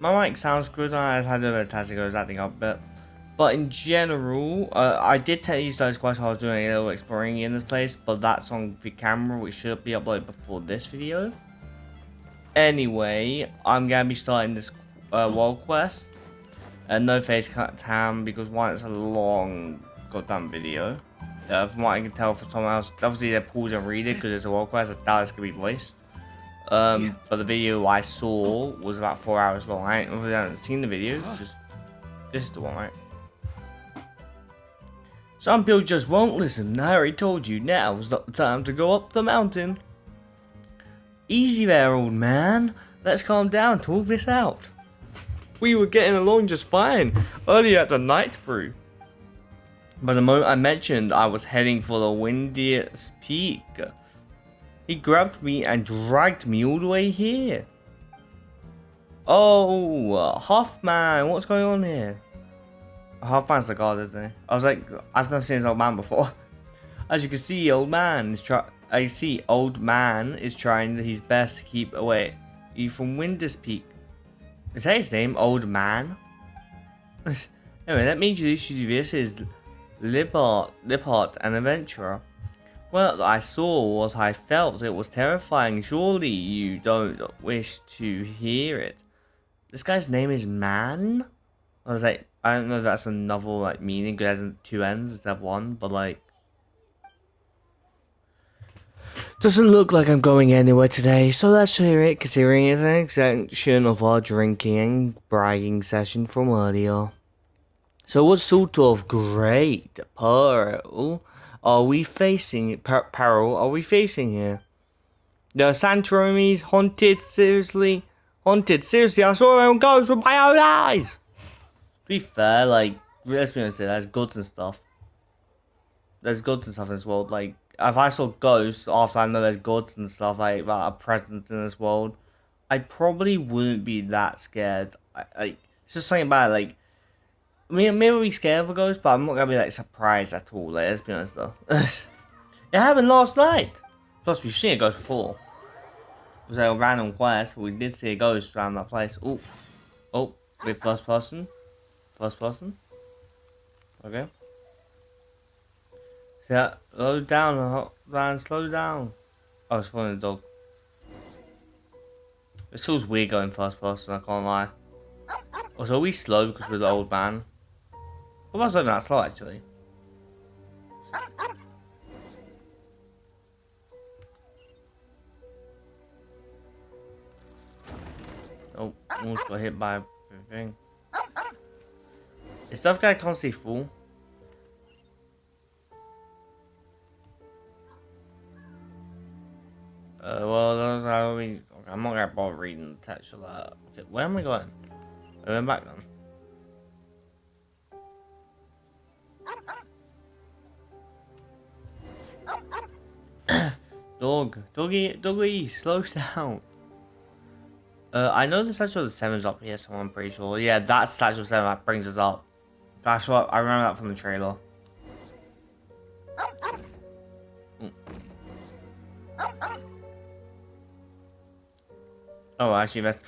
My mic sounds good. I just had a bit of testing, I was acting up a bit. But in general, I did tell you guys quite I was doing a little exploring in this place, but that's on the camera, which should be uploaded before this video. Anyway, I'm gonna be starting this world quest. And no face cam because one, it's a long goddamn video. From what I can tell from someone else, obviously they pause and read it because it's a world quest. I doubt it's gonna be voiced. But the video I saw was about 4 hours long. I haven't seen the video, just this is the one, right? Some people just won't listen. I already told you, now's not the time to go up the mountain. Easy there, old man. Let's calm down, talk this out. We were getting along just fine earlier at the night brew. But the moment I mentioned I was heading for the windiest peak, he grabbed me and dragged me all the way here. Oh, Huffman, what's going on here? Huffman's the god, isn't he? I was like, I've never seen this old man before. As you can see, old man is trying his best to keep away you from Winder's Peak. Is that his name, old man? Anyway, let me introduce you to this is Lippard, an adventurer. What I saw, what I felt, it was terrifying. Surely you don't wish to hear it. This guy's name is Man? I was like, I don't know if that's a novel like meaning because it has two ends instead of one, but like, doesn't look like I'm going anywhere today, so let's hear it, considering it's an extension of our drinking and bragging session from earlier. So what sort of great peril are we facing? Peril are we facing here? The Santorini's haunted, seriously? Haunted, seriously, I saw them ghosts with my own eyes! To be fair, like, let's be honest, there's gods and stuff. There's gods and stuff in this world, like, if I saw ghosts after I know there's gods and stuff, like, that are present in this world, I probably wouldn't be that scared. Like, it's just something about it, like, maybe I'll be scared of a ghost, but I'm not gonna be, like, surprised at all, like, let's be honest, though. It happened last night! Plus, we've seen a ghost before. It was a random quest, but we did see a ghost around that place. Oh, oh, with first person. First person. Okay. So, slow down, man, slow down. Oh, it's following the dog. It feels weird going first person, I can't lie. Also, are we slow because we're the old man? Well, that's not that slow, actually. Oh, almost got hit by a thing. Is stuff guy constantly full? Well, those are we. Okay, I'm not gonna bother reading the text of that. Okay, where am I going? I went back then. Doggy, slow down. I know the statue of the 7's up here, so I'm pretty sure. Yeah, that statue of 7 that brings us up. That's what I remember that from the trailer. Oh, actually, that's.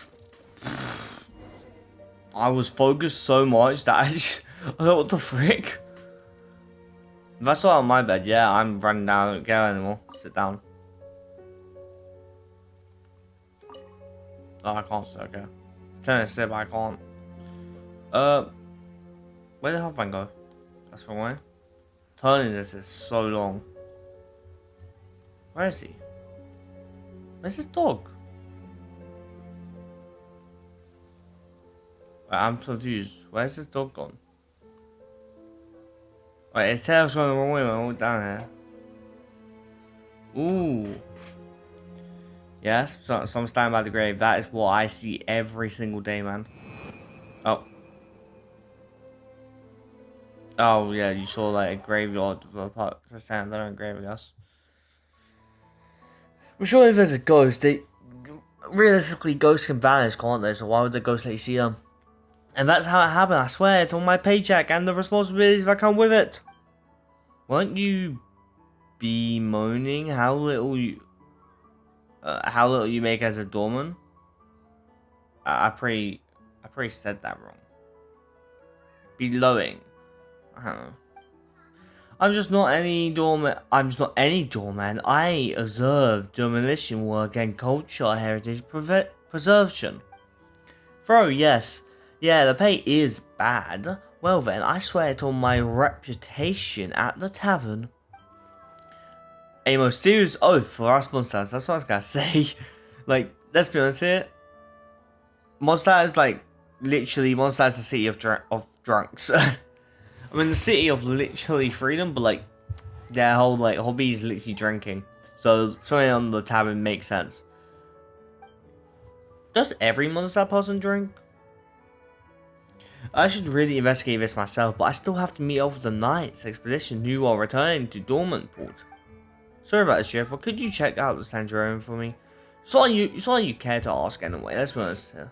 I was focused so much that I just. I thought, what the frick? If that's not on my bed, yeah, I'm running down. I don't care anymore. Sit down. Oh, I can't sit, okay. I'm trying to sit, but I can't. Where did Huffman go? That's the wrong way. Turning this is so long. Where is he? Where's his dog? Wait, I'm confused. Where's his dog gone? Wait, his tail's going the wrong way when I walk down here. Ooh. Yes, so I'm standing by the grave. That is what I see every single day, man. Oh. Oh, yeah, you saw like a graveyard to stand there and grave, I guess. I'm sure if there's a ghost, realistically, ghosts can vanish, can't they? So why would the ghost let you see them? And that's how it happened, I swear. It's on my paycheck and the responsibilities that come with it. Weren't you bemoaning how little you make as a doorman? I pray probably said that wrong. Bellowing. I don't know. I'm just not any doorman. I'm just not any doorman. I observe demolition work and cultural heritage preservation. Bro, yes. Yeah, the pay is bad. Well then, I swear it on my reputation at the tavern. A most serious oath for us monsters. That's what I was gonna say. Like, let's be honest here. Mondstadt is like literally Mondstadt is the city of drunks. I mean, the city of literally freedom, but like their whole like hobby is literally drinking. So something on the tavern makes sense. Does every Mondstadt person drink? I should really investigate this myself, but I still have to meet up with the Knights expedition who are returning to Dormantport. Sorry about the ship, but could you check out the Tangerine for me? It's all you care to ask anyway, let's be honest here.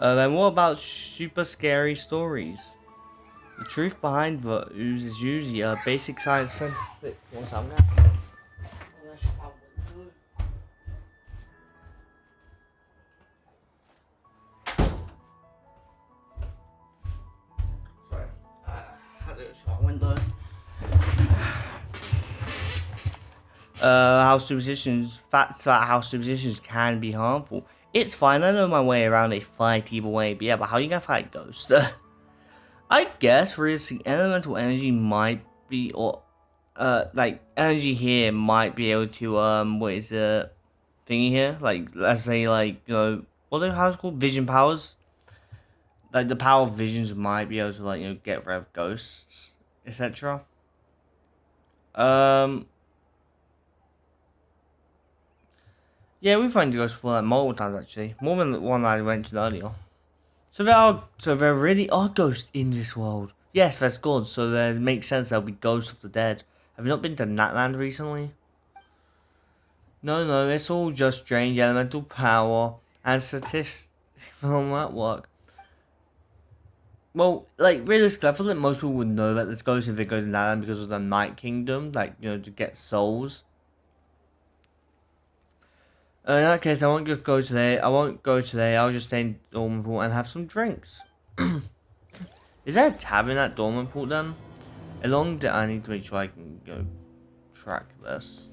Then what about super scary stories? The truth behind the ooze is usually a basic science scientific or something. Sorry, had to shut a window. Facts about how superstitions can be harmful. It's fine, I know my way around a fight either way, but yeah, but how you gonna fight ghosts? I guess realistic elemental energy might be, or like energy here might be able to what is the thingy here? Like let's say like what are how it's called, vision powers. Like the power of visions might be able to like get rid of ghosts, etc. Um, yeah, we find ghosts before like multiple times actually, more than the one I mentioned earlier. So there really are ghosts in this world. Yes, that's good. So there makes sense there'll be ghosts of the dead. Have you not been to Natland recently? No, it's all just strange elemental power and statistics from that work. Well, like realistically, I feel like most people would know that there's ghosts if they go to Natland because of the Night Kingdom, like to get souls. In that case, I won't go today. I won't go today. I'll just stay in Dormanport and have some drinks. Is there a tavern at Dormanport then? Along that I need to make sure I can go track this.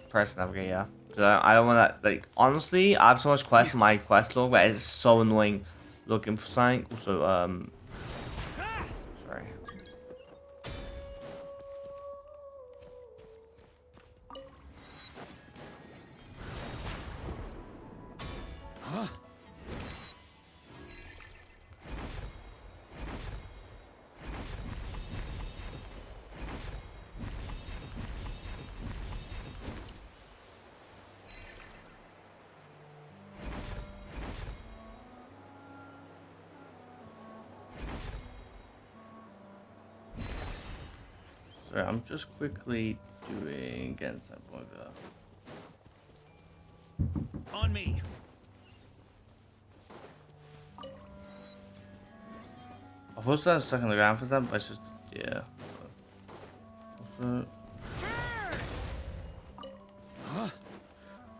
Press navigate, yeah. Cause I don't want that. Like honestly, I have so much quests in my quest log that it's so annoying looking for something. Also, sorry. Huh? Sorry, I'm just quickly doing against that bugger. On me. I thought I was stuck on the ground for that, but it's just yeah. Also, Huh?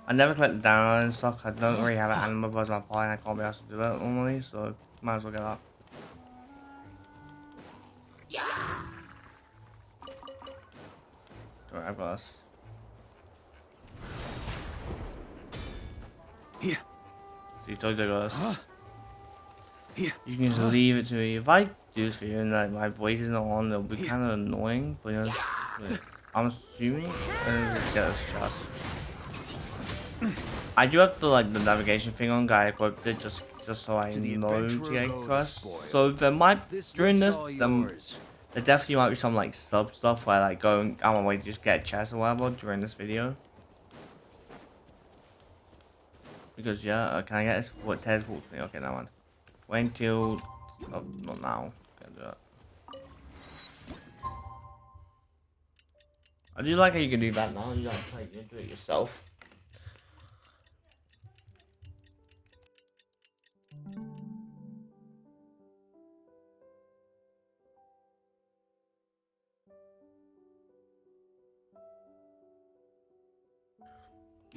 I never collect down and stuff. I don't really have an animal buzz on my party and I can't be asked to do that normally, so might as well get that. Alright, I've got this. Here. See, told you I got this. Huh? Here. You can just leave it to me. If I do this for you and like my voice isn't on, it'll be kind of annoying, but I'm assuming I just get this chest. I do have the navigation thing on, guy equipped it just so I know to get quests. So there might during this there definitely might be some like sub stuff where like going on my way to just get a chest or whatever during this video. Because yeah, can I get this? What teleport me? Okay, now one. Wait till. Oh, not now. Can't do that. I do like how you can do that now. You like you do it yourself.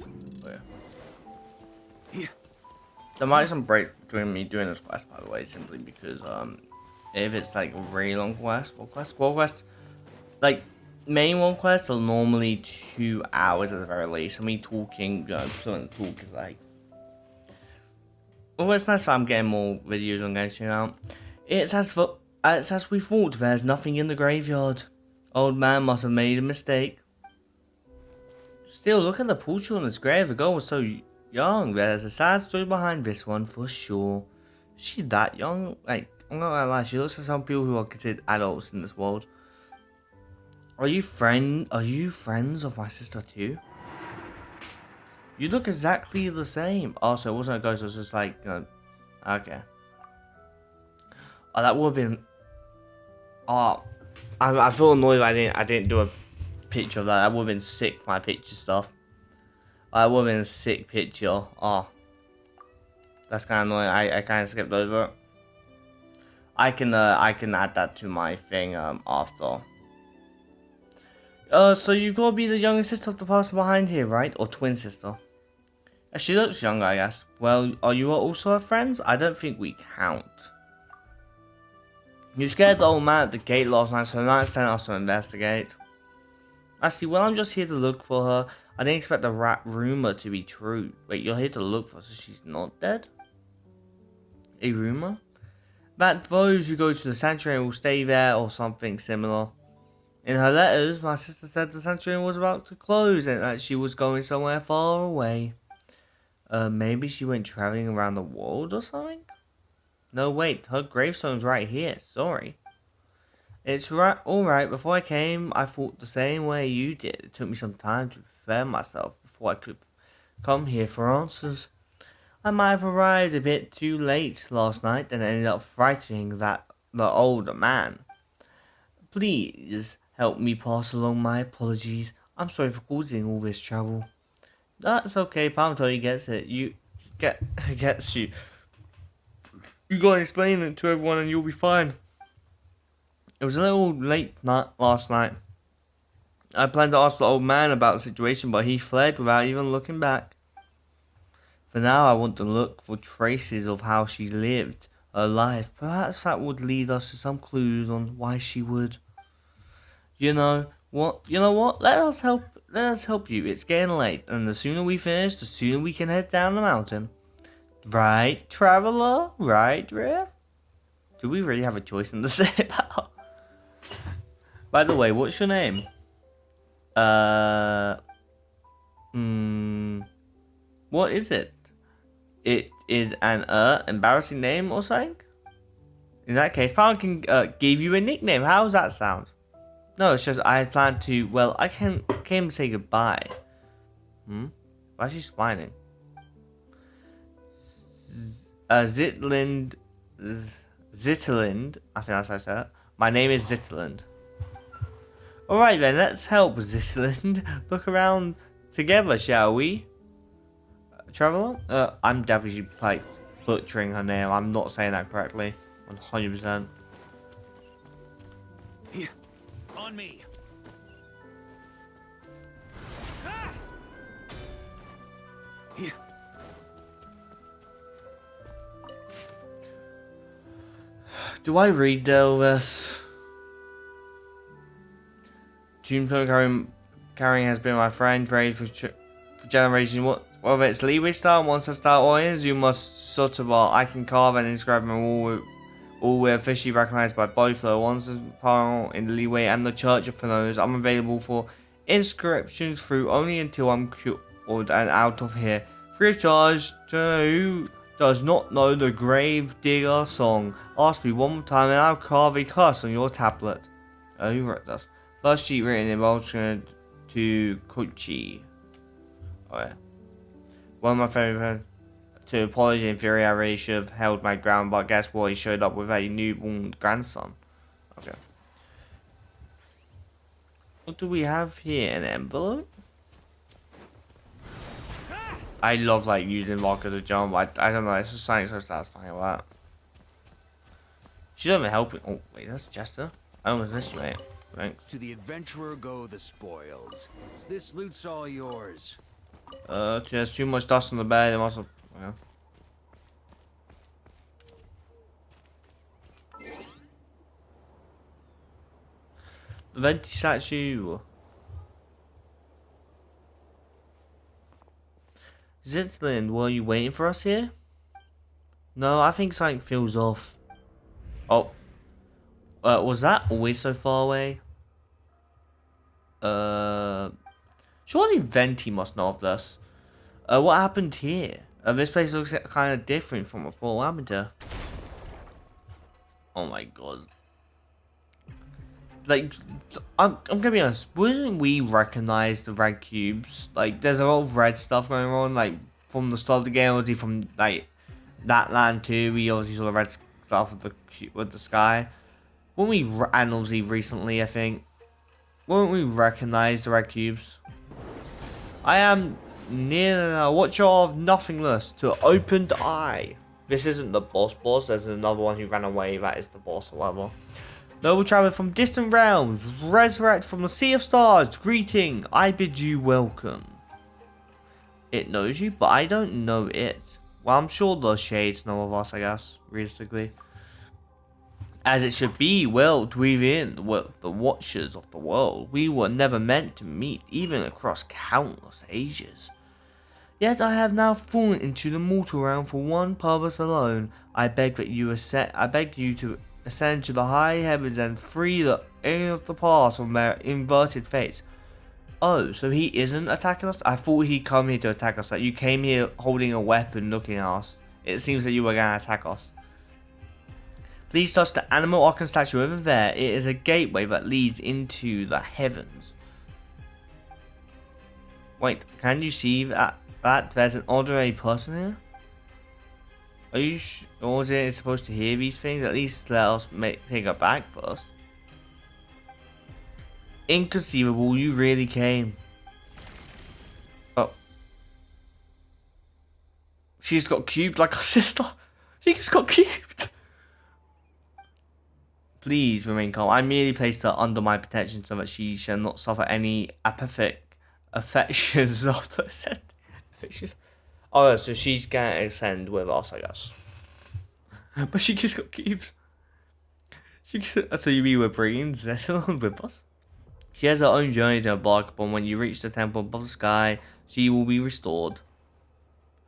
Oh, yeah. Here. There might be some break between me doing this quest, by the way, simply because if it's like a really long quest, like main one quests are normally 2 hours at the very least. And me talking, something to talk is like. Well, it's nice that I'm getting more videos on Genshin out. It's as we thought. There's nothing in the graveyard. Old man must have made a mistake. Still, look at the portrait on his grave. The girl was so young. There's a sad story behind this one for sure. Is she that young? Like, I'm not gonna lie. She looks like some people who are considered adults in this world. Are you friends of my sister too? You look exactly the same. Also, it wasn't a ghost. It was just like, okay. Oh, that would have been. Oh, I feel annoyed. I didn't do a picture of that. That would have been sick. My picture stuff. That would have been a sick picture. Oh, that's kind of annoying. I kind of skipped over it. I can add that to my thing after. So you've got to be the younger sister of the person behind here, right? Or twin sister? She looks younger, I guess. Well, are you also her friends? I don't think we count. You scared the old man at the gate last night, so now it's telling us to investigate. Actually, well, I'm just here to look for her. I didn't expect the rat rumor to be true. Wait, you're here to look for her, so she's not dead? A rumor? That those who go to the sanctuary will stay there or something similar. In her letters, my sister said the sanctuary was about to close and that she was going somewhere far away. Maybe she went traveling around the world or something? No, wait, her gravestone's right here. Sorry. It's right, alright. Before I came, I thought the same way you did. It took me some time to prepare myself before I could come here for answers. I might have arrived a bit too late last night and ended up frightening the older man. Please help me pass along my apologies. I'm sorry for causing all this trouble. That's okay, Palm totally gets it. Gets you. You gotta explain it to everyone and you'll be fine. It was a little late last night. I planned to ask the old man about the situation, but he fled without even looking back. For now, I want to look for traces of how she lived her life. Perhaps that would lead us to some clues on why she would. You know what? Let us help. Let us help you. It's getting late, and the sooner we finish, the sooner we can head down the mountain. Right, traveler? Right, Riff? Do we really have a choice in the set? By the way, what's your name? What is it? It is an embarrassing name or something? In that case, Power can give you a nickname. How does that sound? No, it's just I plan to. Well, I came to say goodbye. Why is she smiling? Zitland. Zitterland. I think that's how I said it. My name is Zitterland. Alright then, let's help Zitterland. Look around together, shall we? Traveler? I'm definitely like butchering her name. I'm not saying that correctly. 100%. Here. On me. Here. Do I read all this? Tombstone carrying has been my friend, raised for generations. Whether it's leeway style, monster style, or is, you must sort of I can carve and inscribe them all were officially recognized by both the ones panel in the leeway and the Church of Phenoes. I'm available for inscriptions through only until I'm cured and out of here. Free of charge. Who does not know the Grave Digger song? Ask me one more time and I'll carve a curse on your tablet. Who wrote this? First sheet written in Welsh to Kochi. Oh yeah. One of my favorite friends. to apologize. In theory, I really should have held my ground, but guess what? He showed up with a newborn grandson. Okay. What do we have here? An envelope? I love like using vodka to jump. I don't know. It's just something so satisfying about that. She's not even helping. Oh wait, that's Jester. I almost missed you, mate. Thanks. To the adventurer go the spoils. This loot's all yours. There's too much dust on the bed. It must have. Yeah. The Venti statue. Zitlin, were you waiting for us here? No, I think something feels off. Oh. Was that always so far away? Surely Venti must know of this. What happened here? This place looks kind of different from before. What happened to? Oh my god. Like, I'm gonna be honest. Wouldn't we recognize the red cubes? Like, there's a lot of red stuff going on. Like, from the start of the game, obviously from like that land too. We obviously saw the red stuff with the sky. When we and obviously recently, I think, wouldn't we recognize the red cubes? I am near a watcher of nothingness to opened eye. This isn't the boss. There's another one who ran away. That is the boss or whatever. Noble traveler from distant realms, resurrect from the sea of stars. Greeting, I bid you welcome. It knows you, but I don't know it. Well, I'm sure the shades know of us, I guess, realistically. As it should be, well, within the watchers of the world, we were never meant to meet, even across countless ages. Yet I have now fallen into the mortal realm for one purpose alone. I beg you to ascend to the high heavens and free the alien of the past from their inverted fates. Oh, so he isn't attacking us? I thought he'd come here to attack us. Like, you came here holding a weapon looking at us. It seems that you were going to attack us. Please touch the animal Archon statue over there. It is a gateway that leads into the heavens. Wait, can you see that there's an ordinary person here? Are you or is it supposed to hear these things? At least let us take her back first. Inconceivable, you really came. Oh. She just got cubed like her sister. She just got cubed. Please remain calm. I merely placed her under my protection so that she shall not suffer any apathic affections after ascent. Oh, so she's gonna ascend with us, I guess. But she just got cubed. So you were bringing Zettel with us? She has her own journey to embark upon. When you reach the temple above the sky, she will be restored.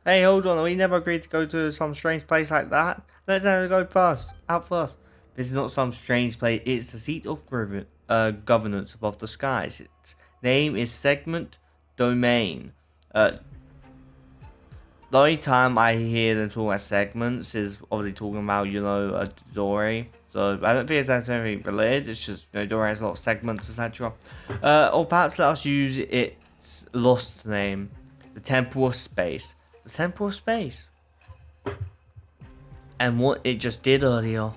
Hey, hold on. We never agreed to go to some strange place like that. Let's go first. Out first. This is not some strange place. It's the seat of governance above the skies. Its name is Segment Domain. The only time I hear them talk about segments is obviously talking about, you know, a Dory. So I don't think it's anything related. It's just, you know, Dory has a lot of segments, etc. Or perhaps let us use its lost name, the Temple of Space. The Temple of Space. And what it just did earlier.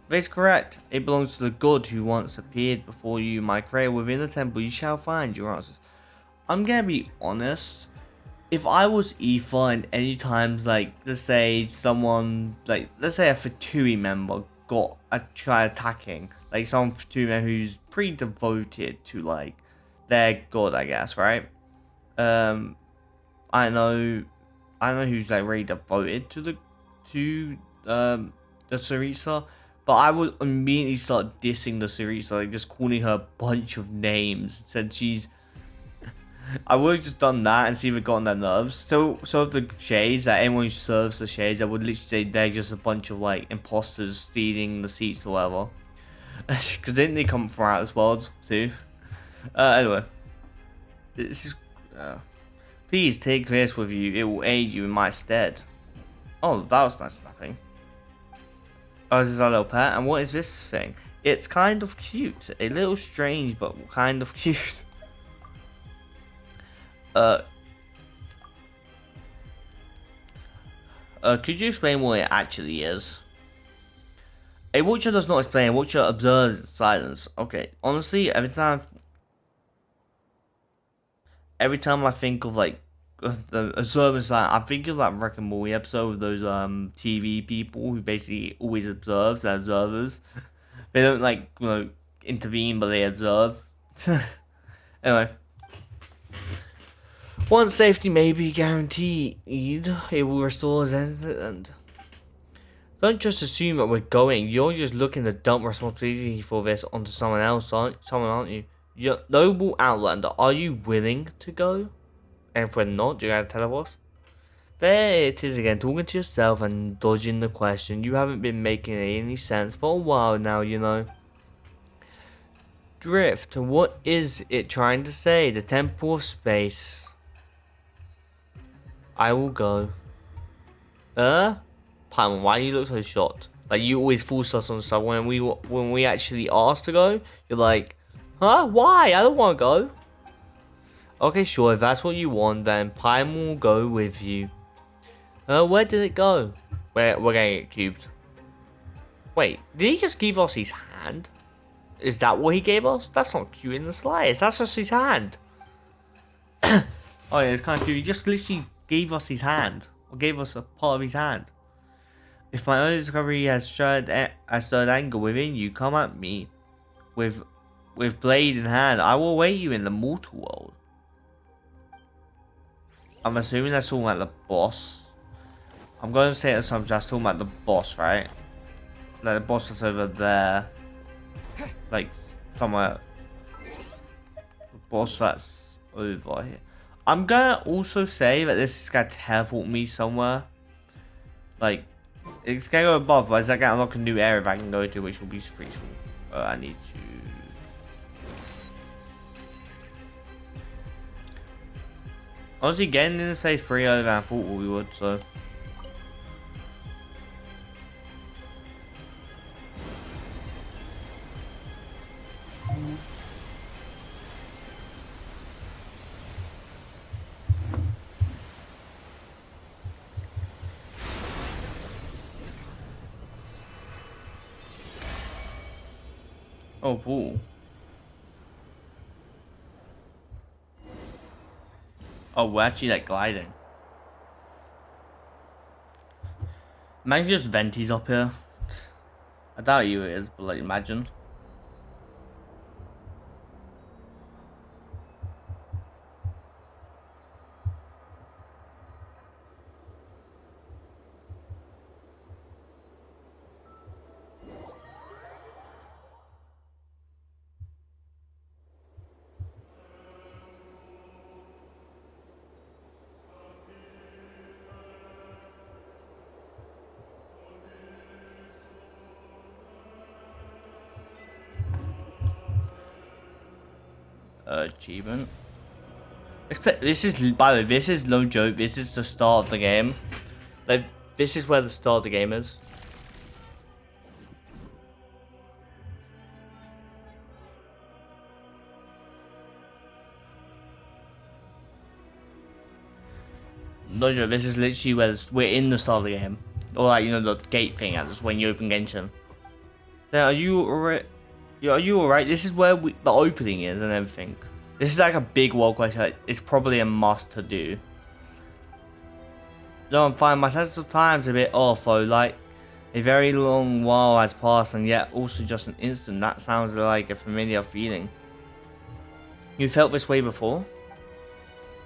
That's correct. It belongs to the god who once appeared before you, my creator. Within the temple, you shall find your answers. I'm gonna be honest. If I was Aoife and any times, like, let's say someone, like, let's say a Fatui member got tried attacking, like, some Fatui member who's pretty devoted to, like, their god, I guess, right? I know who's, like, really devoted to the Sarisa, but I would immediately start dissing the Sarisa, like, just calling her a bunch of names, said she's I would have just done that and see if it got on their nerves. So of the shades, that anyone who serves the shades, I would literally say they're just a bunch of like imposters stealing the seats or whatever. Because didn't they come from Outer Worlds too? Anyway, this is. Please take this with you. It will aid you in my stead. Oh, that was nice nothing. Oh, this is our little pet. And what is this thing? It's kind of cute. A little strange, but kind of cute. Could you explain what it actually is? A watcher does not explain, a watcher observes in silence. Okay, honestly, every time I think of like the observers, I think of that Rick and Morty episode with those TV people who basically always observe. They're observers. They don't like intervene, but they observe. Anyway, once safety may be guaranteed, it will restore Zen and don't just assume that we're going. You're just looking to dump responsibility for this onto someone else, aren't you? Noble Outlander, are you willing to go? And if we're not, you gotta tell us. There it is again, talking to yourself and dodging the question. You haven't been making any sense for a while now, you know. Drift, what is it trying to say? The temple of space. I will go. Paimon, why do you look so shocked? Like you always force us on stuff when we actually ask to go, you're like, huh? Why? I don't want to go. Okay, sure. If that's what you want, then Paimon will go with you. Where did it go? We're gonna get cubed. Wait, did he just give us his hand? Is that what he gave us? That's not cute in the slightest. That's just his hand. Oh yeah, it's kind of cute. He just literally gave us his hand, or gave us a part of his hand. If my own discovery has stirred anger within you, come at me with blade in hand. I will await you in the mortal world. I'm assuming that's talking about the boss. I'm going to say it sometimes that's talking about the boss, right? Like the boss is over there. Like somewhere. The boss that's over here. I'm gonna also say that this is gonna teleport me somewhere. Like, it's gonna go above, but it's gonna unlock a new area that I can go to, which will be pretty cool. I need to. Honestly, getting in this place pretty earlier than I thought we would, so. Oh, cool. Oh, we're actually like gliding. Imagine just Venti's up here. I doubt you it is, but like imagine. Achievement. This is, by the way, this is no joke. This is the start of the game. Like, this is where the start of the game is. No joke. This is literally where we're in the start of the game, or like the gate thing. That's when you open Genshin. So are you alright? Yeah, are you alright? This is where the opening is and everything. This is like a big world quest. Like, it's probably a must to do. No, I'm fine. My sense of time's a bit off though. Like, a very long while has passed and yet also just an instant. That sounds like a familiar feeling. You felt this way before?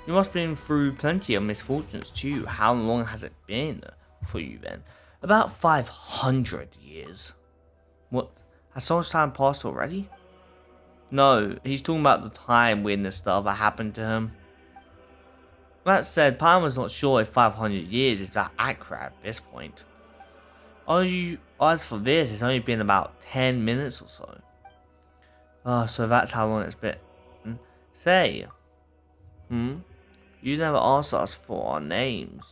You must have been through plenty of misfortunes too. How long has it been for you then? About 500 years. What? Has so much time passed already? No, he's talking about the time when this stuff that happened to him. That said, Palmer's not sure if 500 years is that accurate at this point. As for this, it's only been about 10 minutes or so. Oh, so that's how long it's been. Say, you never asked us for our names.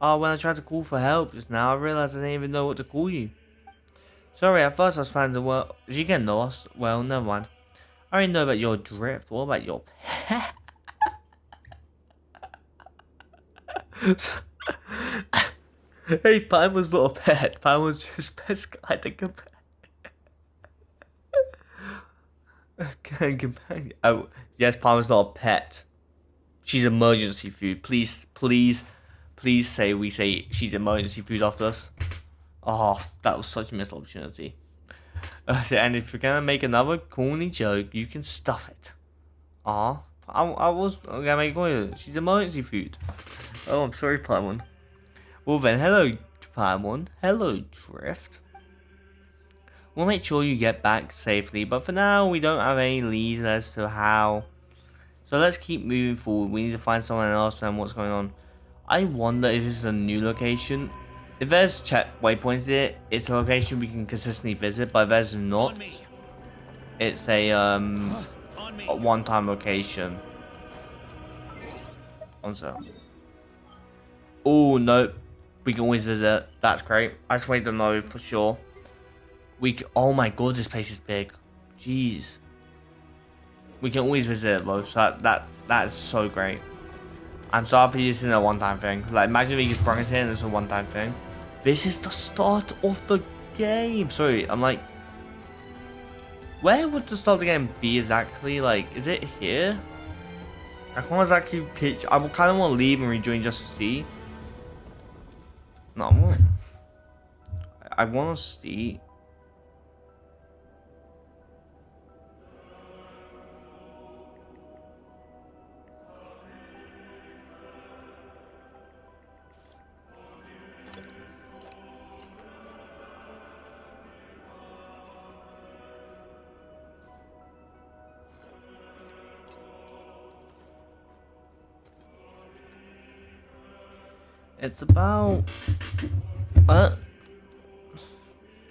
Oh, when I tried to call for help just now, I realized I didn't even know what to call you. Sorry, at first I was planning to work. Did you get lost? Well, never mind. I already know about your drift. What about your pet? Hey, Paimon's not a pet. Paimon's just best guy to compare. Companion. Oh, yes, Paimon's not a pet. She's emergency food. Please, please, please say we say she's emergency food after us. Oh, that was such a missed opportunity. And if you're gonna make another corny joke, you can stuff it. Ah, I was gonna make one. She's emergency food. Oh, I'm sorry, Paimon. Well then, hello, Paimon. Hello, Drift. We'll make sure you get back safely, but for now, we don't have any leads as to how. So let's keep moving forward. We need to find someone else and what's going on. I wonder if this is a new location. If there's check waypoints here, it's a location we can consistently visit, but if there's not, it's a one-time location. So. Oh no, we can always visit. That's great. I just wanted to know for sure. Oh my god, this place is big. Jeez. We can always visit it though, so that's so great. I'm so happy this isn't a one-time thing. Like, imagine if you just brought it in and it's a one-time thing. This is the start of the game. Sorry, I'm like, where would the start of the game be exactly? Like, is it here? I can't exactly picture. I kind of want to leave and rejoin just to see. No, I want to see. It's about. Don't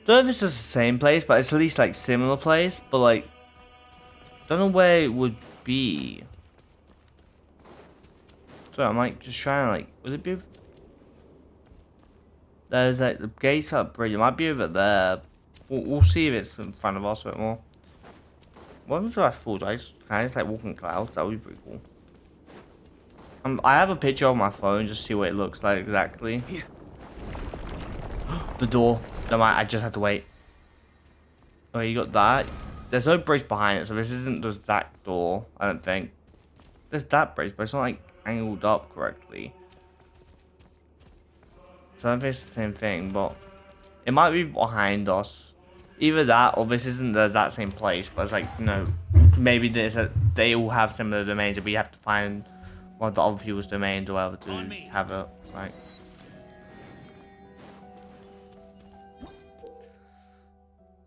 know if it's just the same place, but it's at least like similar place. But like, don't know where it would be. So I'm like just trying to like, would it be? There's like the gates up bridge. It might be over there. We'll see if it's in front of us a bit more. What if I thought can I just like walk in clouds? That would be pretty cool. I have a picture on my phone just to see what it looks like exactly. The door. No, I just had to wait. Oh, you got that. There's no bridge behind it, so this isn't just that door. I don't think. There's that bridge, but it's not like angled up correctly. So I don't think it's the same thing, but it might be behind us. Either that or this isn't that same place, but it's like, you know, maybe they all have similar domains, and we have to find one of the other people's domains or whatever to have it, right?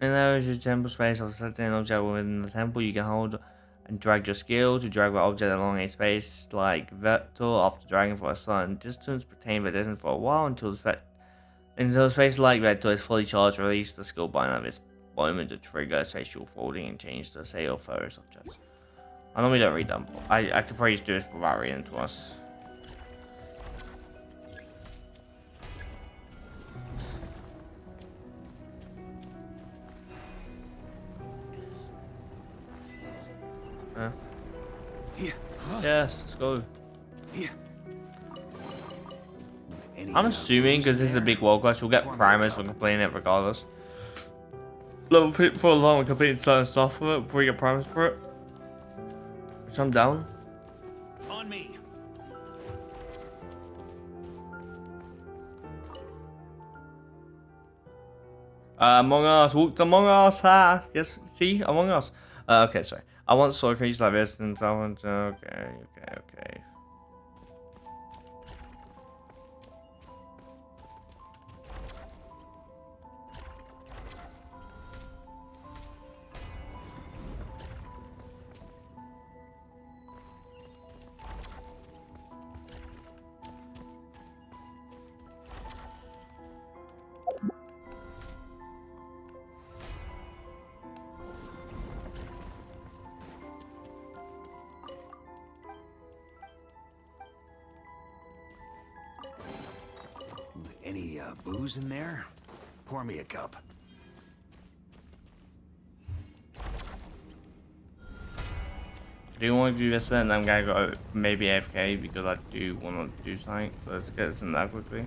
And there is your temple space of setting an object within the temple. You can hold and drag your skill to drag the object along a space like vector after dragging for a certain distance, retain the distance for a while until the space like vector is fully charged. Release the skill button at this moment to trigger spatial folding and change the state of furthest objects. I know we don't read them, but I could probably just do this without reading to us. Yes, let's go. I'm assuming because this is a big world quest, we'll get primers for completing it regardless. Level for a long and completing certain stuff for it before you get primers for it. Which I'm down. On me. Among Us, walked Among Us, yes, see, Among Us. Okay, sorry. I want sword creatures like this and so on. Okay. Any booze in there? Pour me a cup. Do you want to do this then? I'm gonna go maybe AFK because I do want to do something. So let's get this in that quickly.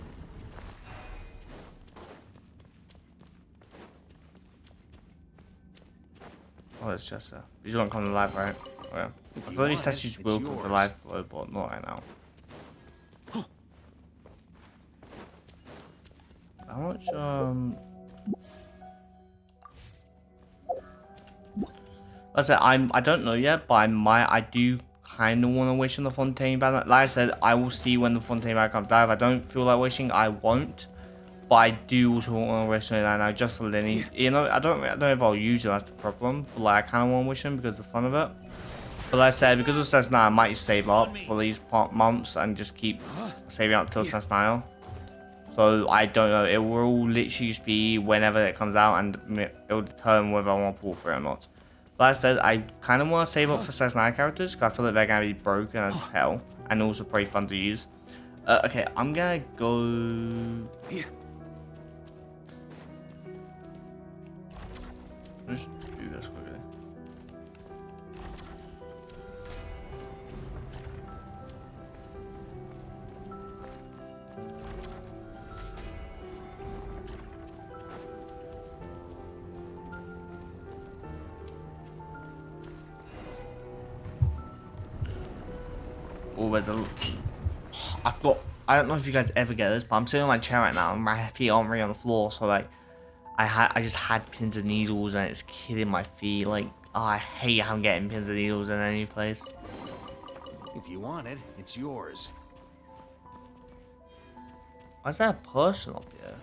Oh, it's just he's gonna come to life, right? Okay. I thought he statues will come to life, but not right now. How much I said I don't know yet, but I do kind of want to wish on the Fontaine banner. Like I said, I will see when the Fontaine banner comes down. If I don't feel like wishing, I won't. But I do also want to wish on that now, just for Lenny. You know, I don't know if I'll use it. That's the problem. But like, I kind of want to wish him because of the fun of it. But like I said, because of Sesnile, I might save up for these months and just keep saving up till Sesnile. So I don't know. It will literally just be whenever it comes out, and it will determine whether I want to pull through or not. Like I said, I kind of want to save up for Sesnile characters because I feel like they're gonna be broken as hell and also pretty fun to use. Okay, I'm gonna go. Let's do this quickly. Oh, there's a. I've got. I don't know if you guys ever get this, but I'm sitting on my chair right now and my feet aren't really on the floor, so like, I just had pins and needles and it's killing my feet. Like, oh, I hate how I'm getting pins and needles in any place. If you want it, it's yours. Why is there a person up here?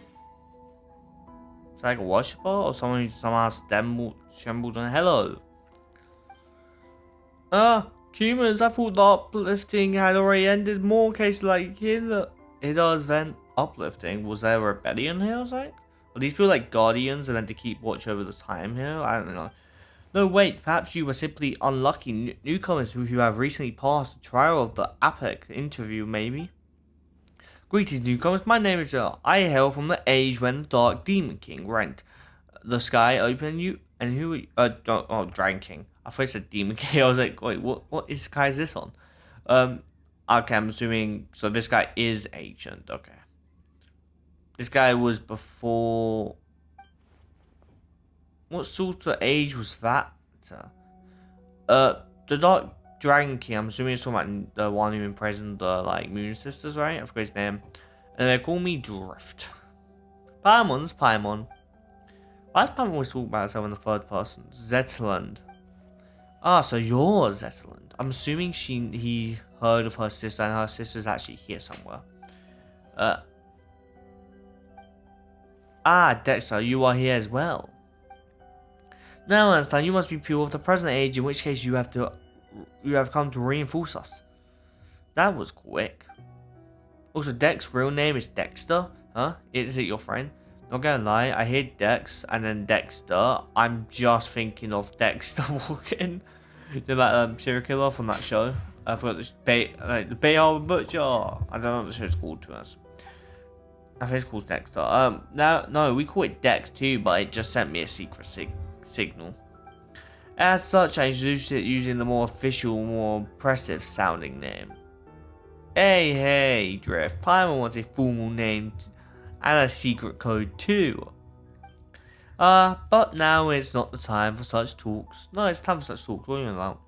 Is that like a worshiper or someone who somehow stumbled on? Hello. Humans, I thought the uplifting had already ended. More cases like here, it does then uplifting. Was there a rebellion here? I was like, are these people like guardians and meant to keep watch over the time here? I don't know. No, wait, perhaps you were simply unlucky newcomers who have recently passed the trial of the APEC interview, maybe? Greetings, newcomers. My name is I hail from the age when the Dark Demon King rent the sky open. You and who? Oh, Dragon King. I thought it said Demon King. I was like, wait, what is sky is this on? Um, okay, I'm assuming. So this guy is ancient. Okay, this guy was before. What sort of age was that? The Dark Dragon King. I'm assuming it's talking about the one who imprisoned the like Moon Sisters, right? I forgot his name. And they call me Drift. Paimon's Paimon. Why does Paimon always talk about herself in the third person? Zetland. Ah, so you're Zetland. I'm assuming he heard of her sister and her sister's actually here somewhere. Dexter, you are here as well. Now I understand you must be people of the present age, in which case you have come to reinforce us. That was quick. Also, Dex's real name is Dexter, huh? Is it your friend? Not gonna lie, I hear Dex and then Dexter. I'm just thinking of Dexter walking. You know that serial killer from that show? I forgot the Bay Harbor Butcher. I don't know what the show's called to us. I think it's called Dexter. No, we call it Dex too, but it just sent me a secret signal. As such, I introduced it using the more official, more impressive sounding name. Hey, Drift. Paimon wants a formal name and a secret code too. But now it's not the time for such talks. No, it's time for such talks. What are you about?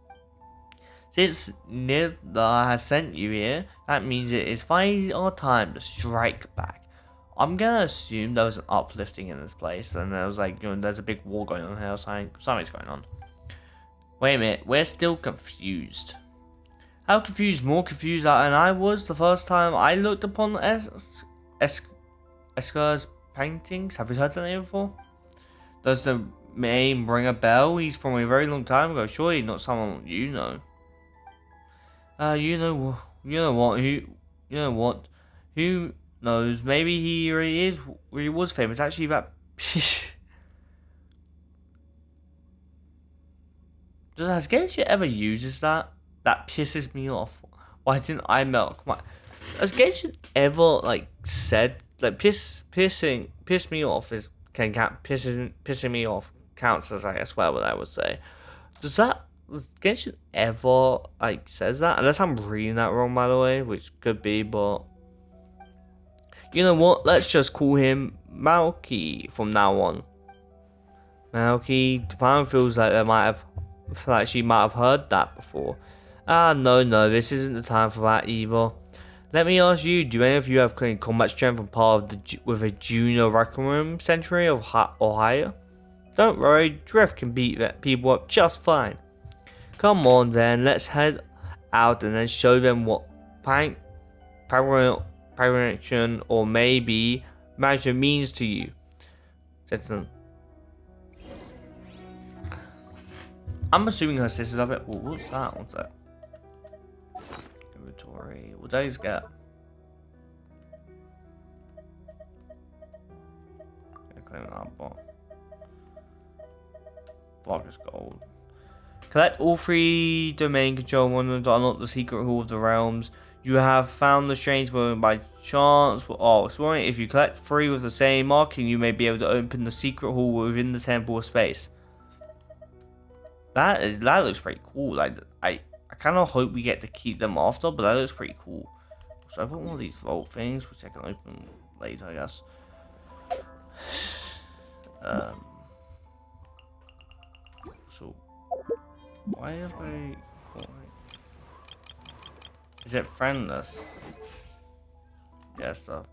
Since Nidda has sent you here, that means it is finally our time to strike back. I'm gonna assume there was an uplifting in this place, and there was like, there's a big war going on here, something's going on. Wait a minute, we're still confused. How confused, more confused than I was the first time I looked upon Escar's paintings. Have you heard that name before? Does the name ring a bell? He's from a very long time ago. Surely not someone you know. You know what? Who knows? Maybe he really was famous. Actually, that. Has Genshin ever uses that? That pisses me off. Why didn't I melt? Come on. Has Genshin ever like said like piss me off is pissing me off counts as I swear what I would say. Does Genshin ever like says that? Unless I'm reading that wrong, by the way, which could be, but you know what? Let's just call him Malky from now on. Malky, Japan feels like she might have heard that before. Ah, no, this isn't the time for that either. Let me ask you, do any of you have any combat strength and part of with a junior Requiem century or higher? Don't worry, Drift can beat people up just fine. Come on then, let's head out and then show them what pragmatism or maybe magic means to you. I'm assuming her sister's of it. Well, what's that? What's that? Inventory. What did I just get? Claim that block is gold. Collect all 3 domain control ones to unlock the secret hall of the realms. You have found the strange woman by chance. Oh, exploring. If you collect 3 with the same marking, you may be able to open the secret hall within the temple of space. That looks pretty cool. Like I kind of hope we get to keep them after, but that looks pretty cool. So I've got one of these vault things, which I can open later, I guess. So why have I? Is it friendless? Yeah, stuff.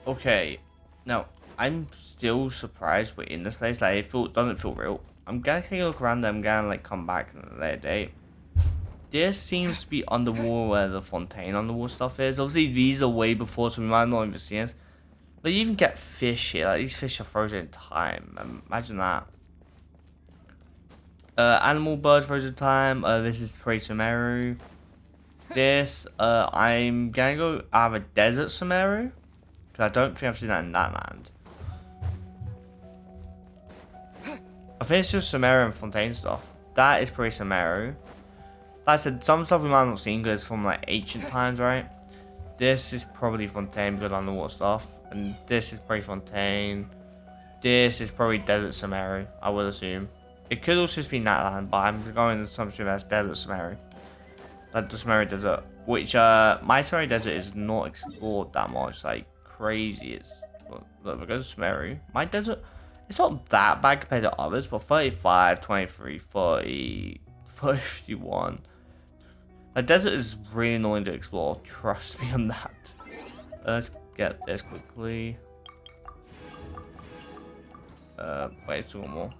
Okay, now I'm still surprised we're in this place. Like, doesn't feel real. I'm gonna take a look around. I'm gonna like come back another day. This seems to be underwater where the fontaine underwater stuff is. Obviously, these are way before, so we might not even see it. But you even get fish here. Like, these fish are frozen in time. Imagine that. Animal birds frozen in time. This is Prey Sumeru. This, I'm gonna go have a desert Sumeru. Because I don't think I've seen that in that land. I think it's just Sumeru and Fontaine stuff. That is pretty Sumeru. Like I said, some stuff we might not seen because it's from like ancient times, right? This is probably Fontaine because underwater stuff. And this is probably Fontaine. This is probably Desert Sumeru, I would assume. It could also just be Natland, but I'm going with the assumption that's Desert Sumeru. Like the Sumeru Desert. Which, my Sumeru Desert is not explored that much. Like, crazy. It's look, because Sumeru, my desert, it's not that bad compared to others, but 35, 23, 40, 51. The desert is really annoying to explore, trust me on that. Let's get this quickly. Wait, 2 more.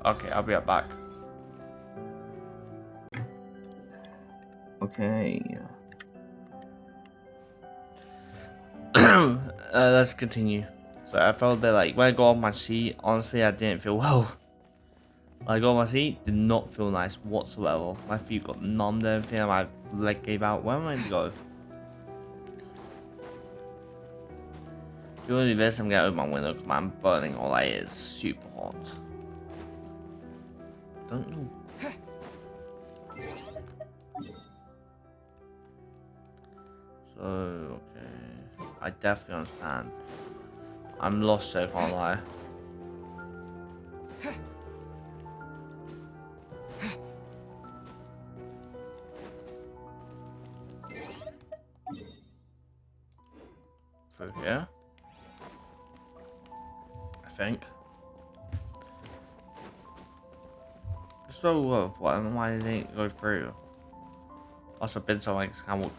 Okay, I'll be right back. Okay. Let's continue. So I felt a bit like when I got off my seat, honestly I didn't feel well. When I got off my seat, did not feel nice whatsoever. My feet got numbed and everything, and my leg gave out. Where am I to go? If you want to do this, I'm gonna open my window because I'm burning all I is super hot. Don't know. So, okay. I definitely understand. I'm lost, so I can't lie. Through here? I think. So, I don't know why they didn't go through. Must have been so I can walk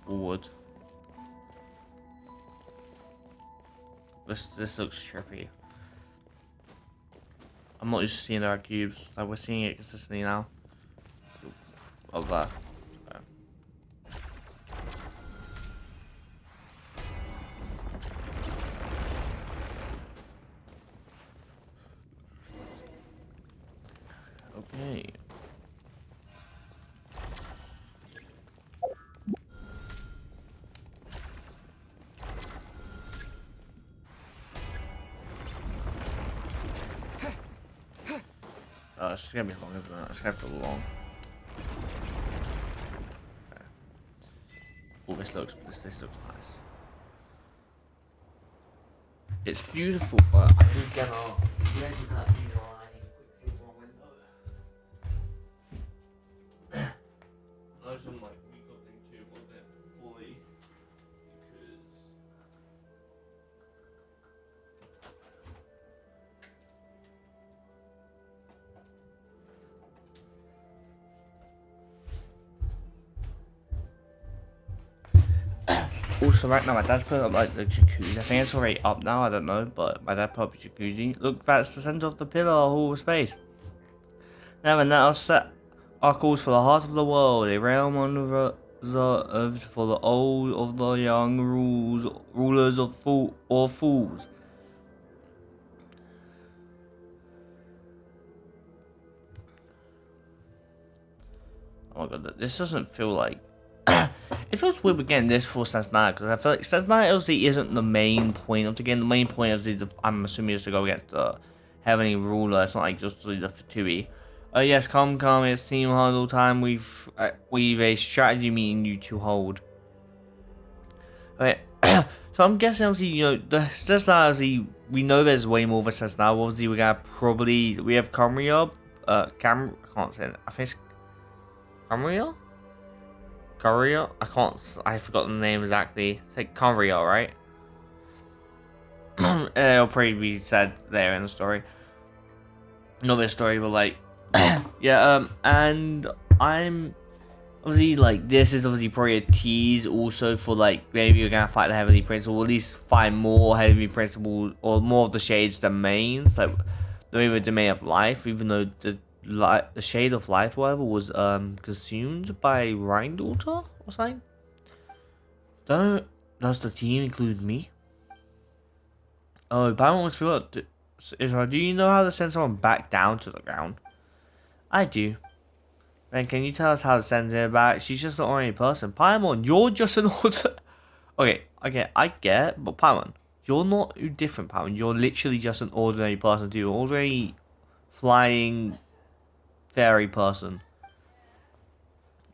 forward. This looks trippy. I'm not used to seeing our cubes. Like we're seeing it consistently now. Of that. Okay. It's gonna be long, isn't it? It's gonna feel long. Okay. this looks nice. It's beautiful, but I think cannot. Those are like we got them too, wasn't it? Fully because. Also, right now my dad's putting up like the jacuzzi. I think it's already up now. I don't know, but my dad put up a jacuzzi. Look, that's the center of the pillar, hall of space. Now and now set our course for the heart of the world, a realm unreserved for the old of the young, rulers of fools. Oh my god, this doesn't feel like. It feels weird again this for Sans because I feel like Sans obviously isn't the main point of the game. The main point of I'm assuming is to go against the heavenly ruler. It's not like just the Fatui. Yes, come, it's team huddle time. We've a strategy meeting you to hold. Okay, so I'm guessing obviously the Cessna obviously we know there's way more of a Cessna. Obviously we have Camria, I can't say it. I think it's Camria. Courier? I forgot the name exactly. It's like Courier, right? It'll probably be said there in the story. Not this story, but like, yeah, and I'm obviously like, this is obviously probably a tease also for like, maybe you're gonna fight the Heavenly Principle, or at least find more Heavenly Principle, or more of the Shade's domains, like, the domain of life, even though the Shade of Life, whatever, was consumed by Rhine-Daughter or something. Does the team include me? Oh, Batman was forgot. Israel, do you know how to send someone back down to the ground? I do. Then can you tell us how to send her back? She's just an ordinary person. Paimon, you're just an order. Okay, I get, but Paimon, you're not different, Paimon. You're literally just an ordinary person too. Ordinary flying fairy person.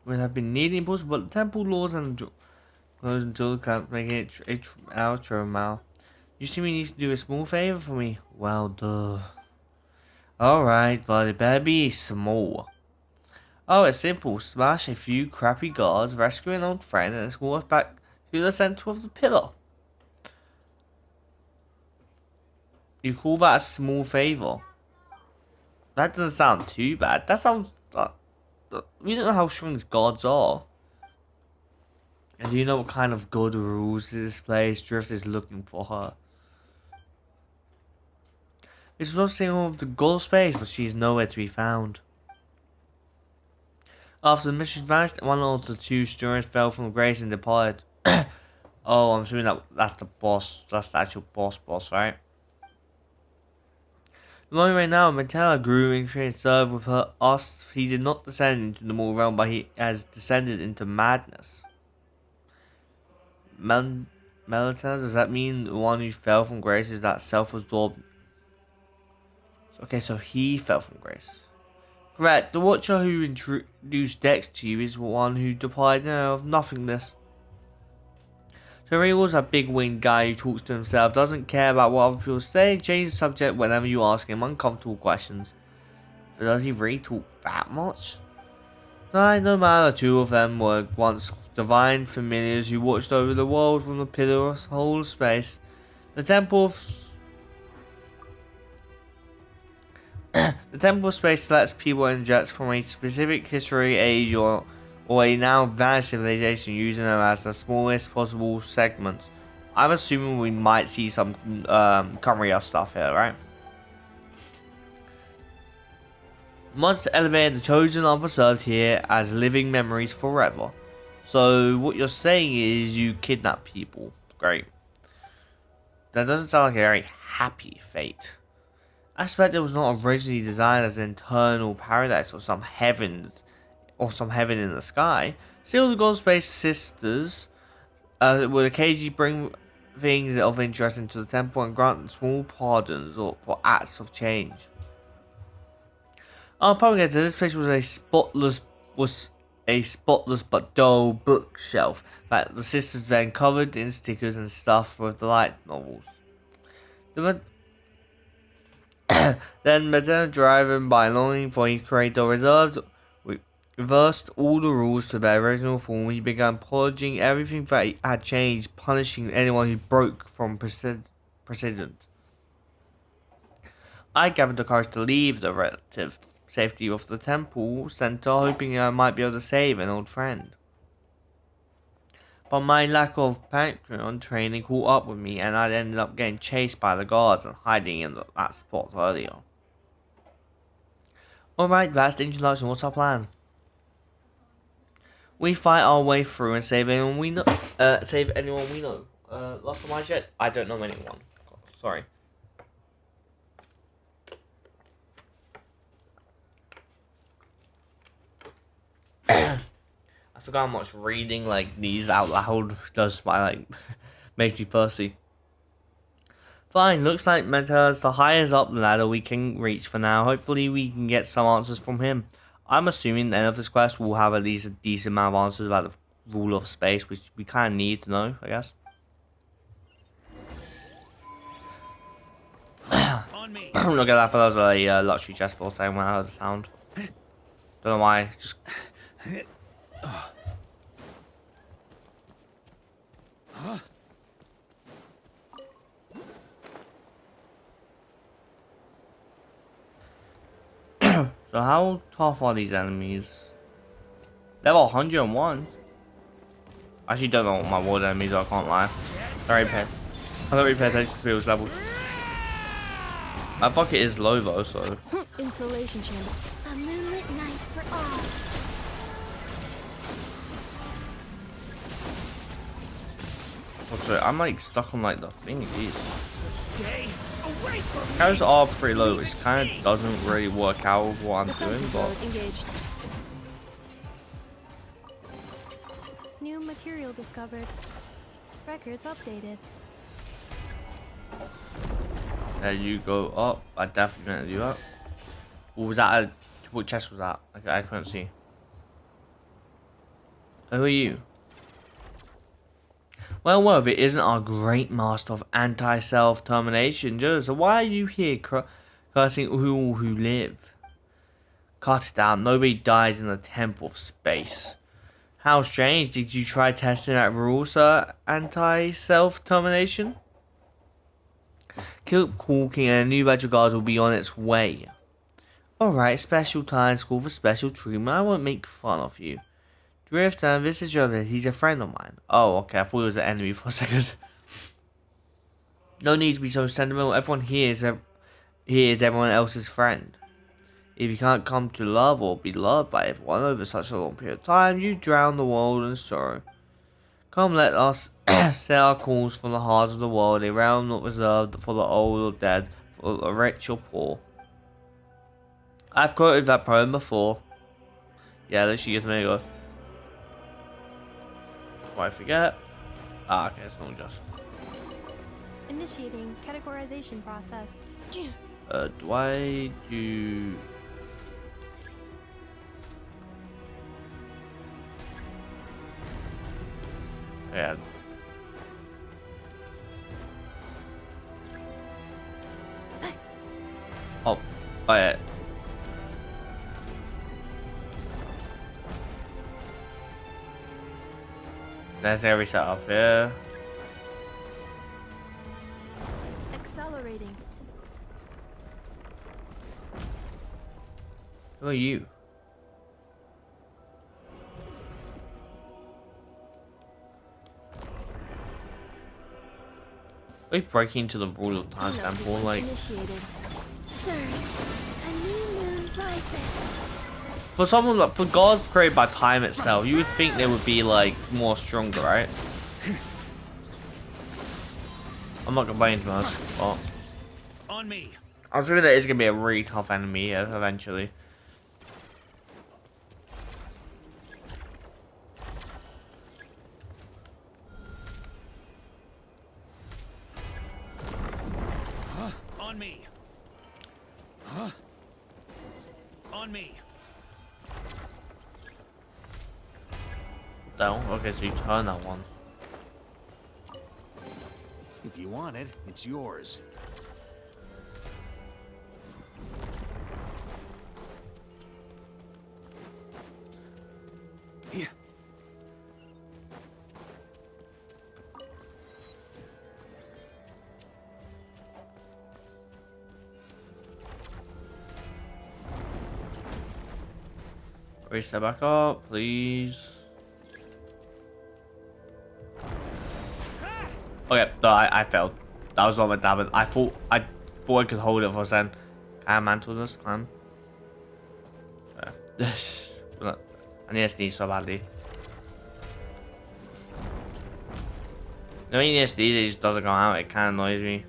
We have been needing impulse, but temple laws and goes until can't make it outro now. You see me need to do a small favor for me? Well, duh. Alright, but it better be small. Oh, it's simple. Smash a few crappy guards, rescue an old friend, and escort us back to the center of the pillar. You call that a small favor? That doesn't sound too bad. That sounds... we don't know how strong these guards are. And do you know what kind of good rules this place? Drift is looking for her. It's not saying of the goal space, but she's nowhere to be found. After the mission vanished, one of the two students fell from grace and departed. Oh, I'm assuming that's the boss. That's the actual boss, right? The moment right now, Matella grew and served with her us. He did not descend into the mortal realm, but he has descended into madness. Melita, does that mean the one who fell from grace is that self-absorbed? Okay, so he fell from grace. Correct. The Watcher who introduced Dex to you is the one who deprived of nothingness. So he was a big-winged guy who talks to himself, doesn't care about what other people say, changes the subject whenever you ask him uncomfortable questions. But does he really talk that much? No matter, the two of them were once divine familiars who watched over the world from the pillar of whole space. The Temple of the Temple of Space selects people and jets from a specific history, age, or a now vanished civilization, using them as the smallest possible segments. I'm assuming we might see some Kamria stuff here, right? Once elevated, the chosen are preserved here as living memories forever. So what you're saying is you kidnap people. Great. That doesn't sound like a very happy fate. I suspect it was not originally designed as an internal paradise or some heaven in the sky. Still, the God Space Sisters would occasionally bring things of interest into the temple and grant small pardons or for acts of change. Our propaganda, this place was a spotless but dull bookshelf that the sisters then covered in stickers and stuff with the light novels. The then Madonna, driven by longing for his creator, reversed all the rules to their original form. He began purging everything that had changed, punishing anyone who broke from precedent. I gathered the courage to leave the relative safety of the temple center, hoping I might be able to save an old friend. But my lack of Patreon training caught up with me, and I ended up getting chased by the guards and hiding in that spot earlier. Alright, that's the introduction. What's our plan? We fight our way through and save anyone we know. Save anyone we know. Last time I checked, I don't know anyone. Sorry. I forgot how much reading like these out loud does. My makes me thirsty. Fine, looks like Meta's the highest up the ladder we can reach for now. Hopefully we can get some answers from him. I'm assuming the end of this quest will have at least a decent amount of answers about the rule of space, which we kind of need to know, I guess. On me. Look at that, for those a luxury chest for saying when I heard the sound. Don't know why, just... So how tough are these enemies? Level 101? I actually don't know what my ward enemies are, I can't lie. I don't really pay attention to people's levels. My bucket is low though, so... Installation chamber. A moonlit night for all. What's it? I'm like stuck on like the thingies. Stay away from me. Carries are pretty low, which kind of doesn't really work out with what I'm doing, Defensive but... mode engaged. New material discovered. Records updated. There you go up. I definitely meant to do that. Or was that a... What chest was that? I couldn't see. Who are you? Well, if it isn't our great master of anti-self-termination, so why are you here cursing all who live? Cut it out, nobody dies in the temple of space. How strange, did you try testing that rule, sir? Anti-self-termination? Keep walking and a new batch of guards will be on its way. Alright, special time school for special treatment, I won't make fun of you. Drifter, this is Jovis, he's a friend of mine. Oh, okay, I thought he was an enemy for a second. No need to be so sentimental, everyone here is everyone else's friend. If you can't come to love or be loved by everyone over such a long period of time, you drown the world in sorrow. Come, let us set our calls from the heart of the world, a realm not reserved for the old or dead, for the rich or poor. I've quoted that poem before. Yeah, there she is, there you go. Before I forget. Ah, okay, it's not just. Initiating categorization process. Do I do... Yeah. Oh, yeah. There's every set up here. Accelerating. Who are you? Are we breaking into the rule of time temple? Like, Initiated. Surge. A new moon rises. for someone like for gods created by time itself, you would think they would be like more stronger, right? I'm not complaining too much, but On me. I was assuming that is gonna be a really tough enemy eventually. On me. On me. Down. Okay, so you turn that one. If you want it, it's yours. Yeah. Reset back up, please. Okay, no, I failed. That was not meant to happen. I thought I could hold it for a second. Can I mantle this time? I need to sneeze so badly. No, I need to sneeze, it just doesn't come out. It kind of annoys me.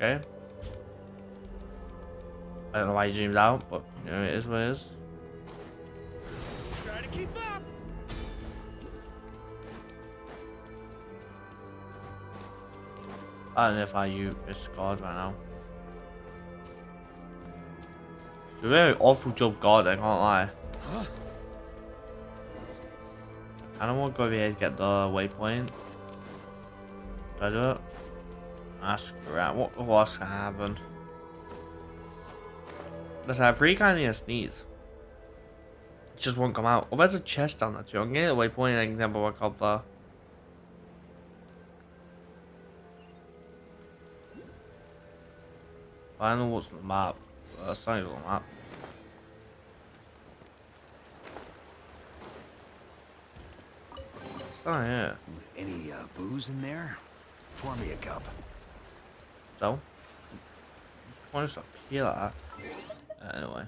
Okay. I don't know why you zoomed out, but you know, it is what it is. Try to keep up. I don't know if I use this guard right now. It's a very awful job guard, I can't lie. Huh? I don't want to go over here to get the waypoint. Do I do it? Ah, screw it. What else can happen? Listen, I really kind of need to sneeze. It just won't come out. Oh, there's a chest down there too. I'm getting a waypoint and I can temple back up there. I don't know what's on the map. That's not even on the map. It's not here. Any booze in there? Pour me a cup. So? Why just up here like that? Anyway.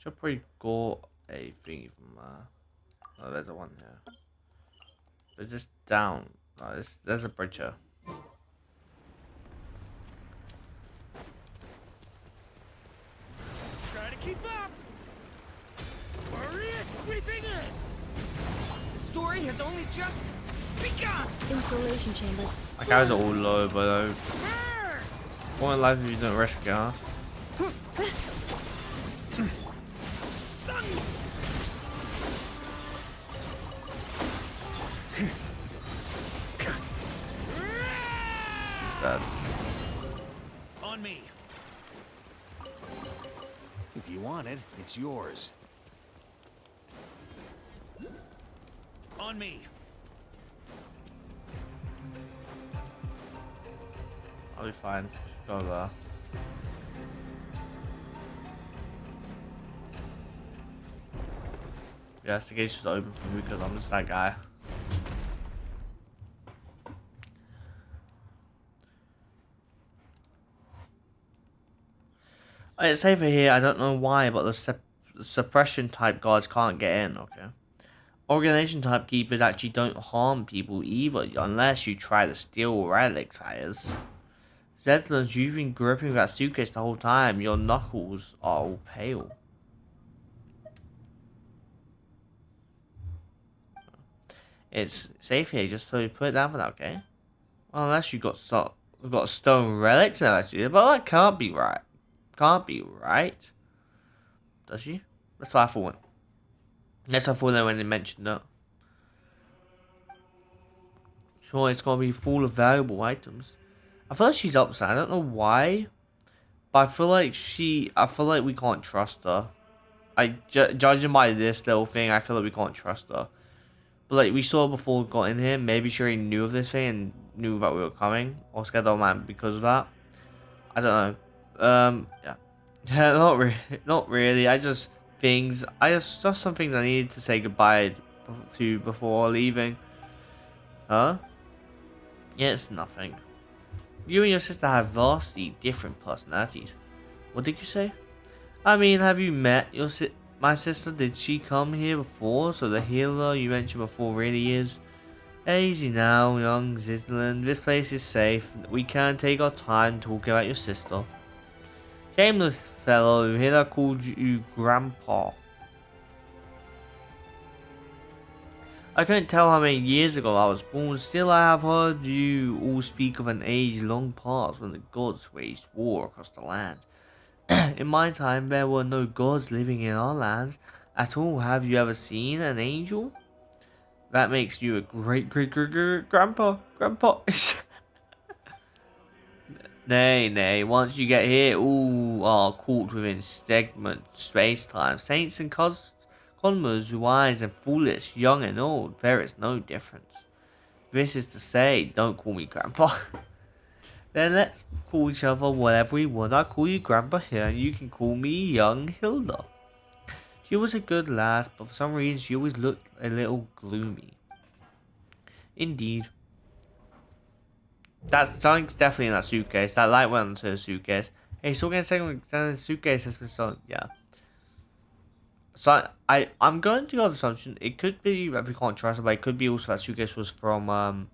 Should probably go a thingy from oh, there's a one here. It's just down. Oh, there's a bridge here. Try to keep up. Hurry it, sweeping in. The story has only just begun. Installation chamber. My guys are all low, but what in life if you don't risk gas? He's dead. On me. If you want it, it's yours. On me. I'll be fine. Go there. Yes, the gate's just open for me because I'm just that guy. It's safer here. I don't know why, but the suppression type guards can't get in. Okay. Organization type keepers actually don't harm people either, unless you try to steal relic tires. Zettlers, you've been gripping that suitcase the whole time. Your knuckles are all pale. It's safe here, just so you put it down for that, okay? Well, unless you got stone relics now, actually, but that can't be right. Can't be right. Does she? That's what I thought. That's what I thought when they mentioned that. Sure, it's gonna be full of valuable items. I feel like she's upset. I don't know why, but I feel like we can't trust her. Judging by this little thing, I feel like we can't trust her. But like we saw before we got in here, maybe she already knew of this thing and knew that we were coming, or scared of man because of that. I don't know. Yeah, yeah, not really. Just some things I needed to say goodbye to before leaving. Huh? Yeah, it's nothing. You and your sister have vastly different personalities. What did you say? I mean, have you met my sister? Did she come here before? So the healer you mentioned before really is... Easy now, young Zitlan. This place is safe. We can take our time talking about your sister. Shameless fellow, here I called you Grandpa. I couldn't tell how many years ago I was born, still I have heard you all speak of an age long past when the gods waged war across the land. In my time, there were no gods living in our lands at all. Have you ever seen an angel? That makes you a great grandpa. Nay, once you get here, all are caught within segment space-time. Saints and cosmos, wise and foolish, young and old, there is no difference. This is to say, don't call me grandpa. Then let's call each other whatever we want. I'll call you grandpa here, and you can call me young Hilda. She was a good lass, but for some reason she always looked a little gloomy. Indeed. That's something's definitely in that suitcase. That light went into the suitcase. Hey, still getting second the suitcase has been stolen. Yeah. So I'm going to go with assumption. It could be that we can't trust her, but it could be also that suitcase was from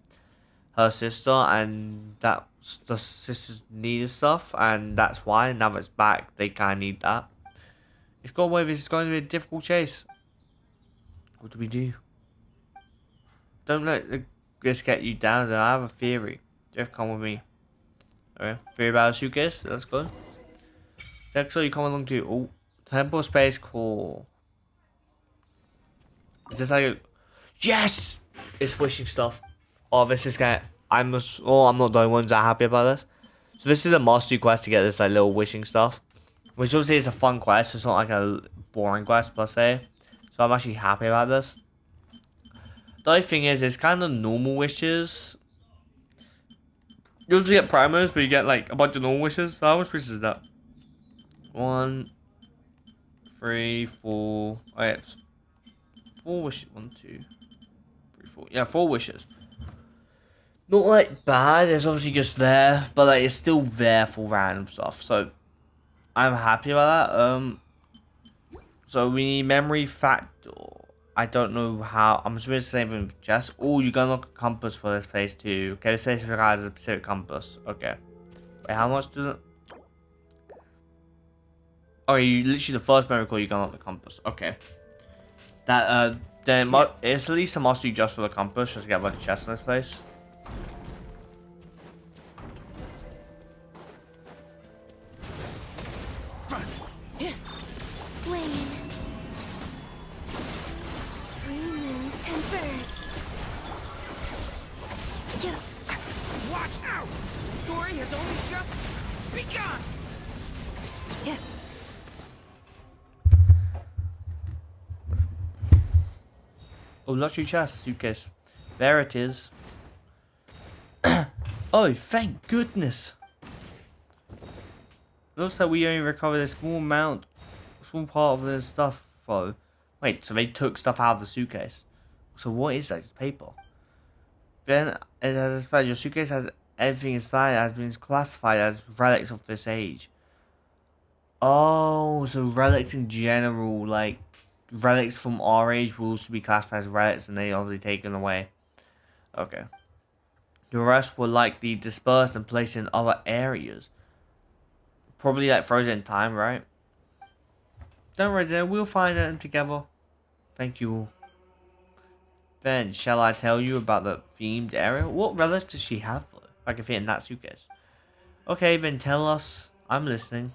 her sister, and that the sisters needed stuff, and that's why now that it's back, they kind of need that. It's got away. This is going to be a difficult chase. What do we do? Don't let this get you down. I have a theory. Jeff, come with me. Okay, theory about a suitcase. Let's go. Next, you come along to Temple Space Core. Is this like a... Yes! It's wishing stuff. Oh, this is gonna... I'm not the only ones that are happy about this. So this is a mastery quest to get this like little wishing stuff. Which obviously is a fun quest, it's not like a boring quest per se. So I'm actually happy about this. The only thing is, it's kind of normal wishes. You usually get primers, but you get like a bunch of normal wishes. So how much wishes is that? 1, 3, 4... Oh yeah, 4 wishes. 1, 2, 3, 4. Yeah, 4 wishes. Not like bad, it's obviously just there, but like it's still there for random stuff. So I'm happy about that. So we need memory factor. I don't know how. I'm just going to say from Jess. Oh, you gotta unlock a compass for this place too. Okay, this place has a specific compass. Okay. Wait, how much does it? Oh, you literally the first memory call you can unlock the compass. Okay. That then it's at least a mastery just for the compass, just to get a bunch of chests in this place. Wayne. Three moons converge. Yeah. Watch out! The story has only just begun! Yeah. Oh, luxury chest suitcase. There it is. Oh, thank goodness. Looks like we only recovered a small part of the stuff though. Wait, so they took stuff out of the suitcase. So what is that? It's paper. Then it has a spell. Your suitcase has everything inside has been classified as relics of this age. Oh, so relics in general, like relics from our age will also be classified as relics and they obviously taken away. Okay. The rest were likely dispersed and placed in other areas. Probably like frozen in time, right? Don't worry there, we'll find them together. Thank you all. Then, shall I tell you about the themed area? What relics does she have though? I can fit in that suitcase. Okay, then tell us. I'm listening.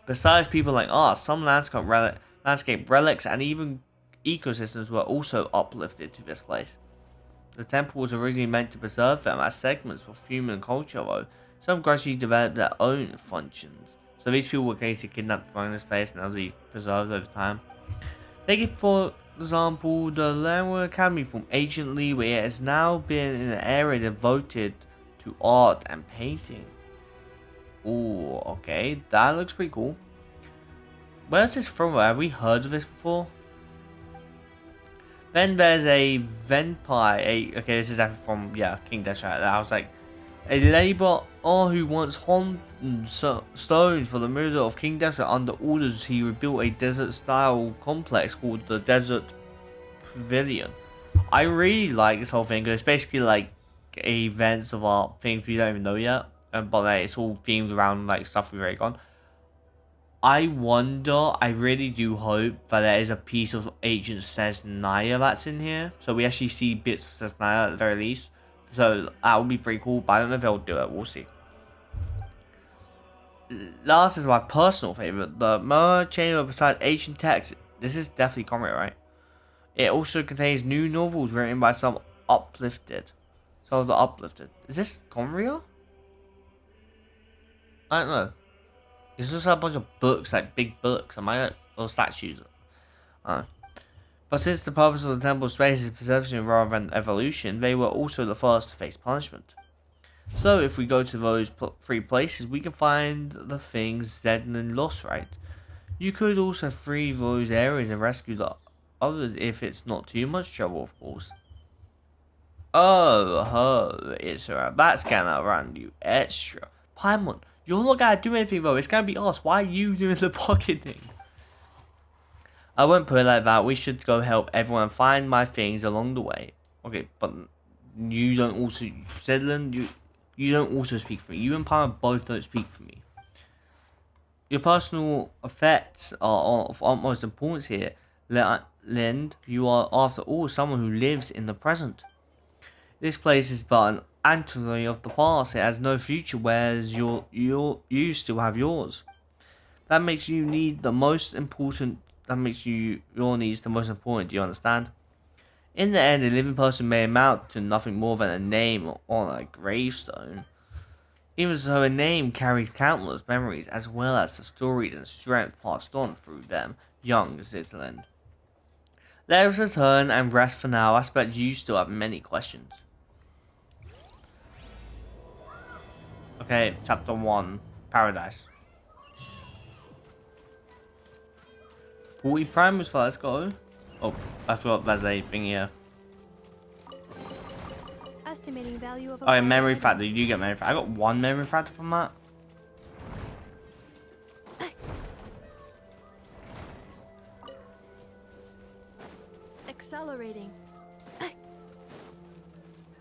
Besides people like us, some landscape relics and even ecosystems were also uplifted to this place. The temple was originally meant to preserve them as segments of human culture, though some gradually developed their own functions. So these people were basically kidnapped from this place and obviously preserved over time. Take it for example, the Landward Academy from anciently, where it has now been in an area devoted to art and painting. Oh, okay, that looks pretty cool. Where is this from? Have we heard of this before? Then there's a vampire. Okay, this is actually from King Desert. I was like, a labor who once honed stones for the murder of King Desert. Under orders, he rebuilt a desert-style complex called the Desert Pavilion. I really like this whole thing because it's basically like events of our things we don't even know yet, but like, it's all themed around like stuff we've already gone. I wonder, I really do hope that there is a piece of Agent Cesnaya that's in here, so we actually see bits of Cesnaya at the very least. So that would be pretty cool, but I don't know if they'll do it. We'll see. Last is my personal favorite, the Mer Chamber beside ancient text. This is definitely comic, right? It also contains new novels written by some uplifted. Some of the uplifted. Is this Conria? I don't know. It's just a bunch of books, like big books. Am I or statues? But since the purpose of the temple space is perception rather than evolution, they were also the first to face punishment. So if we go to those three places, we can find the things Zedlin lost, right? You could also free those areas and rescue the others if it's not too much trouble, of course. Oh, it's that's gonna run you extra. Paimon, you're not gonna do anything though, it's gonna be us. Why are you doing the pocketing? I won't put it like that, we should go help everyone find my things along the way. Okay, but you don't also, Zedlin, you don't also speak for me. You and Paimon both don't speak for me. Your personal effects are of utmost importance here. Lind, you are after all someone who lives in the present. This place is but an antony of the past. It has no future, whereas you still have yours. That makes you need the most important. That makes your needs the most important. Do you understand? In the end, a living person may amount to nothing more than a name on a gravestone. Even so, a name carries countless memories, as well as the stories and strength passed on through them, young Zitland. Let us return and rest for now. I expect you still have many questions. Okay, chapter 1, Paradise. 40 primers for, let's go. Oh, I forgot there's a thing here. Estimating value of a Oh, yeah, memory item. factor. You do get memory factor. I got 1 memory factor from that. Accelerating.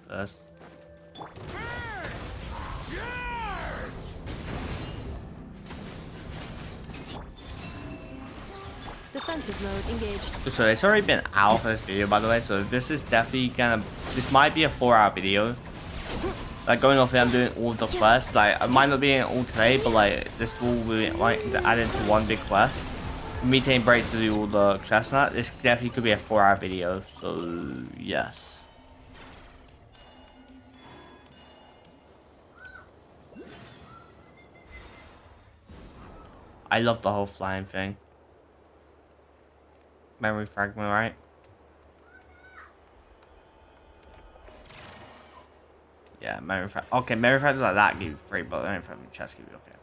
Yes. Defensive mode engaged. So it's already been out for this video, by the way. So this is definitely gonna. This might be a 4-hour video. Like going off here, I'm doing all the quests. Like I might not be in all today, but like this will be like add into one big quest. Me taking breaks to do all the quests. That this definitely could be a 4-hour video. So yes. I love the whole flying thing. Memory fragment, right? Yeah, memory fragment. Okay, memory fragments like that give you free, but memory fragment chest give you okay.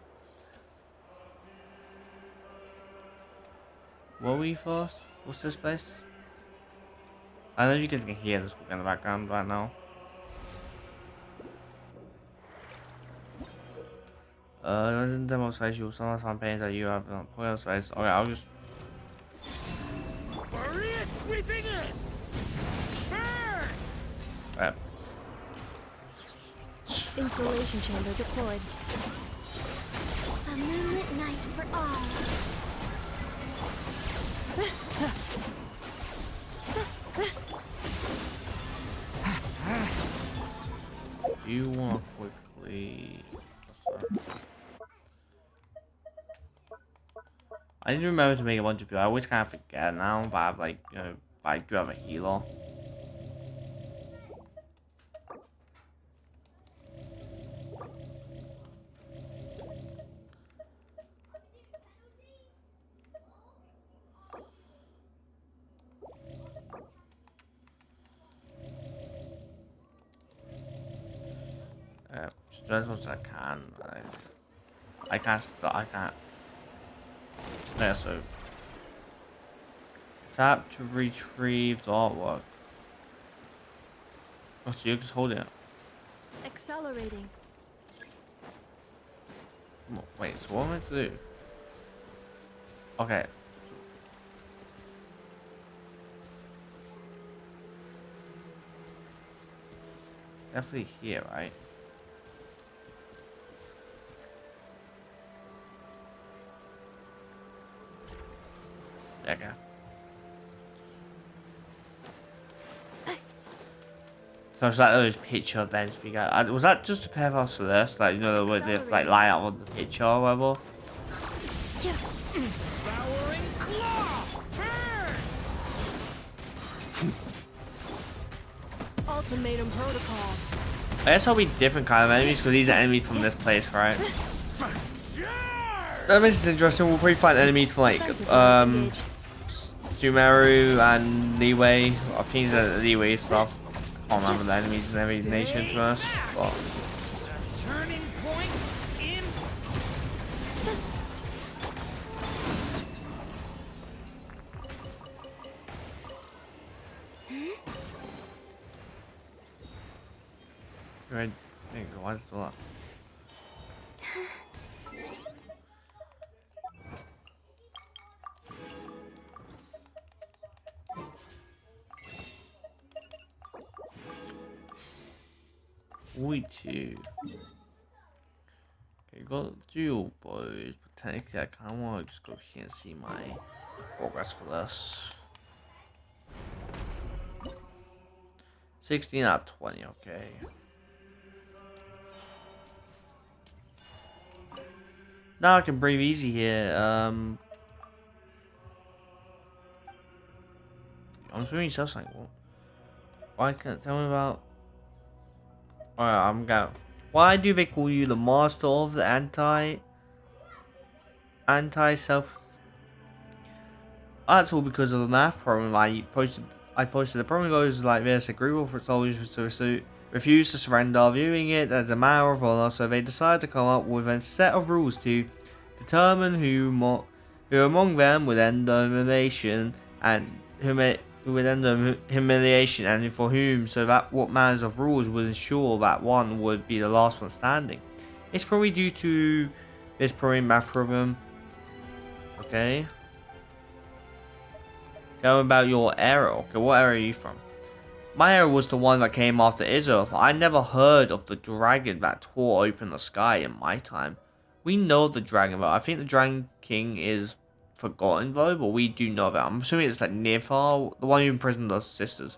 Were we first? What's this place? I know you guys can hear this in the background right now. Doesn't demonstrate you some campaigns that you have on point of space. Okay, I'll just. Maria sweeping in! Burn! Right. Installation chamber deployed. A moonlit night for all. You want to quickly. I need to remember to make a bunch of people. I always kind of forget now, but I have like, you know, I do have a healer. Just as much as I can. I can't stop. I can't. Yeah, so tap to retrieve the artwork. Oh, so you're just holding it. Accelerating. Wait, so what am I meant to do? Okay. Definitely here, right? There you go. So it's like those picture events we got. Was that just a pair of us Celeste? Like, you know, the way they like light out on the picture or whatever? Devouring claw! Burn! Ultimatum protocol. I guess there'll be different kind of enemies because these are enemies from this place, right? That makes it interesting. We'll probably find enemies from like Sumeru and Leeway. I think it's Leeway stuff. I can't remember the enemies in every nation to us. But A turning point in I think why is it still up? We too. Okay, got dual bows, but technically I kinda wanna just go here and see my progress for this. 16 out of 20, okay. Now I can breathe easy here. I'm assuming yourself something. What? Why can't tell me about? Alright, I'm going. Why do they call you the master of the anti-self? That's all because of the math problem I posted. The problem goes like this: a group of soldiers refuse to surrender, viewing it as a matter of honor. So they decide to come up with a set of rules to determine who among them would end the humiliation and who would end the humiliation, and for whom. So that what matters of rules would ensure that one would be the last one standing. It's probably due to this problem math problem. Okay. Tell me about your era. Okay, what era are you from? My era was the one that came after Israel. I never heard of the dragon that tore open the sky in my time. We know the dragon, but I think the Dragon King is forgotten though, but we do know that. I'm assuming it's like Nifar, the one who imprisoned the sisters.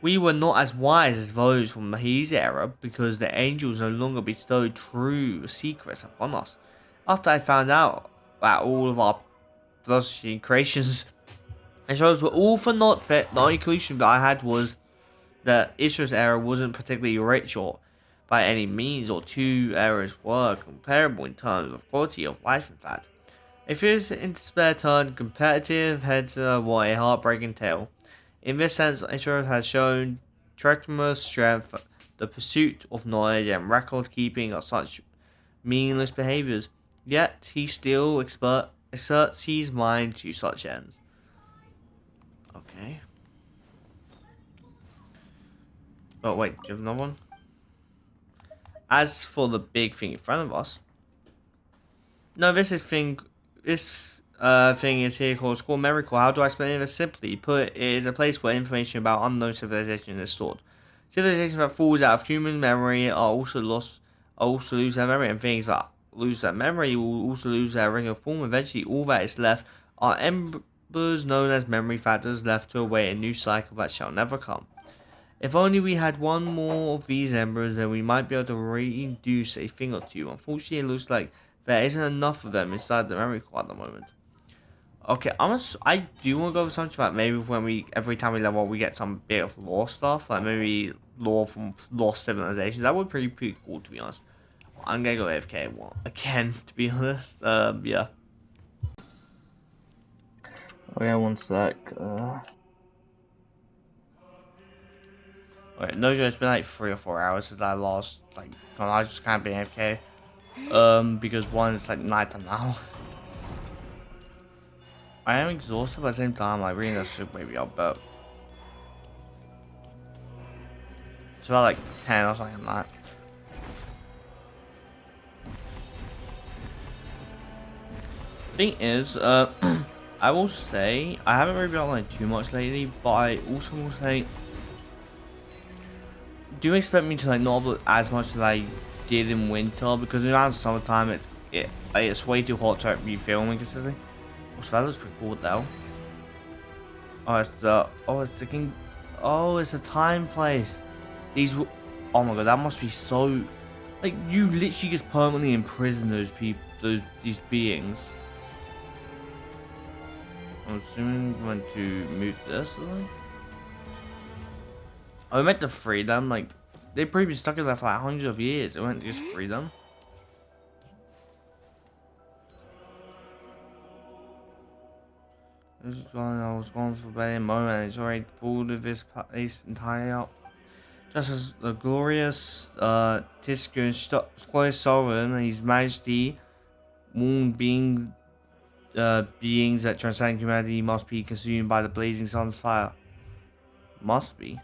We were not as wise as those from his era because the angels no longer bestowed true secrets upon us. After I found out that all of our bloodstream creations and shows were all for not fit. The only conclusion that I had was that Israel's era wasn't particularly rich or by any means, or two eras were comparable in terms of quality of life, in fact. A fierce in spare turn, competitive heads what a heartbreaking tale. In this sense, Israel has shown tremendous strength, the pursuit of knowledge and record keeping of such meaningless behaviors. Yet he still asserts his mind to such ends. Okay. Oh wait, do you have another one? As for the big thing in front of us, no, this thing is here called School Memory Core. How do I explain this simply? Put, it is a place where information about unknown civilization is stored. Civilizations that falls out of human memory also lose their memory, and things that lose their memory will also lose their original form. Eventually, all that is left are embers known as memory factors left to await a new cycle that shall never come. If only we had one more of these embers, then we might be able to reintroduce a thing or two. Unfortunately, it looks like there isn't enough of them inside the memory core at the moment. Okay, I do want to go over something about maybe when every time we level up, we get some bit of lore stuff, like maybe lore from lost civilizations. That would be pretty cool, to be honest. I'm gonna go AFK again, to be honest. Yeah. Okay, one sec. Wait, no joke, it's been like 3 or 4 hours since I lost, like, I just can't be AFK. Because one, it's like nighttime now. I am exhausted, but at the same time, like, reading this should wake me up, but it's about like 10 or something like that. Thing is, I will say, I haven't really been online too much lately, but I also will say, do you expect me to like not upload as much as I did in winter? Because around summertime, it's way too hot to be filming consistently. Oh, so that looks pretty cool though. It's the king. Oh, it's a time place. Oh my god, that must be so. Like you literally just permanently imprison those people, these beings. I'm assuming I'm going to move this. Or something? Oh, we meant to free them. Like they've probably been stuck in there for like hundreds of years. We meant to just free them. I was gone for a very moment. It's already full of this place entire up. Just as the glorious Tiskin glorious sovereign and his majesty, moon beings that transcend humanity must be consumed by the blazing sun's fire. Must be.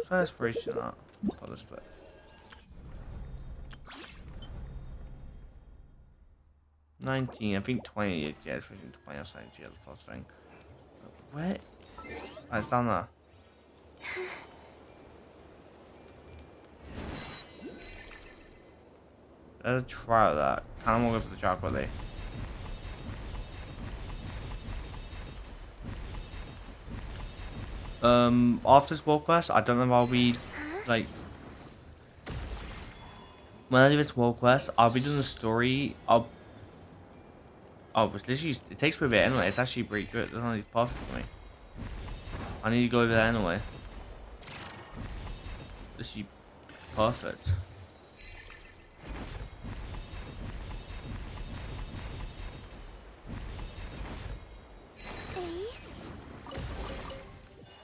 So inspiration art for this bit. I think 20. Yeah, it's 20 or something. Yeah, the first thing. Where? Oh, it's down there. Let's try that. Kind of want to go for the chocolate there. After this world quest, I don't know if I'll be like when I do this world quest, I'll be doing the story. It's literally it takes me a bit anyway. It's actually pretty good. It's only perfect for me. I need to go over there anyway. Literally perfect.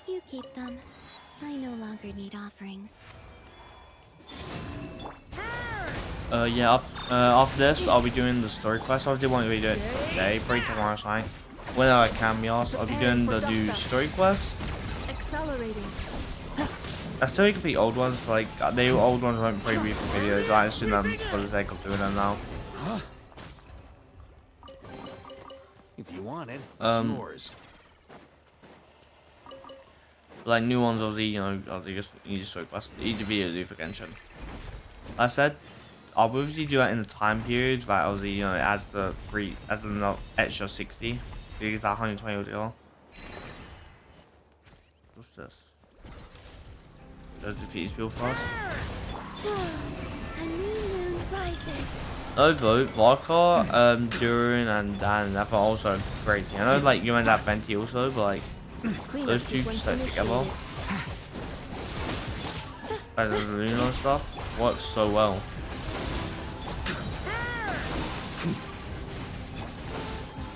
You keep them. I no longer need offerings. Yeah. After this, I'll be doing the story quest. I didn't want to do it today, probably tomorrow night. When I can be asked, I'll be doing the new story quest. Accelerating. I still you can be old ones, like the old ones won't probably be for videos. I just do them for the sake of doing them now. Huh? If you want it, it's yours. Like new ones, obviously, obviously just easy story quest, easy video to do for Genshin. Like I said, I'll usually do that in the time period that obviously, as the extra 60, because that 120 will go. What's this? Does defeat his build fast? A new moon rises. Although vodka, during and Dan, that are also crazy. I know like you and that Venti also, but like those two just like together. Like the Lunar stuff works so well.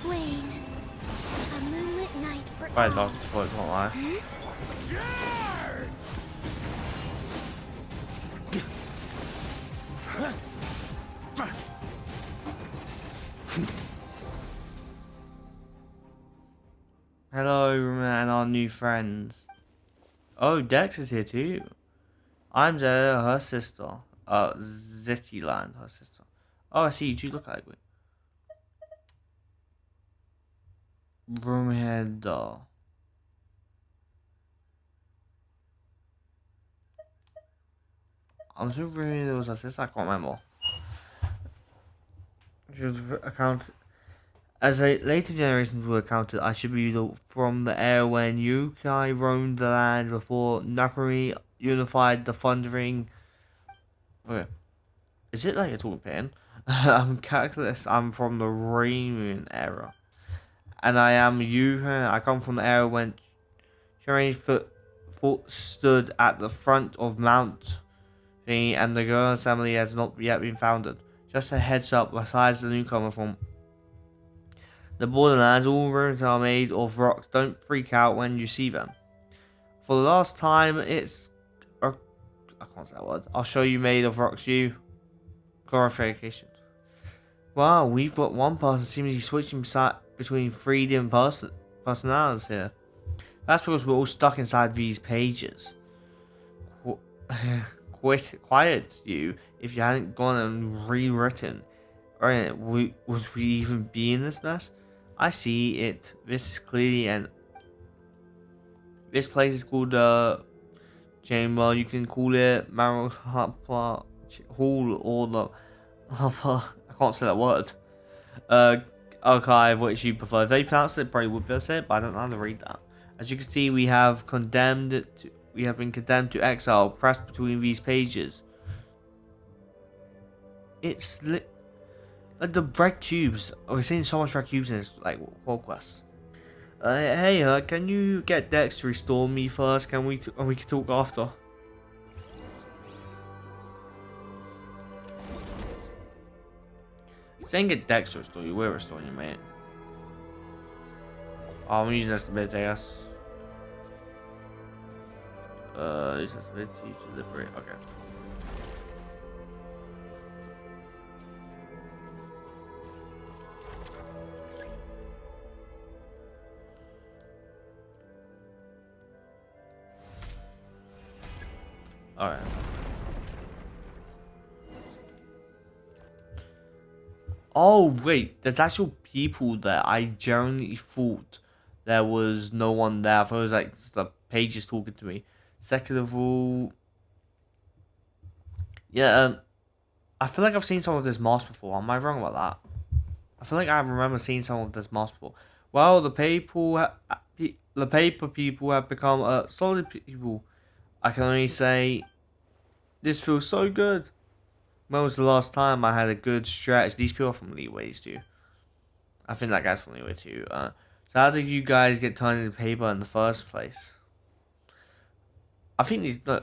Wayne, a moonlit night for Probably all. lost the point, can't lie. Hello, and our new friends. Oh, Dex is here too. I'm Zeta, her sister. Zitiland, her sister. Oh, I see you two look like me. Roomhead doll. I'm so really was her sister. I can't remember. She was account as a later generations were accounted. I should be from the era when Yukai roamed the land before Nakari unified the thundering. Okay. Is it like a talking pen? I'm Cactus. I'm from the Raymond era. And I am Yukai. I come from the era when Foot stood at the front of Mount Thingy and the girl family has not yet been founded. Just a heads up, besides the newcomer from the borderlands, all roads are made of rocks. Don't freak out when you see them. For the last time, it's... I can't say that word. I'll show you made of rocks, you. Glorification. Wow, we've got one person seemingly switching between 3 different personalities here. That's because we're all stuck inside these pages. Quiet you if you hadn't gone and rewritten. Right, would we even be in this mess? I see it. This is clearly an. This place is called chamber. You can call it Marrow Hall or the. I can't say that word. Uh, Archive, which you prefer. If they pronounce it, probably would be it, but I don't know how to read that. As you can see, we have been condemned to exile, pressed between these pages. It's like the red cubes. We're seeing so much red cubes in this like world quest. Hey, can you get Dex to restore me first? Can we? We can talk after. Saying get Dex to restore you, we're restoring you, mate. Oh, I'm using this ability, I guess. Use this ability to liberate. Okay. Alright. Oh, wait. There's actual people there. I genuinely thought there was no one there. I thought it was like the pages talking to me. Second of all, yeah, I feel like I've seen some of this mask before. Am I wrong about that? I feel like I remember seeing some of this mask before. Well, the paper people have become solid people. I can only say this feels so good. When was the last time I had a good stretch? These people are from Leeways too. I think that guy's from Leeway too. So how did you guys get turned into paper in the first place? I think no,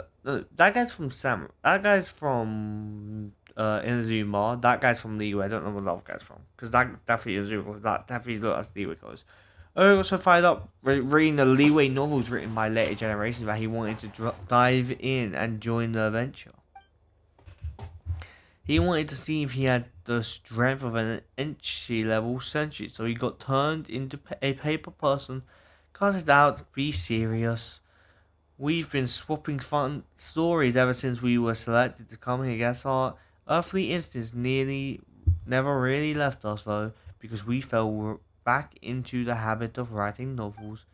that guy's from Sam. That guy's from Inazuma. That guy's from Leeway. I don't know where the other guy's from because that definitely Inazuma. That definitely looks as Leeway goes. I also find out reading the Leeway novels written by later generations that he wanted to dive in and join the adventure. He wanted to see if he had the strength of an entry-level sentry, so he got turned into a paper person, cut it out, be serious. We've been swapping fun stories ever since we were selected to come here. Guess our earthly instincts never really left us though, because we fell back into the habit of writing novels.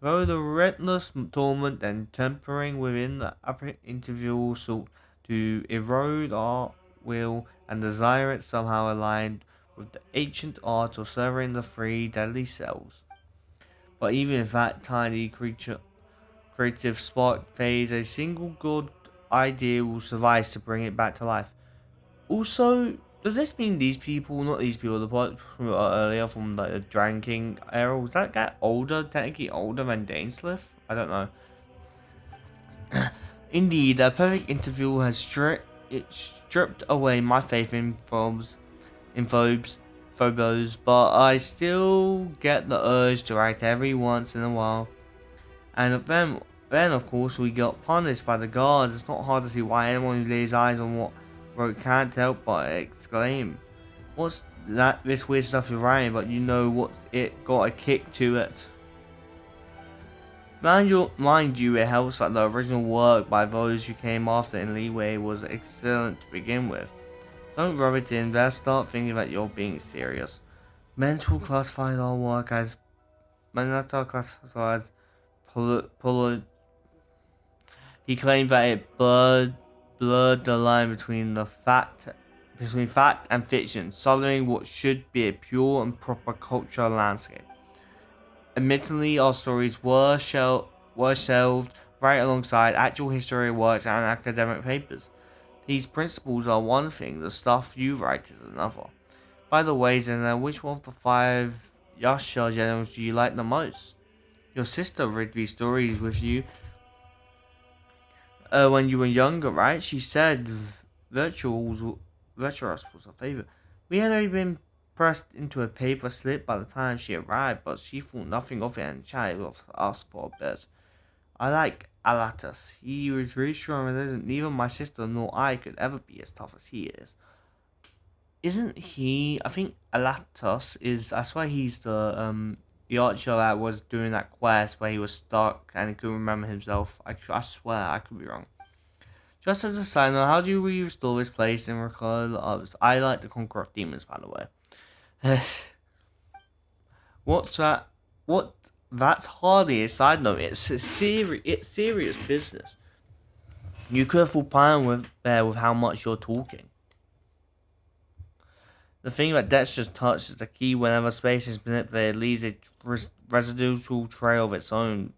Though the relentless torment and tempering within the upper interval sought to erode our will and desire it somehow aligned with the ancient art of severing the three deadly cells. But even if that tiny creative spark fades, a single good idea will suffice to bring it back to life. Also, does this mean these people, not these people, the part from earlier from the Dragon King era, was that guy older, technically older than Dainsleif? I don't know. Indeed, a perfect interview has stripped away my faith in phobos, but I still get the urge to write every once in a while. And then of course we got punished by the guards. It's not hard to see why anyone who lays eyes on what wrote can't help but exclaim, "What's that? This weird stuff you're writing?" But you know what's it got a kick to it. Mind you, it helps that the original work by those who came after in Leeway was excellent to begin with. Don't rub it in there, start thinking that you're being serious. Mental classified our work as Mental classified as he claimed that it blurred the line between fact and fiction, sullying what should be a pure and proper cultural landscape. Admittedly, our stories were shelved right alongside actual history works and academic papers. These principles are one thing, the stuff you write is another. By the way, Zena, which one of the five Yasha generals do you like the most? Your sister read these stories with you when you were younger, right? She said Virtuals, Virtuous was her favorite. We had already been pressed into a paper slip by the time she arrived, but she thought nothing of it and chatted with us for a bit. I like Alatus. He was really strong and neither my sister nor I could ever be as tough as he is. Isn't he? I think Alatus is. I swear he's the the archer that was doing that quest where he was stuck and he couldn't remember himself. I swear, I could be wrong. Just as a side note, how do we restore this place and recall others? I like to conquer demons, by the way. What's that? What? That's hardly a side note. It's serious business. You could have full plan with how much you're talking. The thing that Dexter's touch is the key. Whenever space is manipulated, it leaves a residual trail of its own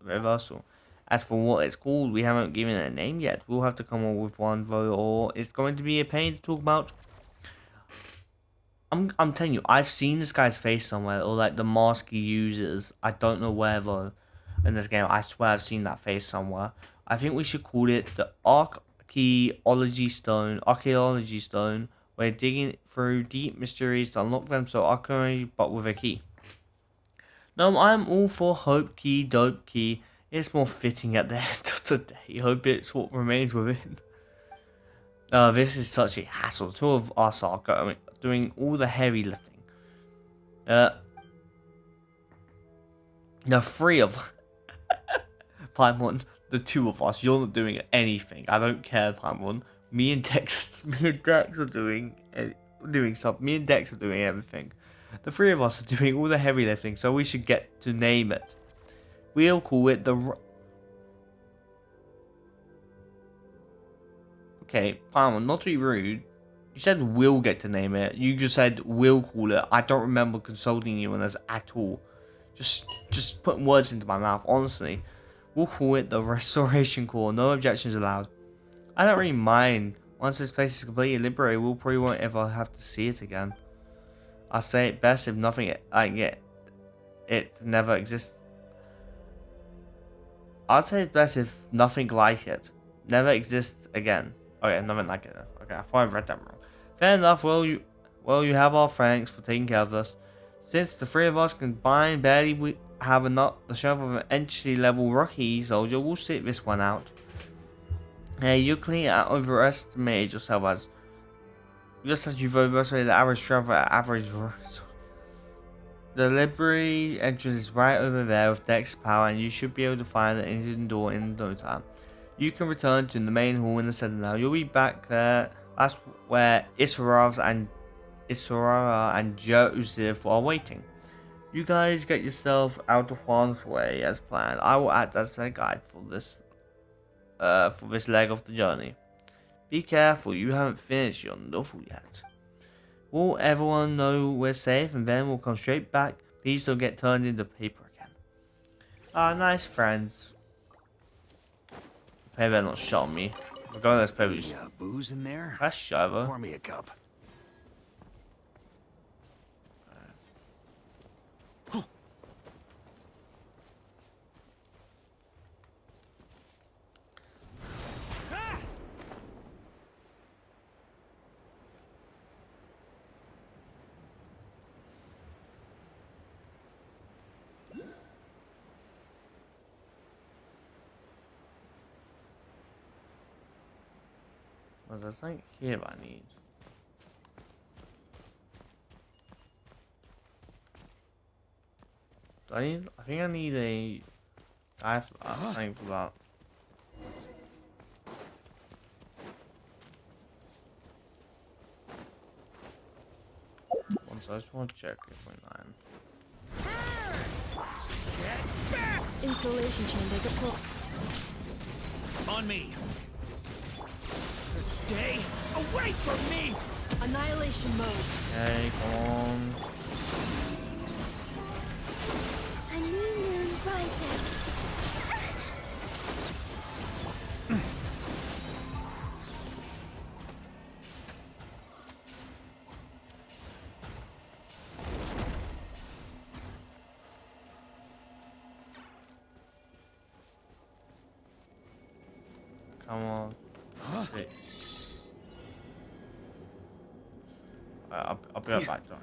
reversal. As for what it's called, we haven't given it a name yet. We'll have to come up with one, though, or it's going to be a pain to talk about. I'm telling you, I've seen this guy's face somewhere, or like the mask he uses. I don't know where though. In this game, I swear I've seen that face somewhere. I think we should call it the Archaeology Stone. We're digging through deep mysteries to unlock them, so archaeology, but with a key. No, I'm all for Hope Key, Dope Key. It's more fitting at the end of the day. Hope it's what remains within. This is such a hassle. Two of us are doing all the heavy lifting. The three of Paimon, the two of us, you're not doing anything. I don't care, Paimon. Me and Dex are doing stuff. Me and Dex are doing everything. The three of us are doing all the heavy lifting, so we should get to name it. We'll call it the. Okay, Paimon, not to be rude. You said we'll get to name it. You just said we'll call it. I don't remember consulting you on this at all. Just putting words into my mouth, honestly. We'll call it the Restoration Corps. No objections allowed. I don't really mind. Once this place is completely liberated, we'll probably won't ever have to see it again. I say it best if nothing like it never exists. I'd say it's best if nothing like it never exists again. Oh yeah, nothing like it. Okay, I thought I read that wrong. Fair enough. Well, you have our thanks for taking care of us. Since the three of us combined barely we have enough the strength of an entry level rookie soldier, we'll sit this one out. Hey, you clearly overestimated yourself as just as you've overestimated the average strength at average. The library entrance is right over there with Dex power, and you should be able to find the engine door in no time. You can return to the main hall in the center now. You'll be back there. That's where Isara and Joseph are waiting. You guys get yourself out of harm's way as planned. I will act as a guide for this leg of the journey. Be careful, you haven't finished your novel yet. Will everyone know we're safe and then we'll come straight back? Please don't get turned into paper again. Ah, nice friends. They better not shot me. If I go this paper, booze in there? that's shiver. Pour me a cup. What does that here I need? I think I need a guy for that. Thank for that. Once I just want to check if we're 9. Installation chamber deployed. On me. Stay away from me. Annihilation mode. Okay, come on. A new moon rises. Come on. Wait. I'll be right back, sorry.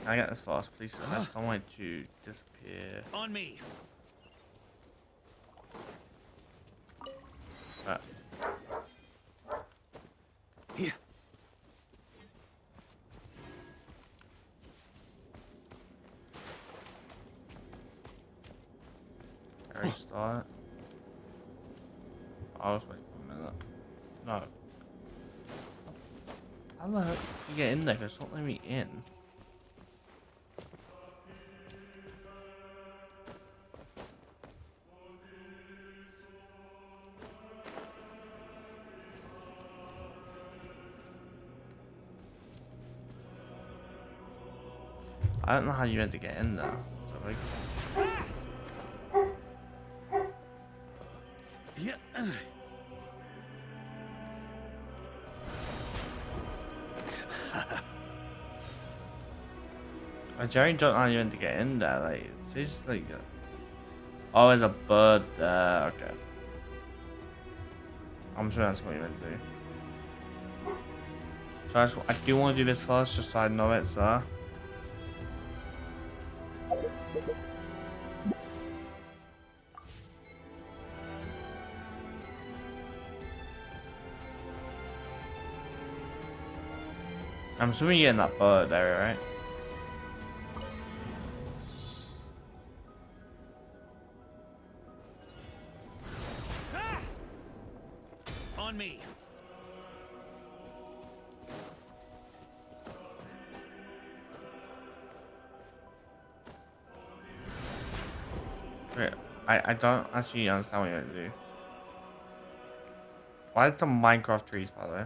Can I get this fast, please? I don't want it to disappear. On me. Yeah. Okay, start. I'll just wait for a minute. No. How the heck did you get in there? 'Cause it's not letting me in. I don't know how you had to get in there. So like, Yeah. I genuinely don't know how you had to get in there. Like, it's just like, oh, there's a bird there. Okay. I'm sure that's what you meant to do. So I do want to do this first, just so I know it's there. I'm assuming you're in that bird area, right? On me. Wait, I don't actually understand what you're going to do. Why is some Minecraft trees, by the way?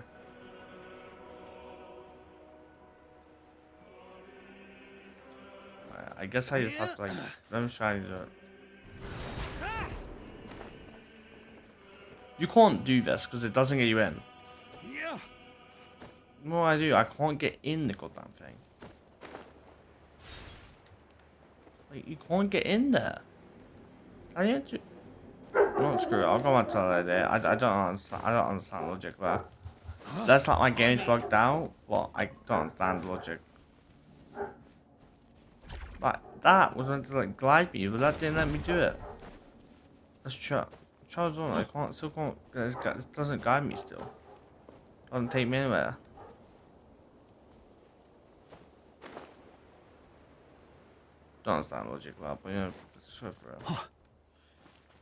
I guess I just have to, like, let me try to do it. You can't do this because it doesn't get you in. Yeah. No, I do. I can't get in the goddamn thing. Like, you can't get in there. I need to. No, screw it. I'll go back to that idea. I don't understand. I don't understand logic there. That's like my game's bugged out, but I don't understand logic. Like that was meant to like glide me, but that didn't let me do it. Let's try. Charles on. I can't. Still can't. This doesn't guide me still. Doesn't take me anywhere. Don't understand logic there, but you know, it's so for real.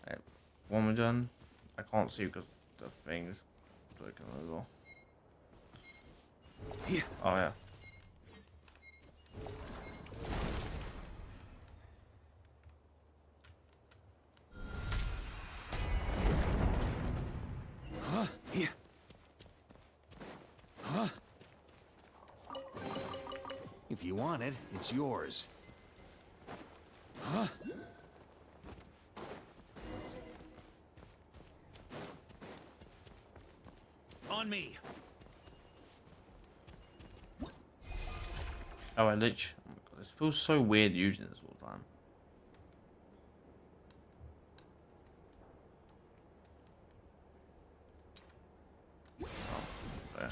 Right, one we're done. I can't see because the thing's broken as well. Yeah. Oh yeah. Huh? Yeah. Huh? If you want it, it's yours. Huh? On me. Oh, I literally. Oh my god, this feels so weird using this all the time. Oh, there.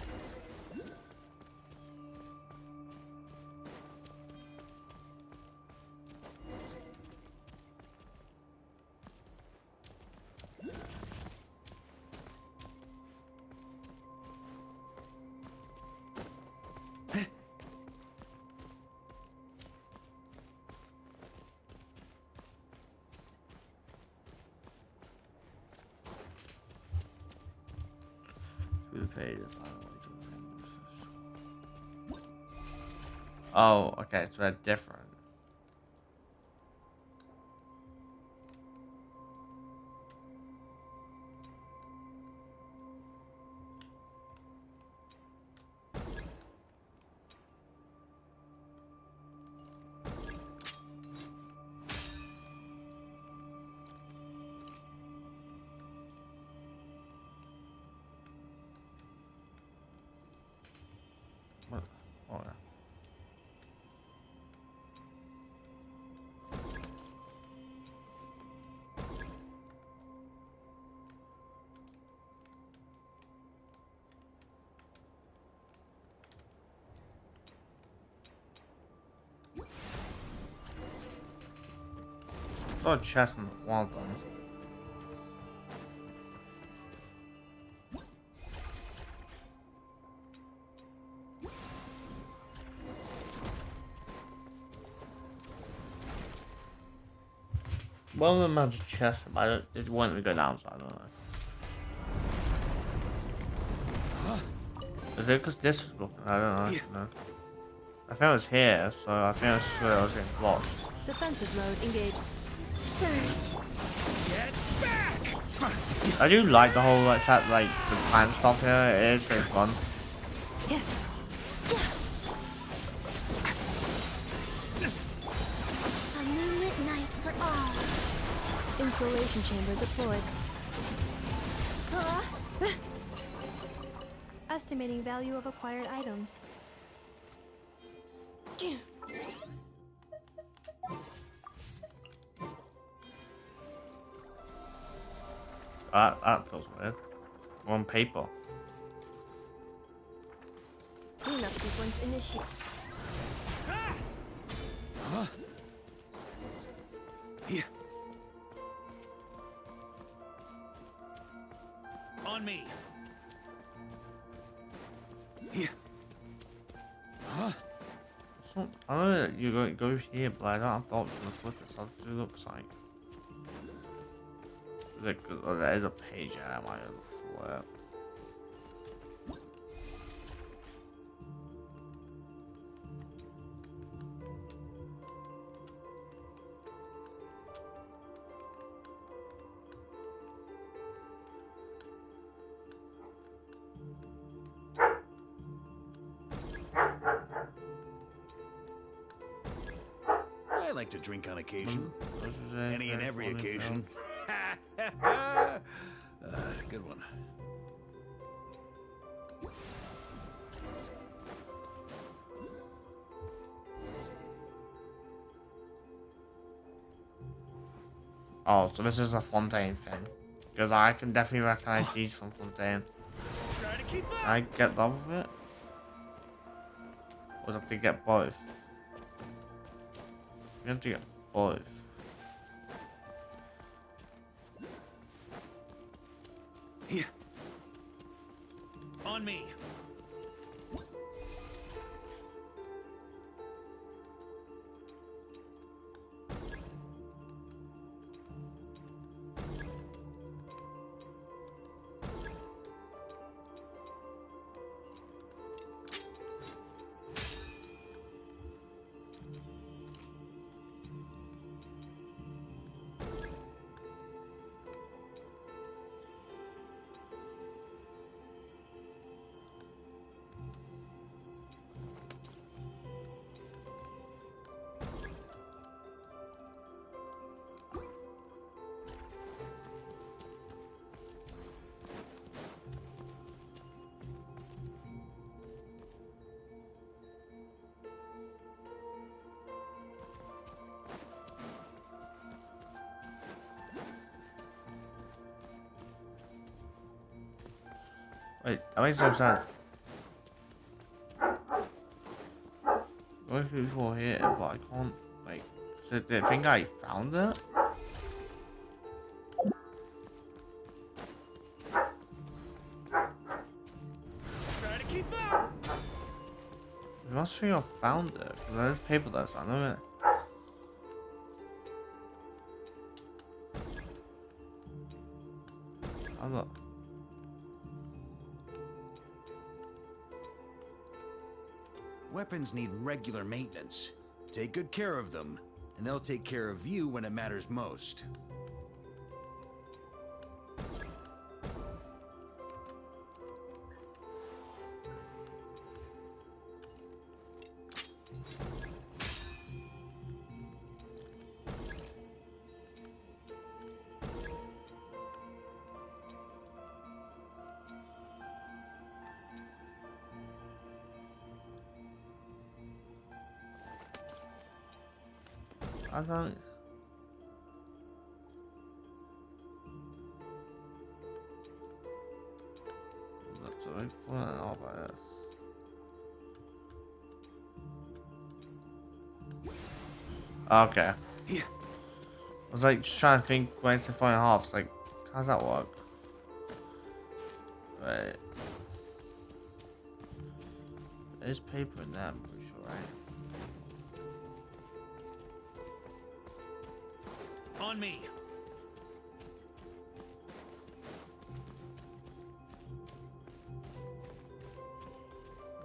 Through the pages. I don't like to. Oh, okay, so they're different. What? Oh yeah. Oh, chest from the wall done. One of them has a chest, but it won't go down, so I don't know. Is it because this is blocking? I don't know. No. I think it was here, so I think that's just where I was getting blocked. Defensive mode engaged. Surge. Get back! I do like the whole like that the time stuff here. It is very fun. A moonlit night for all. Insulation chamber deployed. Estimating value of acquired items. That feels weird. On paper. Cleanup sequence initiated. Here. On me. Here. I know that you go here, but I don't have the option to flip it, so it looks like. Oh, there is a page I might have flip. I like to drink on occasion. Any and every occasion. Good one. Oh, so this is a Fontaine thing. Because I can definitely recognize these from Fontaine. Try to keep up! I get love of it? Or do I have to get both? You have to get both. Here. On me. Wait, that makes no sense. What if it's all here, but I can't, like, so do you think I found it? Try to keep up! You must think I found it, because there's paper there, so I know it. I'm not. Weapons need regular maintenance. Take good care of them, and they'll take care of you when it matters most. I don't. That's a big fun and all by this. Okay. Here. I was like just trying to think when it's the final half. It's like, how's that work? Right. There's paper in there, I'm pretty sure, right? On me.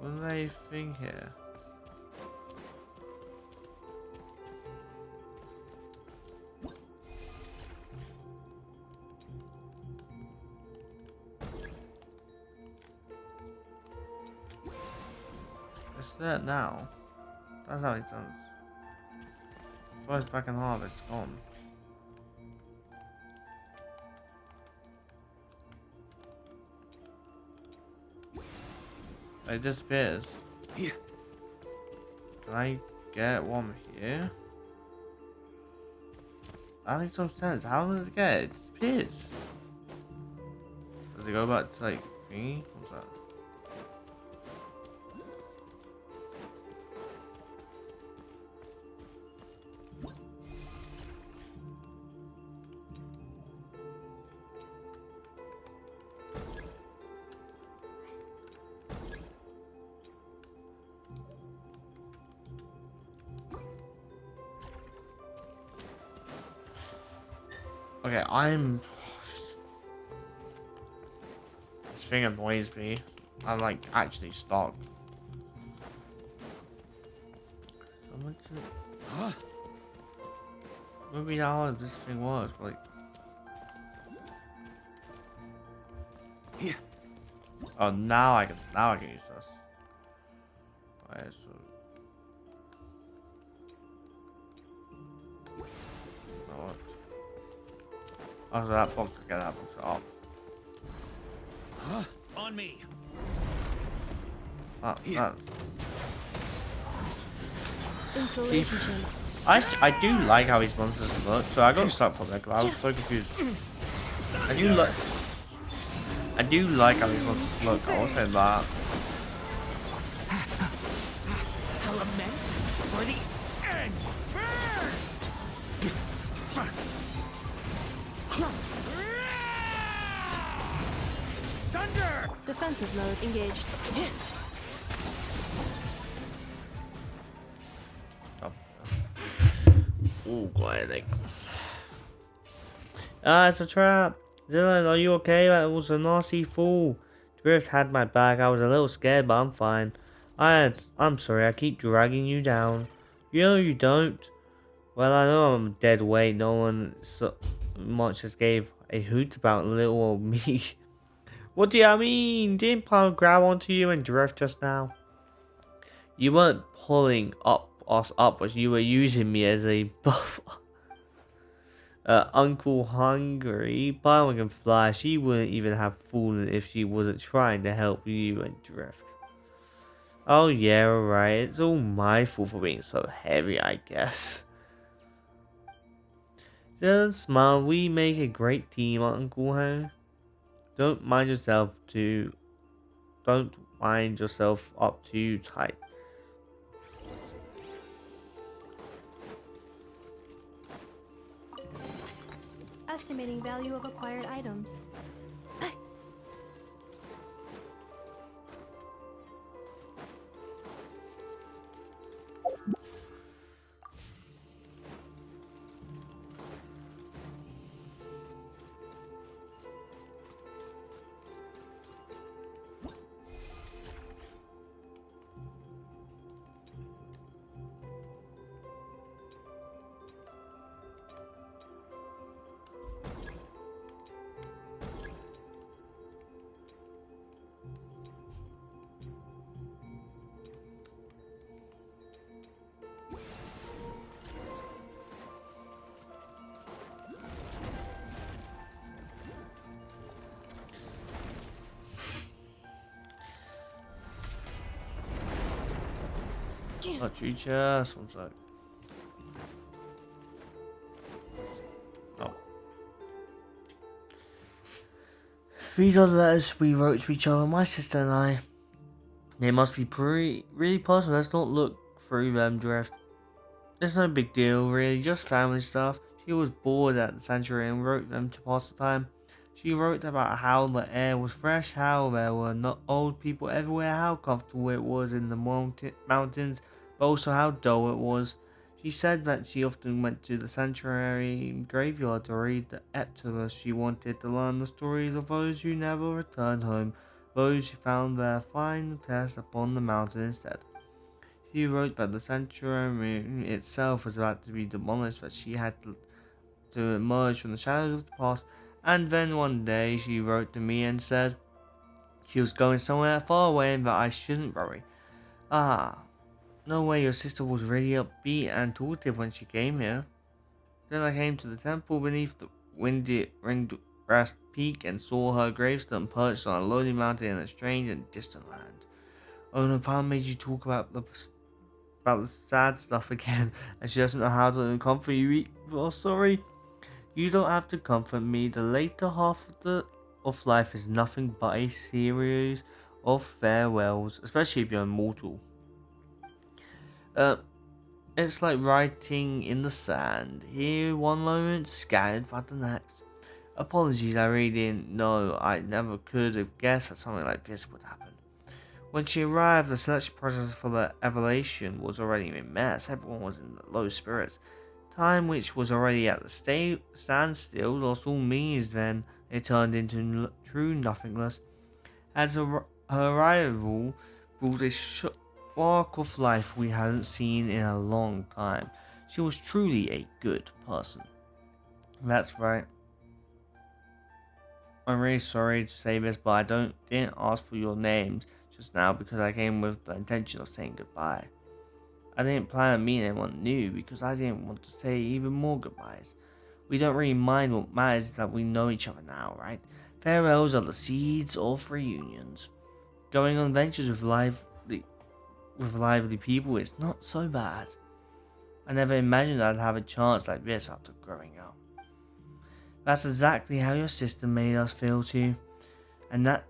What do they think here? It's there now. That's how it sounds. First back in harvest, gone. It disappears. Yeah. Can I get one here? That makes no sense. How does it get it? It disappears. Does it go back to like thingy? What's that? Okay, this thing annoys me. I'm like actually stuck. So much. Huh? Maybe how hard this thing was, but like. Yeah. Oh, now I can use this. Okay, so. What? Oh, so that box, okay, that box up. Huh? On me. That's. Insulation chamber. I do like how his monsters look, so I got stuck for that because I was so confused. I do like how his monsters look. I will say that. Element for the end. Thunder! Defensive mode engaged. Oh, gliding. Ah, it's a trap. Dylan, are you okay? That was a nasty fool. Drift had my back. I was a little scared, but I'm fine. I'm sorry. I keep dragging you down. You know you don't. Well, I know I'm dead weight. No one so much as gave a hoot about little old me. What do you mean? Didn't Palm grab onto you and drift just now? You weren't pulling us up, but you were using me as a buffer. Uncle Hungry, Palmer can fly. She wouldn't even have fallen if she wasn't trying to help you and drift. Oh yeah, alright. It's all my fault for being so heavy, I guess. Just smile. We make a great team, Uncle Hung. Don't mind yourself up too tight. Estimating value of acquired items. Not you just one sec. Oh. These are the letters we wrote to each other, my sister and I. They must be really personal. Let's not look through them, Drift. It's no big deal, really, just family stuff. She was bored at the sanctuary and wrote them to pass the time. She wrote about how the air was fresh, how there were not old people everywhere, how comfortable it was in the mountains, but also how dull it was. She said that she often went to the sanctuary graveyard to read the Eptilus. She wanted to learn the stories of those who never returned home, those who found their final test upon the mountain instead. She wrote that the sanctuary itself was about to be demolished, that she had to emerge from the shadows of the past, and then one day she wrote to me and said she was going somewhere far away and that I shouldn't worry. Ah, no way, your sister was really upbeat and talkative when she came here. Then I came to the temple beneath the windy ringed grass peak and saw her gravestone perched on a lonely mountain in a strange and distant land. Oh no, Pam made you talk about the sad stuff again, and she doesn't know how to comfort you. Well, sorry. You don't have to comfort me. The later half of life is nothing but a series of farewells, especially if you're immortal. Uh, it's like writing in the sand. Here one moment, scattered by the next. Apologies, I really didn't know. I never could have guessed that something like this would happen. When she arrived, the selection process for the evaluation was already a mess. Everyone was in low spirits. Time, which was already at the standstill, lost all meanings then. It turned into true nothingness. As her arrival brought a spark of life we hadn't seen in a long time. She was truly a good person. That's right. I'm really sorry to say this, but I didn't ask for your names just now because I came with the intention of saying goodbye. I didn't plan on meeting anyone new because I didn't want to say even more goodbyes. We don't really mind. What matters is that we know each other now, right? Farewells are the seeds of reunions. Going on adventures with lively people is not so bad. I never imagined I'd have a chance like this after growing up. That's exactly how your sister made us feel too. And that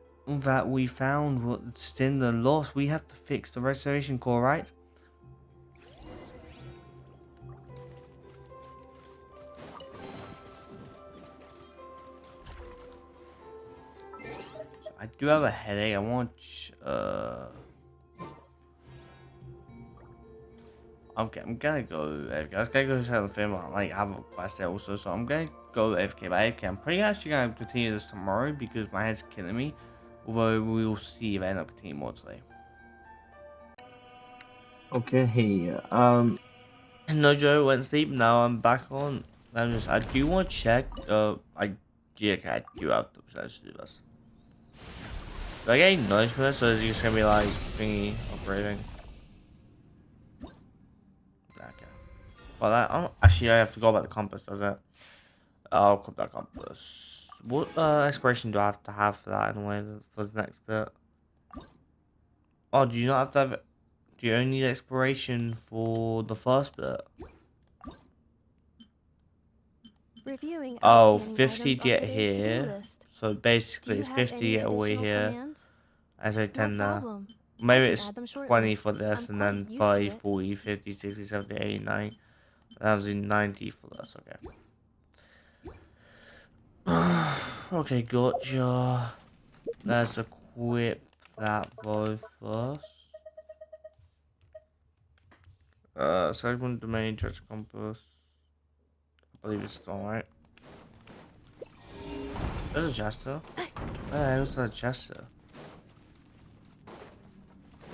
we found what's still the loss, we have to fix the restoration core, right? I do have a headache. I want okay, I'm gonna go AFK. I was gonna go to the film, like have a quest there also, so I'm gonna go AFK. But AFK, I'm pretty actually gonna continue this tomorrow because my head's killing me. Although we will see if I end up continuing more today. Okay, No Joe went to sleep. Now I'm back on. I do want to check. Yeah, okay, I do have to potentially do this. Do I get any noise from this, or is it just gonna be like thingy upgrading? Okay. Well, actually I have to go about the compass, does it? I'll put that compass. What exploration do I have to have for that anyway for the next bit? Oh, do you not have to have? Do you only need exploration for the first bit? Reviewing Oh, outstanding 50 items to on get today's to-do here. list. So Do basically you it's have 50 to any get away additional here. commands? As I No 10 there. problem. I Maybe can it's add them 20 shortly. for this I'm and quite then used to 30, it. 40, 50, 60, 70, 80, 90. That was in 90 for this, okay. Okay, gotcha. Let's equip that though first. Segment domain, church compass. I believe it's still right. There's a jester. There's a jester.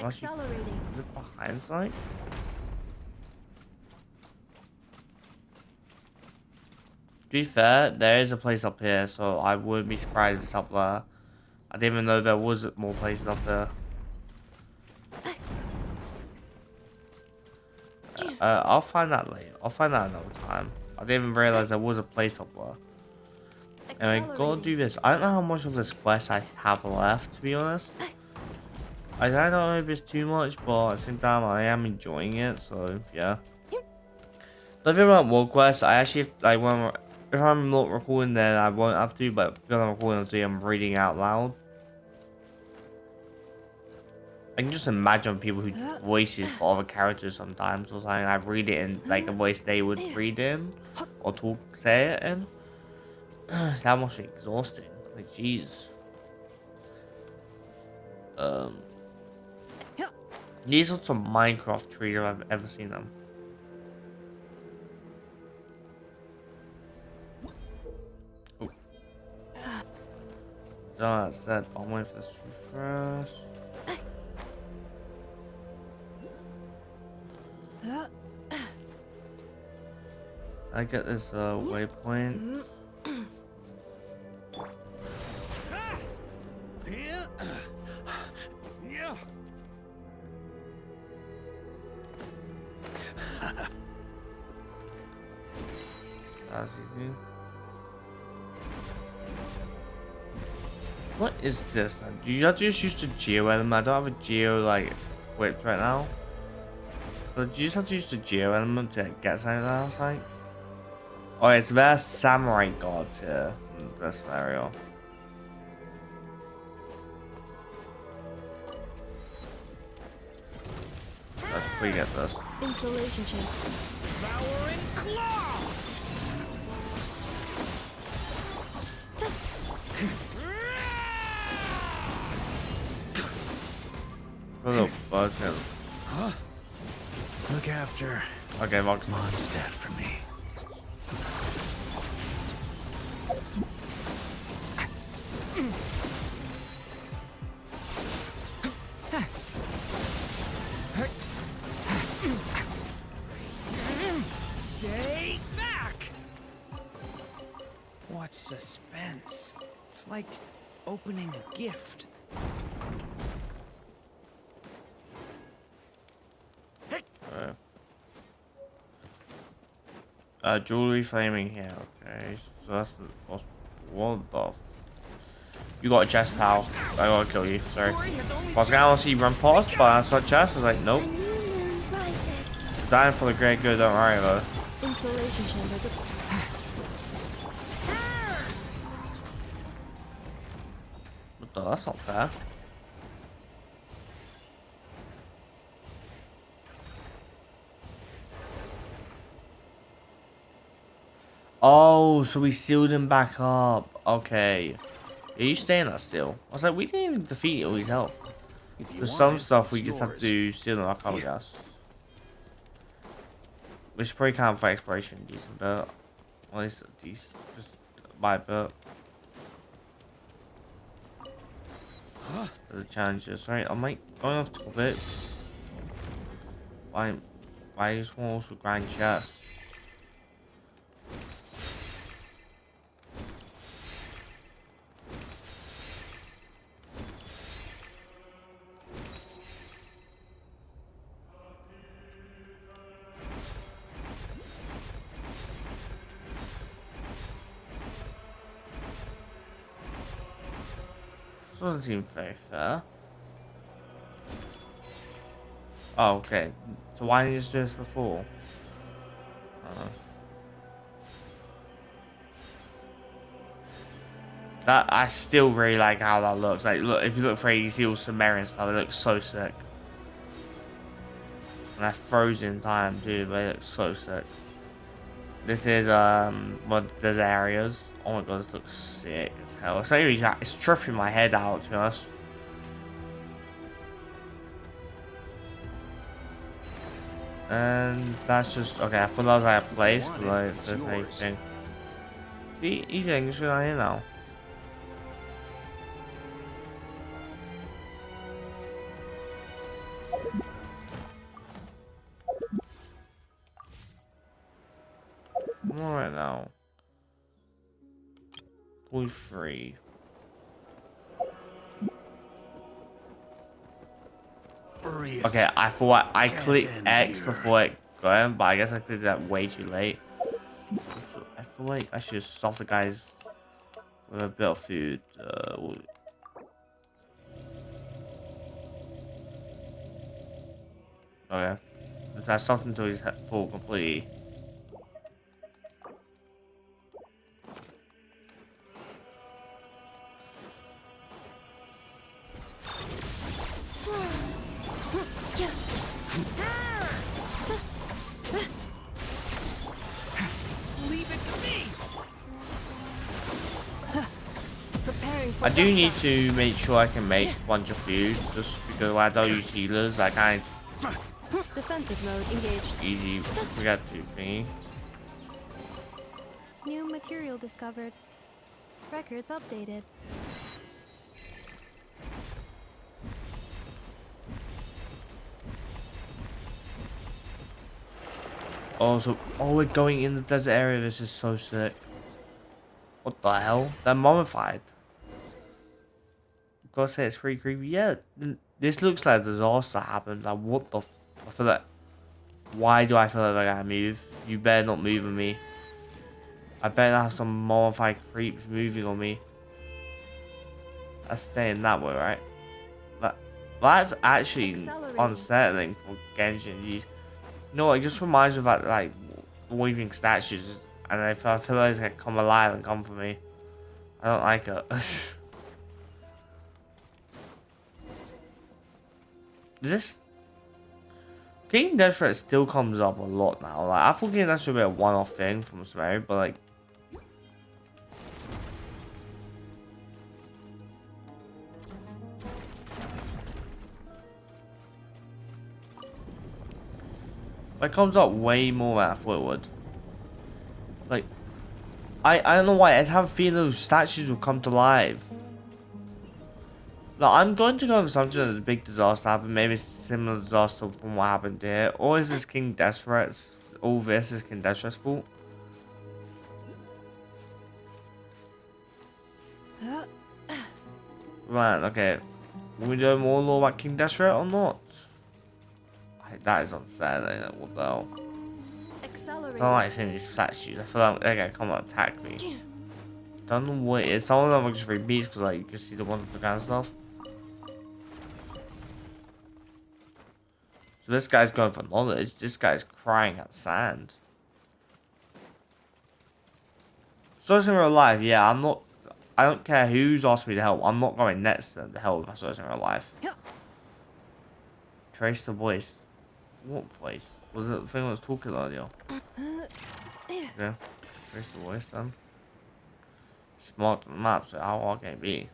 Actually, Accelerating. is it behind sight? To be fair, there is a place up here, so I wouldn't be surprised if it's up there. I didn't even know there was more places up there. I'll find that later. I'll find that another time. I didn't even realize there was a place up there. Anyway, gotta do this. I don't know how much of this quest I have left, to be honest. I don't know if it's too much, but at the same time, I am enjoying it, so yeah. The thing about world quests, I actually, like, if I'm not recording, then I won't have to, but because I'm recording, I'm reading out loud. I can just imagine people who do voices for other characters sometimes, or something. I read it in, like, a voice they would read in, or say it in. That must be exhausting. Like, jeez. These are some Minecraft trees I've ever seen them. No, that's that. I'm waiting for this to refresh. I get this waypoint. Yeah. That's easy. What is this then? Do you have to just use the geo element? I don't have a geo like equipped right now. But do you just have to use the geo element to get something else like? Oh, it's their samurai gods here in this scenario. Let's pre-get this. Installation chip. Devouring claw! A little buzz here. Huh? Look after Okay, Vox. Mondstadt for me. Stay back! What suspense. It's like opening a gift. Jewelry flaming here. Okay, so that's what the. You got a chest, pal. I gotta kill you. Sorry. I was gonna see you run past, but I saw chest. I was like, nope. A new moon rises. Dying for the great good. Don't worry about it. Installation chamber. What the? That's not fair. Oh, so we sealed him back up. Okay. Are you staying that still? I was like, we didn't even defeat all his health. If you There's want some it, stuff we it's just have yours. to seal them back up, I guess. Which probably count for exploration decent bit. At least a decent, just by a bit. The challenges, right? I might going off topic. Why is one also grind chest? Doesn't seem very fair. Oh, okay. So why didn't you just do this before? That I still really like how that looks. Like, look, if you look for ADC or Sumerian stuff, it looks so sick. And that frozen time, dude, but it looks so sick. This is one of those areas. Oh my god, this looks sick as hell. It's tripping my head out, to be honest. And that's just okay. I thought that was like a place, but like it's just anything. See, he's English right here now. I'm alright now. 3. Okay, I thought I clicked X before it going, but I guess I did that way too late. I feel like I should just stop the guys with a bit of food. Okay. That's something until he's full completely. Leave it to me! Preparing for I do need battle. to make sure I can make a bunch of food, just because when I don't use healers, I kind Defensive mode engaged. of easy forget to thingy. New material discovered. Records updated. Also, oh, we're going in the desert area. This is so sick. What the hell? They're mummified. Gotta say, it's pretty creepy. Yeah, this looks like a disaster happened. Like, what the I feel like... Why do I feel like I gotta move? You better not move on me. I better have some mummified creeps moving on me. That's staying that way, right? That's actually Accelerating. unsettling for Genshin. You know, it just reminds me of that, like, weaving statues. And I feel like it's gonna come alive and come for me. I don't like it. This King Deseret still comes up a lot now. Like, I thought King Deseret would be a one-off thing from Swery, but like, it comes up way more than I thought it would. Like, I don't know why. I have a feeling those statues will come to life. Like, I'm going to go with something that a big disaster happened. Maybe a similar disaster from what happened here. Or is this King Deseret's? All this is King Deseret's fault? Right, okay. Will we know more lore about King Deseret or not? That is unsettling. What the hell? I Accelerating. don't like seeing these statues. I feel like they're gonna come and attack me. Don't know what it is. Some of them are just repeats because like you can see the ones with the kind of stuff. So this guy's going for knowledge. This guy's crying at sand. So in real life, yeah, I don't care who's asked me to help. I'm not going next to them to help with my source in real life. Trace the voice. What voice? Was it the thing I was talking earlier? Yeah. Trace the voice then. Smart on the map, so how hard can it be?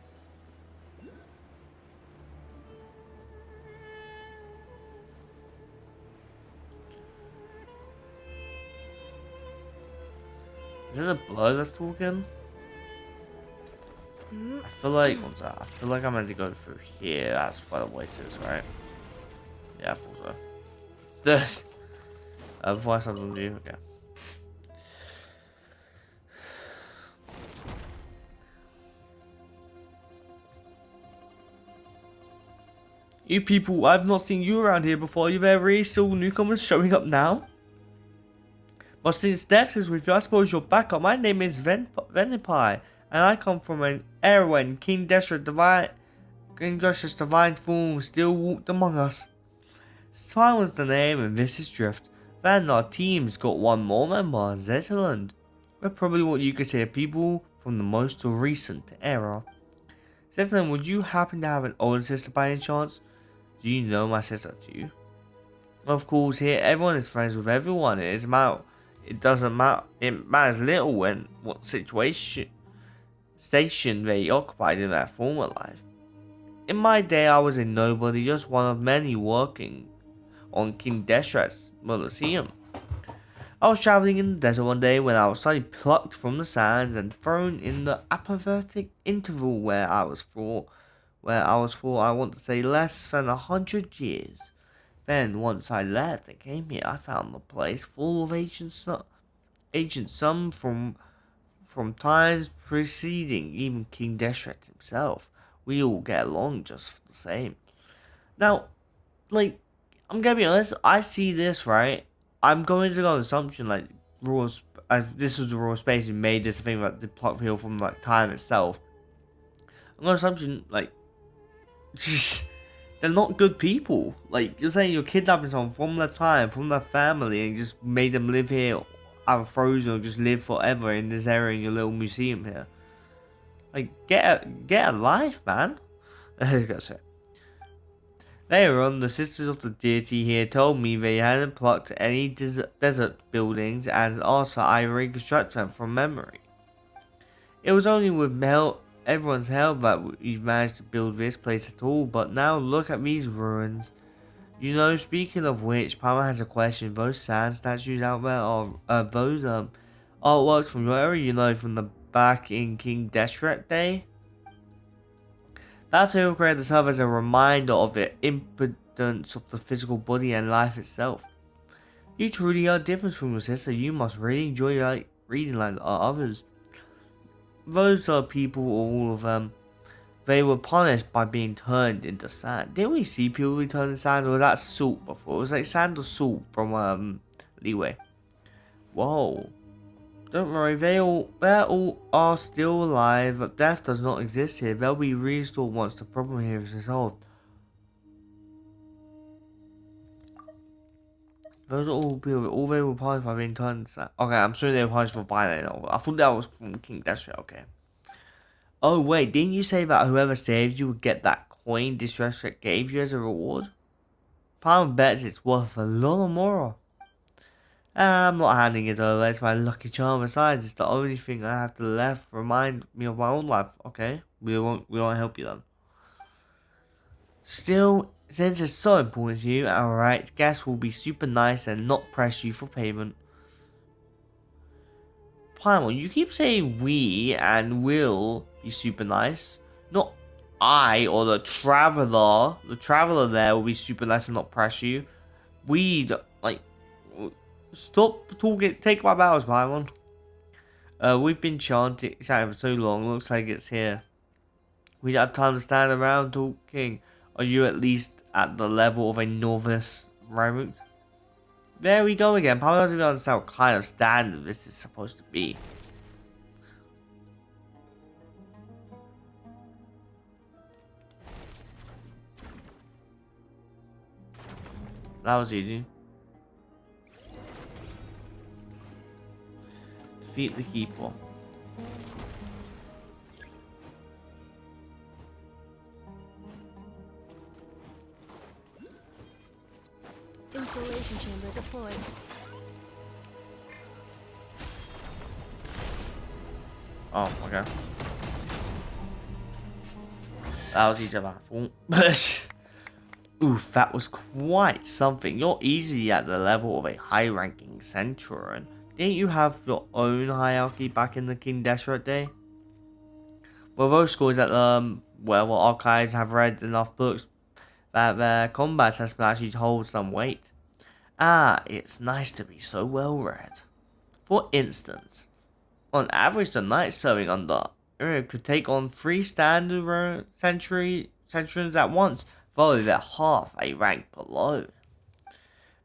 Is it the blood that's talking? I feel like, what's that? I feel like I'm meant to go through here. That's where the voice is, right? Yeah, I thought so. Before I start on you, okay. You people, I've not seen you around here before. You've ever still newcomers showing up now? But since Dex is with you, I suppose you're back up. My name is Venipai, and I come from an era when King Dester's divine form still walked among us. Time was the name, and this is Drift. Then our team's got one more member, Zetterland. We're probably what you could say people from the most recent era. Zetterland, would you happen to have an older sister by any chance? Do you know my sister too? Of course, here everyone is friends with everyone. It doesn't matter. It matters little when what station they occupied in their former life. In my day, I was a nobody, just one of many working on King Deseret's Mausoleum. I was traveling in the desert one day when I was suddenly plucked from the sands and thrown in the apathetic interval where I was for, I want to say, less than 100 years. Then, once I left and came here, I found the place full of ancient some from times preceding even King Deshret himself. We all get along just the same. Now, like, I'm gonna be honest, I see this, right? I'm going to go on the assumption, like, this was the raw space who made this thing about the plot people from, like, time itself. I'm going to assumption, like, they're not good people. Like, you're saying you're kidnapping someone from their time, from their family, and just made them live here, either frozen or just live forever in this area in your little museum here. Like, get a life, man. I was gonna say. Later on, the sisters of the deity here told me they hadn't plucked any desert buildings and asked that I reconstruct them from memory. It was only with everyone's help that we've managed to build this place at all, but now look at these ruins. You know, speaking of which, Palmer has a question. Those sand statues out there are those artworks from your area, you know, from the back in King Deshret day? That's who created the serve as a reminder of the impotence of the physical body and life itself. You truly are different from your sister. You must really enjoy like reading like others. Those are people, all of them. They were punished by being turned into sand. Didn't we see people be turned into sand, or was that salt before? It was like sand or salt from Leeway. Whoa. Don't worry, they all are still alive. Death does not exist here. They'll be restored once the problem here is resolved. Those are all people, all they were punished by being turned into sand. Okay, I'm sure they were punished for violating it. I thought that was from King Desha, okay. Oh wait, didn't you say that whoever saves you would get that coin Disrespect gave you as a reward? Palm bets it's worth a lot more. I'm not handing it over, it's my lucky charm. Besides, it's the only thing I have to left remind me of my own life. Okay, we won't help you then. Still, since it's so important to you, alright, guess we'll be super nice and not press you for payment. Paimon, you keep saying we and will be super nice. Not I or the traveler. The traveler there will be super nice and not press you. Like, stop talking. Take my bows, Paimon. We've been chanting for so long. Looks like it's here. We don't have time to stand around talking. Are you at least at the level of a novice, Raimund? There we go again. Paimon doesn't even understand what kind of standard this is supposed to be. That was easy. Defeat the keeper. Installation chamber deployed. Oh, okay. That was easy about thought. Oof, that was quite something. You're easily at the level of a high-ranking Centurion. Didn't you have your own hierarchy back in the King Deseret day? Well, those scores that well, archives have read enough books that their combat assessment actually holds some weight. Ah, it's nice to be so well read. For instance, on average, the knight serving under could take on 3 standard centurions at once, though they're half a rank below.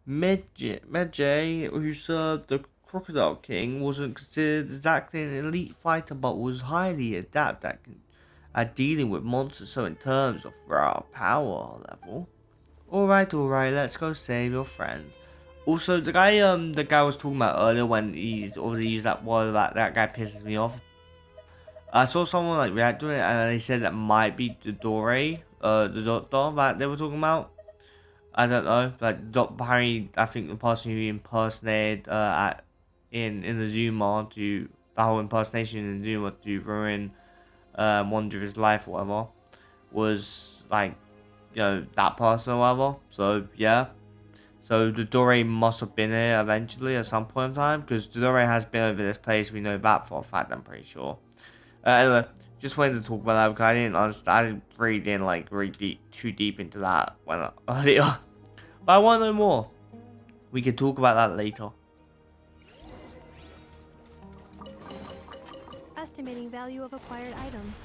Medjay, who served the Crocodile King, wasn't considered exactly an elite fighter, but was highly adept at dealing with monsters. So in terms of raw power level, alright, let's go save your friends. Also, the guy was talking about earlier when he's obviously used that word, that guy pisses me off. I saw someone like react to it, and they said that might be the the doctor that they were talking about. I don't know, like Harry, I think the person who impersonated in the Zuma to the whole impersonation in Zuma to ruin Wanderer's life or whatever was like, you know, that person or whatever. So yeah, so the Dore must have been here eventually at some point in time, because the Dore has been over this place. We know that for a fact. I'm pretty sure. Anyway, just wanted to talk about that because I didn't understand. I didn't like read too deep into that when earlier. But I want to know more. We can talk about that later. Estimating value of acquired items.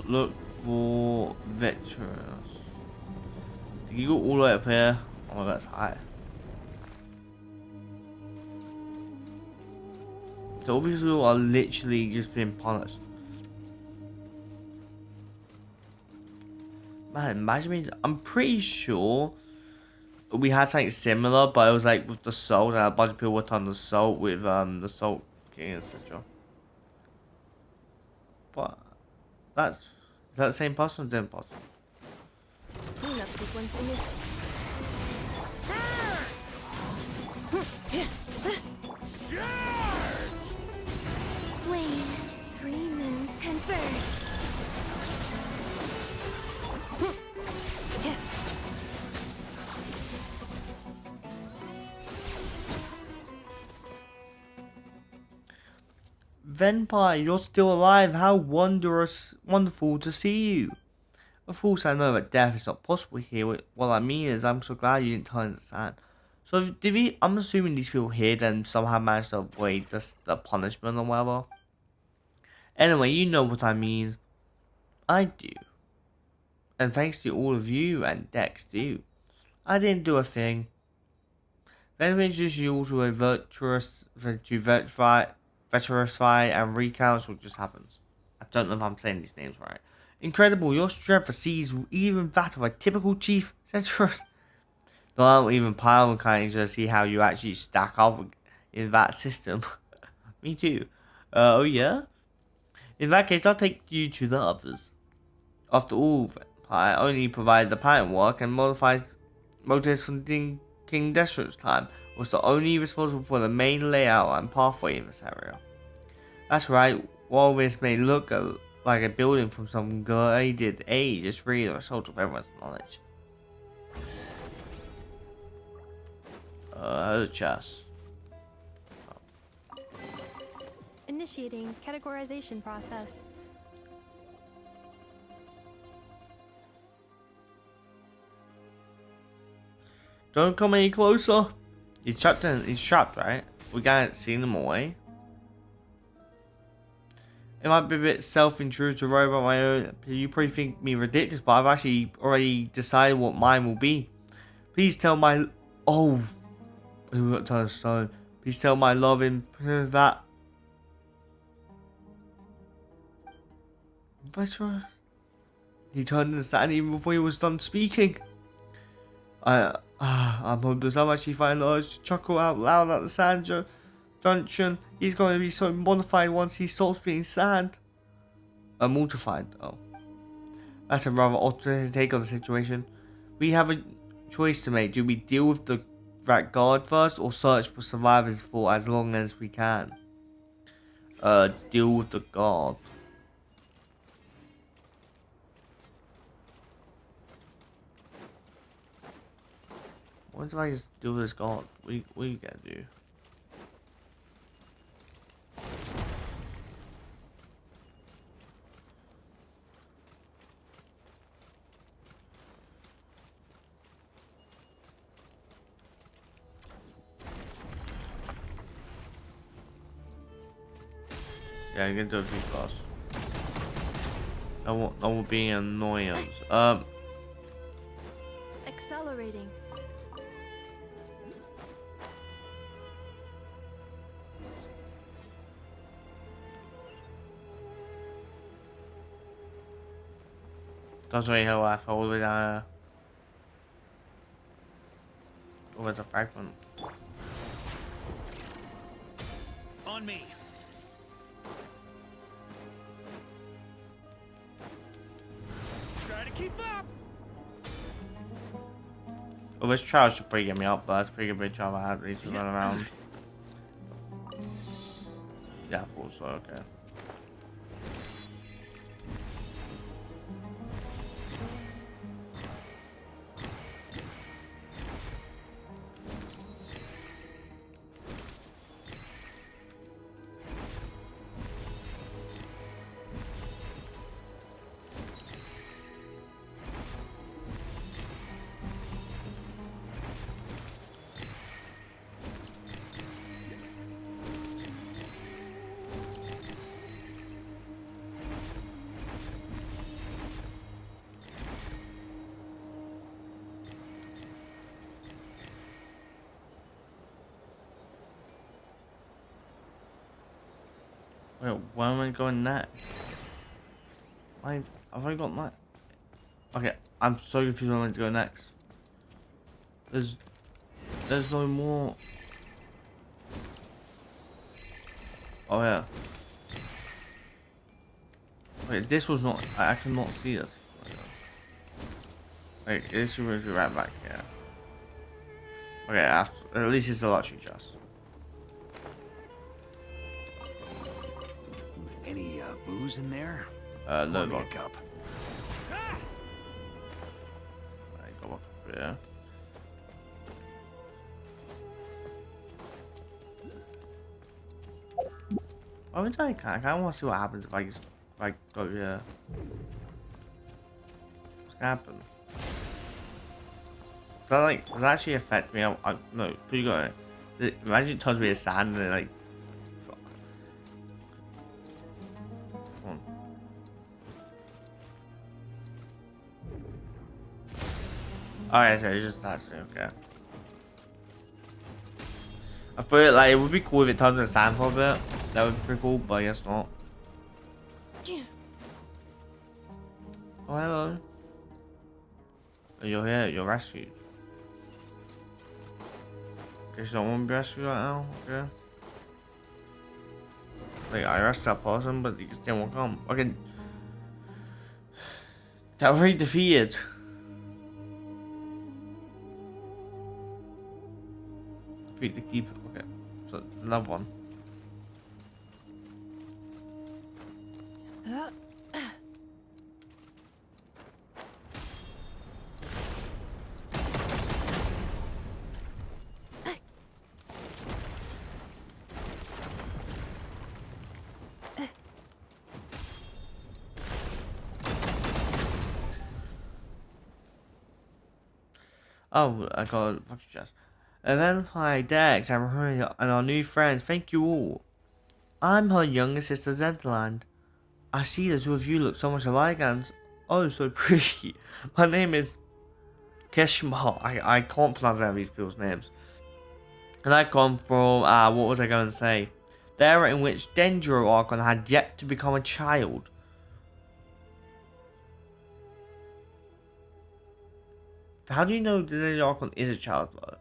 Look for veterans. Did you go all the way up here? Oh my god, that's high. So obviously we are literally just being punished. Man, imagine I'm pretty sure we had something similar, but it was like with the salt, and a bunch of people were on the salt with the salt king, etc. But is that the same person or different person? Cleanup sequence initiated. Wayne, 3 moons converge. Venpai, you're still alive. How wonderful to see you. Of course, I know that death is not possible here. What I mean is, I'm so glad you didn't turn to sand. So, did we? I'm assuming these people here then somehow managed to avoid the punishment or whatever. Anyway, you know what I mean. I do. And thanks to all of you and Dex too. I didn't do a thing. Then we introduce you to a verify and recount what just happens. I don't know if I'm saying these names right. Incredible, your strength exceeds even that of a typical chief. Centurist. No, I'm even piling kind of to see how you actually stack up in that system. Me too. Oh yeah? In that case, I'll take you to the others. After all, I only provide the pattern work and modifies motives from King Destro's time. Was the only responsible for the main layout and pathway in this area. That's right, while this may look like a building from some graded age, it's really the result of everyone's knowledge. Chess. Initiating categorization process. Don't come any closer. He's trapped in. He's trapped, right? We can't see him away. It might be a bit self-intrusive to worry about my own. You probably think me ridiculous, but I've actually already decided what mine will be. Please tell my. Oh, who got turned stone? Please tell my love in that. He turned into sand even before he was done speaking. I'm hopeless. I'm actually finding the urge to chuckle out loud at the sand junction. He's going to be so mortified once he stops being sand. Mortified. Oh, that's a rather alternative take on the situation. We have a choice to make. Do we deal with that guard first, or search for survivors for as long as we can? Deal with the guard. What if I just do this guard? What you gotta do? Yeah, you can do it too fast. That will be an annoyance. Accelerating. That's really how I fall with with a fragment. On me. Try to keep up. Well, this trial should probably get me up, but that's a pretty good trial I had to run around. Yeah, I thought so, okay. Wait, where am I going next? Have I got that? Okay, I'm so confused where I'm going to go next. There's no more. Oh yeah. Wait, this was not. I cannot see this. Wait, this should be right back here. Okay, at least it's a luxury chest. Any booze in there? No, Pour me a luck. cup. Alright, go back up here. I mean, I kind of want to see what happens if I go here. happen? Does that actually affect me? No, you got it. Imagine it touches me as sand and it like. Fuck. Come on. Alright, so it's just that's okay. I thought like it would be cool if it turned into sand for a bit. That would be pretty cool, but I guess not. Oh hello. Oh, you're here, you're rescued. Guess you don't want to be rescued right now, okay? Like I rescued that person, but you still won't come. Okay. That already defeated. Defeat the keeper. Okay. So another one. Oh, I got a fucking chest. And then hi Dex, I'm her and our new friends. Thank you all. I'm her younger sister Zedland. I see the two of you look so much alike and oh so pretty. My name is Keshma. I can't pronounce any of these people's names. And I come from what was I going to say? The era in which Dendro Archon had yet to become a child. How do you know the Dendro Archon is a child though?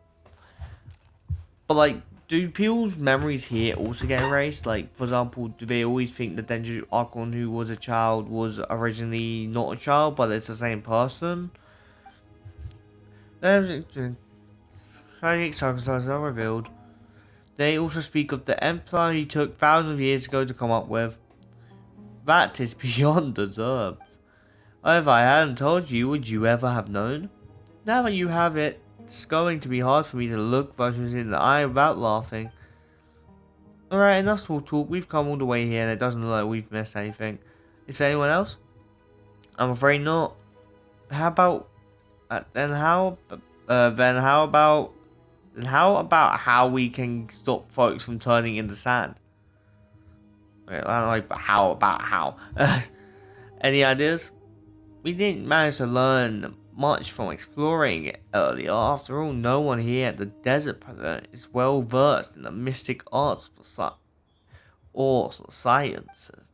But like, do people's memories here also get erased? Like, for example, do they always think that Dendro Archon who was a child was originally not a child, but it's the same person? Tragic circumstances are revealed. They also speak of the Empire he took thousands of years ago to come up with. That is beyond deserved. If I hadn't told you, would you ever have known? Now that you have it, it's going to be hard for me to look versions in the eye without laughing. Alright, enough small talk. We've come all the way here and it doesn't look like we've missed anything. Is there anyone else? I'm afraid not. How about... then how about how we can stop folks from turning into sand? Okay, I don't know, but how about how? Any ideas? We didn't manage to learn much from exploring it earlier. After all, no one here at the Desert President is well versed in the mystic arts or sciences.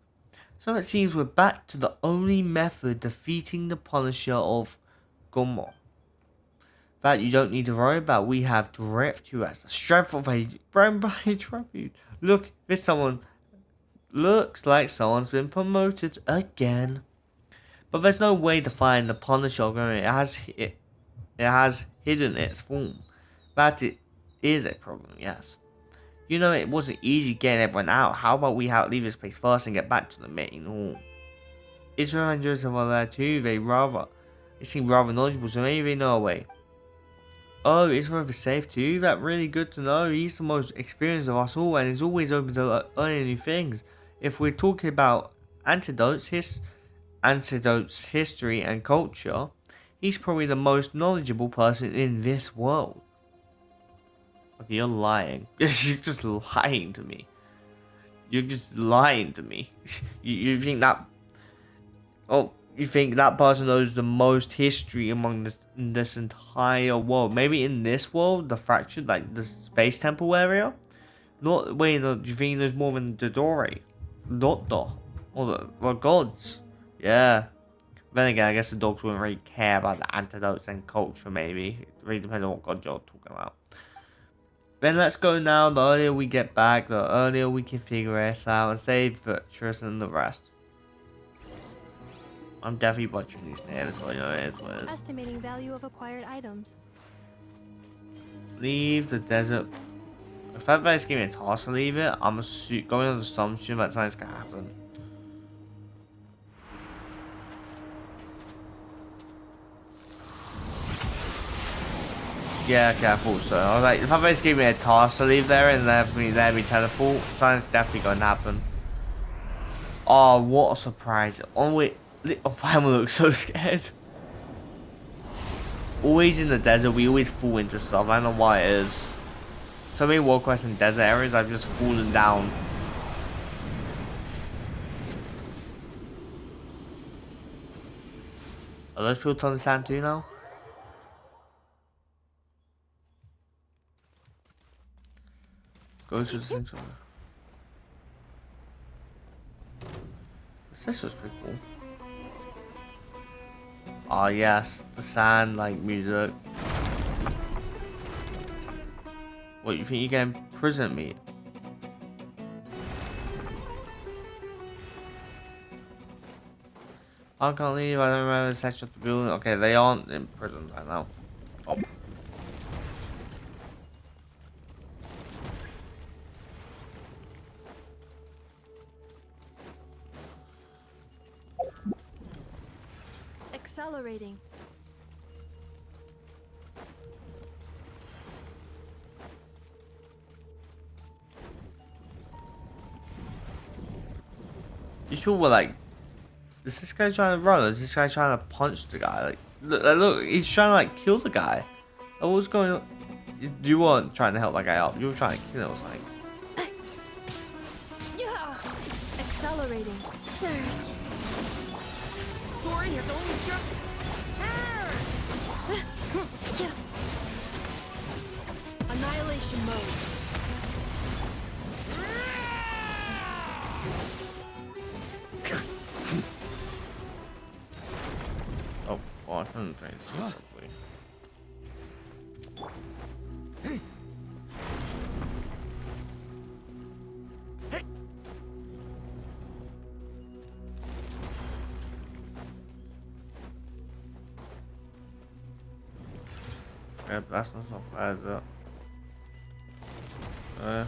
So it seems we're back to the only method defeating the Punisher of Gomo. That you don't need to worry about. We have Drift, who has the strength of a rainbow tribute. Look, this someone looks like someone's been promoted again. But there's no way to find the Punisher. It has hidden its form. That it is a problem, yes. You know it wasn't easy getting everyone out. How about we leave this place first and get back to the main hall? Israel and Joseph are there too. They seem rather knowledgeable, so maybe they know a way. Oh, Israel is safe too? That's really good to know. He's the most experienced of us all and is always open to learning new things. If we're talking about antidotes, history, and culture, he's probably the most knowledgeable person in this world. Okay, you're lying. You're just lying to me. You're just lying to me. You think that... Oh, you think that person knows the most history among this entire world? Maybe in this world, the fractured, like the space temple area? Not, wait, no, do you think there's more than the Dore? Dotto? Or the gods? Yeah. Then again, I guess the dogs wouldn't really care about the antidotes and culture, maybe. It really depends on what god you're talking about. Then let's go now. The earlier we get back, the earlier we can figure this out and save Virtuous and the rest. I'm definitely butchering these names, so you know it is what it is. Estimating value of acquired items. Leave the desert. If that guy's giving me a task to leave it, I'm going on the assumption that something's gonna happen. Yeah, okay, I thought so. I was like, if I just gave me a task to leave there and let me teleport, something's definitely going to happen. Oh, what a surprise. Oh, wait. Oh, Pamela looks so scared. always in the desert, we always fall into stuff. I don't know why it is. So many world quests in desert areas, I've just fallen down. Are those people turning sand too now? Go to the center. This was pretty cool. Oh yes, the sand like music. What, you think you can imprison me? I can't leave, I don't remember the section of the building. Okay, they aren't in prison right now. Oh. Accelerating. You sure were like, is this guy trying to run or is this guy trying to punch the guy? Like, look, he's trying to like kill the guy. Like, what's going on? You weren't trying to help that guy up, you were trying to kill him, I was like. Yeah. Accelerating. Surge. The story has only just... Annihilation mode. Oh, well, I couldn't train so quickly. Yep, that's not so fast up. Right?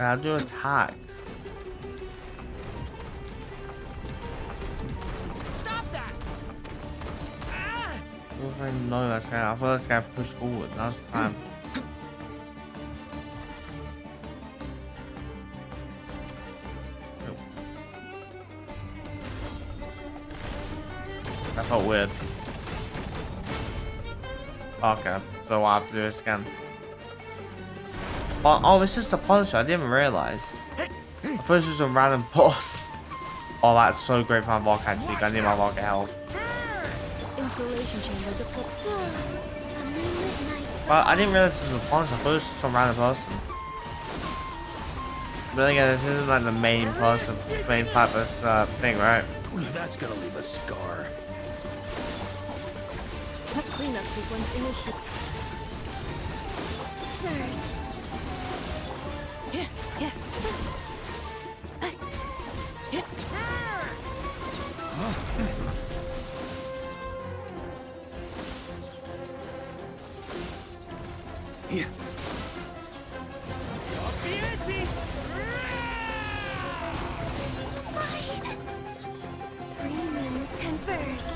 I'll do attack. Stop that! Ah! I don't even know that's guy. I thought this guy pushed forward. That was the time. That felt weird. Okay, so I have to do this again. Oh, it's just a puncher. I didn't even realize. I thought this was a random boss. Oh, that's so great for my Volk actually. I need my Volk health. Insulation chamber deployed. A moonlit night. But I didn't realize this was a puncher. I thought it was just some random person. But then again, this isn't like the main person, main type of thing, right? That's gonna leave a scar. Cleanup sequence initiated. Surge. Yeah. Three winds converge.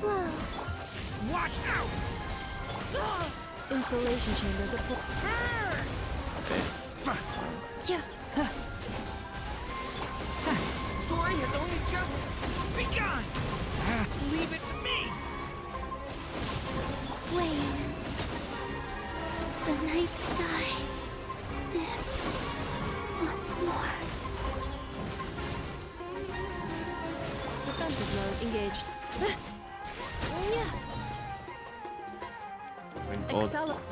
Flow. Watch out! Insulation chamber deployed. Yeah. The story has only just begun! Leave it to me! Wane. The night sky dips once more. Defensive mode engaged. Yeah. Accelerate.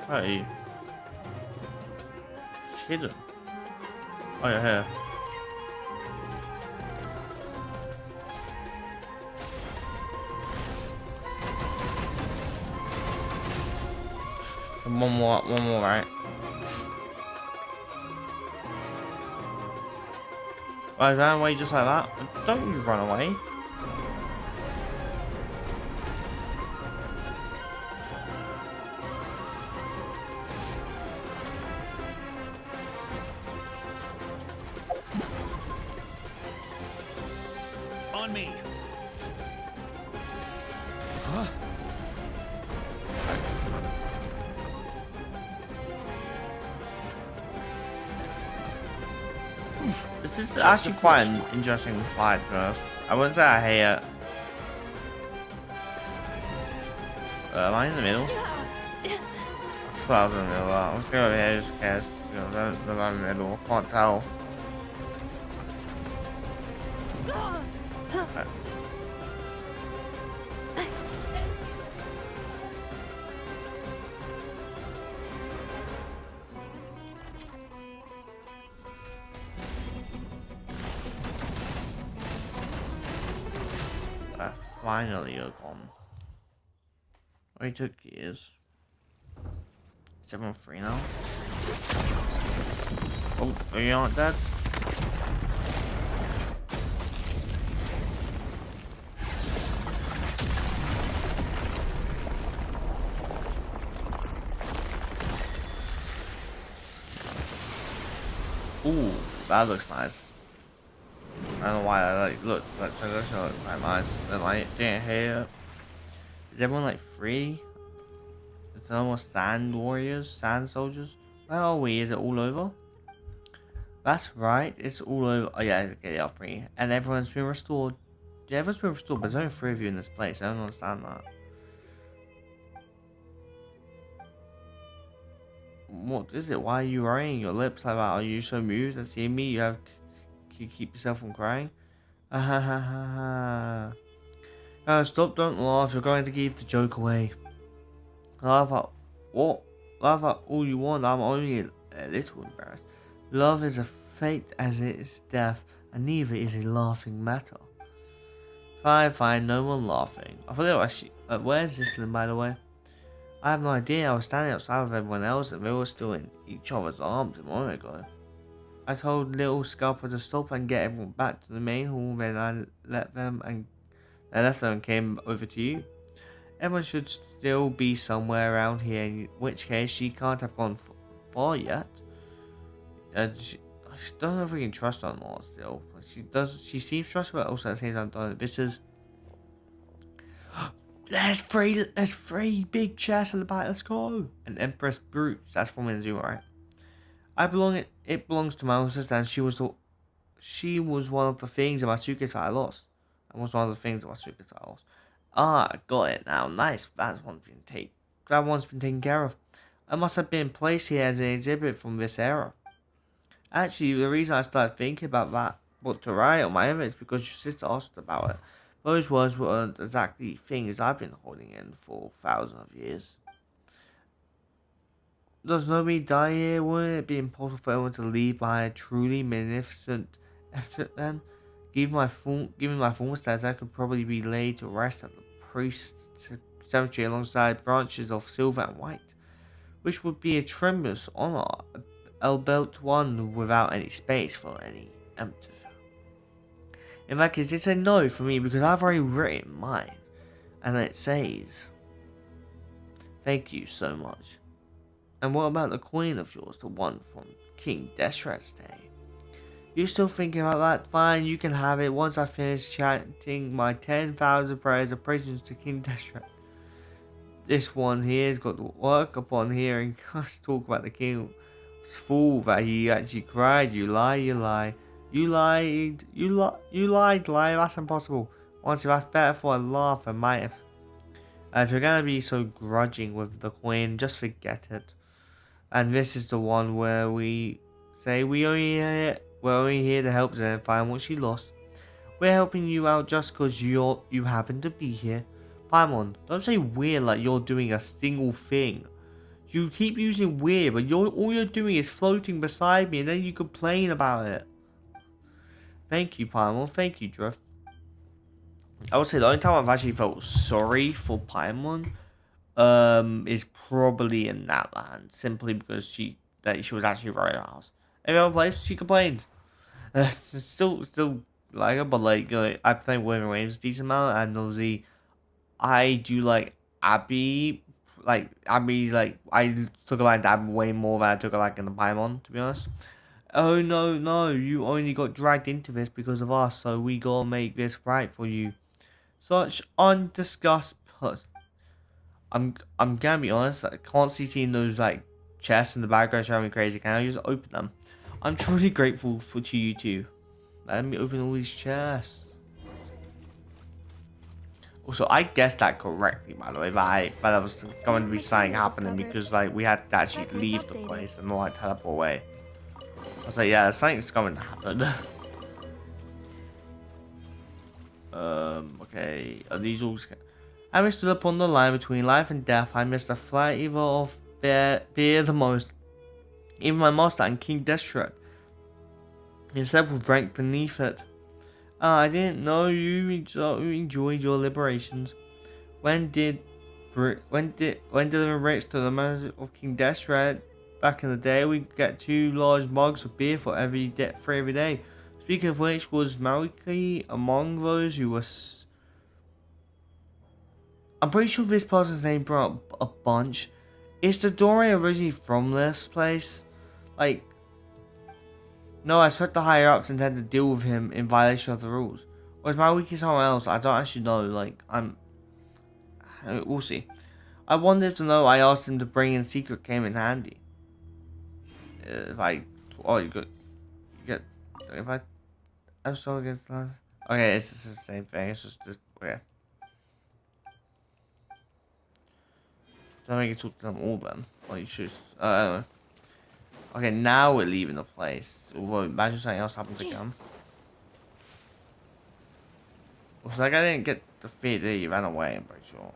Hey. Hidden. Oh, yeah, here. One more, right? I ran away just like that. Don't you run away. On me. Huh? This is Just actually a quite fresh an one. interesting fight, bro. I wouldn't say I hate it. Am I in the middle? I thought I was in the middle. I was going over here just in case. You know, that I'm in the middle. I can't tell. Okay. Finally, you're gone. Oh, it took years. 7-3 now. Oh, are you not dead? Ooh, that looks nice. I don't know why I like look that transition looks quite nice. And like didn't hate it. Is everyone like free? It's almost sand warriors, sand soldiers. Where are we? Is it all over? That's right, it's all over. Oh yeah, okay, they are free. And everyone's been restored. Yeah, everyone's been restored, but there's only 3 of you in this place. I don't understand that. What is it? Why are you worrying your lips like that? Are you so moved at seeing me? You keep yourself from crying? Ah ha ha ha ha. Stop, don't laugh. You're going to give the joke away. Laugh at what? Laugh at all you want. I'm only a little embarrassed. Love is a fate as it is death, and neither is a laughing matter. Fine, fine, no one laughing. I thought they were actually. Where's Islin, by the way? I have no idea. I was standing outside with everyone else, and they were still in each other's arms a moment ago. I told Little Scalper to stop and get everyone back to the main hall. Then I left them and came over to you. Everyone should still be somewhere around here, in which case she can't have gone far yet. I just don't know if we can trust her or not still. She does. She seems trustworthy, but also at the same time, this is. There's three big chests in the back. Let's go. And Empress Brute. That's from Inazuma, right? It belongs to my own sister, and she was one of the things in my suitcase that I lost. And was one of the things in my suitcase that I lost. Ah, got it now. Nice. That one's been taken care of. I must have been placed here as an exhibit from this era. Actually, the reason I started thinking about that, what to write on my image, is because your sister asked about it. Those words weren't exactly things I've been holding in for thousands of years. Does nobody die here? Wouldn't it be impossible for anyone to leave behind a truly magnificent effort then? Given my former status, I could probably be laid to rest at the priest's cemetery alongside branches of silver and white, which would be a tremendous honor. I'll build one without any space for any empty. In fact, it's a no for me because I've already written mine, and it says, "Thank you so much." And what about the coin of yours, the one from King Deshret's day? You still thinking about that? Fine, you can have it once I finish chanting my 10,000 prayers of praises to King Deshret. This one here's got to work upon hearing us talk about the king. It's fool that he actually cried. You lie, you lie. You lied, you lied, lie. That's impossible. Honestly, that's better for a laugh and might have. If you're gonna be so grudging with the queen, just forget it. And this is the one where we say we're only here to help Zen find what she lost. We're helping you out just because you happen to be here. Paimon, don't say we're like you're doing a single thing. You keep using we're, but all you're doing is floating beside me, and then you complain about it. Thank you, Paimon. Thank you, Drift. I would say the only time I've actually felt sorry for Paimon is probably in that land, simply because she was actually right at house. Every other place, she complained. Still like her, but like, I play Women Waves a decent amount, and obviously I do like Abby. Like Abby's like I took a like to Abby way more than I took a like in the Paimon, to be honest. Oh no, no, you only got dragged into this because of us, so we gotta make this right for you. Such undiscussed I'm gonna be honest, I can't see seeing those like chests in the background showing me crazy. Can I just open them? I'm truly grateful for to you two. Let me open all these chests. Also, I guessed that correctly, by the way, that was going to be something happening because like we had to actually leave the place and not like teleport away. I was like, yeah, something's going to happen. Okay, are these all? Having stood upon the line between life and death, I missed a flavor of beer the most. Even my master and King Destret himself drank beneath it. Ah, I didn't know you enjoyed your liberations. When did delivering bricks to the mouth of King Destret back in the day, we get 2 large mugs of beer for every day. Speaking of which, was Mariki among those who was? I'm pretty sure this person's name brought up a bunch. Is the Dore originally from this place? Like, no, I expect the higher ups intend to deal with him in violation of the rules. Or is my wiki somewhere else? I don't actually know. Like, we'll see. I wonder if the note I asked him to bring in secret came in handy. If I, oh, you get, if I was told against last. Okay, it's just the same thing. It's just okay. Don't make it talk to them all then. Well, you should. I don't know. Okay, now we're leaving the place. Although, imagine something else happens again. Looks like I didn't get the feed that he ran away, I'm pretty sure.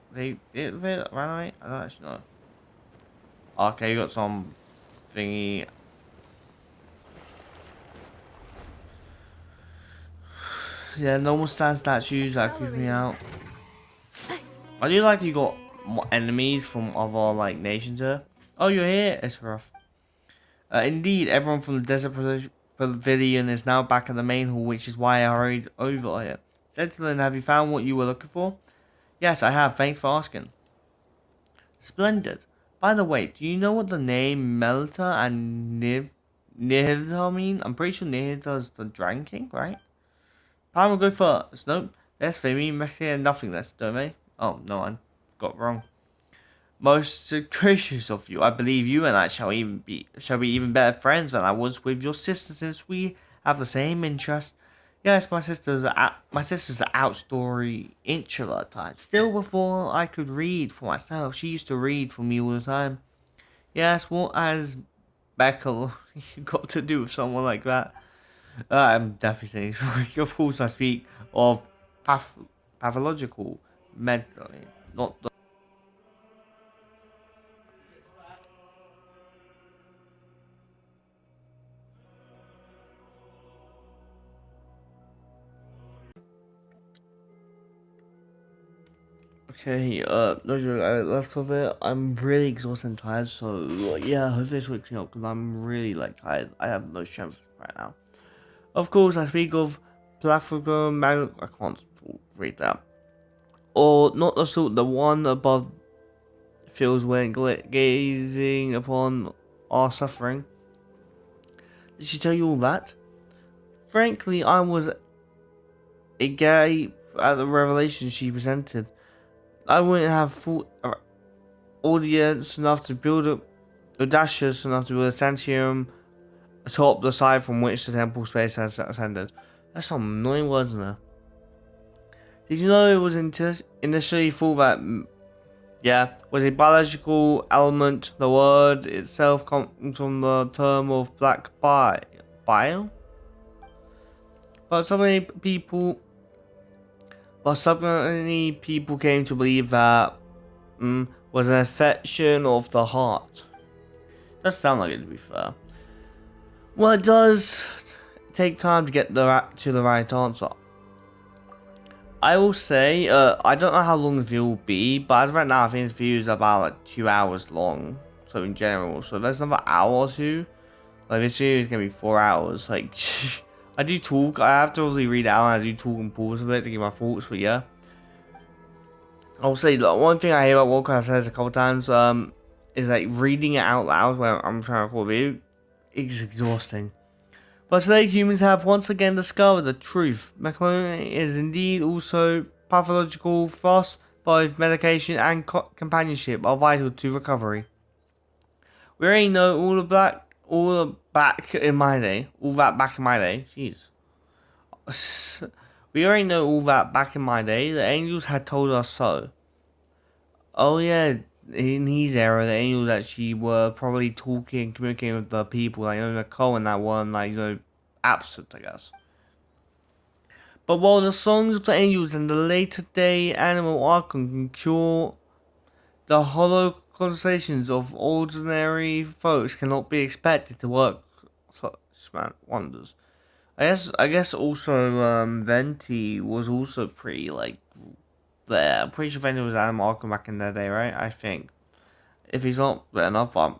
Did they ran away? I don't actually know. Okay, you got some thingy. Yeah, normal stand statues that creep me out. I do like you got enemies from other like nations here. Oh, you're here? It's rough. Indeed, everyone from the desert pavilion is now back in the main hall, which is why I hurried over here. Gentlemen, have you found what you were looking for? Yes, I have. Thanks for asking. Splendid. By the way, do you know what the name Melita and Nihilta mean? I'm pretty sure Nihilta is the Dragon King, right? Palmer go first. Nope. Yes, they mean nothingness, don't they? Oh, no, I got wrong. Most gracious of you, I believe you and I shall be even better friends than I was with your sister, since we have the same interest. Yes, my sister's the outstory insular type. Still, before I could read for myself, she used to read for me all the time. Yes, what has Beckel got to do with someone like that? I'm definitely saying, of course I speak of pathological mentally, not the. Okay, no joke, I left off it. I'm really exhausted and tired, so yeah, hopefully this wakes me up because I'm really like tired. I have no strength right now. Of course, I speak of platform mag. I can't read that. Or not the sort, the one above feels when gazing upon our suffering. Did she tell you all that? Frankly, I was agape at the revelation she presented. I wouldn't have thought audience enough to build up audacious enough to build a sanctuary atop the side from which the temple space has ascended. That's some annoying words in there. Did you know it was initially thought that, yeah, was a biological element? The word itself comes from the term of black bile? But so many people, came to believe that was an affection of the heart. Does sound like it, to be fair. Well, it does take time to get to the right answer. I will say, I don't know how long the video will be, but as right now, I think this video is about like 2 hours long. So in general, so if there's another hour or two, like this video is gonna be 4 hours. Like, I do talk. I have to obviously read it out. And I do talk and pause a bit to get my thoughts, but yeah. I'll say like, one thing I hear about Warcraft says a couple times, is like reading it out loud when I'm trying to record a video. It's exhausting. But today humans have once again discovered the truth. Mechlon is indeed also pathological. Thus, both medication and companionship are vital to recovery. We already know all back in my day. All that back in my day. Jeez. We already know all that back in my day. The angels had told us so. Oh yeah, in his era, the angels actually were probably talking, communicating with the people, like, Nicole and that one, like, absent, I guess. But while the songs of the angels and the later day animal icon can cure, the hollow conversations of ordinary folks cannot be expected to work such wonders. I guess also Venti was also pretty like there. I'm pretty sure Venti was animal icon back in the day, right? I think. If he's not there enough, that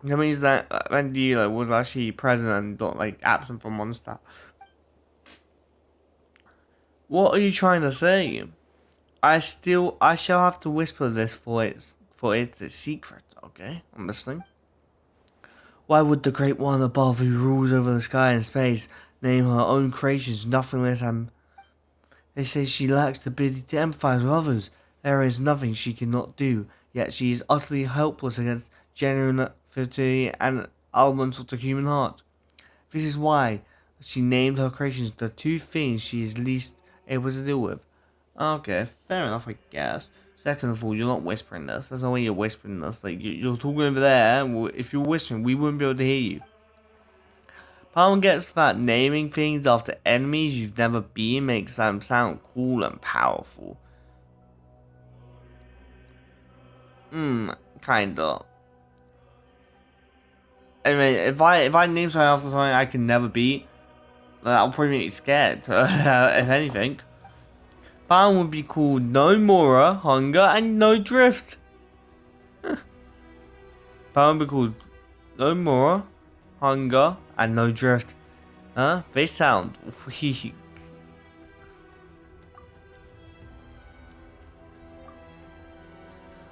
means that Venti like, was actually present and not like absent from Monster. What are you trying to say? I shall have to whisper this for it's a secret, okay? I'm listening. Why would the Great One above who rules over the sky and space name her own creations nothing less than... They say she lacks the ability to empathize with others. There is nothing she cannot do, yet she is utterly helpless against genuine fertility and elements of the human heart. This is why she named her creations the two things she is least able to deal with. Okay, fair enough, I guess. Second of all, you're not whispering this. There's no way you're whispering this. Like, you're talking over there. If you're whispering, we wouldn't be able to hear you. Palm gets that naming things after enemies you've never been makes them sound cool and powerful. Kinda. I mean, if I name something after something I can never beat, I'll probably make you scared. If anything. Palm would be called No Mora, Hunger, and No Drift. Palm would be called No Mora, Hunger, and No Drift. Huh? They sound weak.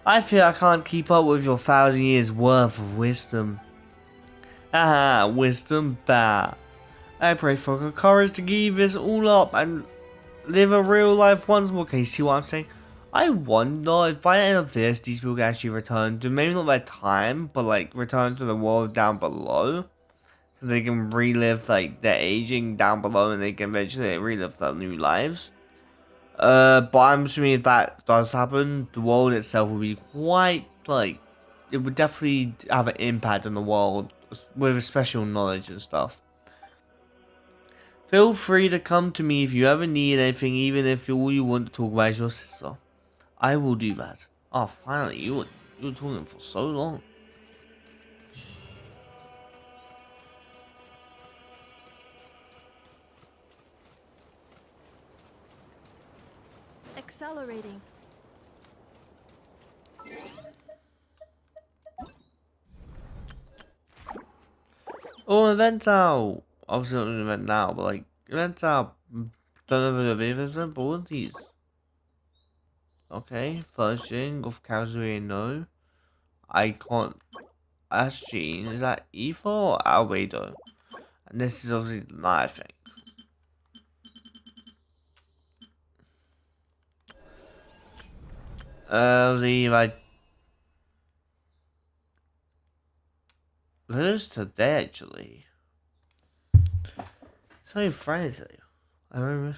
I feel I can't keep up with your 1,000 years worth of wisdom. Haha, wisdom, bah. I pray for the courage to give this all up and live a real life once more. Can you see what I'm saying? I wonder if by the end of this, these people can actually return to maybe not their time, but like return to the world down below. So they can relive like their aging down below and they can eventually relive their new lives. But I'm assuming if that does happen, the world itself will be quite like it would definitely have an impact on the world with special knowledge and stuff. Feel free to come to me if you ever need anything, even if all you want to talk about is your sister. I will do that. Oh, finally, you were talking for so long. Accelerating. Oh, events out. Obviously not an event now, but like events out. Don't know if the events are abilities. Okay, first thing of casually no. I can't. Ashine, is that Ether or Albedo? And this is obviously my thing. Like there's today actually. It's only Friday. I remember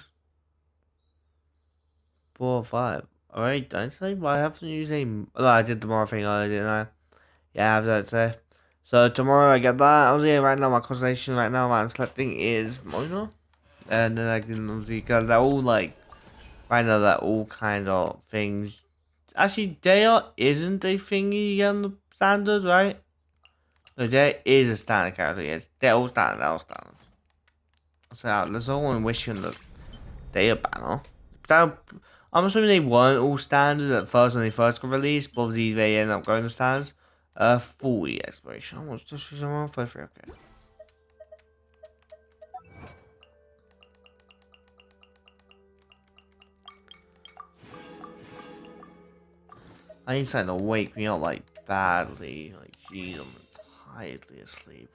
4 or 5. Alright, don't say, but I have to use a. Oh, I did the tomorrow thing earlier, didn't I? Yeah, I have that today. So tomorrow I get that. Obviously, right now my concentration right now I'm selecting is Mojo. And then I can obviously, because they're all like, right now they're all kind of things. Actually, Dea isn't a thingy on the standards, right? No, Dea is a standard character, yes. They're all standard, So let's all want to wish you the data banner. That, I'm assuming they weren't all standard at first when they first got released, but obviously they ended up going to standards. 40 exploration. What's this? 133, okay. I need something to wake me up like badly. Like, jeez, I'm tiredly asleep.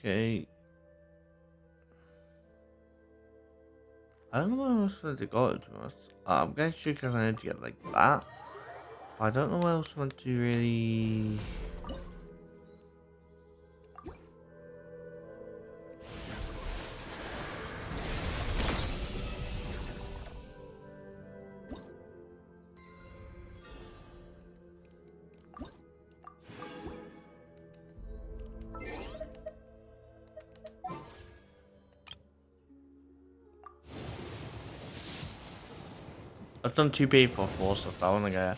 Okay. I don't know where else to go, to be honest. I'm going to check if I need to get like that. But I don't know where else I want to really. I've done 2P for 4 stuff, I want to go.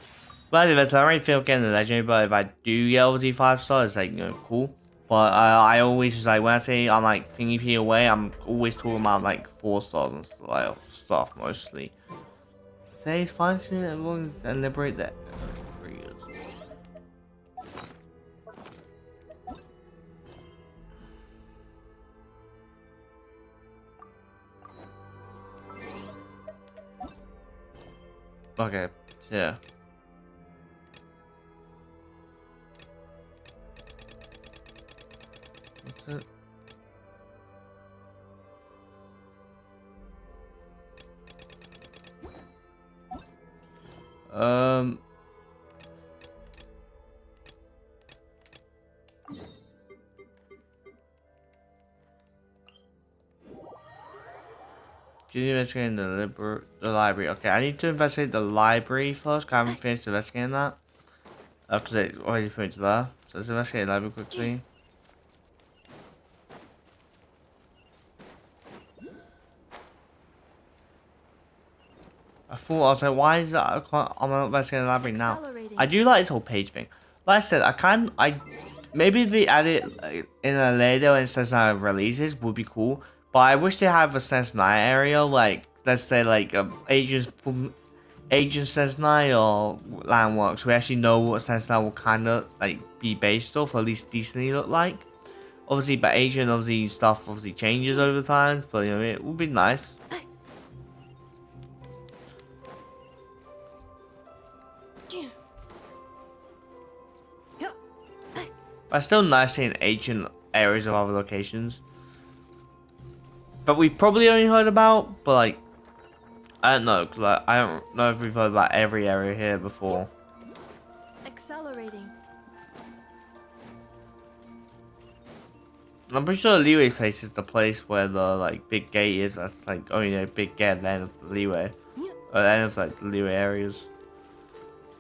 But anyway, I don't really feel getting the legendary, but if I do get LD 5 star, it's like, cool. But I always, like, when I say I'm like thingy P away, I'm always talking about like 4 stars and stuff mostly. Say it's fine soon as long as I liberate that. Okay, yeah. What's it? Can you investigate the library? Okay, I need to investigate the library first, 'cause I haven't finished investigating that. Because it already put it there. So let's investigate the library quickly. I thought, I was like, why is that? I'm not investigating the library now. I do like this whole page thing. Like I said, maybe if they add it in a later when SNES releases would be cool. But I wish they have a SNES 9 area, like, let's say, like, Agents SNES 9 or Landworks. We actually know what SNES 9 will kind of, like, be based off, or at least decently look like. Obviously, but Agent, obviously, stuff obviously changes over time, but, it would be nice. But still nice seeing ancient areas of other locations. But we've probably only heard about, but like, I don't know, 'cause like, I don't know if we've heard about every area here before. Accelerating. I'm pretty sure the Leeway place is the place where the like big gate is. That's like only a big gate at the end of the Leeway, or the end of like the Leeway areas.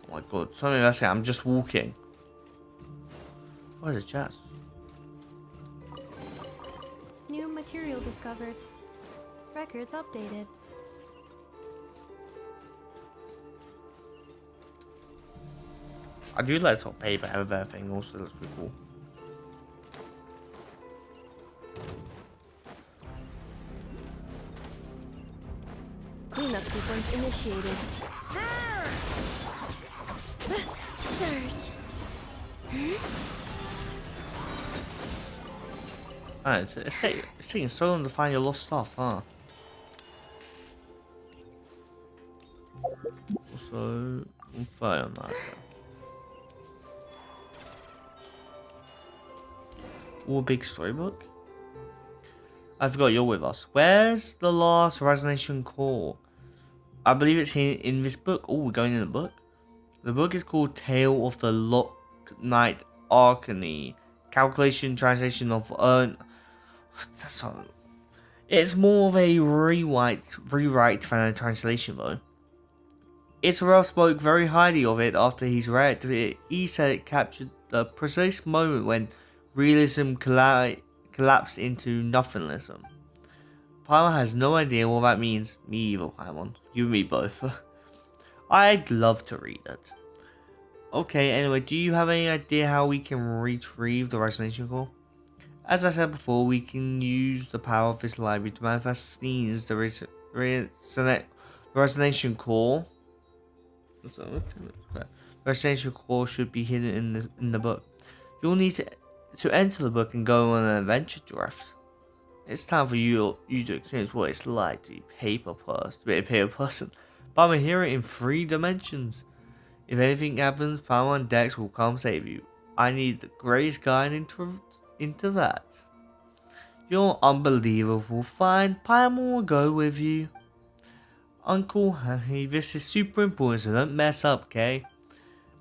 Oh my god, something that's it. I'm just walking. What is a chest? New material discovered. Records updated. I do like top paper elevator thing. Also, looks pretty cool. Cleanup sequence initiated. Surge. Alright, it's taking so long to find your lost stuff, huh? Also, I'm fine on that. Ooh, a big storybook? I forgot you're with us. Where's the last resonation core? I believe it's in this book. Oh, we're going in the book. The book is called Tale of the Lock Knight Arcany. Calculation translation of That's not. It's more of a rewrite than a translation though. Israel spoke very highly of it after he's read it. He said it captured the precise moment when realism collapsed into nothingism. Paimon has no idea what that means. Me either, Paimon. You and me both. I'd love to read it. Okay, anyway, do you have any idea how we can retrieve the resonation core? As I said before, we can use the power of this library to manifest scenes. The resonation core. The resonation core should be hidden in the book. You'll need to enter the book and go on an adventure draft. It's time for you to experience what it's like to be to be a paper person. But I'm a hero in 3 dimensions. If anything happens, Palmer and Dex will come save you. I need the greatest guide into that. You're unbelievable. Fine, Paimon will go with you. Uncle, hey, this is super important, so don't mess up, okay?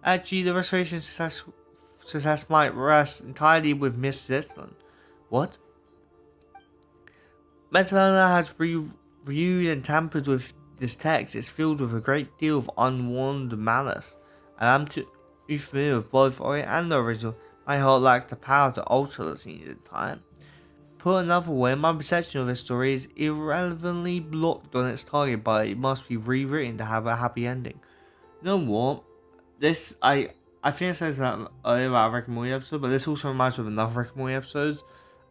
Actually, the restoration success might rest entirely with Miss Zetland. What? Metalana has reviewed and tampered with this text. It's filled with a great deal of unwarned malice, and I'm too familiar with both Ori and the original. My heart lacks the power to alter the scenes in time. Put another way, my perception of this story is irrelevantly blocked on its target, but it must be rewritten to have a happy ending. You know what? This I think I said that earlier about Rick and Morty episode, but this also reminds me of another Rick and Morty episode,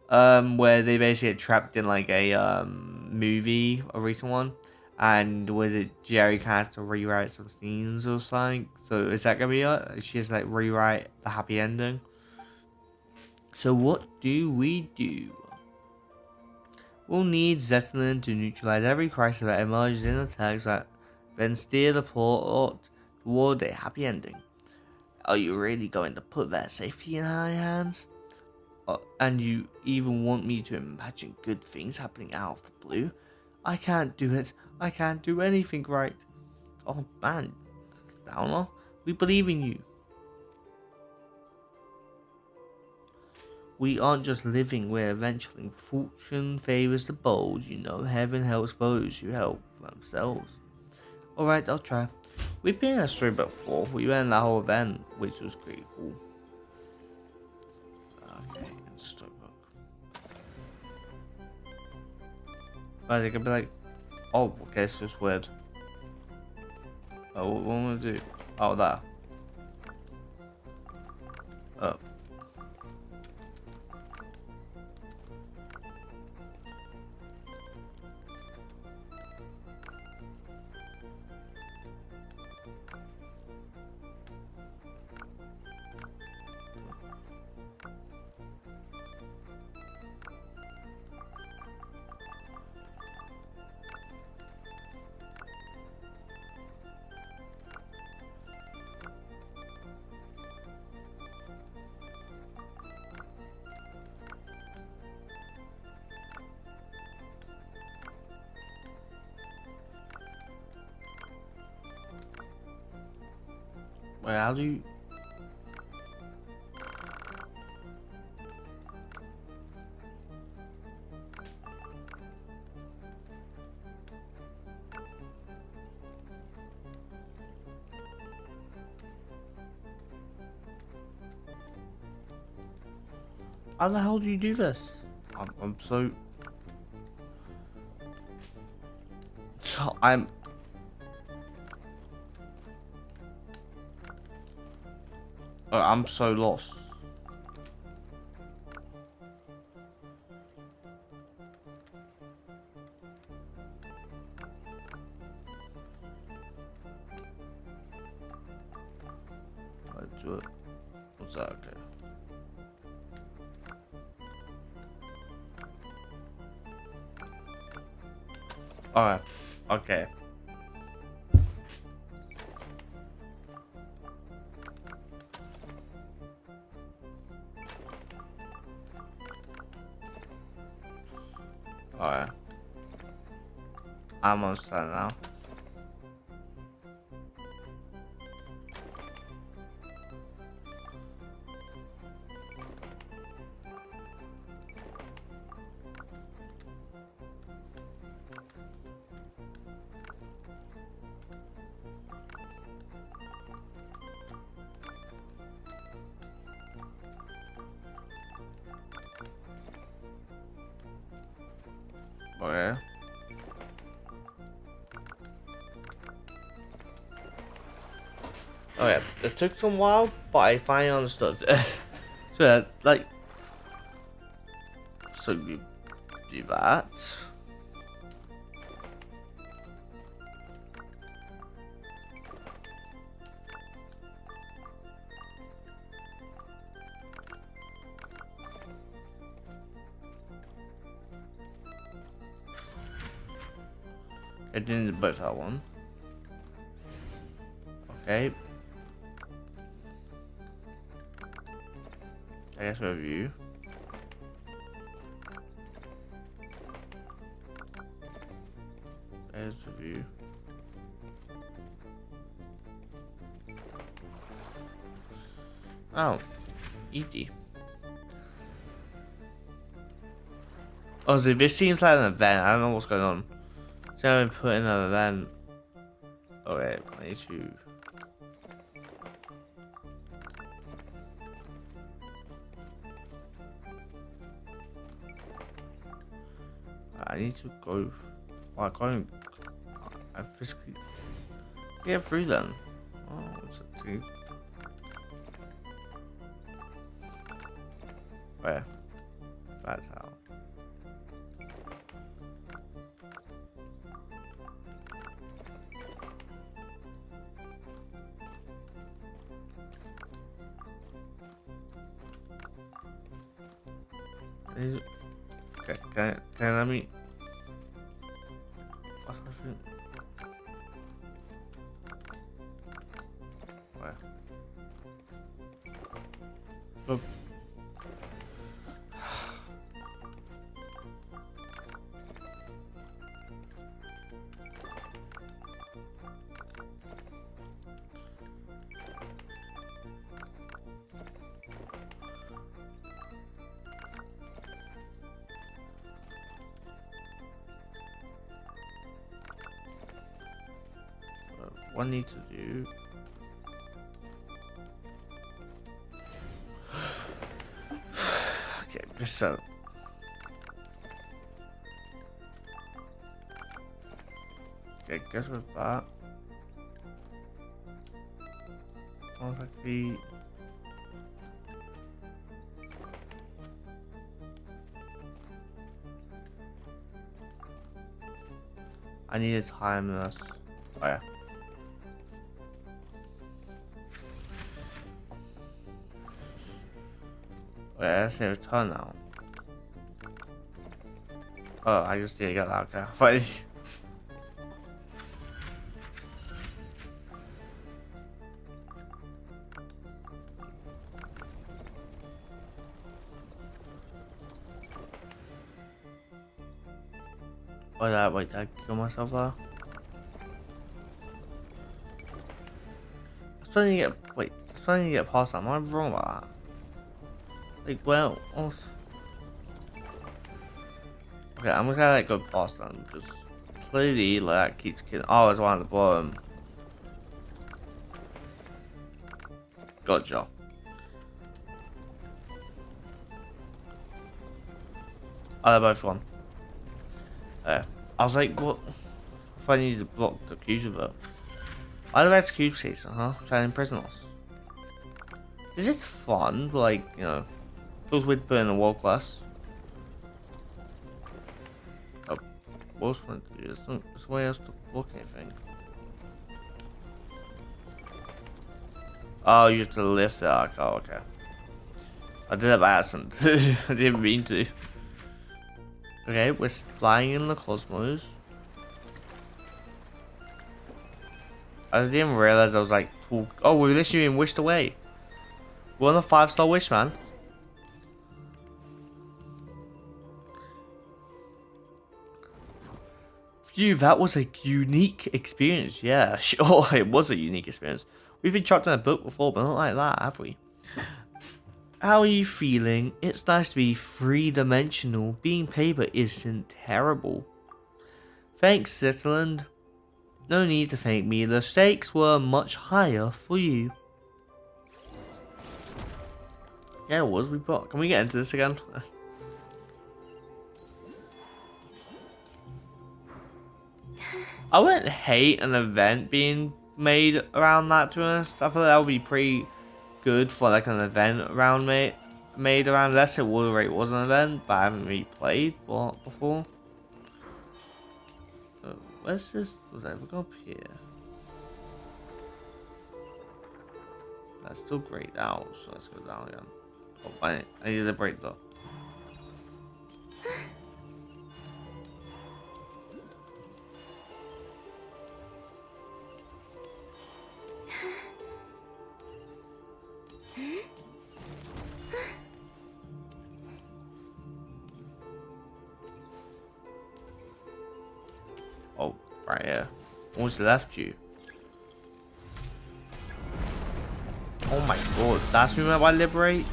where they basically get trapped in like a movie, a recent one, and was it Jerry has to rewrite some scenes or something? So is that gonna be it? She has to like rewrite the happy ending. So what do we do? We'll need Zeppelin to neutralize every crisis that emerges in the text, that then steer the plot toward a happy ending. Are you really going to put that safety in our hands? And you even want me to imagine good things happening out of the blue? I can't do it. I can't do anything right. Oh man, Downer, we believe in you. We aren't just living, we're eventually. Fortune favors the bold, you know. Heaven helps those who help themselves. Alright, I'll try. We've been in a story before. We went in that whole event, which was pretty cool. Okay, storybook. But it could be like, oh, okay, it's just weird. Oh, what am I gonna do? Oh, that. Oh. Wait, how do you... How the hell do you do this? I'm so... I'm... I'm so lost. I do it. What's that? Okay. Alright. Okay. Alright. I'm almost done now. Okay. Oh yeah, it took some while, but I finally understood. So yeah, like, so you do that. I didn't both that one. Okay. I guess review. There's review. Oh, easy. Oh, so this seems like an event. I don't know what's going on. So I'm gonna put in an event. Oh wait, I need to. I need to go. Well, I can't. I physically get through then. Oh, what's it do? Where? That's how. Okay, can I let me? What's my thing? Where? Look. What I need to do? Okay, so. Okay, guess with that. Automatically. I need a time this. Oh yeah. Wait, let's say return now. Oh, I just did get that. Okay, fine. Wait, did I kill myself there? I was trying to get, wait, I was trying to get past that. Am I wrong about that? Like, well, okay, I'm gonna like go past them because clearly, like, that keeps killing. Oh, there's one at the bottom. Gotcha. Oh, they're both gone. I was like, what? If I need to block the accuser, but I don't execute Caesar, huh? Trying to imprison us. Is it fun? Like, you know, feels weird to put in a world class. Oh, what else want to do? There's no way else to block anything. Oh, you have to lift the arc. Oh, okay. I did that by accident. I didn't mean to. Okay, we're flying in the cosmos. I didn't realize I was like, oh, we're literally being wished away. We're on a 5-star wish, man. Phew, that was a unique experience. Yeah, sure, it was a unique experience. We've been trapped in a book before, but not like that, have we? How are you feeling? It's nice to be three-dimensional. Being paper isn't terrible. Thanks, Switzerland. No need to thank me. The stakes were much higher for you. Yeah, it was. Can we get into this again? I wouldn't hate an event being made around that, to be honest. I feel like that would be pretty good for like an event around made around, unless it was an event, but I haven't really played before. Where's this? Was I ever go up here? That's still grayed out, so let's go down again. Oh, I need a break though. Oh, right here. Almost left you. Oh my god, that's what you meant by liberate?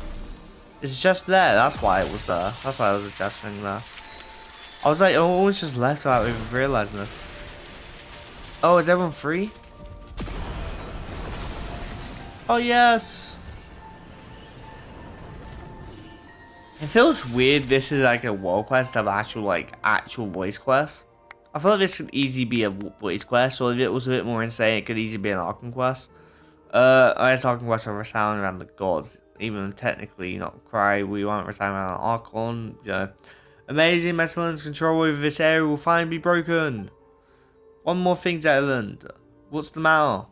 It's just there, that's why it was there. That's why I was adjusting there. I was like, oh, it's just left without even realizing this. Oh, is everyone free? Oh, yes! It feels weird this is like a world quest of actual voice quest. I feel like this could easily be a voice quest, or if it was a bit more insane, it could easily be an Arkham quest. I was talking about some resound around the gods. Even technically not cry, we won't resound around Archon, you know. Amazing Metalland's control over this area will finally be broken. One more thing, Zetland. What's the matter?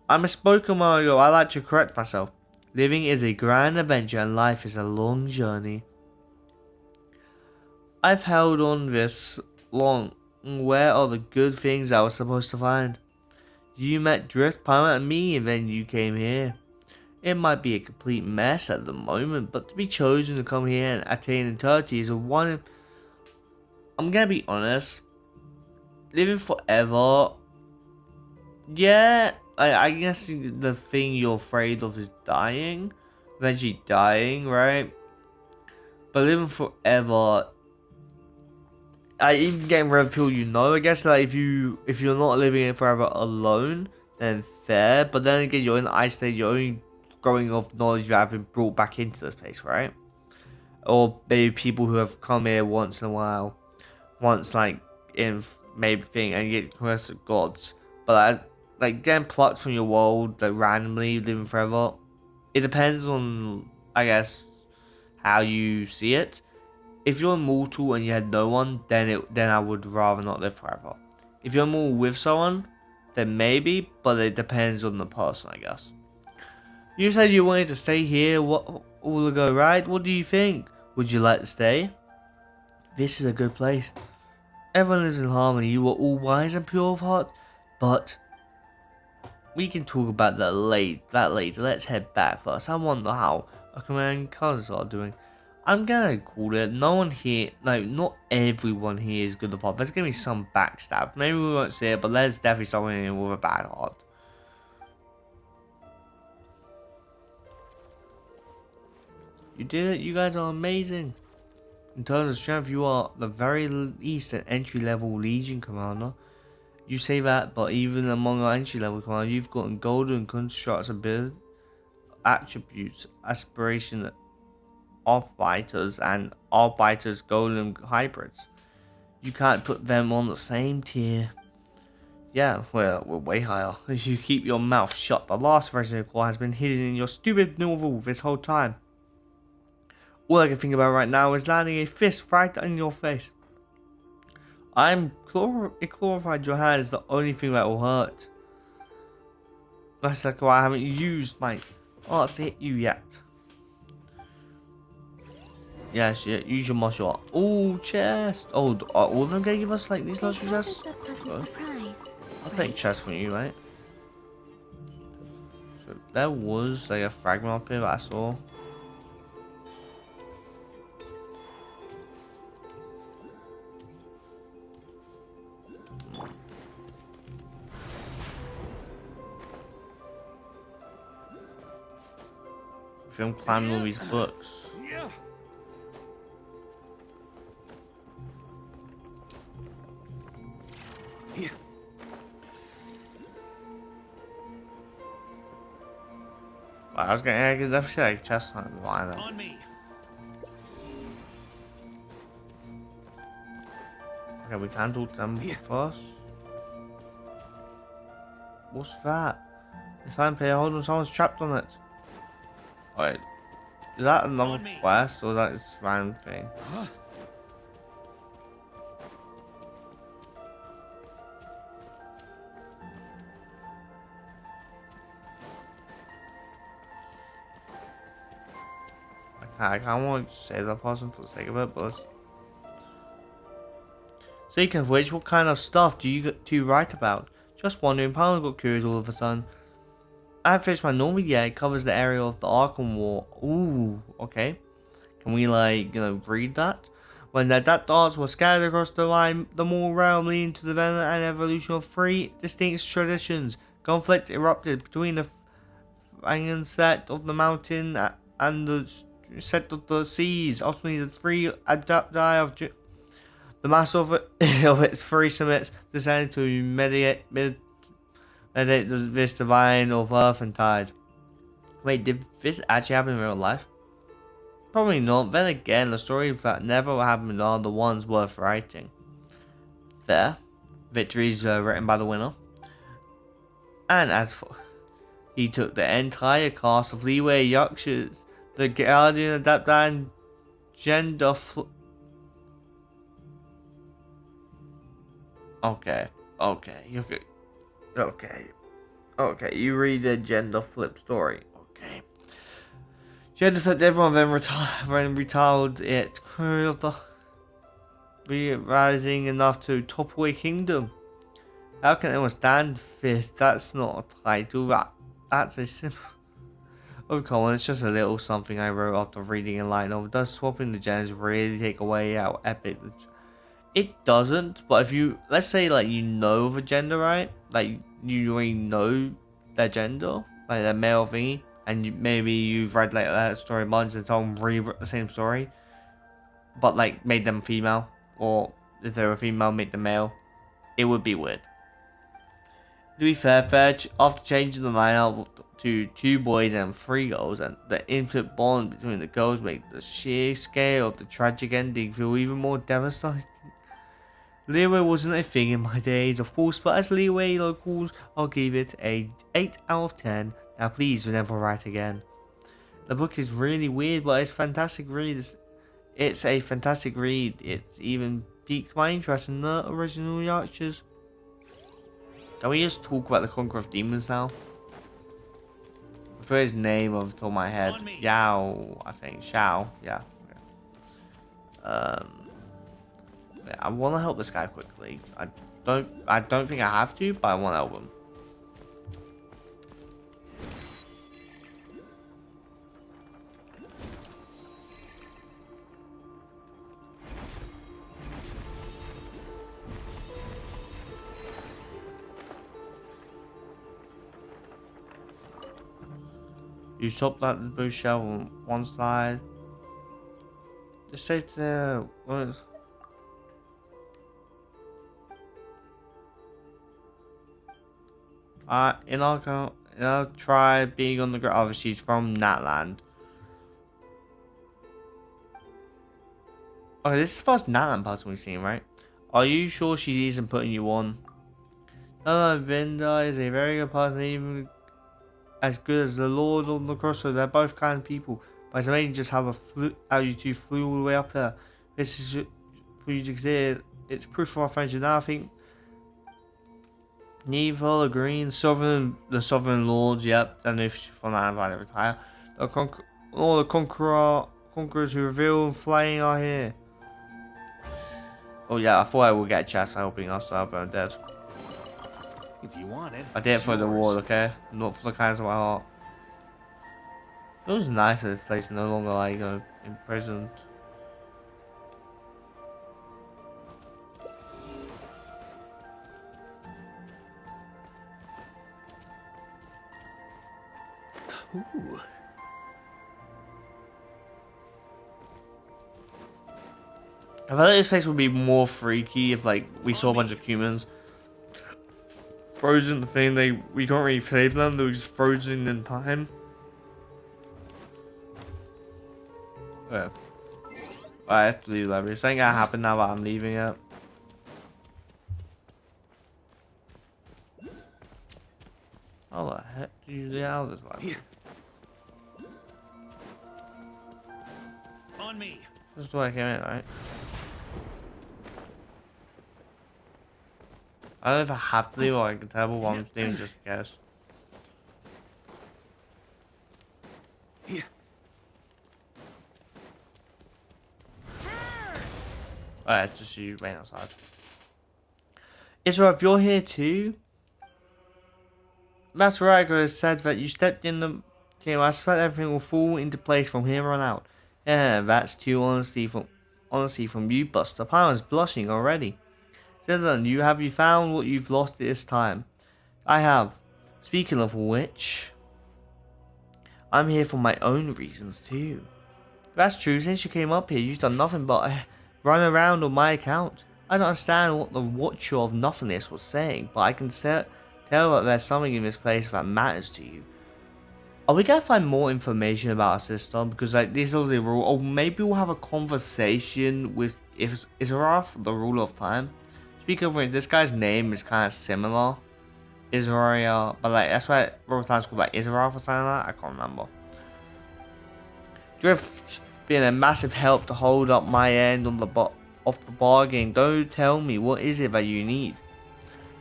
I misspoke a while ago. I like to correct myself. Living is a grand adventure and life is a long journey. I've held on this long. Where are the good things I was supposed to find? You met Drift, Pilot, and me, and then you came here. It might be a complete mess at the moment, but to be chosen to come here and attain eternity is a one. I'm gonna be honest. Living forever. Yeah, I guess the thing you're afraid of is dying. Eventually dying, right? But living forever. Even getting rid of people you know, I guess like if you're not living it forever alone, then fair. But then again, you're in the ice state, you're only growing off knowledge that have been brought back into this place, right? Or maybe people who have come here once in a while, once like in maybe thing, and you get cursed of gods. But like getting plucked from your world like randomly, living forever, it depends on, I guess, how you see it. If you're immortal and you had no one, then I would rather not live forever. If you're immortal with someone, then maybe, but it depends on the person, I guess. You said you wanted to stay here all ago, right? What do you think? Would you like to stay? This is a good place. Everyone lives in harmony. You are all wise and pure of heart, but we can talk about that later. Let's head back first. I wonder how our command cousins are doing. I'm gonna call it. No one here, no, not everyone here is good of heart. There's gonna be some backstab. Maybe we won't see it, but there's definitely someone here with a bad heart. You did it. You guys are amazing. In terms of strength, you are the very least an entry-level Legion commander. You say that, but even among our entry-level commanders, you've gotten golden constructs ability, attributes, aspiration, off-biters, and off-biters golden hybrids. You can't put them on the same tier. Yeah, well, we're way higher. You keep your mouth shut. The last Resident Core has been hidden in your stupid novel this whole time. All I can think about right now is landing a fist right in your face. A chlorified your hand is the only thing that will hurt. That's like why I haven't used my arts to hit you yet. Yes, yeah, use your martial art. Oh, chest. Oh, are all of them gonna give us like these luxury chests? I'll take chest from you, right? So there was like a fragment up here that I saw. If I'm climbing all these books. Well, I could definitely say like chest on me. Okay, we can do them first. What's that? The fan player holding someone's trapped on it. Wait, is that another On me. quest or is that just random thing? Huh? I kind of want to save that person for the sake of it, but let's... Speaking of which, what kind of stuff do you write about? Just wondering, Paolo got curious all of a sudden. I have finished my normal yet. It covers the area of the Arkham War. Ooh, okay. Can we, like, read that? When the adapt arts were scattered across the line, the more realm leading to the development and evolution of three distinct traditions. Conflict erupted between the Fangin set of the mountain and the set of the seas. Ultimately, the three adapti of the mass of, of its three summits decided to mediate this divine of earth and tide. Wait, did this actually happen in real life? Probably not. Then again, the stories that never happened are the ones worth writing. There, victories written by the winner. And as for he took the entire cast of Leeway Yorkshires, the Guardian Adapter and Gender Okay, okay, you read the gender flip story. Okay. Gender flipped everyone, then retired it, rising enough to topple a kingdom. How can anyone stand this? That's not a title, that's a simple... Oh come on, it's just a little something I wrote after reading a line of. Does swapping the genders really take away how epic the... It doesn't, but if you, let's say, like, you know the gender, right? Like, you already know their gender, like their male thingy, and maybe you've read, like, that story once and someone rewrote the same story, but, like, made them female, or if they were female, made them male, it would be weird. To be fair, after changing the lineup to 2 boys and 3 girls, and the intimate bond between the girls made the sheer scale of the tragic ending feel even more devastating. Leeway wasn't a thing in my days, of course, but as Leeway locals, I'll give it a 8 out of 10. Now please never write again. The book is really weird, but it's fantastic read. It's a fantastic read. It's even piqued my interest in the original Yorkshires. Can we just talk about the Conqueror of Demons now? I forgot his name off the top of my head. Yao, I think. Shao, yeah. Okay. Yeah, I want to help this guy quickly. I don't think I have to, but I want to help him. You chop that boost shell on one side. Just say to in our tribe being on the ground. Obviously, she's from Natland. Okay, this is the first Natland person we've seen, right? Are you sure she isn't putting you on? No, Vinda is a very good person, even as good as the Lord on the crossroad. They're both kind people. But it's amazing just how you two flew all the way up there. This is for you to consider. It's proof of our friendship. Now I think Neval, the Green, the Sovereign Lords, yep, and if from that I retire. All the conquerors who reveal and flaying are here. Oh yeah, I thought I would get chats helping us out, but I'm dead. If you want it, I did it it's for the yours. war, okay? Not for the kindness of my heart. It was nice that this place is no longer like imprisoned. Ooh. I feel like this place would be more freaky if like we saw a bunch of humans frozen. The thing we can't really save them; they were just frozen in time. Yeah. I have to leave library. Something gonna happen now that I'm leaving it. How the heck do you get out of this library? On me. This is where I came in, right? I don't know if I have to leave or I can tell, but I'm leaving just in case. Alright, just you wait outside. Israel, if you're here too, that's right, because said that you stepped in the... Okay, well, I suspect everything will fall into place from here on out. Yeah, that's too honesty from you, Buster. Pyron's blushing already. Citizen, have you found what you've lost this time? I have. Speaking of which, I'm here for my own reasons too. That's true, since you came up here, you've done nothing but run around on my account. I don't understand what the Watcher of Nothingness was saying, but I can tell that there's something in this place that matters to you. Are we gonna find more information about our sister? Because like this is a rule, or maybe we'll have a conversation with Isarath, the ruler of time. Speaking of which, this guy's name is kind of similar, Israel, but like that's why ruler of time's called like Isarath or something like that. I can't remember. Drift being a massive help to hold up my end on the of the bargain. Don't tell me what is it that you need.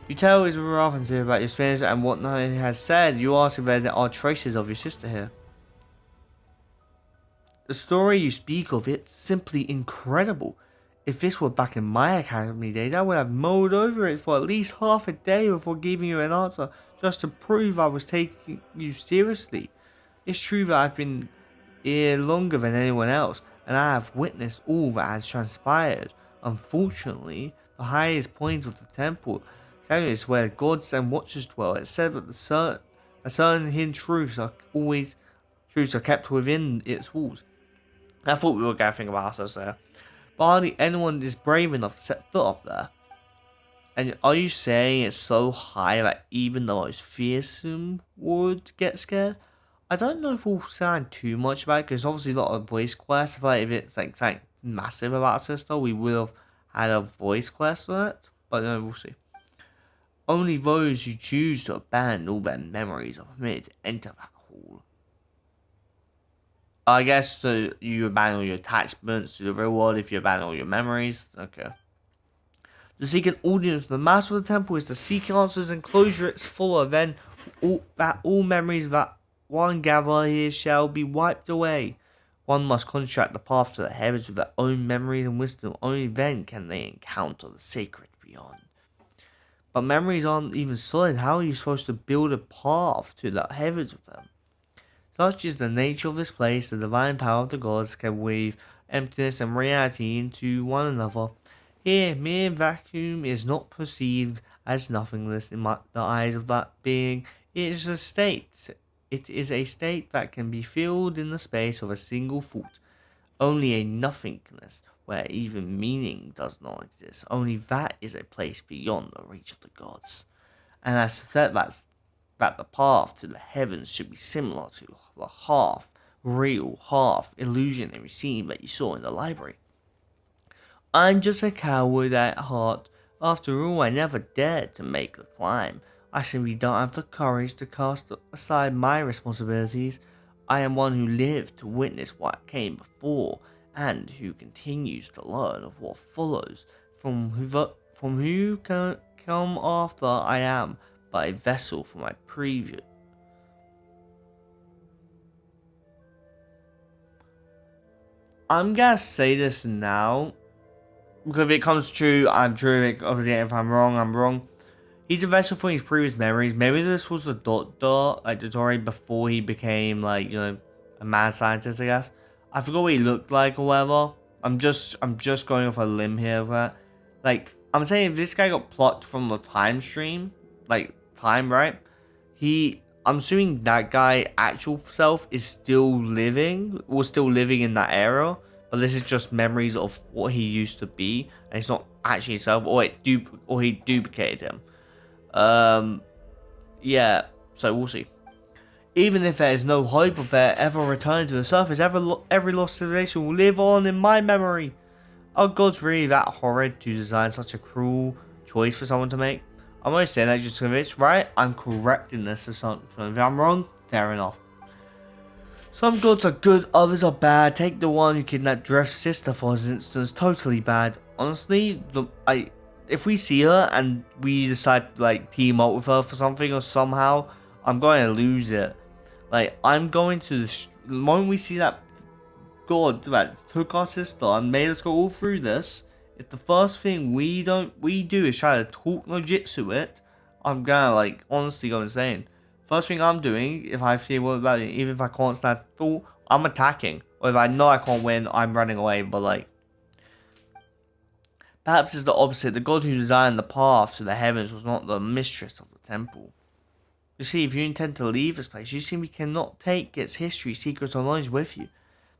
You tell Isarath about your experience and what Nani has said. You ask if there are traces of your sister here. The story you speak of, it's simply incredible. If this were back in my academy days, I would have mulled over it for at least half a day before giving you an answer, just to prove I was taking you seriously. It's true that I've been here longer than anyone else, and I have witnessed all that has transpired. Unfortunately, the highest point of the temple is where gods and watchers dwell. It's said that certain hidden truths are kept within its walls. I thought we were gathering about us there. But hardly anyone is brave enough to set foot up there. And are you saying it's so high that even the most fearsome would get scared? I don't know if we'll sound too much about it, because obviously a lot of voice quests. I feel like if it's like something massive about Sister, we would have had a voice quest on it. But no, we'll see. Only those who choose to abandon all their memories are permitted to enter that hall. I guess so you abandon all your attachments to the real world if you abandon all your memories. Okay. To seek an audience with the master of the temple is to seek answers and closure its fuller, then all memories that one gather here shall be wiped away. One must contract the path to the heavens with their own memories and wisdom. Only then can they encounter the sacred beyond. But memories aren't even solid. How are you supposed to build a path to the heavens with them? Such is the nature of this place, the divine power of the gods can weave emptiness and reality into one another. Here, mere vacuum is not perceived as nothingness in the eyes of that being. It is a state. It is a state that can be filled in the space of a single thought. Only a nothingness where even meaning does not exist. Only that is a place beyond the reach of the gods. And I suspect that the path to the heavens should be similar to the half real, half illusionary scene that you saw in the library. I'm just a coward at heart. After all, I never dared to make the climb. I simply don't have the courage to cast aside my responsibilities. I am one who lived to witness what came before, and who continues to learn of what follows. From who can come after I am but a vessel for my previous. I'm gonna say this now, because if it comes true, I'm true. Obviously, if I'm wrong, I'm wrong. He's a vessel for his previous memories. Maybe this was the doctor, like the story before he became like, a mad scientist, I guess. I forgot what he looked like or whatever. I'm just going off a limb here of that. Like, I'm saying if this guy got plucked from the time stream, like time, right? I'm assuming that guy actual self is still living, was still living in that era, but this is just memories of what he used to be, and it's not actually himself, or he duplicated him. Yeah, so we'll see. Even if there is no hope of their ever returning to the surface, every lost civilization will live on in my memory. Are gods really that horrid to design such a cruel choice for someone to make? I'm only saying that just if it's right, I'm correcting this assumption. If I'm wrong, fair enough. Some gods are good, others are bad. Take the one who kidnapped Drift's sister for instance, totally bad. Honestly, if we see her and we decide to like team up with her for something or somehow, I'm going to lose it. Like I'm going to the moment we see that god that took our sister and made us go all through this. If the first thing we do is try to talk no jitsu it, I'm gonna like honestly go insane. First thing I'm doing, if I feel what about it, even if I can't stand thought, I'm attacking. Or if I know I can't win, I'm running away. But like, perhaps it's the opposite. The god who designed the path to the heavens was not the mistress of the temple. You see, if you intend to leave this place, you simply cannot take its history, secrets, or knowledge with you.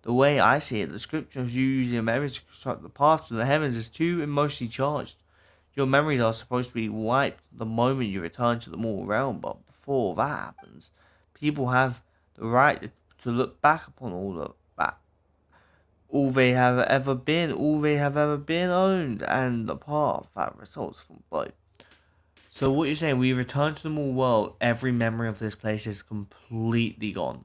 The way I see it, the scriptures use your memories to construct the path to the heavens is too emotionally charged. Your memories are supposed to be wiped the moment you return to the mortal realm, but before that happens, people have the right to look back upon all of that. All they have ever been owned, and the path that results from both. So what you're saying, we return to the mortal world, every memory of this place is completely gone.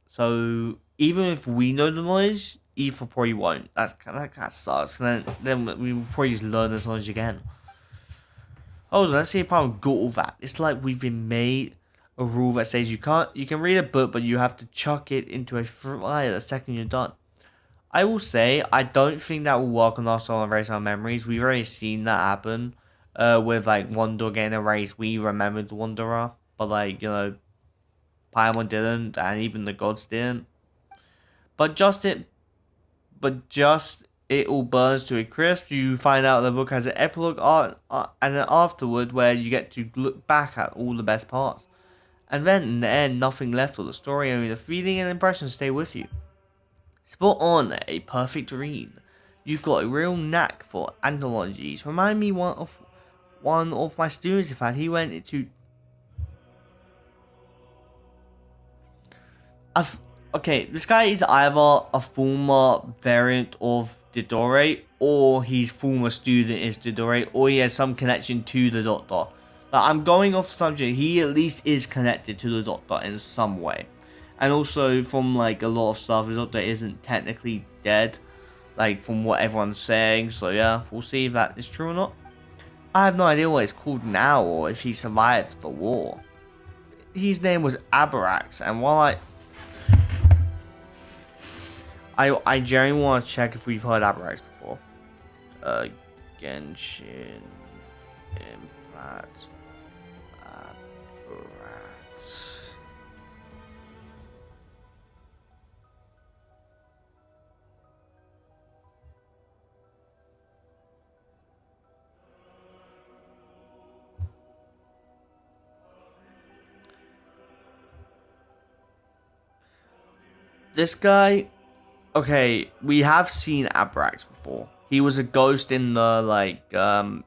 So even if we know the knowledge, Ether probably won't. That kind of sucks. And then we will probably just learn this knowledge again. Oh, let's see if I'm good with that. It's like we've been made a rule that says you can read a book, but you have to chuck it into a fire the second you're done. I will say I don't think that will work on our Stolen Erase Our Memories. We've already seen that happen. With like Wanderer getting erased, we remembered Wanderer, but like Paimon didn't, and even the gods didn't. But just it all burns to a crisp. You find out the book has an epilogue art, and an afterward where you get to look back at all the best parts. And then in the end, nothing left of the story, only the feeling and impression stay with you. Spot on, a perfect read. You've got a real knack for anthologies. Remind me one of my students. In fact, he went into okay, this guy is either a former variant of Didore, or his former student is Didore, or he has some connection to the Doctor. Like, I'm going off subject, he at least is connected to the Doctor in some way. And also, from like a lot of stuff, the Doctor isn't technically dead, like from what everyone's saying, so yeah, we'll see if that is true or not. I have no idea what it's called now, or if he survived the war. His name was Abarax, and while I genuinely want to check if we've heard Abarax before. Genshin Impact Abarax. This guy, okay, we have seen Abrax before. He was a ghost in the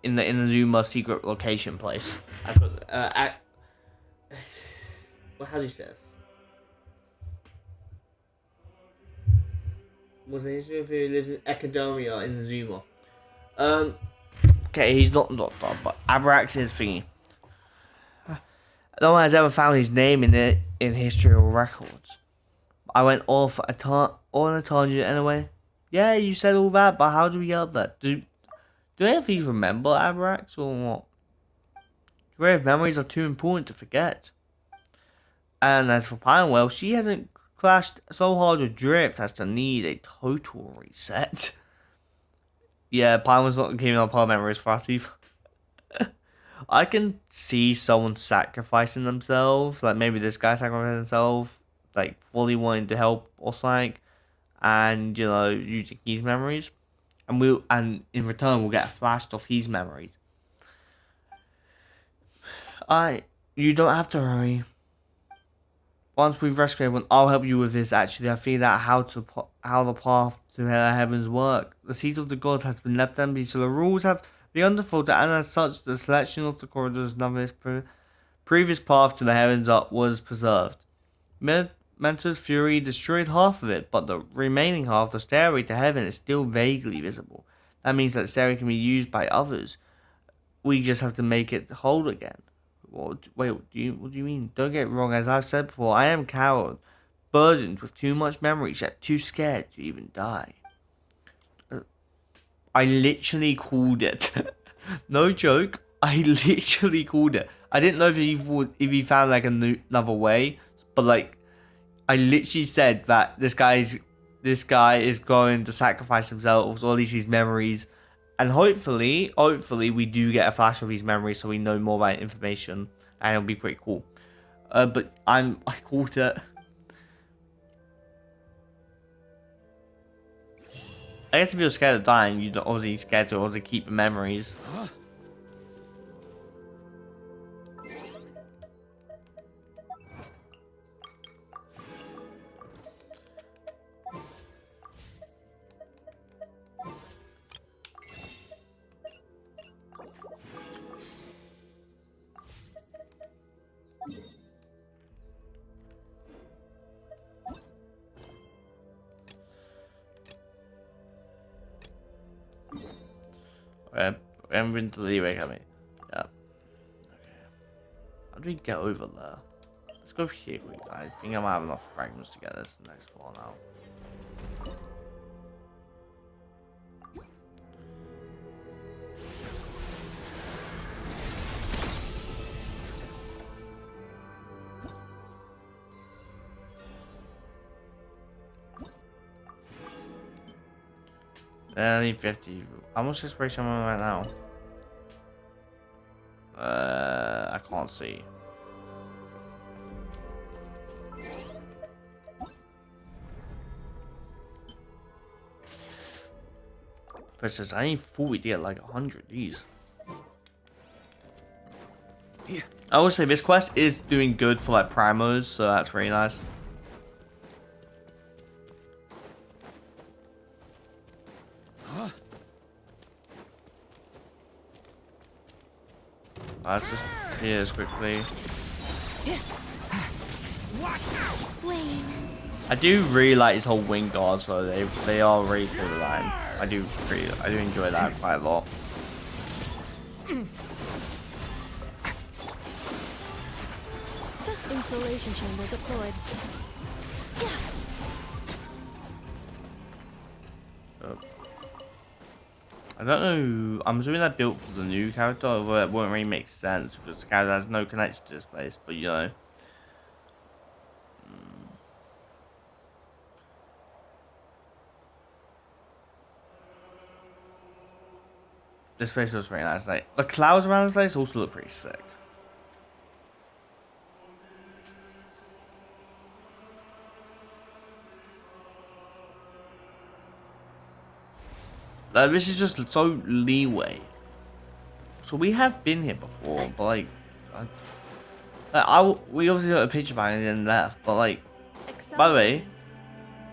in the Inazuma secret location place. I put well, how do you say this? Was an issue if he lives in Academia in Zuma. Okay, he's not Doctor, but Abrax is thingy. No one has ever found his name in history or records. I went off on a tangent anyway. Yeah, you said all that, but how do we get up there? Do any of these remember Abrax or what? Grave memories are too important to forget. And as for Pinewell, she hasn't clashed so hard with Drift as to need a total reset. Yeah, Pinewell's not keeping up her memories for us either. I can see someone sacrificing themselves, like maybe this guy sacrificing himself, like fully wanting to help or something, and using his memories, and in return we'll get flashed off his memories. You don't have to worry. Once we've rescued everyone, I'll help you with this. Actually, I figured out how the path to heavens work. The seat of the gods has been left empty, so the rules have begun to falter, and as such, the selection of the corridors of previous path to the heavens was preserved. Mentor's fury destroyed half of it, but the remaining half, the stairway to heaven, is still vaguely visible. that means that stereo can be used by others. We just have to make it whole again. Wait, what do you mean? Don't get it wrong, as I've said before, I am coward, burdened with too much memories, yet too scared to even die. I literally called it. No joke. I literally called it. I didn't know if he found like another way, but like I literally said that this guy is going to sacrifice himself, or at least his memories, and hopefully we do get a flash of his memories, so we know more about information, and it'll be pretty cool. But I called it. I guess if you're scared of dying, you're obviously scared to also keep the memories. Huh? Okay, we haven't been to the Leeway Academy. Yeah. Okay. How do we get over there? Let's go here quick. I think I might have enough fragments to get this next floor now. I need 50. How much inspiration am I right now? I can't see. But it says I need 40 to get like 100 of these. Yeah. I will say this quest is doing good for like primos, so that's very nice. Huh? Let's just hear this quickly. Watch out! Wayne. I do really like his whole wing guards, so they are really cool design. I do enjoy that quite a lot. Installation chamber deployed. I don't know. I'm assuming that built for the new character, although it won't really make sense because the character has no connection to this place. But you know, this place looks very nice. Like the clouds around this place also look pretty sick. This is just so leeway. So we have been here before, but like, we obviously got a picture back and then left. But like, by the way,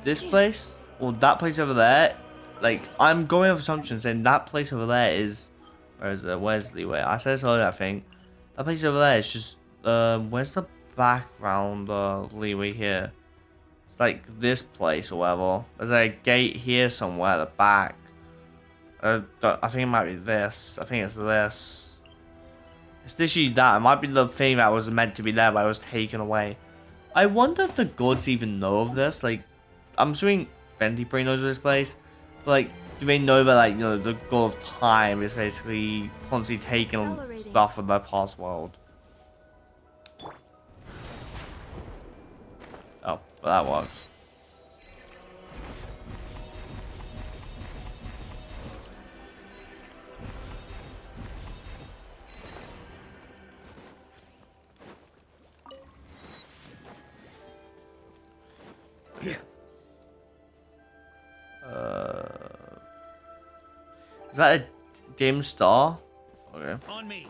this place or that place over there, like I'm going off assumption saying that place over there is, where's leeway? I said so. I think that place over there is just where's the background leeway here? It's like this place or whatever. There's a gate here somewhere at the back. I think it might be this. I think it's this. It's literally that. It might be the thing that was meant to be there, but it was taken away. I wonder if the gods even know of this. Like, I'm assuming Venti probably knows of this place. But, like, do they know that, like, you know, the god of time is basically constantly taking stuff from the past world? Oh, but that works. Is that a dim star? Okay. On me.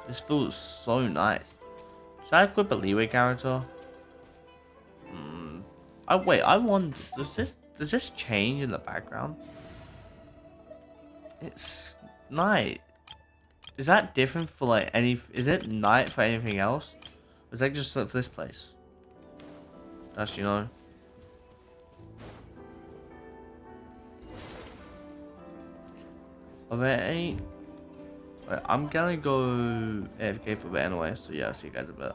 This feels so nice. Should I equip a leeway character? Wait, I wonder, does this change in the background? It's night. Is that different for like is it night for anything else? Or is that just for this place? Actually, no. Are there any? Wait, I'm gonna go AFK for a bit anyway, so yeah, I'll see you guys in a bit.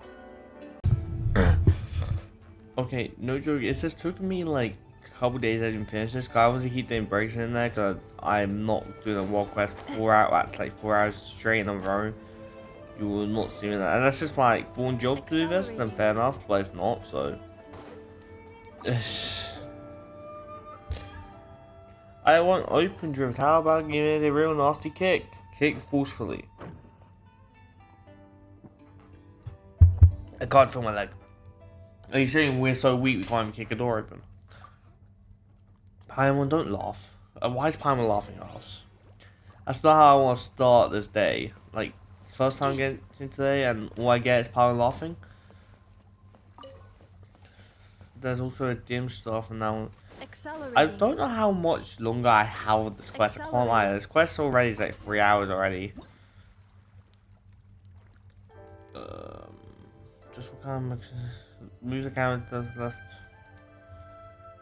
Okay, no joke, it's just took me like a couple days I didn't finish this, cause I was keep doing breaks in there, cause I'm not doing a world quest 4 hours, like 4 hours straight in a row. You will not see me that, and that's just my like, full job to do this, then fair enough, but it's not, so. I want open drift, how about giving it a real nasty kick? Kick forcefully. I can't feel my leg. Are you saying we're so weak we can't even kick a door open? Paimon, don't laugh. Why is Paimon laughing at us? That's not how I want to start this day. Like, first time getting today, and all I get is Paimon laughing. There's also a dim stuff, and now I don't know how much longer I have with this quest. I can't lie. This quest already is like 3 hours already. Just what kind of music characters left?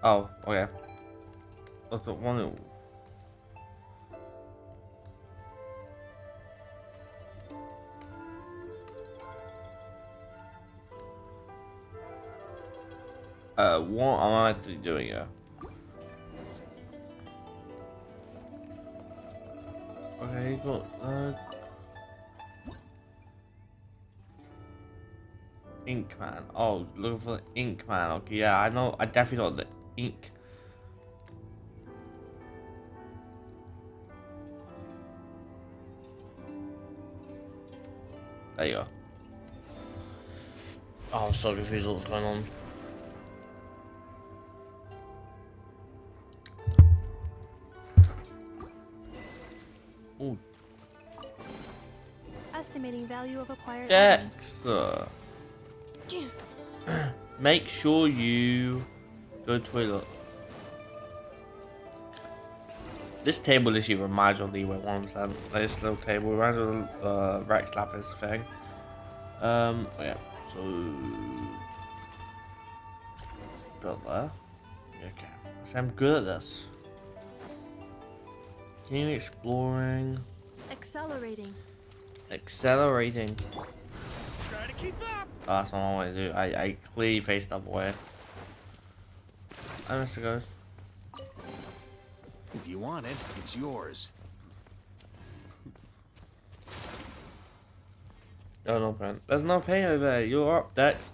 Oh, okay. That's the one. What am I actually doing here? Okay, got Ink Man. Oh, looking for the Ink Man. Okay, yeah, I know. I definitely got the ink. There you go. Oh, I'm so confused what's going on. Ooh. Estimating value of acquired Dex. items. Make sure you go to toilet. This table literally reminds me of the Wait 1%. This little table reminds me of Rex Lapis thing. Yeah, so build there. Okay, so I'm good at this. Continue exploring. Accelerating. Accelerating. Try to keep up. Oh, that's not what I want to do. I clearly faced that way. I must go. If you want it, it's yours. Oh, no pain. There's no pain over there. You're up, Dex.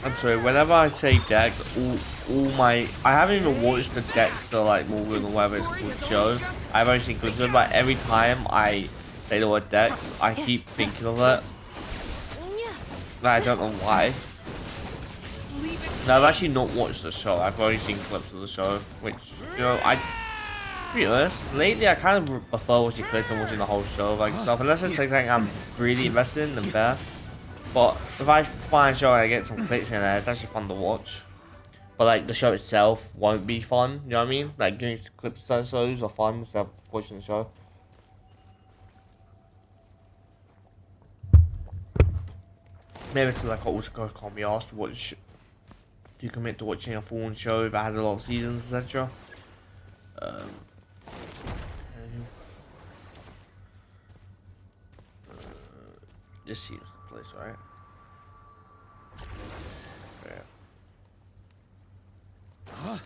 I'm sorry, whenever I say Dex, all my... I haven't even watched the Dexter, like, movie or whatever it's called show. I've only seen clips of it, but every time I say the word Dex, I keep thinking of it. I don't know why. No, I've actually not watched the show. I've only seen clips of the show, which, you know, to be honest, lately I kind of prefer watching clips and watching the whole show, like, stuff. Unless it's something I'm really invested in, then fair. But if I find a show and I get some clips in there, it's actually fun to watch. But like the show itself won't be fun, you know what I mean? Like getting clips of shows are fun instead of watching the show. Maybe it's like I also can't be asked to watch. Do you commit to watching a full show that has a lot of seasons, etc.? This seems the place, right? Yeah. Huh?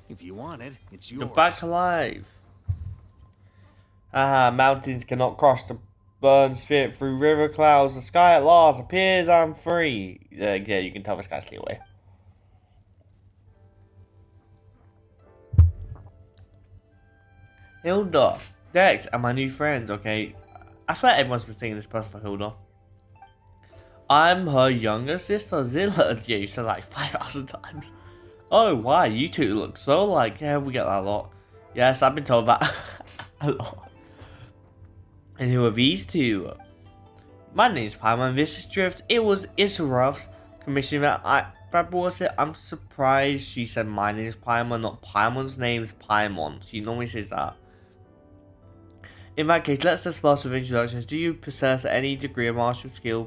If you want it, it's yours. You're back alive. Ah, mountains cannot cross the burn spirit through river clouds. The sky at last appears. I'm free. Yeah, you can tell the sky's the way. Hilda, Dex, and my new friends. Okay, I swear everyone's been thinking this person for Hilda. I'm her younger sister, Zilla. Yeah, you said like 5,000 times. Oh, why? You two look so like. Yeah, we get that a lot. Yes, I've been told that a lot. And who are these two? My name's Paimon. This is Drift. It was Isaruf's commission that brought it. I'm surprised she said my name is Paimon, not Paimon's name is Paimon. She normally says that. In that case, let's discuss with introductions. Do you possess any degree of martial skill,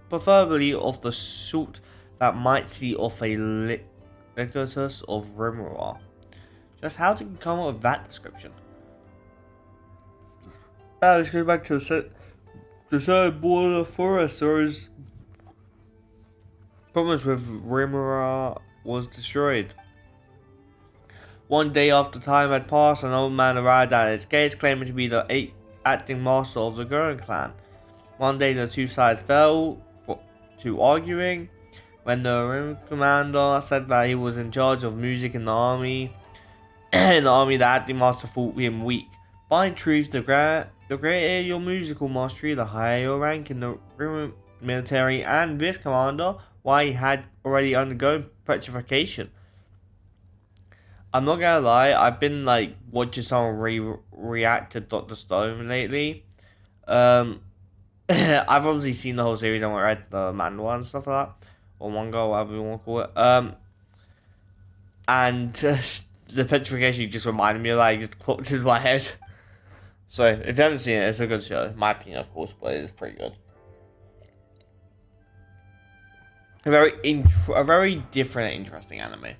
preferably of the sort that might see off a Legatus of Rimura? Just how did you come up with that description? Let's go back to the southern border forest. There is problems with Rimura was destroyed. One day after time had passed, an old man arrived at its gates claiming to be the 8th acting master of the Gurren clan. One day the two sides fell to arguing when the Rim commander said that he was in charge of music in the army. In the army, the acting master thought him weak. By truth, the greater your musical mastery, the higher your rank in the Rim military, and this commander, why he had already undergone petrification. I'm not gonna lie, I've been like watching someone react to Dr. Stone lately. I've obviously seen the whole series and read the manga and stuff like that, or manga, whatever you want to call it. And the petrification just reminded me of that. It just clocked into my head. So if you haven't seen it, it's a good show, in my opinion, of course, but it's pretty good. A very different and interesting anime.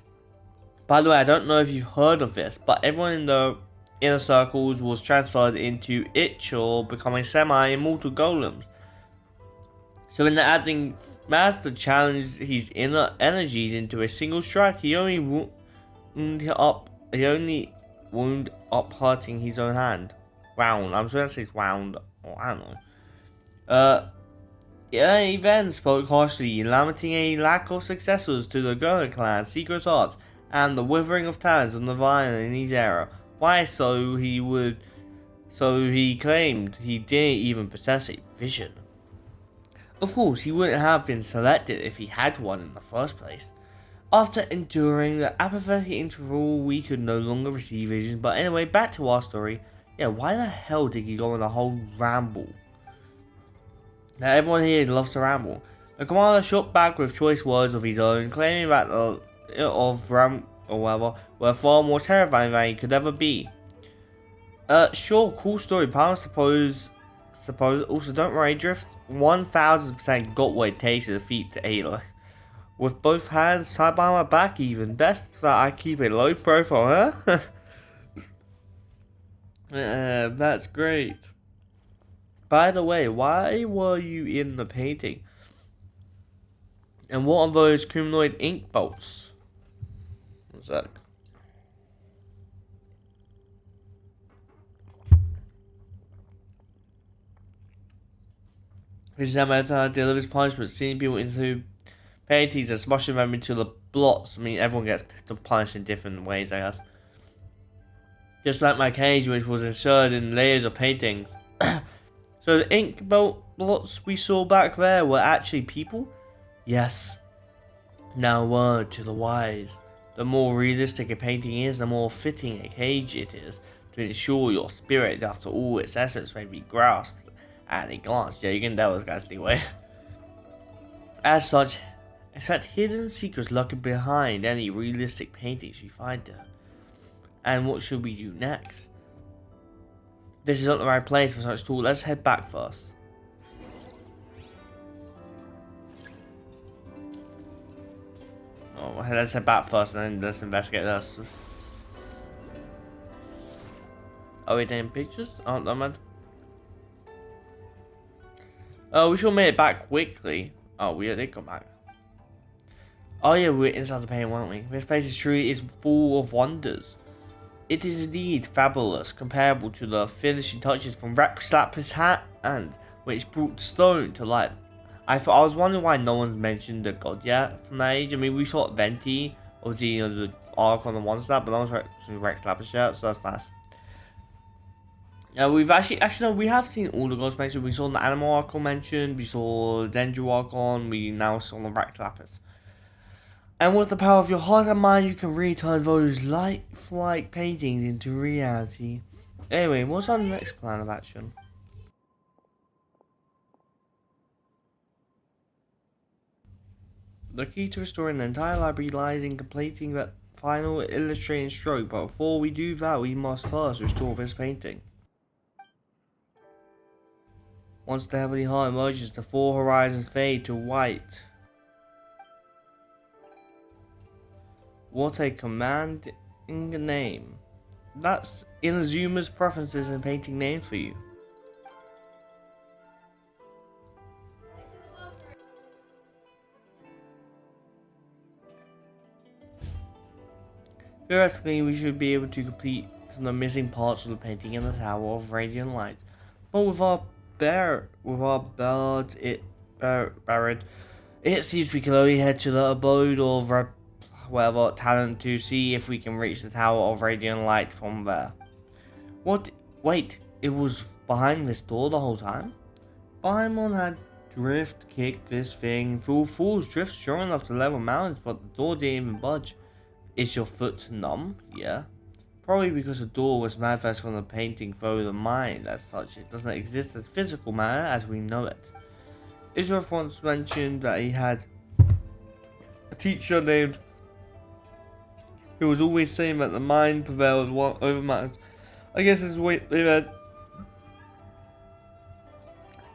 By the way, I don't know if you've heard of this, but everyone in the inner circles was transferred into Ichor, becoming semi-immortal golems. So when the acting master challenged his inner energies into a single strike, he only wound up hurting his own hand. Wound. I'm supposed to say it's wound. Or I don't know. He then spoke harshly, lamenting a lack of successors to the Gurren clan's secret arts and the withering of talents on the vine in his era. Why so he claimed he didn't even possess a vision. Of course, he wouldn't have been selected if he had one in the first place. After enduring the apathetic interval, we could no longer receive visions. But anyway, back to our story. Yeah, why the hell did he go on a whole ramble? Now everyone here loves to ramble. The commander shot back with choice words of his own, claiming that the of Ram or whatever were far more terrifying than he could ever be. Sure, cool story, but I suppose also don't worry, Drift 1000% got what it takes to defeat the Ayla. With both hands tied behind my back even. Best that I keep a low profile, huh? That's great. By the way, why were you in the painting? And what are those humanoid ink bolts? What's that? His Yamata delivers punishment, seeing people into paintings and smashing them into the blots. I mean, everyone gets punished in different ways, I guess. Just like my cage, which was inserted in layers of paintings. So the ink blots we saw back there were actually people? Yes. Now a word to the wise. The more realistic a painting is, the more fitting a cage it is, to ensure your spirit, after all its essence, may be grasped at a glance. Yeah, you can tell this guy's the way. As such, expect hidden secrets lurking behind any realistic paintings you find there. And what should we do next? This is not the right place for such talk. Let's head back first. Oh, let's head back first and then let's investigate this. Are we taking pictures? Oh, no man. Oh, we should have made it back quickly. Oh, we did come back. Oh yeah, we were inside the painting, weren't we? This place is full of wonders. It is indeed fabulous, comparable to the finishing touches from Slapper's hand, which brought stone to life. I was wondering why no one's mentioned the god yet from that age. I mean, we saw Venti, obviously, you know, the arc on the one slap, but no one's Rex Slapper's yet, so that's nice. We've actually no, we have seen all the gods mentioned. We saw the Animal Archon mentioned, we saw Dendro Archon, we now saw the Rex Slappers. And with the power of your heart and mind, you can return those lifelike paintings into reality. Anyway, what's our next plan of action? The key to restoring the entire library lies in completing that final illustrating stroke, but before we do that, we must first restore this painting. Once the heavenly heart emerges, the four horizons fade to white. What a command name. That's Inazuma's preferences in painting names for you. Theoretically, we should be able to complete the missing parts of the painting in the Tower of Radiant Light, but with our buried, it seems we can only head to the abode of whatever talent to see if we can reach the Tower of Radiant Light from there. What? Wait, it was behind this door the whole time? Paimon had drift kicked this thing through Fool's Drift strong enough to level mountains, but the door didn't even budge. Is your foot numb? Yeah. Probably because the door was manifest from the painting, though the mind, as such, it doesn't exist as physical matter as we know it. Israel once mentioned that he had a teacher named who was always saying that the mind prevails over matter. I guess this is what they meant.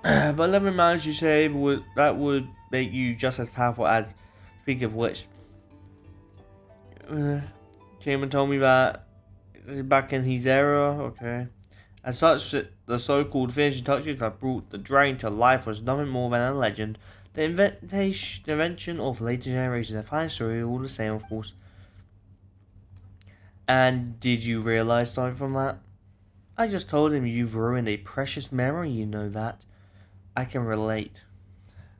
But 11 matters you say that would make you just as powerful as. Speaking of which, Chairman told me that back in his era. Okay. As such, the so-called finishing touches that brought the dragon to life was nothing more than a legend. The invention of later generations. A fine story, all the same, of course. And did you realize something from that? I just told him you've ruined a precious memory, you know that. I can relate.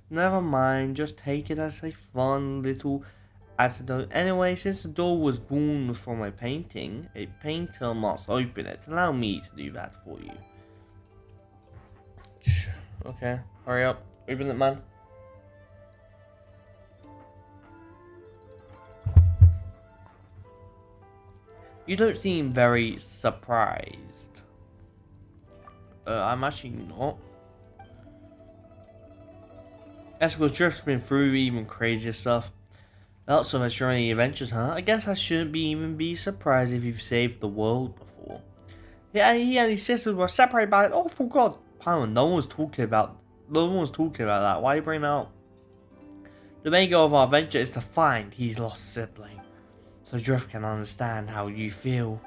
Never mind, just take it as a fun little anecdote. Anyway, since the door was born from a painting, a painter must open it. Allow me to do that for you. Okay, hurry up. Open it, man. You don't seem very surprised. I'm actually not. That's because Drift's been through even crazier stuff. Lots of extraordinary adventures, huh? I guess I shouldn't even be surprised if you've saved the world before. Yeah, he and his sisters were separated by an awful god. Paimon, no one was talking about that. Why are you bringing that up? The main goal of our adventure is to find his lost sibling, so Drift can understand how you feel.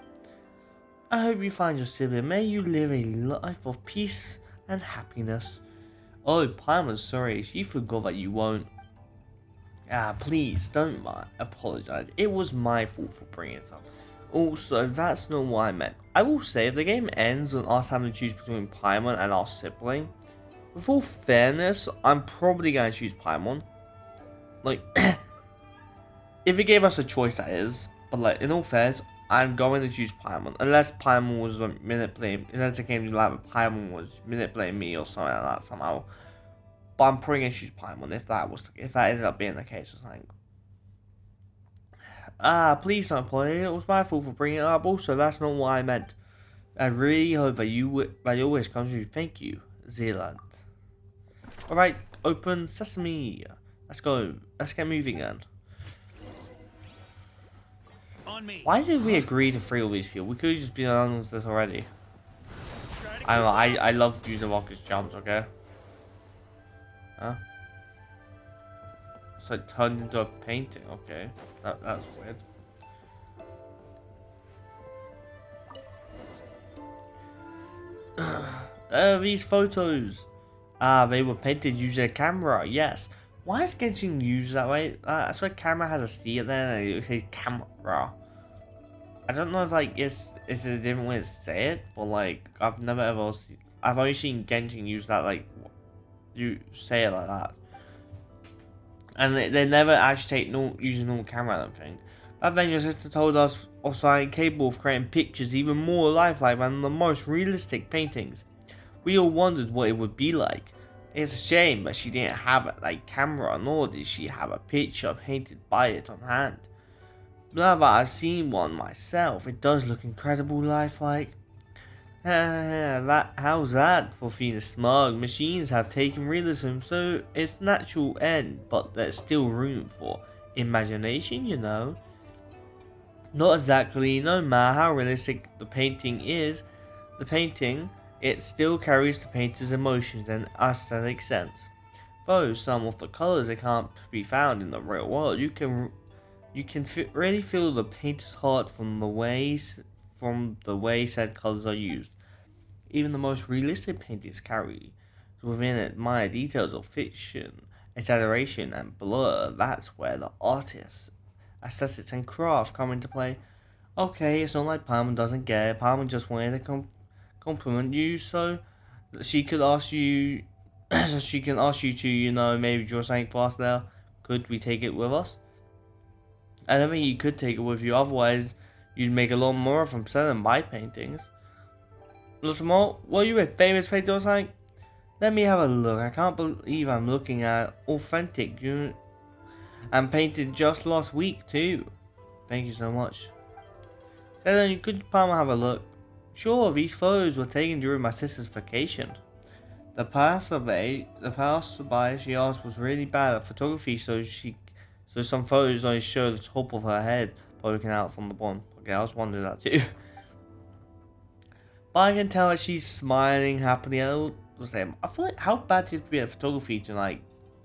I hope you find your sibling. May you live a life of peace and happiness. Oh, Paimon, sorry, she forgot that you won't. Ah, please, don't apologize. It was my fault for bringing it up. Also, that's not what I meant. I will say, if the game ends on us having to choose between Paimon and our sibling, with all fairness, I'm probably going to choose Paimon. Like, if it gave us a choice, that is. But, like, in all fairness, I'm going to choose Paimon. Unless Paimon was manipulating, unless it came to like Paimon was manipulating me or something like that somehow. But I'm probably going to choose Paimon if that ended up being the case or something. Ah, please don't apologize. It was my fault for bringing it up. Also, that's not what I meant. I really hope that you always comes to you. Thank you, Zealand. Alright, open sesame. Let's go. Let's get moving then. On me. Why did we agree to free all these people? We could have just been on with this already. I don't know, I love using rocket jumps, okay? Huh? So it turned into a painting, okay. That's weird. These photos. Ah, they were painted using a camera, yes. Why is Genshin used that way? I swear camera has a C at there and it says camera. I don't know if like it's a different way to say it, but like I've only seen Genshin use that, like you say it like that. And they never actually using normal camera, I don't think. But then your sister told us of something capable of creating pictures even more lifelike than the most realistic paintings. We all wondered what it would be like. It's a shame that she didn't have a camera, nor did she have a picture painted by it on hand. Now that I've seen one myself, it does look incredible lifelike. How's that for feeling smug? Machines have taken realism, so it's natural end, but there's still room for imagination, you know. Not exactly, no matter how realistic the painting is, it still carries the painter's emotions and aesthetic sense. Though some of the colours that can't be found in the real world, you can You can really feel the painter's heart from the way said colors are used. Even the most realistic paintings carry within it minor details of fiction, exaggeration, and blur. That's where the artist's aesthetics and craft come into play. Okay, it's not like Palmer doesn't get it. Palmer just wanted to compliment you so that she could ask you, so she can ask you to, maybe draw something for us there. Could we take it with us? I don't think you could take it with you, otherwise you'd make a lot more from selling my paintings. Little more, were you a famous painter or something? Let me have a look. I can't believe I'm looking at authentic and painted just last week too. Thank you so much. So then, could Palmer have a look? Sure, these photos were taken during my sister's vacation. The passerby she asked was really bad at photography, so some photos only show the top of her head poking out from the bottom. Okay, I was wondering that too. But I can tell that she's smiling happily. I feel like how bad do you have to be at photography to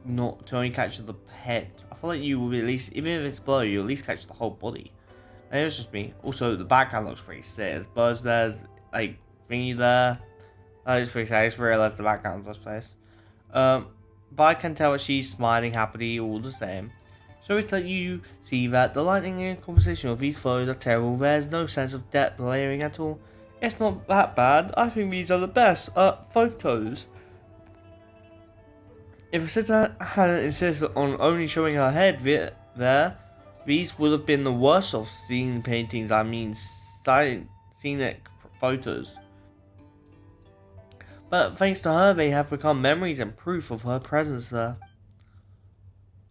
not to only capture the head? I feel like you will at least, even if it's blurry, you at least catch the whole body. Maybe it's just me. Also, the background looks pretty sick. There's birds there's like thingy there. That looks pretty sick. I just realized the background was place. But I can tell that she's smiling happily all the same. So it's let you see that the lighting and composition of these photos are terrible. There's no sense of depth layering at all. It's not that bad. I think these are the best photos. If a sister hadn't insisted on only showing her head there, these would have been the worst of scene paintings. I mean, scenic photos. But thanks to her, they have become memories and proof of her presence there.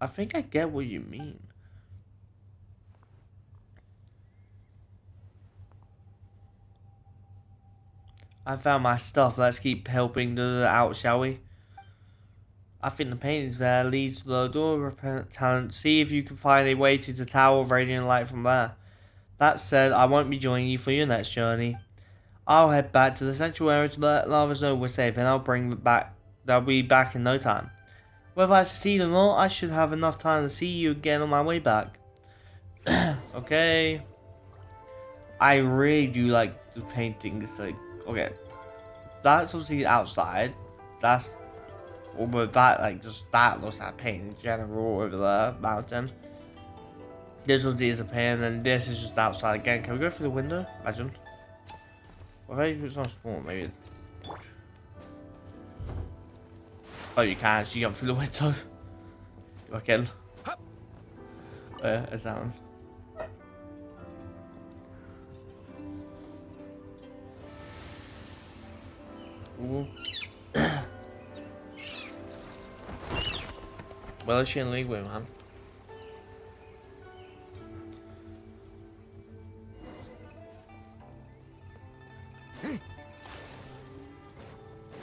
I think I get what you mean. I found my stuff. Let's keep helping out, shall we? I think the paintings there leads to the door of talent. See if you can find a way to the Tower of Radiant Light from there. That said, I won't be joining you for your next journey. I'll head back to the central area to let Lava's know we're safe, and They'll be back in no time. Whether I succeed or not, I should have enough time to see you again on my way back. Okay. I really do like the paintings. Okay, that's obviously outside. That's but that looks like paint in general over the mountain. This is a paint, and this is just outside again. Can we go through the window? Imagine. Well, maybe it's not small. Maybe. Oh, you can. She jump through the window. Okay. It's that one. Ooh. Well, is she in league with, man?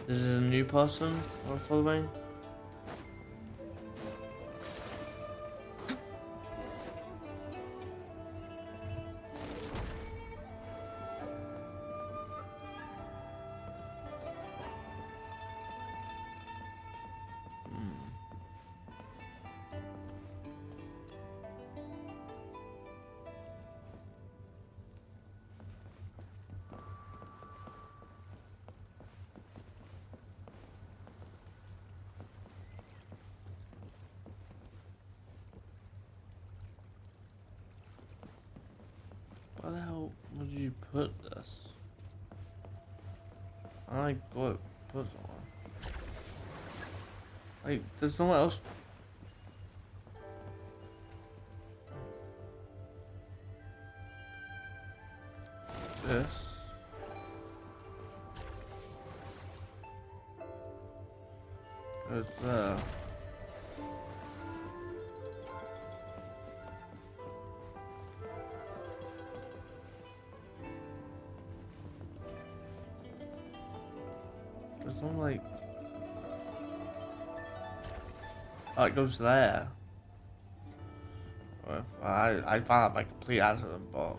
This is a new person we're following. Where the hell would you put this? I got it put on. Like, there's nowhere else. This. Goes there. There's no like. Oh, it goes there. Well, I found out by complete accident, but.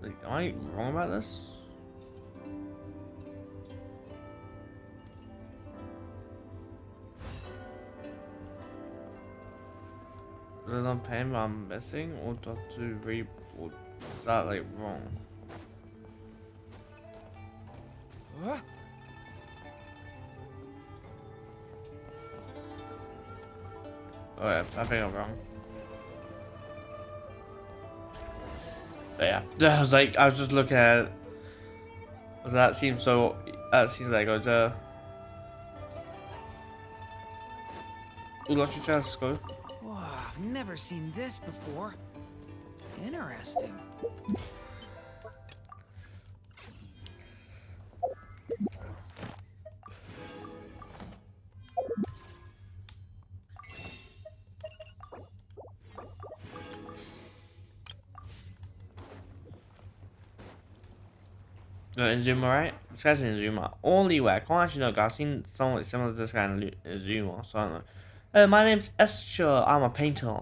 Like, am I wrong about this? There's a payment I'm missing, or just to read, or is that like wrong? Huh? Oh yeah, I think I'm wrong. But yeah, I was just looking at it. That seems so. That seems like it was Ooh, let's just go. Wow, I've never seen this before. Interesting. No, Inzuma, right? This guy's in Inzuma. Only way. I can't actually know, guys. I've seen someone similar to this guy in Inzuma, so I don't know. My name's Esther. I'm a painter.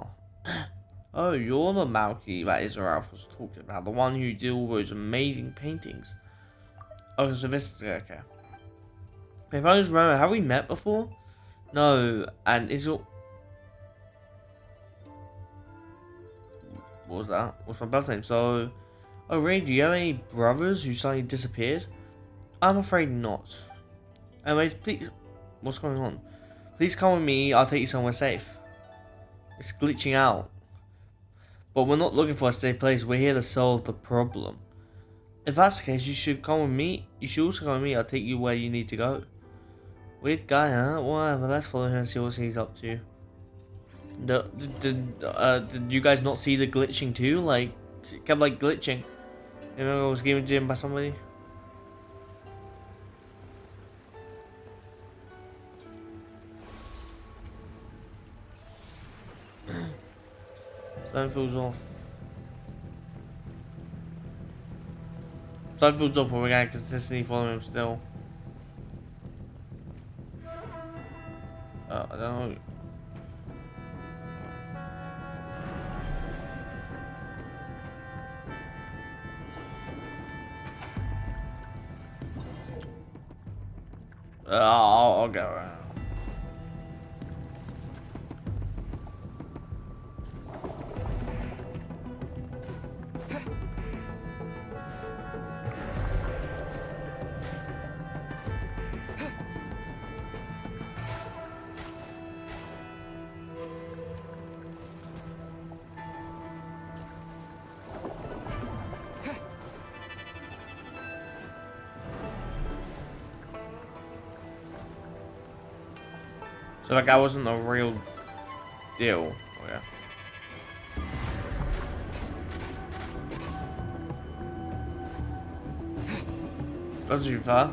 Oh, you're the Malky that Israel was talking about. The one who did all those amazing paintings. Oh, so this is okay. If I just remember, have we met before? No, and Israel. What was that? What's my brother's name? So, oh, Ray, do you have any brothers who suddenly disappeared? I'm afraid not. Anyways, please, what's going on? Please come with me, I'll take you somewhere safe. It's glitching out. But we're not looking for a safe place, we're here to solve the problem. If that's the case, you should come with me. You should also come with me, I'll take you where you need to go. Weird guy, huh? Whatever, let's follow him and see what he's up to. Did you guys not see the glitching too? Like, it kept like glitching. You know, it was given to him by somebody. Something feels off. Something feels off, but we're gonna consistently follow him still. I don't know. I'll go around. So like I wasn't a real deal. Oh, yeah. That's too far.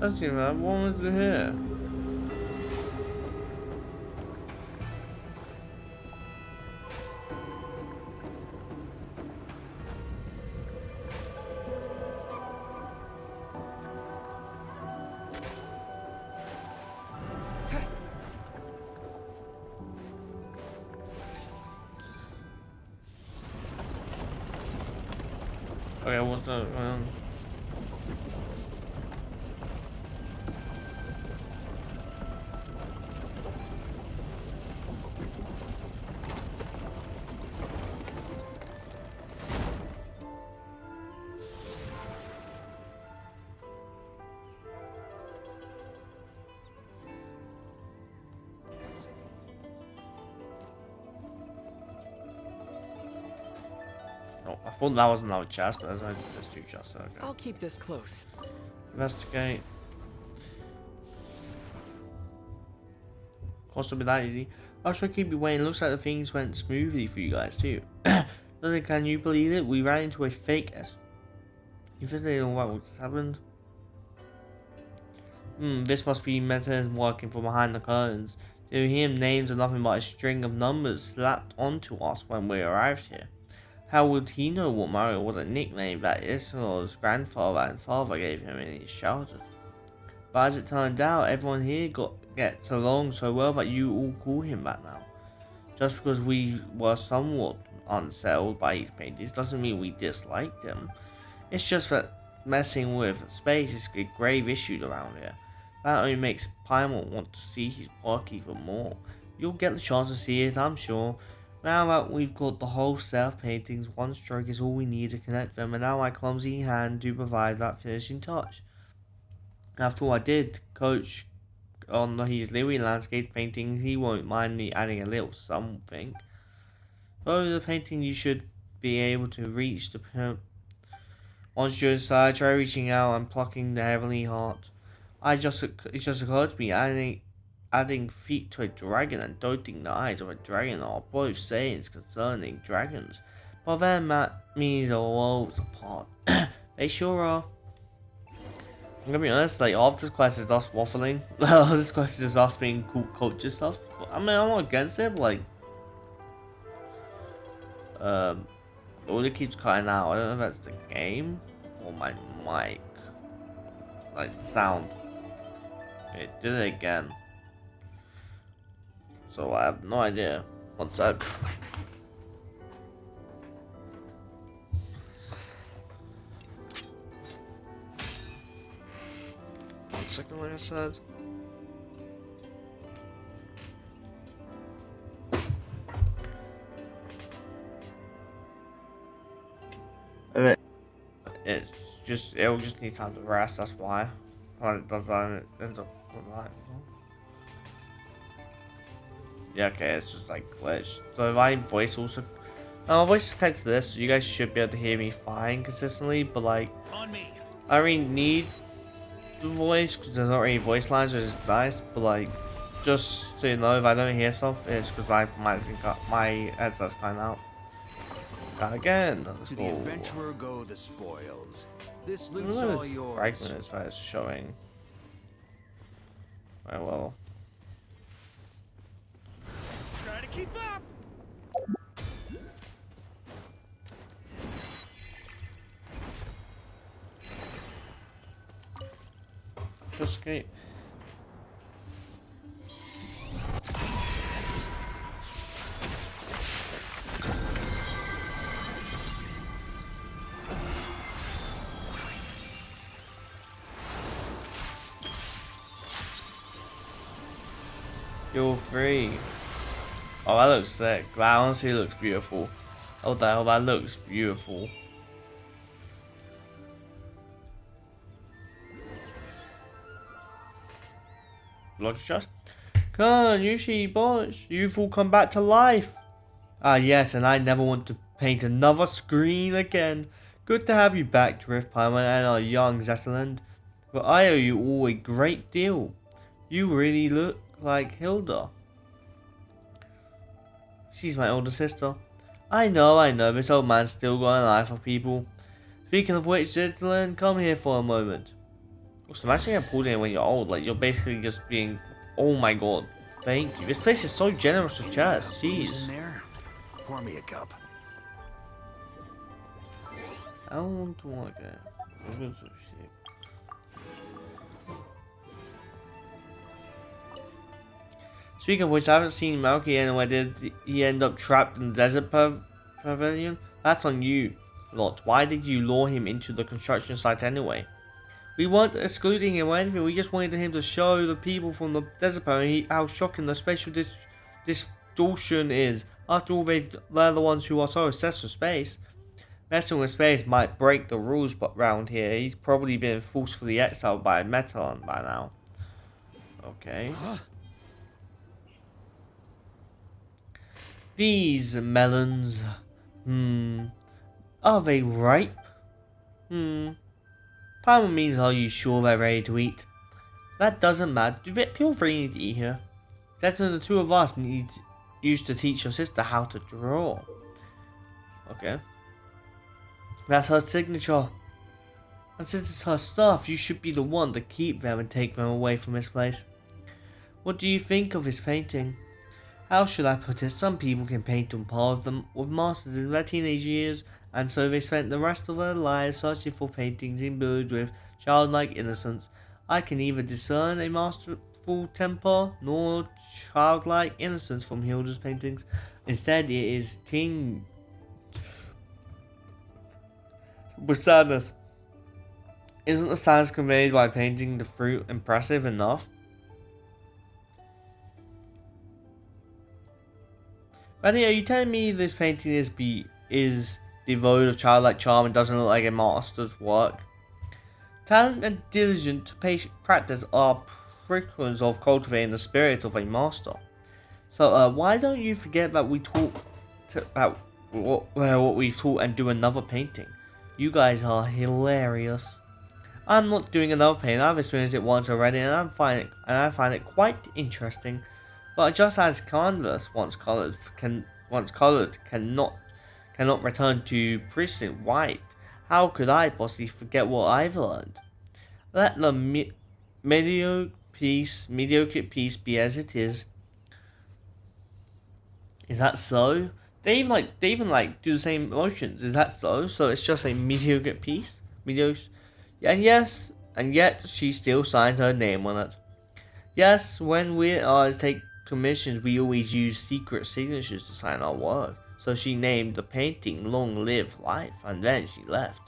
That's too far. What was it here? Okay, what's that? Oh, I thought that was another chest, but there's two chests. Okay. I'll keep this close. Investigate. Course will be that easy. I should keep you waiting. Looks like the things went smoothly for you guys too. Can you believe it? We ran into a fake S. You think they know what happened? This must be mechanism working from behind the curtains. To him, names are nothing but a string of numbers slapped onto us when we arrived here. How would he know what Mario was a nickname that Isola's grandfather and father gave him in his childhood? But as it turned out, everyone here gets along so well that you all call him that now. Just because we were somewhat unsettled by his paintings doesn't mean we disliked him. It's just that messing with space is a grave issue around here. That only makes Paimon want to see his work even more. You'll get the chance to see it, I'm sure. Now that we've got the whole set of paintings, one stroke is all we need to connect them, and now my clumsy hand to provide that finishing touch. After all, I did coach on his Louis landscape paintings. He won't mind me adding a little something. Though the painting you should be able to reach the once you're inside, try reaching out and plucking the heavenly heart. It just occurred to me adding feet to a dragon and doting the eyes of a dragon are both sayings concerning dragons. But then that means the worlds apart. They sure are. I'm gonna be honest, like half this quest is us waffling. Half this quest is us being cool culture stuff. But, I mean, I'm not against it, but like all it keeps cutting out. I don't know if that's the game or my mic. Like sound. It did it again. So I have no idea. One sec. One second, like I said. It'll just need time to rest, that's why. When it does that, it ends up like, yeah, okay, it's just like glitched. So my voice also, my voice is kind of to this, so you guys should be able to hear me fine consistently, but like, On me. I really need the voice, because there's not really voice lines, which is nice, but like, just so you know, if I don't hear stuff, it's because my headset's kind out. Again, let's To go. the adventurer go the spoils. This I don't loot's know all if yours. fragment is where it's showing. Very well. Try to keep up. Just escape. You're free. Oh, that looks sick. That honestly looks beautiful. Oh, the hell, that looks beautiful. Blood shot. Come on, Yushi, boss. You've all come back to life. Ah, yes, and I never want to paint another screen again. Good to have you back, Drift Paimon, and our young Zetterland. But I owe you all a great deal. You really look like Hilda. She's my older sister. I know, this old man's still got an eye for people. Speaking of which, Zetterland, come here for a moment. So imagine getting pulled in when you're old, like you're basically just being, oh my god, thank you. This place is so generous with chests, Who's jeez. in there? Pour me a cup. I don't want to like it. I'm going to shit. Speaking of which, I haven't seen Malky anywhere. Did he end up trapped in the desert pavilion? That's on you, Lot. Why did you lure him into the construction site anyway? We weren't excluding him or anything. We just wanted him to show the people from the desert pavilion how shocking the spatial distortion is. After all, they're the ones who are so obsessed with space. Messing with space might break the rules, but round here, he's probably been forcefully exiled by Meton by now. Okay. Huh? These melons, are they ripe? Palmer means, are you sure they're ready to eat? That doesn't matter. Do people really need to eat here? That's when the two of us used to teach your sister how to draw. Okay. That's her signature. And since it's her stuff, you should be the one to keep them and take them away from this place. What do you think of this painting? How should I put it? Some people can paint on par with them with masters in their teenage years, and so they spent the rest of their lives searching for paintings imbued with childlike innocence. I can neither discern a masterful temper nor childlike innocence from Hilda's paintings. Instead, it is tinged with sadness. Isn't the sadness conveyed by painting the fruit impressive enough? Randy, are you telling me this painting is devoid of childlike charm and doesn't look like a master's work? Talent and diligent patient practice are prerequisites of cultivating the spirit of a master. So why don't you forget that we talk about what we've taught and do another painting? You guys are hilarious. I'm not doing another painting. I've experienced it once already, and I find it quite interesting. But just as canvas once colored cannot return to pristine white, how could I possibly forget what I've learned? Let the mediocre piece be as it is. Is that so? They even do the same motions. Is that so? So it's just a mediocre piece? Mediocre. And yes, and yet she still signed her name on it. Yes, when we artists take commissions, we always use secret signatures to sign our work. So she named the painting Long Live Life, and then she left.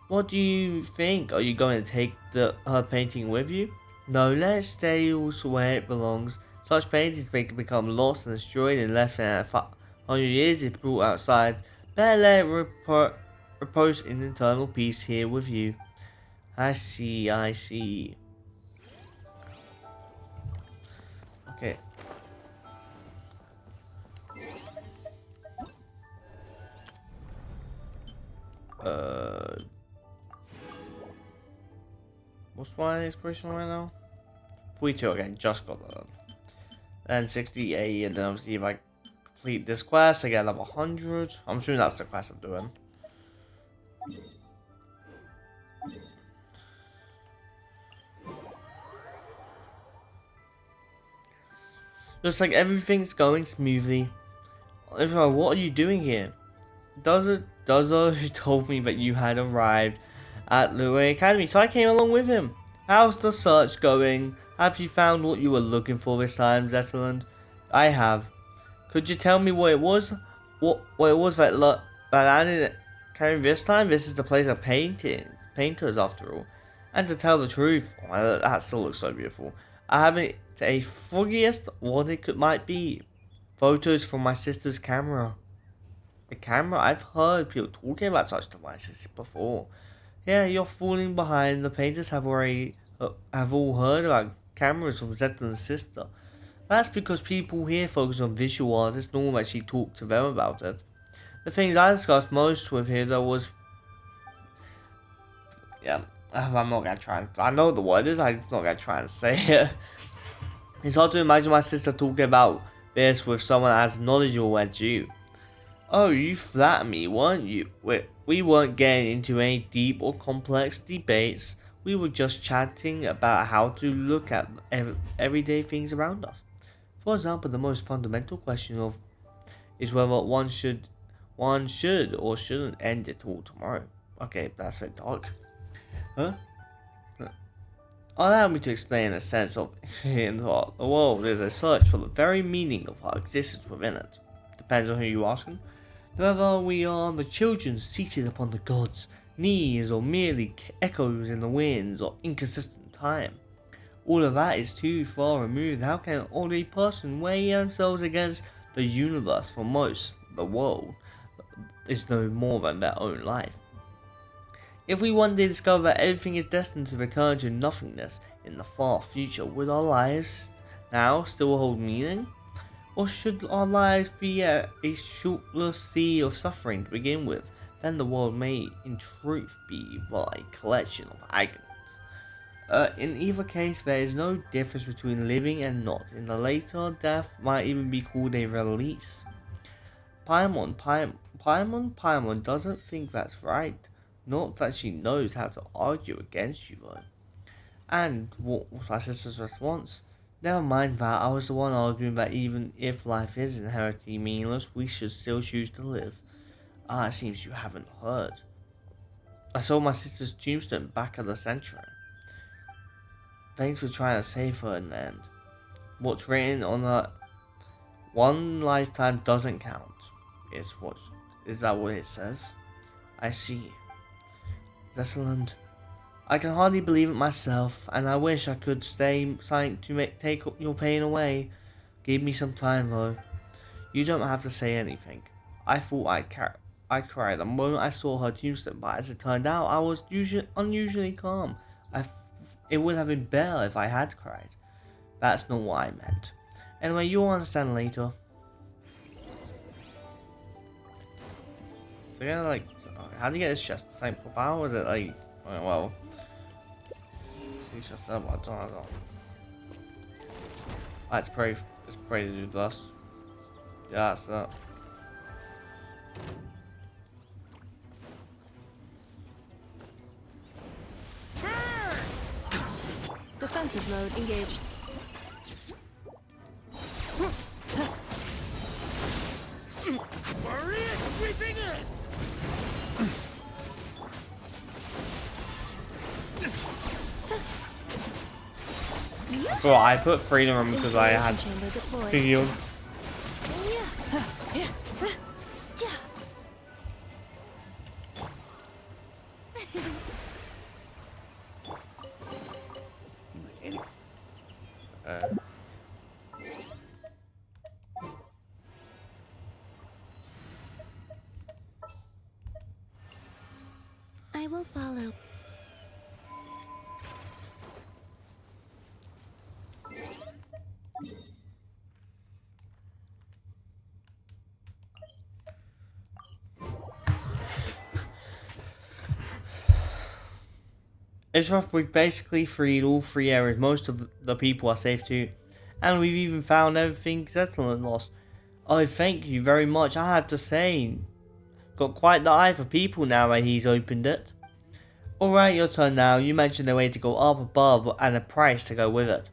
What do you think? Are you going to take her painting with you? No, let it stay where it belongs. Such paintings may become lost and destroyed in less than 100 years if brought outside. Better let it repose in eternal peace here with you. I see, I see. Okay. Uh, what's my inspiration right now? 42 again, just got that done. And 68, and then obviously if I complete this quest, I get level 100. I'm assuming that's the quest I'm doing. Looks like everything's going smoothly. Everyone, what are you doing here? Dozo told me that you had arrived at Lue Academy, so I came along with him. How's the search going? Have you found what you were looking for this time, Zetterland? I have. Could you tell me what it was? What it was that landed at Academy this time? This is the place of painters after all. And to tell the truth, oh, that still looks so beautiful. I haven't a foggiest what might be. Photos from my sister's camera. A camera? I've heard people talking about such devices before. Yeah, you're falling behind. The painters have all heard about cameras from Zetland's sister. That's because people here focus on visual art. It's normal that she talked to them about it. The things I discussed most with her though was, yeah, I'm not gonna try. I know the word is. I'm not gonna try and say it. It's hard to imagine my sister talking about this with someone as knowledgeable as you. Oh, you flatter me, weren't you? We weren't getting into any deep or complex debates. We were just chatting about how to look at everyday things around us. For example, the most fundamental question is whether one should or shouldn't end it all tomorrow. Okay, that's a bit dark. Huh? Allow me to explain a sense of in the world is a search for the very meaning of our existence within it. Depends on who you asking. Whether we are the children seated upon the gods' knees, or merely echoes in the winds, or inconsistent time. All of that is too far removed. How can an ordinary person weigh themselves against the universe? For most, the world is no more than their own life. If we one day discover that everything is destined to return to nothingness in the far future, would our lives now still hold meaning? Or should our lives be a shortless sea of suffering to begin with? Then the world may, in truth, be but a collection of agonies. In either case, there is no difference between living and not. In the later, death might even be called a release. Paimon doesn't think that's right. Not that she knows how to argue against you, though. And what was my sister's response? Never mind that, I was the one arguing that even if life is inherently meaningless, we should still choose to live. Ah, it seems you haven't heard. I saw my sister's tombstone back at the sanctuary. Thanks for trying to save her in the end. What's written on her one lifetime doesn't count. Is that what it says? I see. Excellent. I can hardly believe it myself, and I wish I could say something to take your pain away. Give me some time, though. You don't have to say anything. I thought I'd cry the moment I saw her tombstone, but as it turned out, I was unusually calm. It would have been better if I had cried. That's not what I meant. Anyway, you'll understand later. So yeah, like, how do you get this chest? Like, how was it like? Well, it's just I don't know. Let's pray to do this. Yeah, that's that. Defensive mode engaged. Warrior sweeping in! Bro, I put freedom on because I had Chamber deployed. figured. I will follow. It's rough, we've basically freed all 3 areas, most of the people are safe too. And we've even found everything settlement lost. Oh, thank you very much, I have to say. Got quite the eye for people now that he's opened it. Alright, your turn now. You mentioned a way to go up above and a price to go with it.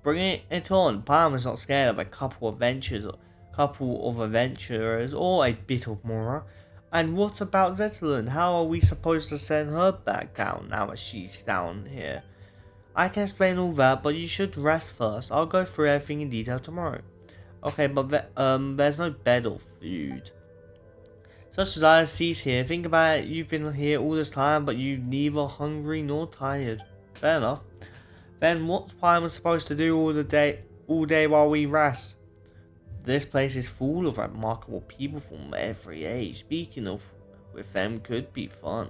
Bring it on. Palmer's not scared of a couple of adventurers or a bit of more. And what about Zetterlund? How are we supposed to send her back down now that she's down here? I can explain all that, but you should rest first. I'll go through everything in detail tomorrow. Okay, but there's no bed or food. Such as I cease here. Think about it, you've been here all this time, but you're neither hungry nor tired. Fair enough. Then what's Primus supposed to do all day while we rest? This place is full of remarkable people from every age. Speaking of, with them could be fun.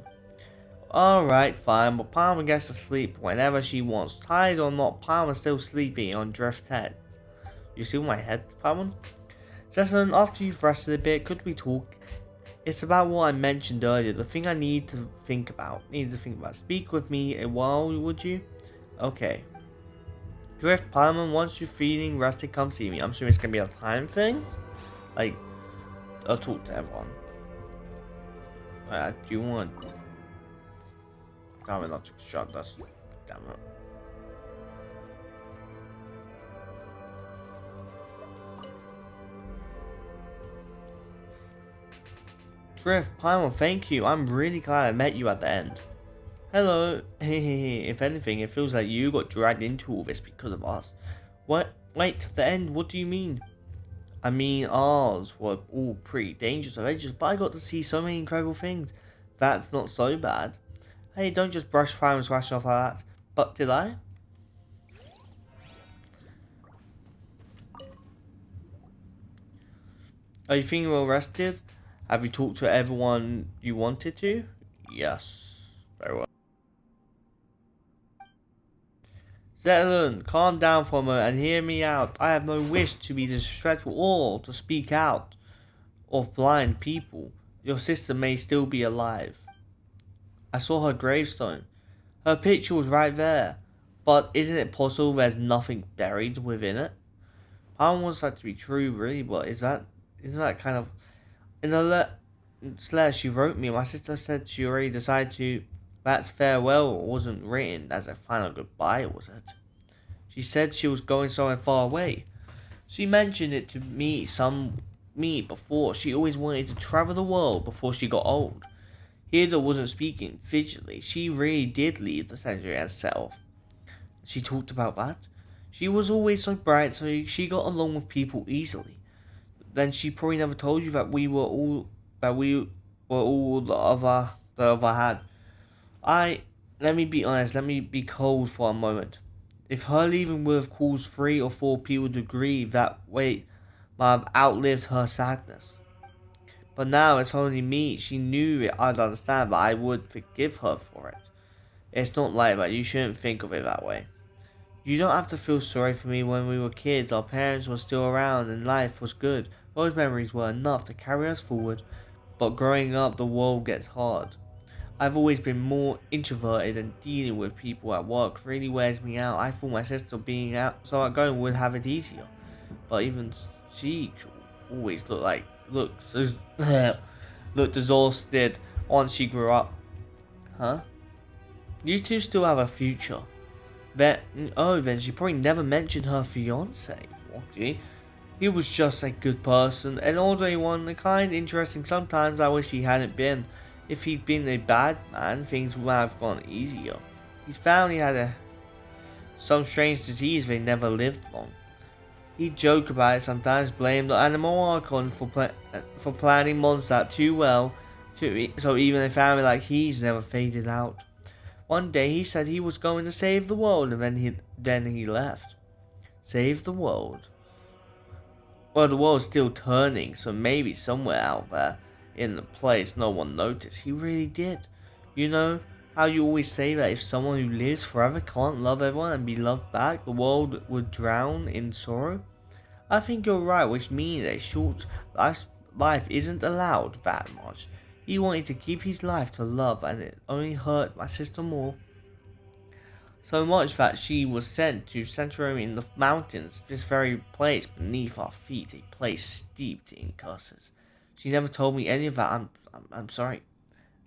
Alright, fine, but Palmer gets to sleep whenever she wants. Tired or not, Palmer's still sleeping on Drift Head. You see my head, Palmer? Cecilin, after you've rested a bit, could we talk? It's about what I mentioned earlier, the thing I need to think about. Speak with me a while, would you? Okay. Drift, Palmer, once you're feeling rested, come see me. I'm assuming it's gonna be a time thing? Like, I'll talk to everyone. Do you want... Damn it, not to shot this. Damn it. Drift, Palmer, thank you. I'm really glad I met you at the end. Hello. Hey. If anything, it feels like you got dragged into all this because of us. What? Wait, the end? What do you mean? I mean, ours were all pretty dangerous adventures, but I got to see so many incredible things. That's not so bad. Hey, don't just brush Primus rash off like that. But did I? Are you feeling well rested? Have you talked to everyone you wanted to? Yes. Very well. Zetterlund, calm down for a moment and hear me out. I have no wish to be disrespectful or to speak out of blind people. Your sister may still be alive. I saw her gravestone. Her picture was right there. But isn't it possible there's nothing buried within it? I wants that to be true, really, but isn't that kind of... In the letter she wrote me, my sister said she already decided to... That's farewell wasn't written as a final goodbye, was it? She said she was going somewhere far away. She mentioned it to me before. She always wanted to travel the world before she got old. Hilda wasn't speaking fidgetly. She really did leave the sanctuary and set off. She talked about that. She was always so bright, so she got along with people easily. Then she probably never told you that we were all the other had. Let me be honest, let me be cold for a moment. If her leaving would have caused 3 or 4 people to grieve, that weight might have outlived her sadness. But now it's only me. She knew it, I'd understand, but I would forgive her for it. It's not like that. You shouldn't think of it that way. You don't have to feel sorry for me. When we were kids, our parents were still around and life was good. Those memories were enough to carry us forward. But growing up, the world gets hard. I've always been more introverted, and dealing with people at work really wears me out. I thought my sister being out so outgoing would have it easier. But even she always looked exhausted once she grew up. Huh? You two still have a future. Then, then she probably never mentioned her fiance, Rocky. He was just a good person, an orderly one, the kind, interesting. Sometimes I wish he hadn't been. If he'd been a bad man, things would have gone easier. His family had some strange disease, they never lived long. He'd joke about it sometimes, blame the animal archon for planning Mondstadt too well, so even a family like his never faded out. One day he said he was going to save the world, and then he left. Save the world? Well, the world's still turning, so maybe somewhere out there in the place no one noticed, he really did. You know how you always say that if someone who lives forever can't love everyone and be loved back, the world would drown in sorrow? I think you're right, which means a short life isn't allowed that much. He wanted to keep his life to love, and it only hurt my sister more. So much that she was sent to sanctuary in the mountains, this very place beneath our feet, a place steeped in curses. She never told me any of that. I'm sorry.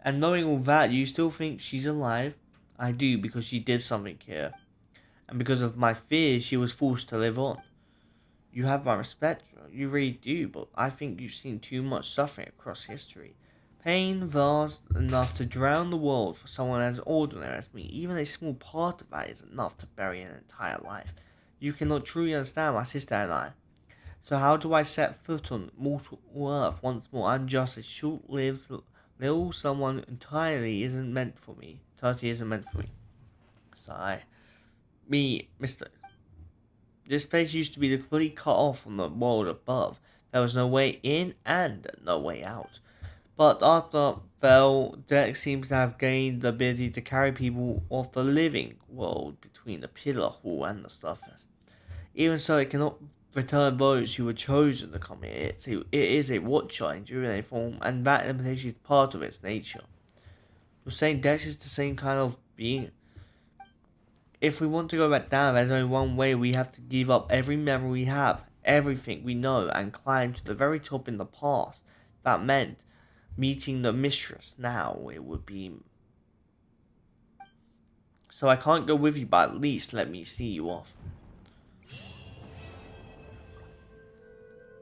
And knowing all that, you still think she's alive? I do, because she did something here, and because of my fears, she was forced to live on. You have my respect, you really do, but I think you've seen too much suffering across history. Pain vast enough to drown the world for someone as ordinary as me. Even a small part of that is enough to bury an entire life. You cannot truly understand my sister and I. So how do I set foot on mortal earth once more? I'm just a short-lived little someone entirely isn't meant for me. Totally isn't meant for me. Sigh. Me, Mr. This place used to be completely cut off from the world above. There was no way in and no way out. But after Bell, Deck seems to have gained the ability to carry people off the living world between the pillar hall and the surface. Even so, it cannot return those who were chosen to come here. It is a watcher in juvenile form, and that limitation is part of its nature. You're saying Dex is the same kind of being? If we want to go back down, there's only one way. We have to give up every memory we have, everything we know, and climb to the very top in the past. That meant meeting the mistress. Now it would be. So I can't go with you, but at least let me see you off.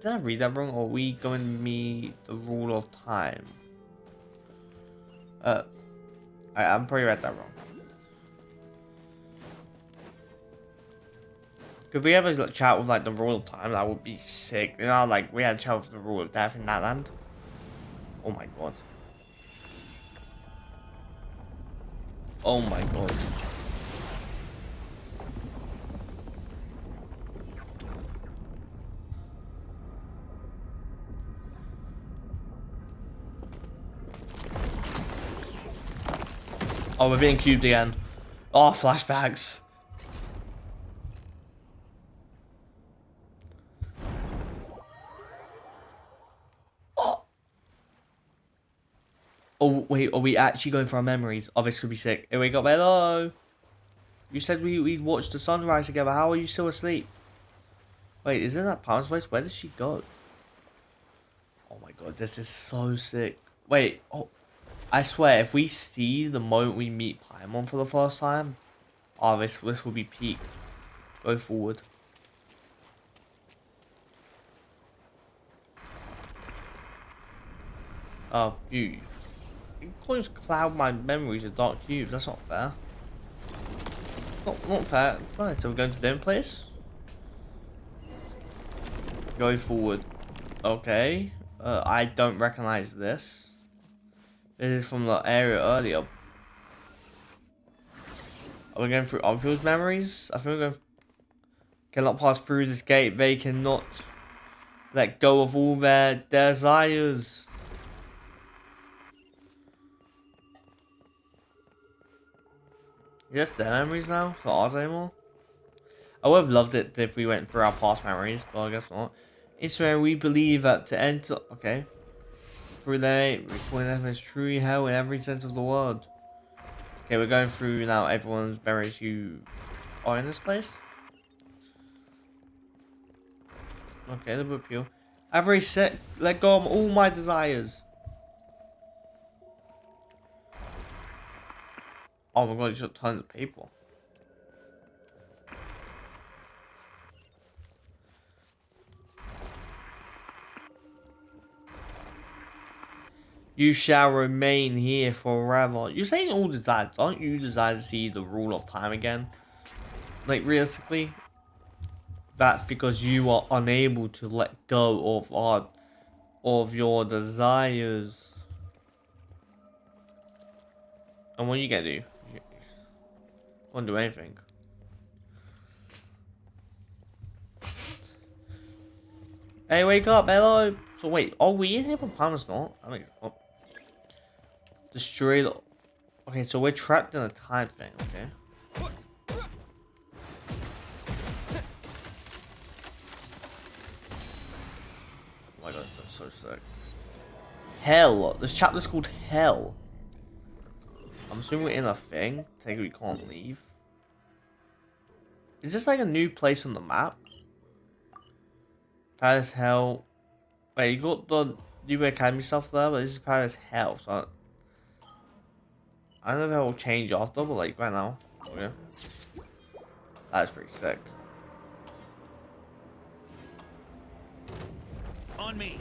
Did I read that wrong, or are we going to meet the rule of time? I'm probably read that wrong. Could we ever like, chat with like the rule of time? That would be sick. You know, like we had a chat with the rule of death in that land. Oh my god. Oh my god. Oh, we're being cubed again. Oh, flashbacks. Oh. Oh, wait, are we actually going for our memories? Oh, this could be sick. Here we go, hello. You said we'd watch the sunrise together. How are you still asleep? Wait, isn't that Palm's voice? Where did she go? Oh my god, this is so sick. Wait, oh, I swear, if we see the moment we meet Paimon for the first time, oh, this will be peak. Go forward. Oh, you can't just cloud my memories with dark cubes. That's not fair. Not fair. It's nice. So we're going to the place. Go forward. Okay. I don't recognize this. This is from the area earlier. Are we going through other people's memories? I think we're going cannot pass through this gate. They cannot let go of all their desires. Just their memories now? It's not ours anymore? I would have loved it if we went through our past memories, but I guess not. It's where we believe that to enter... Okay. Through there, recording them is truly hell in every sense of the word. Okay, we're going through now everyone's memories who are in this place. Okay, the book peel. I've already let go of all my desires. Oh my god, you shot tons of people. You shall remain here forever. You're saying all desires. Don't you desire to see the rule of time again? Like, realistically, that's because you are unable to let go of your desires. And what are you gonna do? You won't do anything. Hey, wake up, hello! So wait, are we in here for Palmer's not? I mean, oh. Destroy the... Okay, so we're trapped in a time thing, okay? Oh my god, that's so sick. Hell! This chapter's called Hell. I'm assuming we're in a thing. Technically we can't leave. Is this like a new place on the map? Paradise Hell. Wait, you got the new academy stuff there, but this is Paradise Hell, so I don't know if that will change after, but like right now. Oh yeah. That's pretty sick. On me.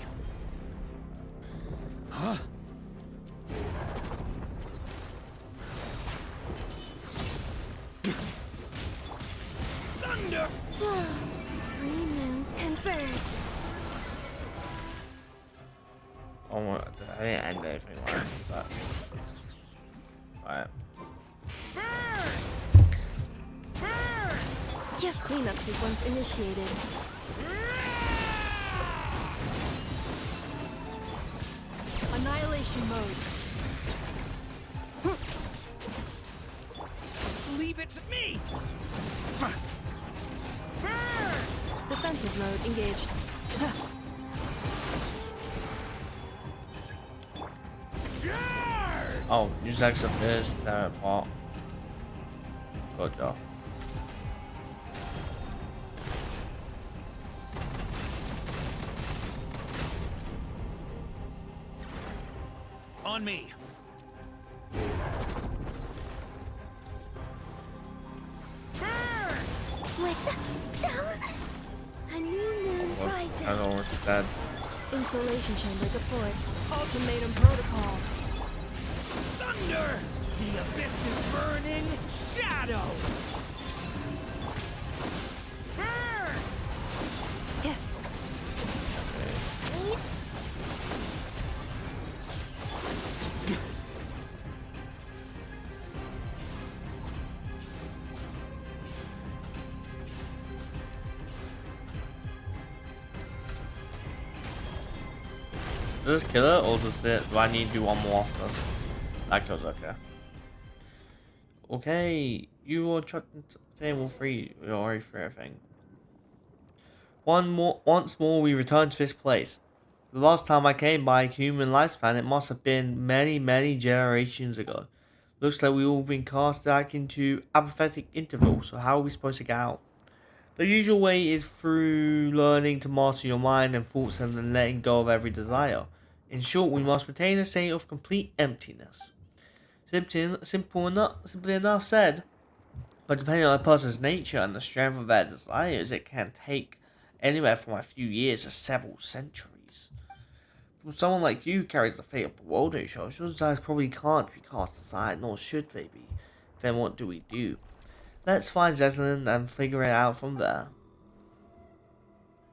Huh? Thunder! Three moons converge. Oh my, I didn't end anything like that. Alright. Your cleanup sequence initiated. Annihilation mode. Leave it to me. Defensive mode engaged. Oh, use X of this, that part. Good job. On me. A new moon I rises. don't know what's that. Insulation chamber deployed. Ultimatum protocol. Thunder! The abyss is burning. Shadow! Yeah. Does this kill it or does it? Do I need to do one more after? That kills it, okay. Okay, you will chuck table 3. You're already free, I think. Once more, we return to this place. The last time I came by human lifespan, it must have been many, many generations ago. Looks like we've all been cast back into apathetic intervals, so how are we supposed to get out? The usual way is through learning to master your mind and thoughts and then letting go of every desire. In short, we must retain a state of complete emptiness. Simply enough said, but depending on a person's nature and the strength of their desires, it can take anywhere from a few years to several centuries. For someone like you who carries the fate of the world on your shoulders, your desires probably can't be cast aside, nor should they be. Then what do we do? Let's find Zeslin and figure it out from there.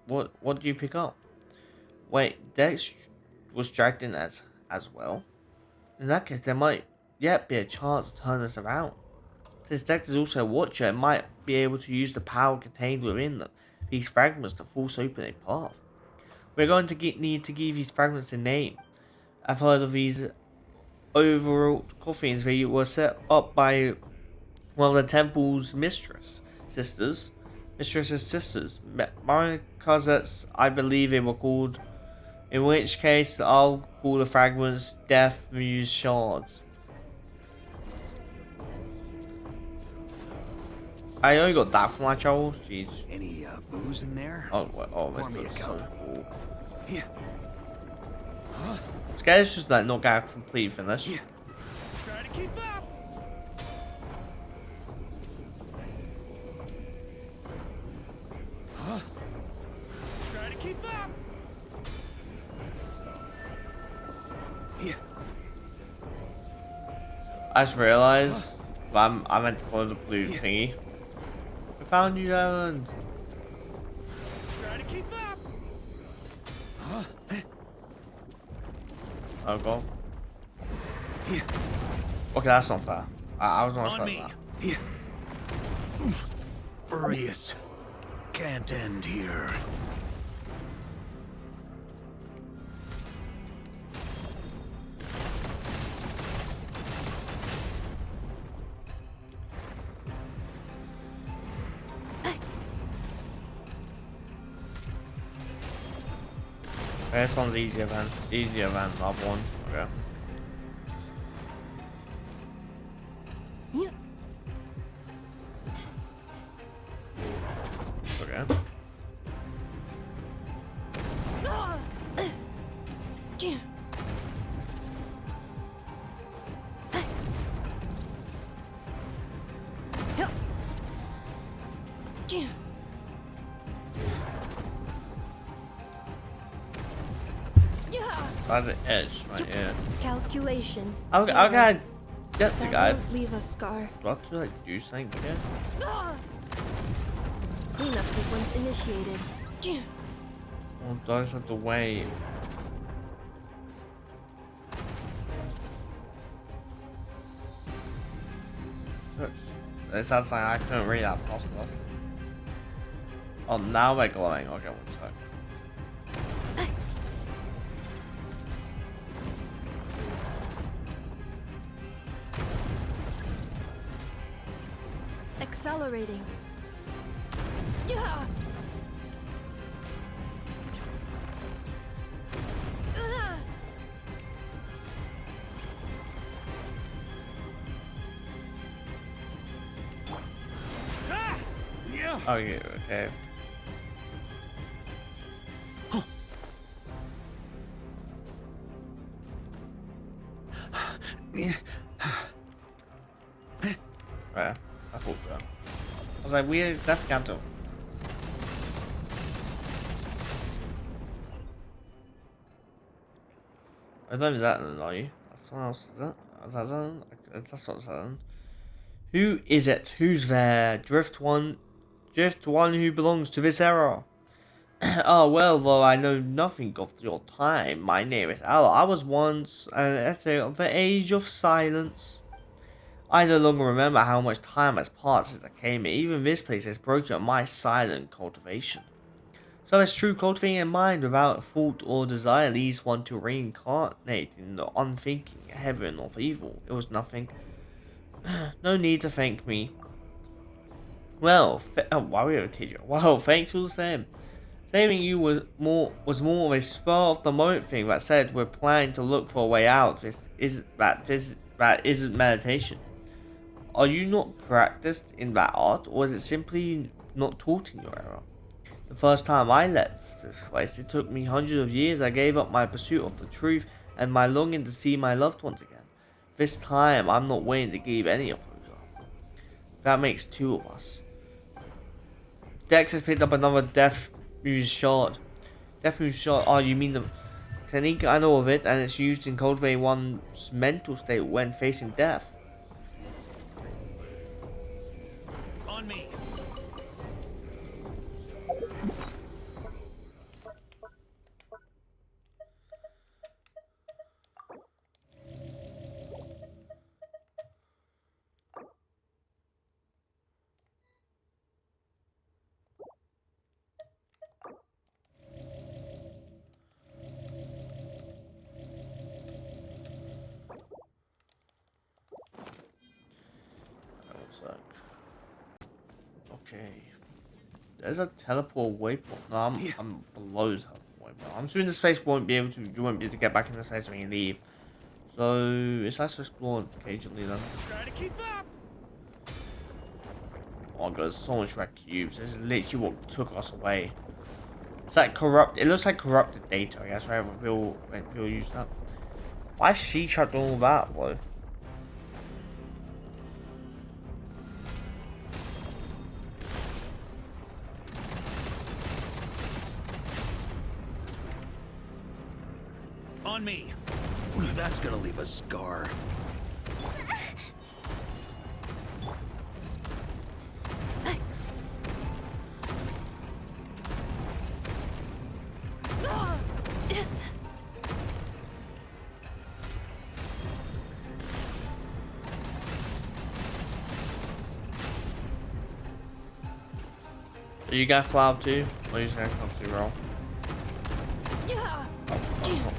What did you pick up? Wait, Dex was dragged in as well. In that case, there might yet be a chance to turn this around. Since Dex is also a watcher, it might be able to use the power contained within them, these fragments to force open a path. We're going to need to give these fragments a name. I've heard of these overwrought coffins. They were set up by one of the temple's mistresses' sisters. My cousins, I believe they were called. In which case, I'll call the fragments Death Muse Shards. I only got that for my troubles. Jeez. Any booze in there? Oh, this Pour me a looks cup. so cool. Yeah. This guy's just like not got a complete finish. Yeah. Try to keep up. Try to keep up. Yeah. I just realized I meant to follow the blue thingy. We found you, Island. Try to keep up. Oh god. Yeah. Okay, that's not fair. I was not On me. expecting that. Yeah. Furious. Can't end here. Okay, this one's easy events. Easy event, not one. Okay. Yeah. Okay. Yeah. Yep. Yeah. Yeah. By the edge, right here. Calculation. Okay, Error. okay. Get the That guy. won't leave a scar. Do I have to like do something here? Cleanup sequence initiated. Yeah. Or do I just have to wait? It sounds like I couldn't read that fast enough. Oh, now we're glowing. Okay, one sec. Accelerating. Yeah. Ah! Yeah. Oh, yeah, okay. Yeah. Right, I thought so. I was like, we definitely can't do. I don't know that, are you? That's someone else, is that? Is that someone? That's not someone. Who is it? Who's there? Drift one who belongs to this era. Oh, well, though I know nothing of your time, my name is Al. I was once an essay of the Age of Silence. I no longer remember how much time has passed since I came here. Even this place has broken my silent cultivation. So it's true, cultivating a mind without thought or desire leads one to reincarnate in the unthinking heaven of evil. It was nothing. No need to thank me. Well, wow, we have a teacher. Wow, thanks all the same. Saving you was more of a spur of the moment thing that said we're planning to look for a way out. That isn't meditation. Are you not practiced in that art, or is it simply not taught in your era? The first time I left this place, it took me hundreds of years. I gave up my pursuit of the truth and my longing to see my loved ones again. This time, I'm not willing to give any of those up. That makes two of us. Dex has picked up another Death Muse shard. Death Muse shard. Oh, you mean the technique? I know of it, and it's used in cultivating one's mental state when facing death. On me. sec. Okay. There's a teleport waypoint. No, I'm below the teleport waypoint. I'm assuming the space you won't be able to get back in the space when you leave. So it's nice to explore occasionally then. Try to keep up. Oh god, there's so much red cubes. This is literally what took us away. It's like corrupt. It looks like corrupted data, I guess, right? When people use that. Why is she trapped all that, though? On me. That's gonna leave a scar. Are you gonna fly up too? Or are you just gonna come to roll? Oh.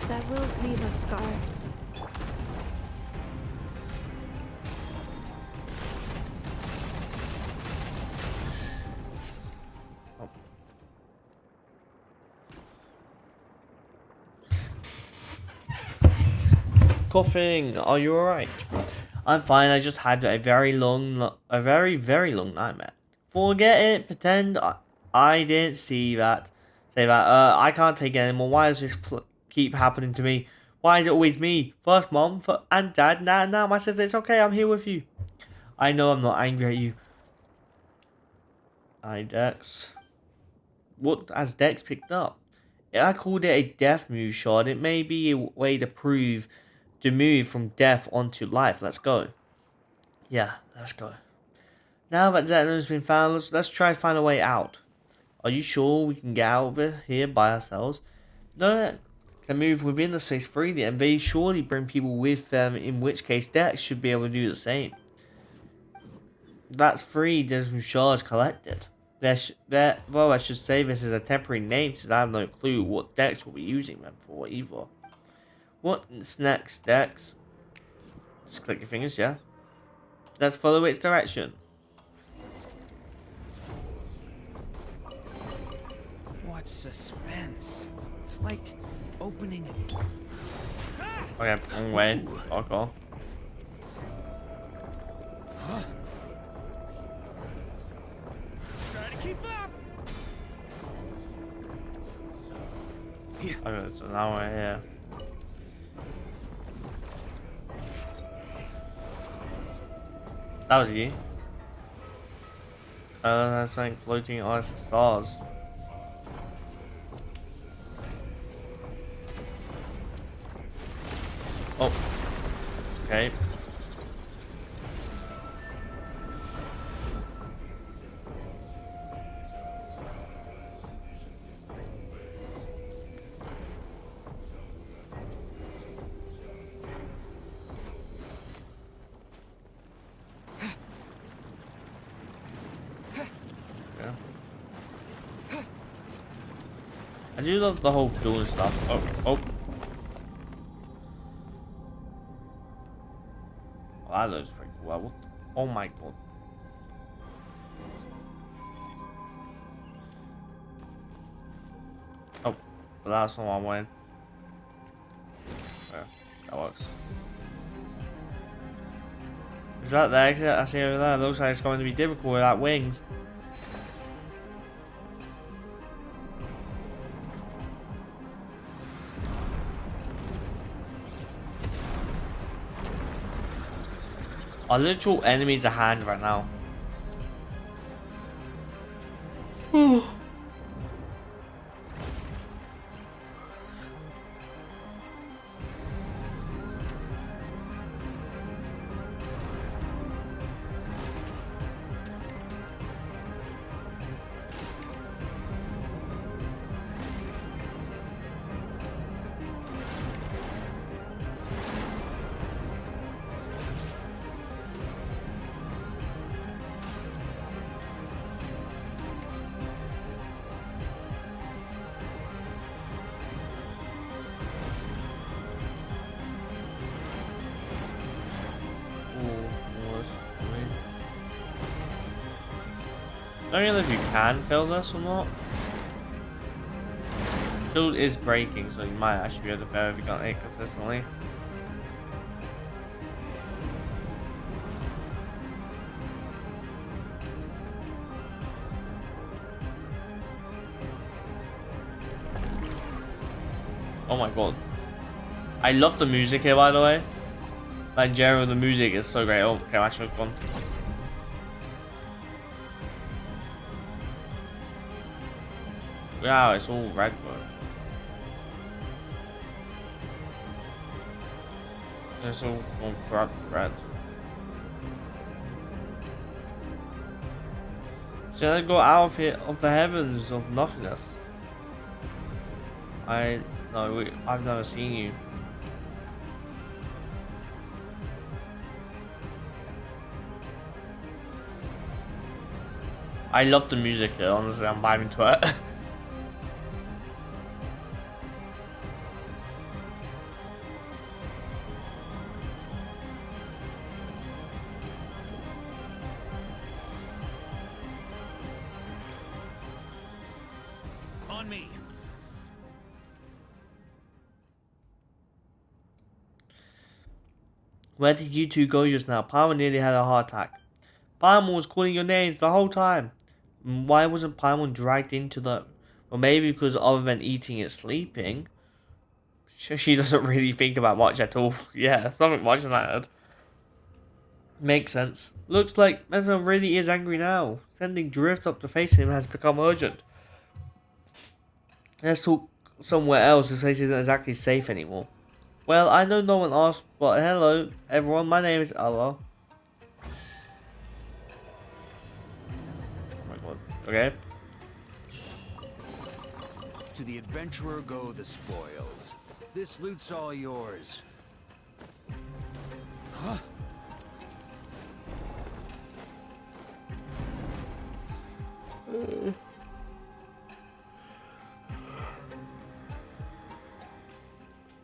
That will leave a scar. Coughing, are you alright? I'm fine, I just had a very very long nightmare. Forget it, pretend I didn't see that. Say that, I can't take it anymore. Why does this keep happening to me? Why is it always me? First mom, and dad, now my sister. It's okay, I'm here with you. I know I'm not angry at you. Hi, Dex. What has Dex picked up? I called it a death move shot. It may be a way to move from death onto life. Let's go. Yeah, let's go. Now that Zetler's been found, let's try to find a way out. Are you sure we can get out of here by ourselves? No, can move within the space freely, and they surely bring people with them, in which case Dex should be able to do the same. That's 3 Desmond shards collected. Well, I should say this is a temporary name, since I have no clue what Dex will be using them for either. What's next, Dex? Just click your fingers, yeah? Let's follow its direction. What suspense. It's like opening a... Okay, wrong way. Fuck off. Huh? Try to keep up. Okay, so now we're here. That was you. That's something floating on the stars. Oh. Okay. I do love the whole dueling stuff. Oh. Well, that looks pretty cool. Oh my god. Oh, but that's not what I wanted. Yeah, that works. Is that the exit I see over there? It looks like it's going to be difficult without wings. Our literal enemies at hand right now. I don't know if you can fill this or not. Shield is breaking, so you might actually be able to fail if you can't hit consistently. Oh my god. I love the music here, by the way. Like, in general, the music is so great. Oh, okay, actually, it's gone. Wow, it's all red though. It's all red. So I go out of here, of the heavens of nothingness. I've never seen you. I love the music here, honestly, I'm vibing to it. On me. Where did you two go just now? Paimon nearly had a heart attack. Paimon was calling your names the whole time. Why wasn't Paimon dragged into the... Well, maybe because other than eating and sleeping, she doesn't really think about much at all. Yeah, something much in that head. Makes sense. Looks like Meta really is angry now. Sending Drift up to face him has become urgent. Let's talk somewhere else. This place isn't exactly safe anymore. Well, I know no one asked, but hello, everyone. My name is Allah. Oh my god. Okay. To the adventurer go the spoils. This loot's all yours. Huh?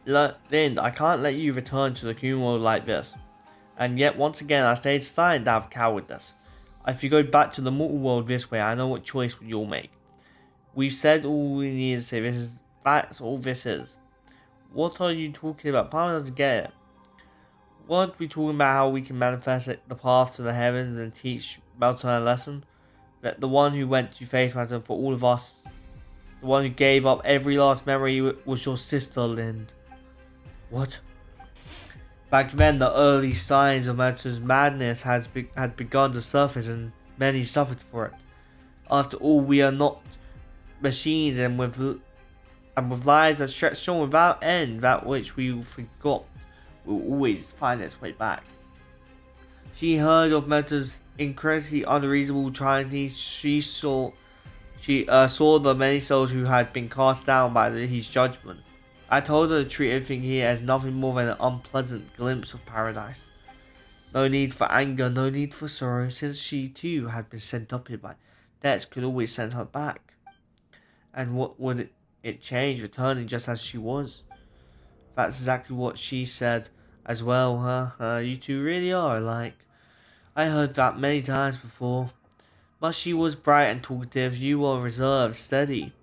Lind, I can't let you return to the human world like this. And yet, once again, I stayed silent out of cowardice. If you go back to the mortal world this way, I know what choice you'll make. We've said all we need to say. That's all this is. What are you talking about? Palmer doesn't get it. Weren't we talking about how we can manifest the path to the heavens and teach Melton a lesson? That the one who went to face matter for all of us, the one who gave up every last memory was your sister, Lind. What? Back then, the early signs of Melton's madness had begun to surface, and many suffered for it. After all, we are not machines, and with lives that stretch on without end, that which we forgot will always find its way back. She heard of Meta's incredibly unreasonable tyranny. She saw the many souls who had been cast down by his judgment. I told her to treat everything here as nothing more than an unpleasant glimpse of paradise. No need for anger, no need for sorrow, since she too had been sent up here by death could always send her back. And what would it change, returning just as she was? That's exactly what she said as well, huh? You two really are alike. I heard that many times before. But she was bright and talkative, you were reserved, steady.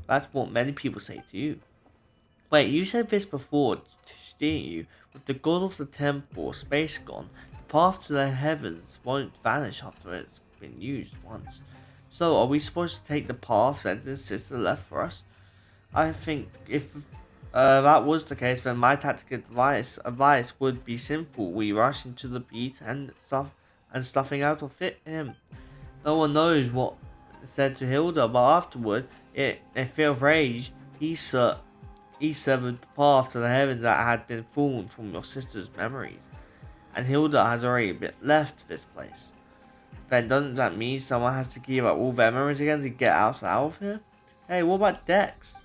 That's what many people say to you. Wait, you said this before, didn't you? With the god of the temple, space gone, the path to the heavens won't vanish after it's been used once. So, are we supposed to take the path that the sister left for us? I think if that was the case, then my tactical advice would be simple. We rush into the beat and stuffing out will fit him. No one knows what said to Hilda, but afterward, in a fit of rage, he severed the path to the heavens that had been formed from your sister's memories. And Hilda has already left this place. Then doesn't that mean someone has to give up all their memories again to get out of here? Hey, what about Dex?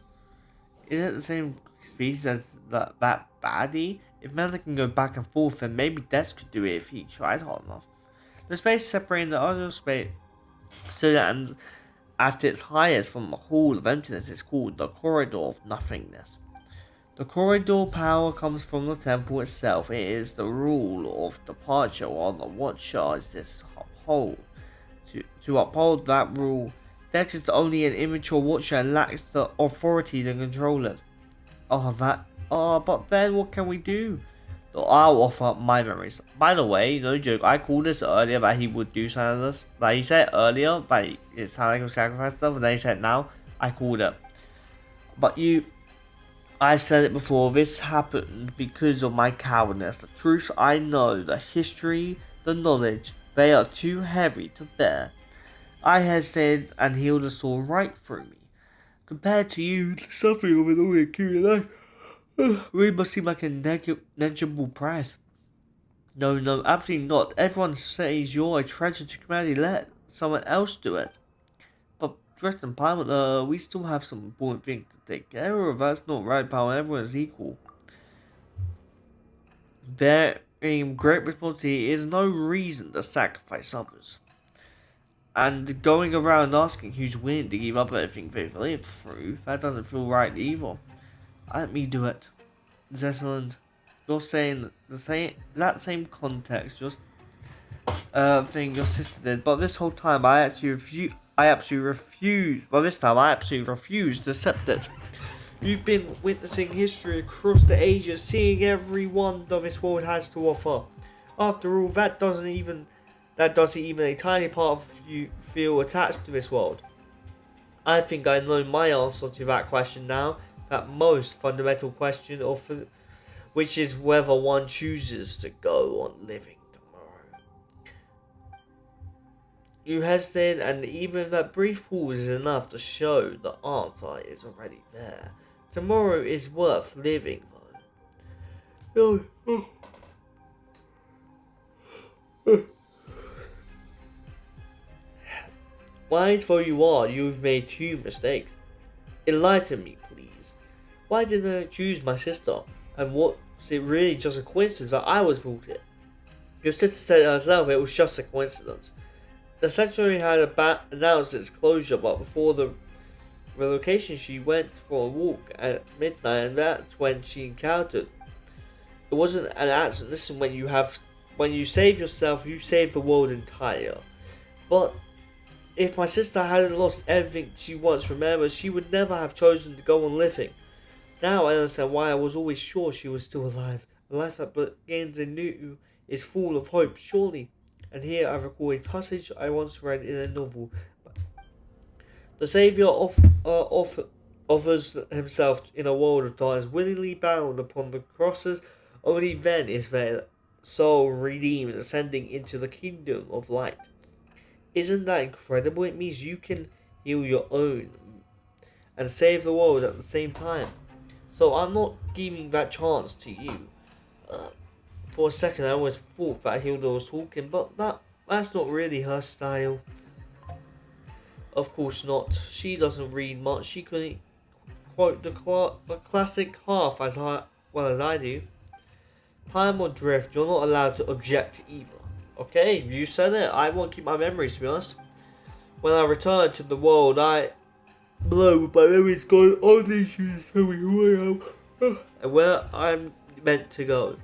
Is it the same species as that baddie? If Manda can go back and forth, then maybe Dex could do it if he tried hard enough. The space separating the other space, so that and at its highest from the hall of emptiness is called the corridor of nothingness. The corridor power comes from the temple itself. It is the rule of departure while the watcher is this hole to uphold that rule. Dex is only an immature watcher and lacks the authority to control it. But then what can we do? I'll offer up my memories. By the way, no joke, I called this earlier that he would do some of this. Like he said earlier, but it sounded like he was sacrifice stuff, and then he said now, I called it. But I said it before, this happened because of my cowardice. The truth I know, the history, the knowledge, they are too heavy to bear. I hesitated and Hilda saw right through me. Compared to you, suffering of an ordinary human life really must seem like a negligible price. No, absolutely not. Everyone says you're a treasure to humanity. Let someone else do it. But Dresden Pilot, we still have some important things to take care of. That's not right, pal. Everyone is equal. Bearing great responsibility is no reason to sacrifice others. And going around asking who's willing to give up everything they've lived through, that doesn't feel right either. Let me do it. Zesland, you're saying that same context, just thing your sister did, but this whole time I absolutely refused. But this time I absolutely refused to accept it. You've been witnessing history across the ages, seeing every wonder this world has to offer. After all, that doesn't even a tiny part of you feel attached to this world. I think I know my answer to that question now. That most fundamental question which is whether one chooses to go on living tomorrow. You hesitate, and even that brief pause is enough to show the answer is already there. Tomorrow is worth living, though. Wise though you are, you've made two mistakes. Enlighten me, please. Why did I choose my sister? And was it really just a coincidence that I was brought here? Your sister said herself it was just a coincidence. The sanctuary had announced its closure, but before the relocation she went for a walk at midnight, and that's when she encountered. It wasn't an accident. Listen, when you save yourself, you save the world entire. But if my sister hadn't lost everything she once remembered, she would never have chosen to go on living. Now I understand why I was always sure she was still alive. A life that begins anew is full of hope, surely. And here I recall a passage I once read in a novel. The Saviour offers himself in a world of darkness, willingly bound upon the crosses. Only then is their soul redeemed, ascending into the kingdom of light. Isn't that incredible? It means you can heal your own and save the world at the same time. So I'm not giving that chance to you. For a second I always thought that Hilda was talking, but that's not really her style. Of course not. She doesn't read much. She couldn't quote the classic half as well as I do. Time or drift, you're not allowed to object either. Okay, you said it. I won't keep my memories, to be honest. When I return to the world, I blow my memories gone. Only you tell me who I am and where I'm meant to go.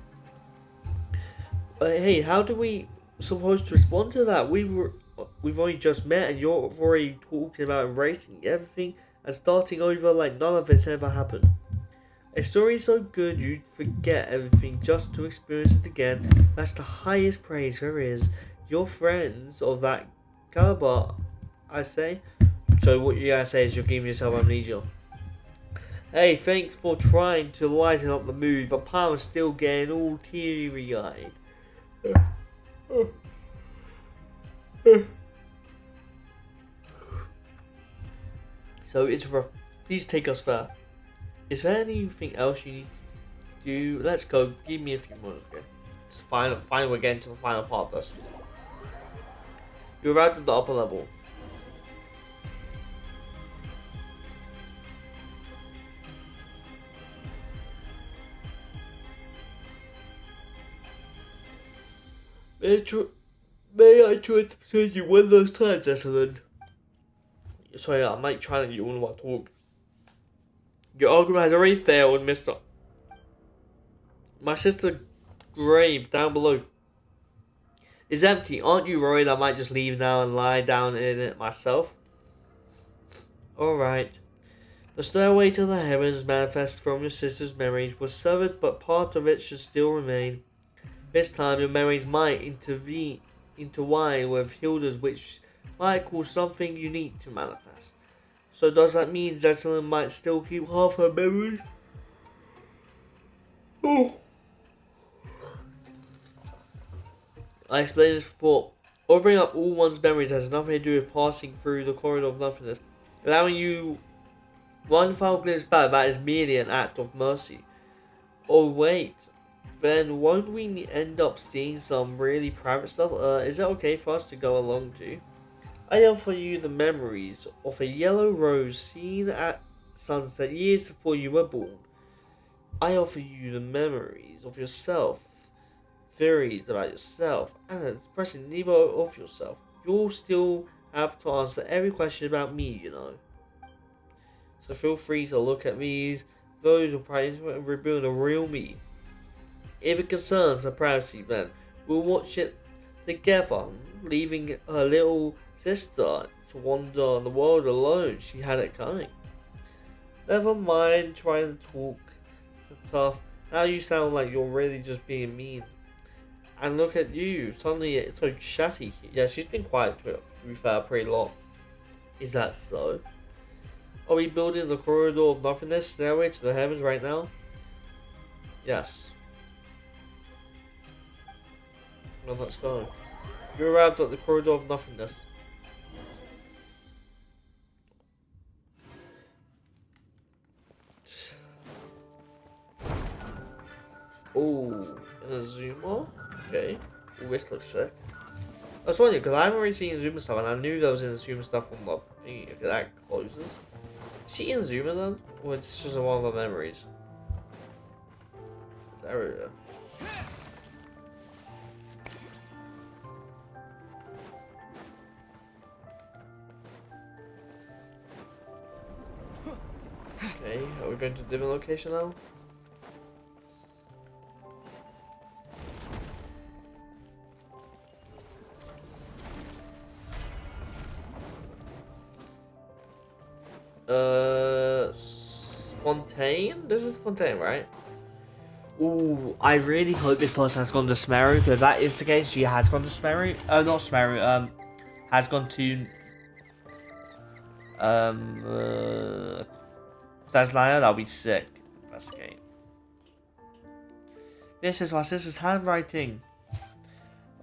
Hey, how do we supposed to respond to that? We've only just met, and you're already talking about embracing everything and starting over like none of this ever happened. A story so good you'd forget everything just to experience it again. That's the highest praise there is. You're friends of that caliber, I say. So what you gotta say is you're giving yourself amnesia. Hey, thanks for trying to lighten up the mood, but Palmer's still getting all teary-eyed. So it's rough. Please take us there. Is there anything else you need to do? Let's go. Give me a few moments. Okay. It's final. We're getting to the final part of this. You arrived at the upper level. May I try to persuade you one last time, Zetterland? Sorry, I might try to you when I talk. Your argument has already failed, mister. My sister grave down below It's empty. Aren't you worried I might just leave now and lie down in it myself? Alright. The stairway to the heavens manifest from your sister's memories was severed, but part of it should still remain. This time your memories might intertwine with Hilda's, which might cause something unique to manifest. So does that mean Zetselin might still keep half her memories? Oh. I explained this before. Offering up all one's memories has nothing to do with passing through the corridor of nothingness. Allowing you one final glimpse back, that is merely an act of mercy. Oh wait, then won't we end up seeing some really private stuff? Is it okay for us to go along too? I offer you the memories of a yellow rose seen at sunset years before you were born. I offer you the memories of yourself, theories about yourself, and expressing neither of yourself. You'll still have to answer every question about me, you know. So feel free to look at these. Those will probably reveal the real me. If it concerns the privacy, then we'll watch it together, leaving her little sister to wander the world alone. She had it coming. Never mind trying to talk tough. Now you sound like you're really just being mean. And look at you, suddenly it's so chatty. Yeah, she's been quiet to be fair pretty long. Is that so? Are we building the corridor of nothingness stairway to the heavens right now? Yes. Well, let's go. You arrived at the corridor of nothingness. Oh, Inazuma? Okay. Ooh, this looks sick. I was wondering, because I haven't really seen Inazuma stuff, and I knew there was Inazuma stuff from the thingy. Okay, that closes. Is she Inazuma then? Or it's just one of her memories? There we go. Okay, are we going to a different location now? Fontaine? This is Fontaine, right? Ooh, I really hope this person has gone to Smeru, because if that is the case, she has gone to Smeru. Not Smeru, has gone to, Zaslaya, that'll be sick. Investigate. This is my sister's handwriting.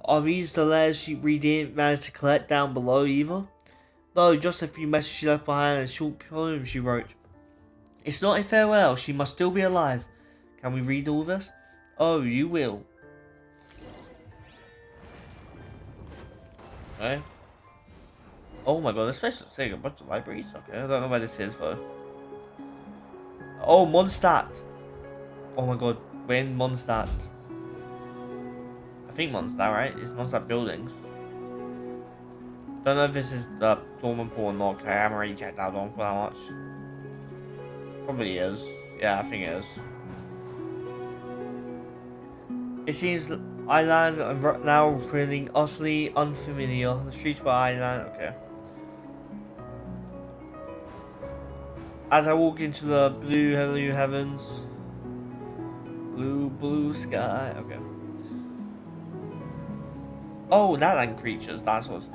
Are these the letters we didn't manage to collect down below either? No, just a few messages she left behind and a short poem she wrote. It's not a farewell, she must still be alive. Can we read all this? Oh, you will. Okay. Oh my god, this place looks like a bunch of libraries. Okay, I don't know where this is though. Oh, Mondstadt. Oh my god, we're in Mondstadt. I think Mondstadt, right? It's Mondstadt buildings. Don't know if this is the dormant pool or not, okay, I haven't really checked out on for that much. Probably is. Yeah, I think it is. It seems Island are now feeling utterly unfamiliar. The streets by Island, okay. As I walk into the blue heavens, blue sky, okay. Oh, Natlan creatures, dinosaurs.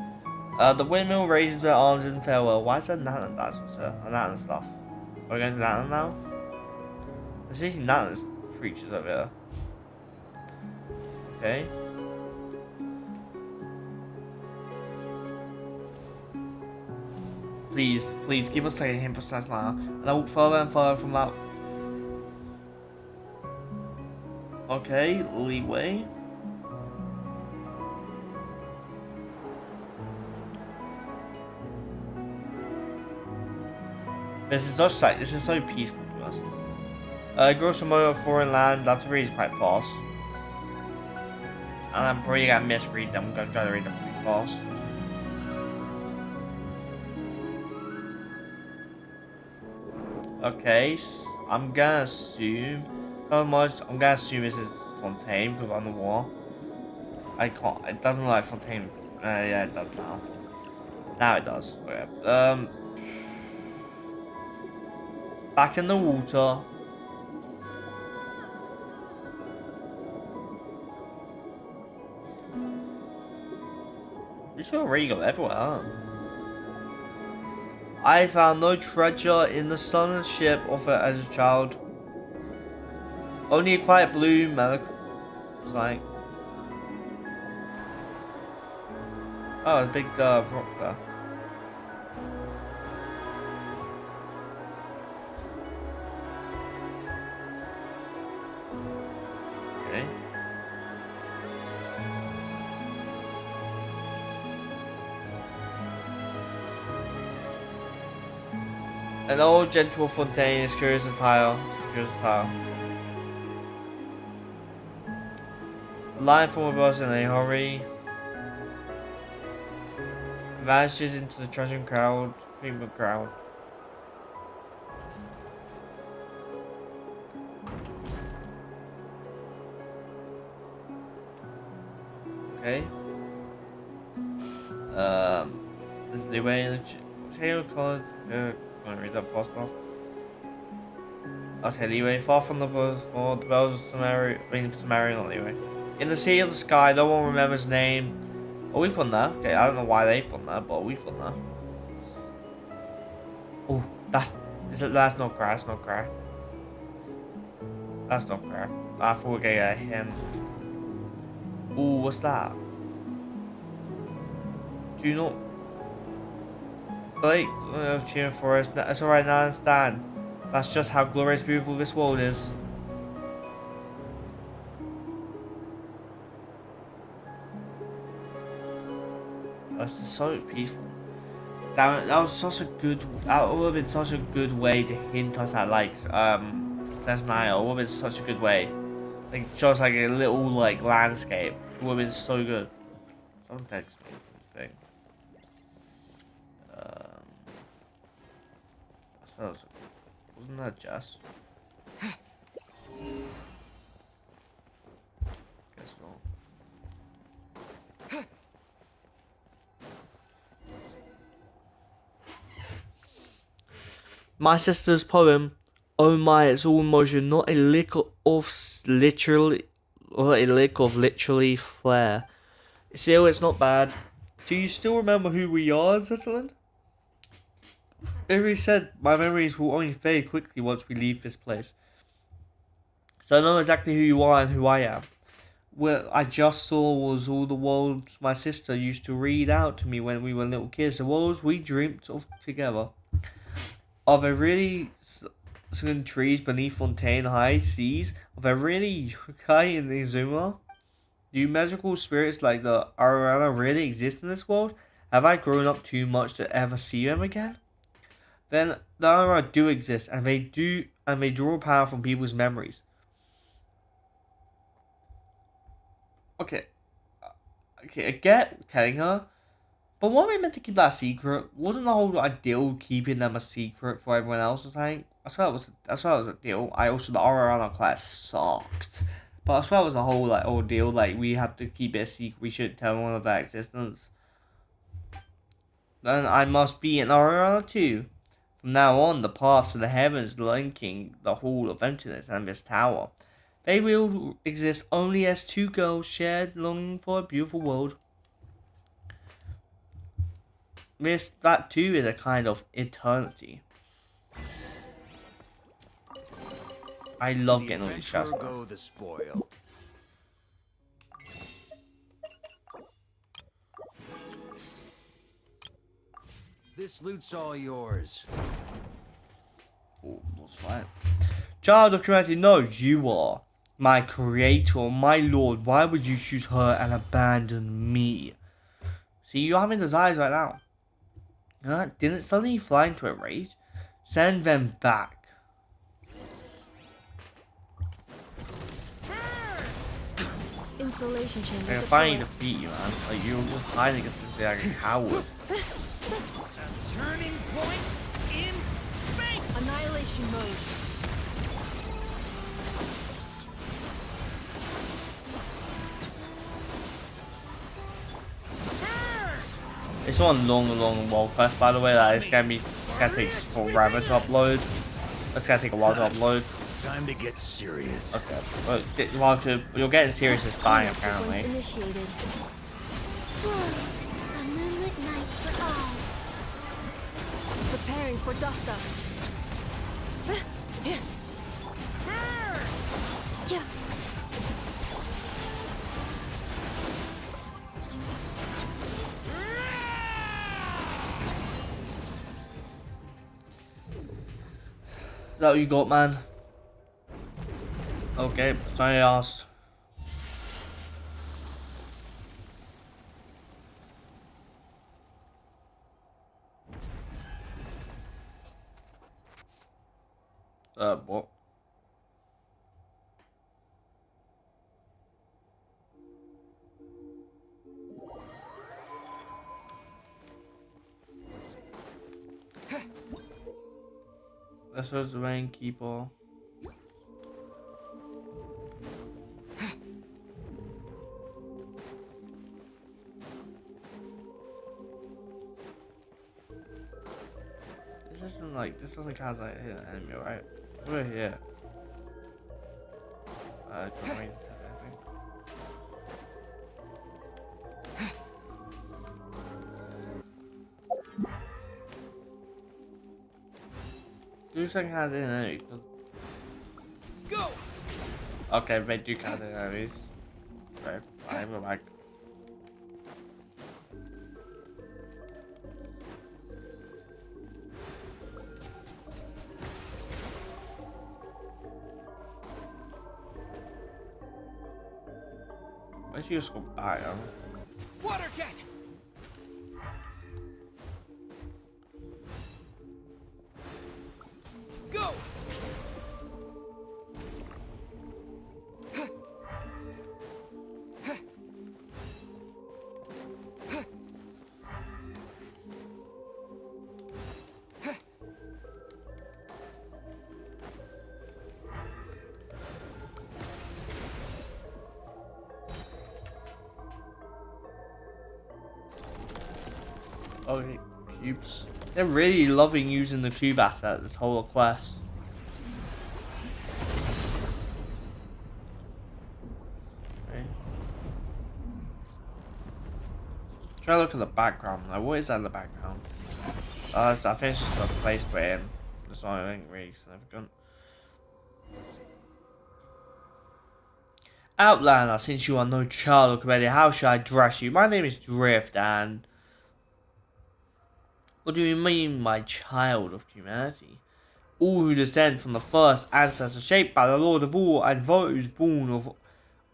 The windmill raises their arms in farewell. Why is there Natlan dinosaurs here? Natlan stuff. Are we going to Natlan now? There's usually Natlan creatures over here. Okay. Please give us a hint for Sasmaya. And I walk further and further from that. Okay, leeway. This is such like, this is so peaceful to us. Grosso foreign land, that's really quite fast. And I'm probably gonna misread them, I'm gonna try to read them pretty fast. Okay, I'm gonna assume, how much, I'm gonna assume this is Fontaine, because on the wall. I can't. It doesn't like Fontaine. Yeah, it does now. Now it does. Okay. Back in the water. You should already go everywhere, huh? I found no treasure in the sun ship of it as a child. Only a quiet blue like, oh, a big rock there. Okay. An old gentle fontaine is curious attire. Line from above in a hurry. Vanishes into the trudging crowd. People crowd. Okay. This is the way in the tail called. Want to read that fast enough? Okay, Leeway. Far from the bells of Samaria. Samaria, not Leeway. In the sea of the sky, no one remembers his name. Oh, we've done that. Okay, I don't know why they've done that, but we've done that. Oh, that's not grass, not grass. That's not grass. I thought we get a hint. Ooh, what's that? Do not. Blake, cheering for us. It's alright now, I understand. That's just how glorious beautiful this world is. That's just so peaceful. That was such a good. That would have been such a good way to hint us at like Sentinel. It would have been such a good way. Like just like a little like landscape. It would have been so good. Someone text me. Thing. Wasn't that Jess? Guess not. My sister's poem, oh my, it's all emotion, not a lick of literally, or a lick of literally flair. Still, it's not bad. Do you still remember who we are, Zetterland? Avery said, my memories will only fade quickly once we leave this place. So I know exactly who you are and who I am. What I just saw was all the worlds my sister used to read out to me when we were little kids. The worlds we dreamt of together. Are there really certain trees beneath Fontaine high seas? Are there really yokai in Izuma? Do magical spirits like the Arana really exist in this world? Have I grown up too much to ever see them again? Then the Arana do exist, and they draw power from people's memories. Okay, I get telling her, but weren't we meant to keep that secret? Wasn't the whole ideal keeping them a secret for everyone else? I swear it was. I swear it was a deal. The Arana class sucked, but I swear it was a whole like ordeal. Like we have to keep it a secret. We shouldn't tell anyone of their existence. Then I must be an Arana too. From now on, the path to the heavens linking the Hall of Emptiness and this tower. They will exist only as two girls shared longing for a beautiful world. That too is a kind of eternity. I love getting all these shots. Go the spoil. This loot's all yours. Oh, what's that? Child of humanity, no, you are. My creator, my lord, why would you choose her and abandon me? See, you're having desires right now. Didn't suddenly fly into a rage? Send them back. Installation chamber. I'm finally defeat you, man. Like, you're just hiding against something like a coward. A turning point in space! Annihilation mode. It's one long world quest, by the way. That is gonna take forever to upload. It's gonna take a while to upload. Time to get serious. Okay, well, you're getting serious as dying apparently. Initiated. A moonlit night for all. Preparing for dust-up. Yeah. Is that what you got, man? Okay, sorry I asked. What? This was the rain keeper. This doesn't count as hit an enemy, right? We're here. Don't rain attack, I think. Do something has an enemy. Go! Okay, they do count as enemies. Okay, fine, we're back. Let's just go back. Water jet! Go! Okay, cubes. They're really loving using the cube asset this whole quest. Okay. Try to look at the background. Like, what is that in the background? I think it's just a place for him. That's not anything really significant. Outlander, since you are no child of comedy, how should I address you? My name is Drift, and what do you mean, my child of humanity? All who descend from the first ancestor shaped by the Lord of all, and those born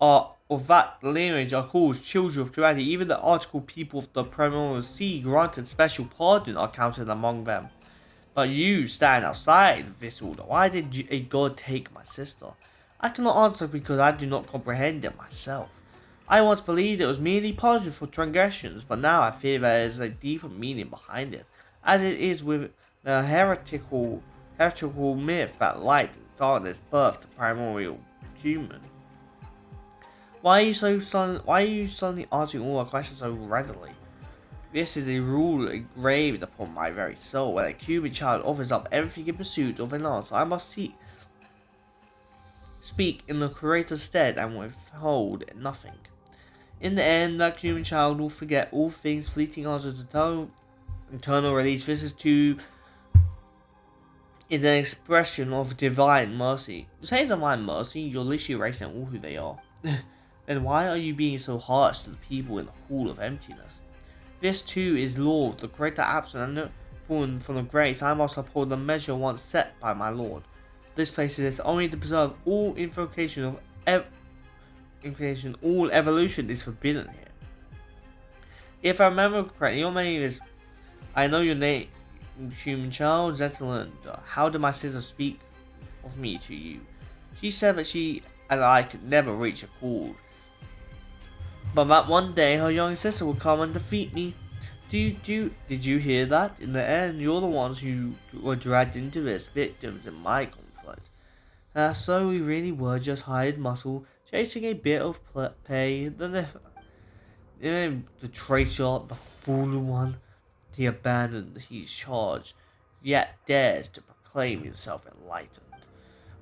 of that lineage are called children of humanity. Even the article people of the primordial sea granted special pardon are counted among them. But you stand outside this order. Why did a god take my sister? I cannot answer because I do not comprehend it myself. I once believed it was merely punishment for transgressions, but now I fear there is a deeper meaning behind it, as it is with the heretical myth that light and darkness birthed the primordial human. Why are you suddenly answering all our questions so readily? This is a rule engraved upon my very soul. When a human child offers up everything in pursuit of an answer, I must speak in the Creator's stead and withhold nothing. In the end, that human child will forget all things, fleeting answers to eternal release. This is an expression of divine mercy. You say divine mercy, you're literally erasing all who they are. Then why are you being so harsh to the people in the Hall of Emptiness? This too is law, the Creator absent and fallen from the grace. I must uphold the measure once set by my Lord. This place is only to preserve all invocation of all evolution is forbidden here. If I remember correctly, your name is, I know your name, human child, Zetland. How did my sister speak of me to you? She said that she and I could never reach a chord, but that one day her young sister would come and defeat me. Did you hear that? In the end, you're the ones who were dragged into this, victims in my conflict. So we really were just hired muscle, chasing a bit of pay. The traitor, the fool one. He abandoned his charge, yet dares to proclaim himself enlightened.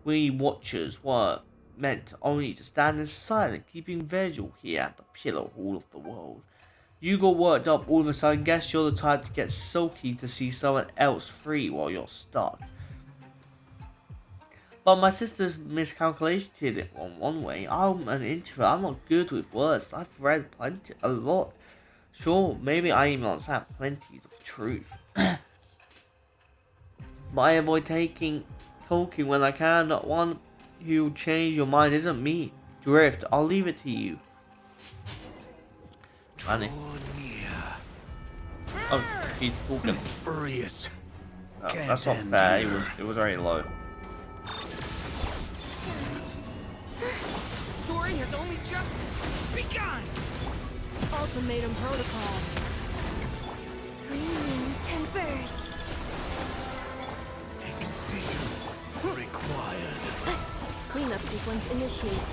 We watchers were meant only to stand in silence, keeping vigil here at the pillar hall of the world. You got worked up all of a sudden. Guess you're the type to get sulky to see someone else free while you're stuck. But my sister's miscalculated it one way. I'm an introvert. I'm not good with words. I've read a lot. Sure, maybe I even understand plenty of truth. But I avoid talking when I can. Not one who'll change your mind isn't me. Drift, I'll leave it to you. Funny. Oh, he's talking. Furious. Oh, that's not fair. It was very low. The story has only just begun! Ultimatum protocol. Three moons converge. Excision required. Cleanup sequence initiate.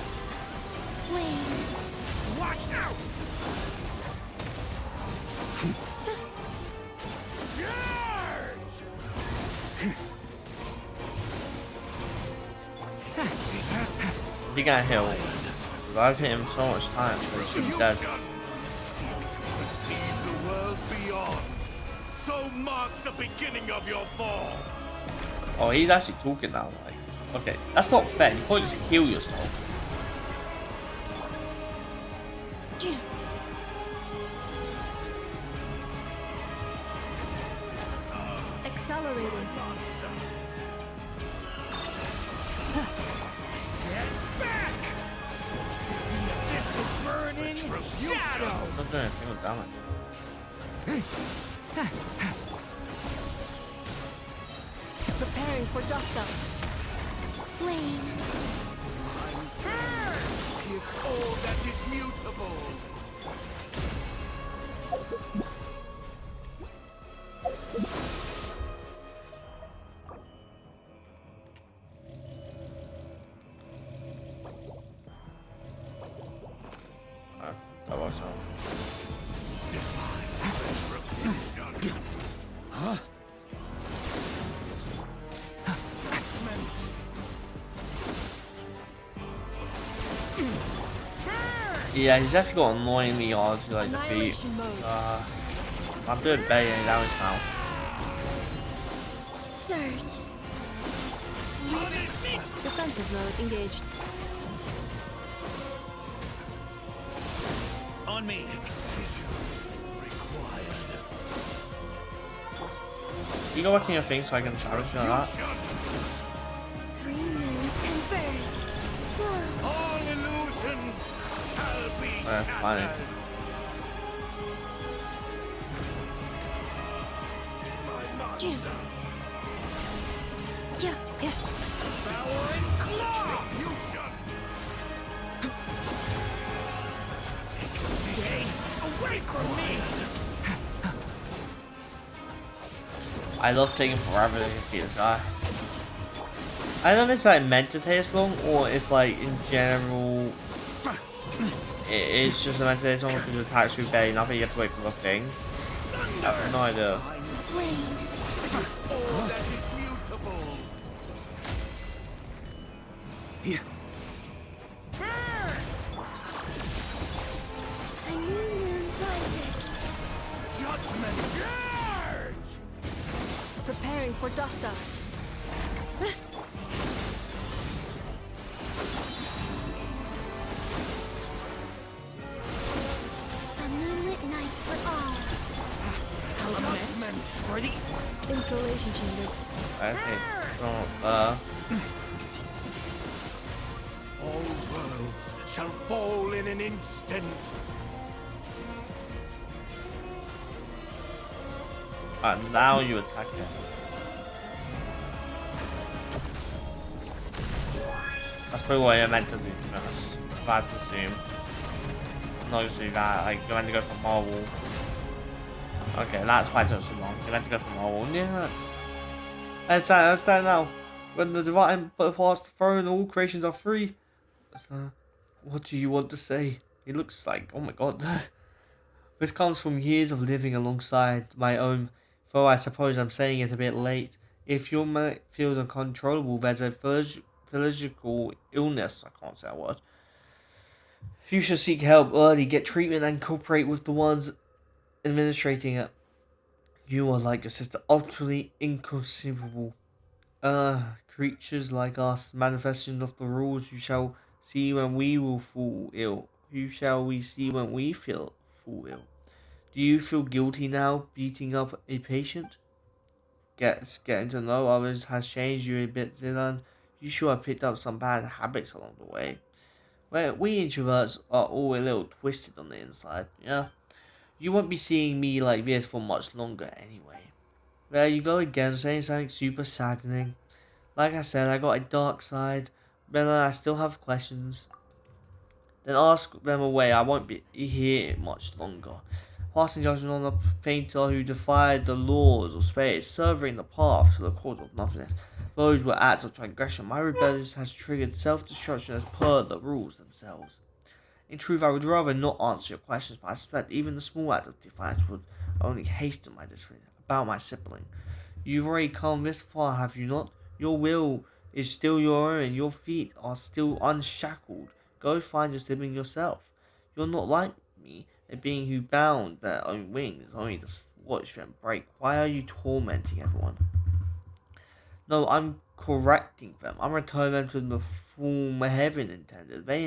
Flame. Watch out! He got healed. I've hit him so much time, so he should be dead. Perceive the world beyond. So marks the beginning of your fall. Oh, he's actually talking now. Like, okay, that's not fair. You can't just heal yourself. Accelerating. Get back! This is burning shadow! I'm not doing a single damage. Preparing for dust up. Flame. Is all that is mutable. That was Huh? yeah, he's actually got annoyingly hard to like defeat. Annihilation mode. I'm doing better than damage now. Surge. Defensive mode engaged. On me. Excision required. You go back in your thing so I can damage you like that. Three moons converge. Whoa. All illusions shall be Fine. shattered. My master. Yeah, yeah. Devouring claw. Retribution. Stay away from me! I love taking forever to defeat this guy. I don't know if it's like meant to take this long or if like in general it's just meant to take someone because the attacks through barely nothing, you have to wait for the thing. I have no idea. Flames. Is all that is mutable. Here. A new moon rises. Judgment. Preparing for dust up. A moonlit night for all. Judgment for the Insulation chamber. Okay. So, All worlds shall fall in an instant. now you attack him. That's probably what you're meant to do, to be honest. If I had to assume. Not just do that, like, you're meant to go for Marvel. Okay, that's why it took so long. You're meant to go for Marvel. Yeah. Let's stand now. When the divine past the throne, all creations are free. What do you want to say? He looks like, oh my god. This comes from years of living alongside my own, though I suppose I'm saying it a bit late. If your mind feels uncontrollable, there's a physical illness, I can't say that word. You should seek help early, get treatment, and cooperate with the ones administrating it. You are like your sister, utterly inconceivable. Creatures like us, manifestation of the rules you shall see when we will fall ill. Who shall we see when we fall ill? Do you feel guilty now, beating up a patient? Getting to know others has changed you a bit, Zilan. You sure have picked up some bad habits along the way. Well, we introverts are all a little twisted on the inside, yeah? You won't be seeing me like this for much longer anyway. There you go again, saying something super saddening. Like I said, I got a dark side, but I still have questions. Then ask them away, I won't be here much longer. Passing judgment on the painter who defied the laws of space, severing the path to the cause of nothingness. Those were acts of transgression. My rebellion has triggered self-destruction as per the rules themselves. In truth, I would rather not answer your questions, but I suspect even the small act of defiance would only hasten my decision about my sibling. You've already come this far, have you not? Your will is still your own, your feet are still unshackled. Go find your sibling yourself. You're not like me, a being who bound their own wings, only to watch them break. Why are you tormenting everyone? No, I'm correcting them. I'm returning them to the form heaven intended. They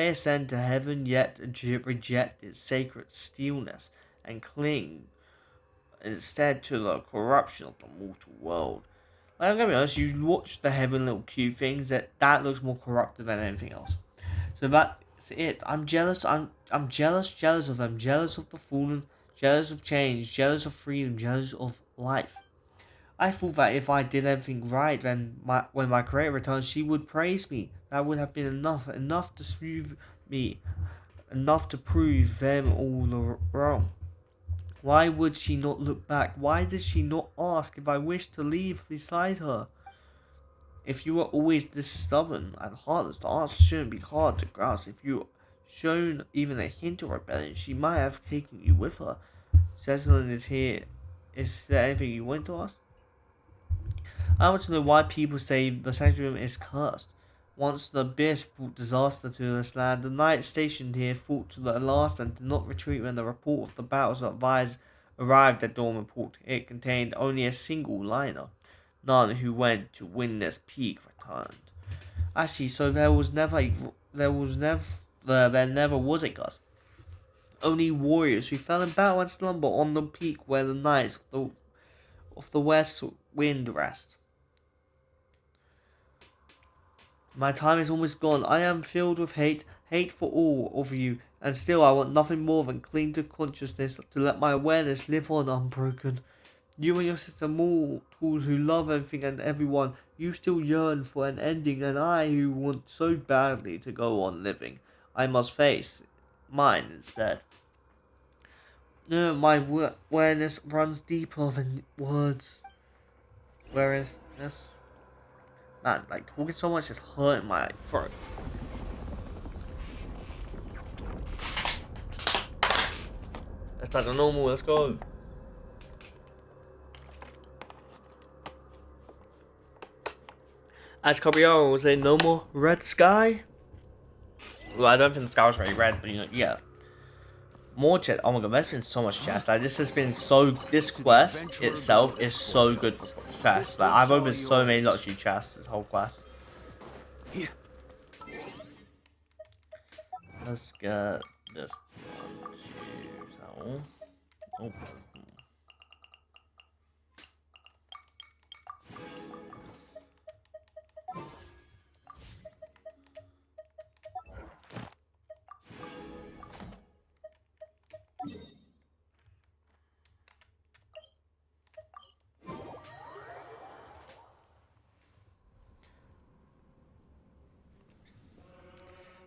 ascend to heaven, yet reject its sacred stillness and cling instead to the corruption of the mortal world. Like, I'm gonna be honest, you watch the heaven little cute things, that looks more corrupted than anything else. So that's it. I'm jealous. I'm jealous of them, jealous of the fallen, jealous of change, jealous of freedom, jealous of life. I thought that if I did everything right, then when my creator returns, she would praise me. That would have been enough to smooth me, enough to prove them all wrong. Why would she not look back? Why did she not ask if I wished to leave beside her? If you were always this stubborn and heartless, the answer shouldn't be hard to grasp. If you shown even a hint of rebellion, she might have taken you with her. Cecilin is here. Is there anything you want to ask? I want to know why people say the sanctuary is cursed. Once the abyss brought disaster to this land, the knights stationed here fought to the last and did not retreat when the report of the battles advised arrived at Dorman Port. It contained only a single liner. None who went to win this peak returned. I see. So there never was a curse. Only warriors who fell in battle and slumber on the peak where the knights of the west wind rest. My time is almost gone. I am filled with hate for all of you, and still I want nothing more than cling to consciousness to let my awareness live on unbroken. You and your sister mortals who love everything and everyone, you still yearn for an ending, and I who want so badly to go on living, I must face mine instead. No, my awareness runs deeper than words. Whereas this man, like talking so much is hurting my throat. Let's start the normal, let's go. As Caballero will say, no more red sky. Well, I don't think the sky was very red, but yeah. More chest. Oh my god, there's been so much chest. Like, this has been so. This quest itself is so good for chests. Like, I've opened so many luxury chests this whole quest. Let's get this one. Oh.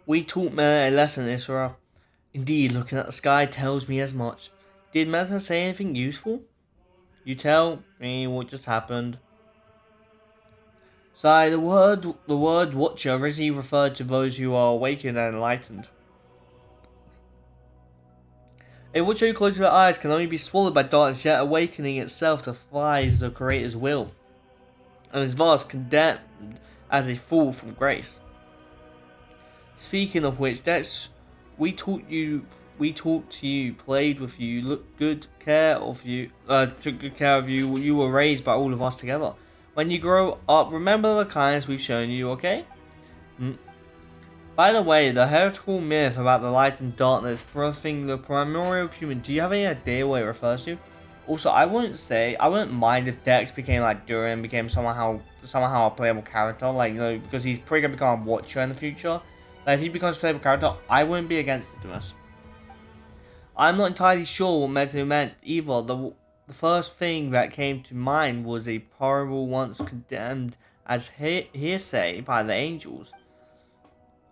We taught Meta a lesson, Isra. Indeed, looking at the sky tells me as much. Did Meta say anything useful? You tell me what just happened. Sorry, the word watcher originally referred to those who are awakened and enlightened. A which so close to the eyes can only be swallowed by darkness, yet awakening itself defies the Creator's will, and is thus condemned as a fall from grace. Speaking of which, that's we taught to you, played with you, took good care of you. You were raised by all of us together. When you grow up, remember the kindness we've shown you, okay? By the way, the heretical myth about the light and darkness birthing the primordial human, do you have any idea what it refers to? Also, I wouldn't mind if Dex became like Durin, became somehow a playable character, like, you know, because he's probably gonna become a Watcher in the future. Like, if he becomes a playable character, I wouldn't be against it, to us. I'm not entirely sure what Metu meant either. The first thing that came to mind was a parable once condemned as hearsay by the angels.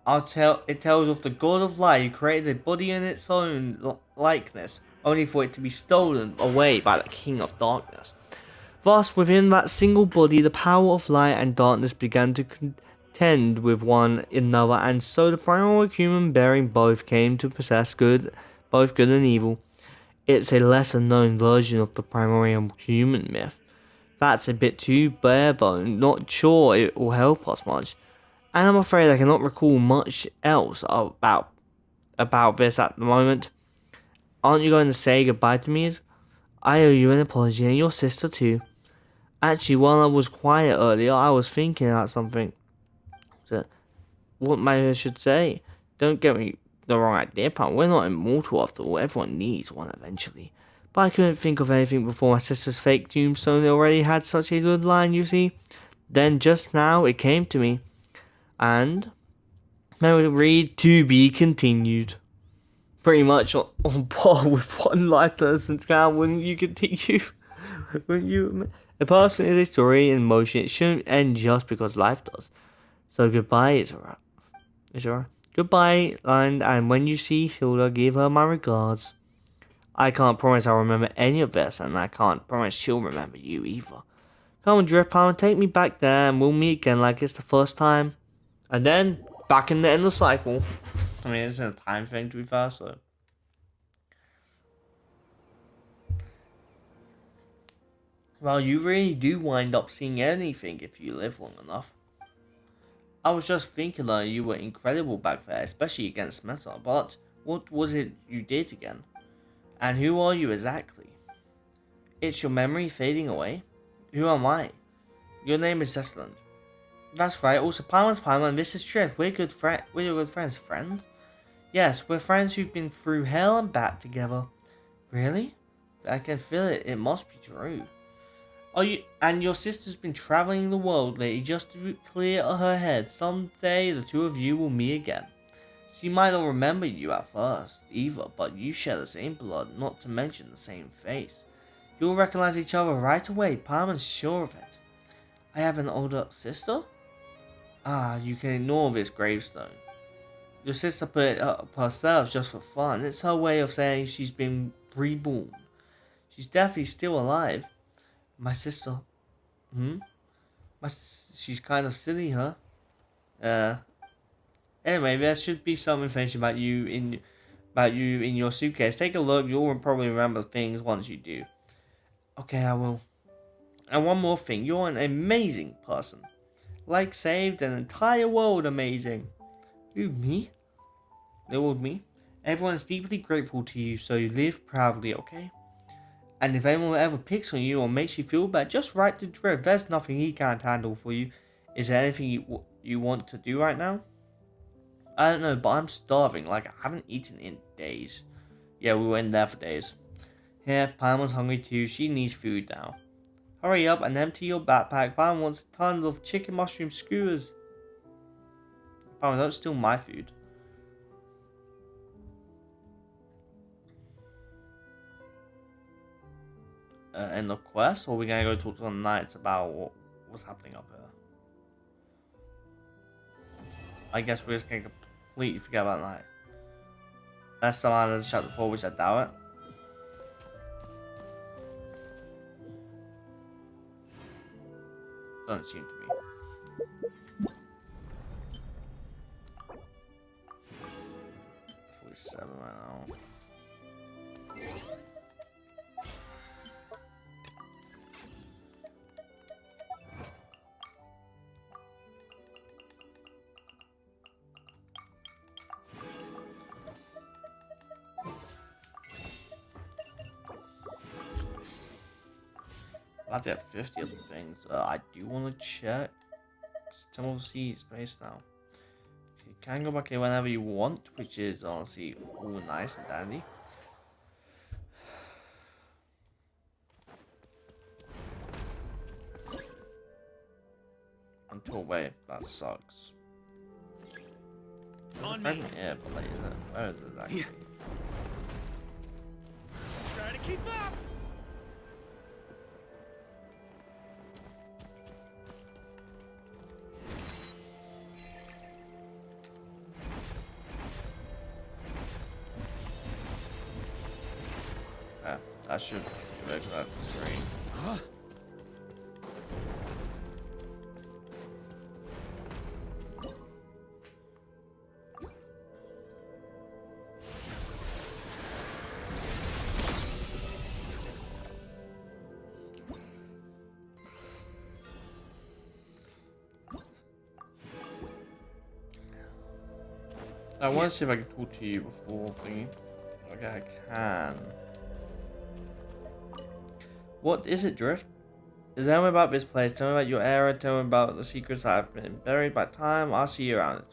It tells of the God of Light who created a body in its own likeness, only for it to be stolen away by the King of Darkness. Thus, within that single body, the power of light and darkness began to contend with one another, and so the primordial human bearing both came to possess both good and evil. It's a lesser known version of the primordial human myth. That's a bit too bare-boned, not sure it will help us much. And I'm afraid I cannot recall much else about this at the moment. Aren't you going to say goodbye to me? I owe you an apology, and your sister too. Actually, while I was quiet earlier, I was thinking about something. So, what maybe I should say? Don't get me the wrong idea, pal. We're not immortal after all. Everyone needs one eventually. But I couldn't think of anything before my sister's fake tombstone already had such a good line, you see. Then just now it came to me. And I would read to be continued. Pretty much on par with one life lesson count, wouldn't you continue? Wouldn't you? A person is a story in motion. It shouldn't end just because life does. So goodbye, Izora. Izora. Goodbye, and when you see Hilda, give her my regards. I can't promise I'll remember any of this, and I can't promise she'll remember you either. Come on, Drip Palm, take me back there, and we'll meet again like it's the first time. And then, back in the endless cycle. I mean, it's a time thing to be fair, so. Well, you really do wind up seeing anything if you live long enough. I was just thinking that you were incredible back there, especially against Meta, but what was it you did again? And who are you exactly? It's your memory fading away? Who am I? Your name is Cecilland. That's right, also Palmer's Palmer and this is Triff. We're your good friends. Friends? Yes, we're friends who've been through hell and back together. Really? I can feel it. It must be true. Oh, and your sister's been traveling the world lately just to clear her head. Someday the two of you will meet again. She might not remember you at first, either, but you share the same blood, not to mention the same face. You'll recognize each other right away, Palmer's sure of it. I have an older sister? Ah, you can ignore this gravestone. Your sister put it up herself just for fun. It's her way of saying she's been reborn. She's definitely still alive. My sister. She's kind of silly, huh? Anyway, there should be some information about you in your suitcase. Take a look. You'll probably remember things once you do. Okay, I will. And one more thing. You're an amazing person. Like saved an entire world amazing. Who, me? The old me? Everyone's deeply grateful to you, so you live proudly, okay? And if anyone ever picks on you or makes you feel bad, just write to Drev. There's nothing he can't handle for you. Is there anything you want to do right now? I don't know, but I'm starving. Like, I haven't eaten in days. Yeah, we were in there for days. Here, Palmer's hungry too. She needs food now. Hurry up and empty your backpack. Palmer wants tons of chicken mushroom skewers. Palmer, don't steal my food. End of quest, or are we gonna go talk to the knights about what's happening up here? I guess we're just gonna completely forget about night. That's the line as chapter 4, which I doubt it. Doesn't seem to be. 47 right now. About to have 50 other things. I do want to check. Temple of Sea is based now. You can go back here whenever you want, which is honestly all nice and dandy. Until wait, that sucks. On me. Yeah, but like, where is it actually? Try to keep up. Yeah, that should make that three. Huh? I want to see if I can talk to you before thingy. Okay, I can. What is it, Drift? Is tell me about this place, tell me about your era, tell me about the secrets that have been buried by time. I'll see you around.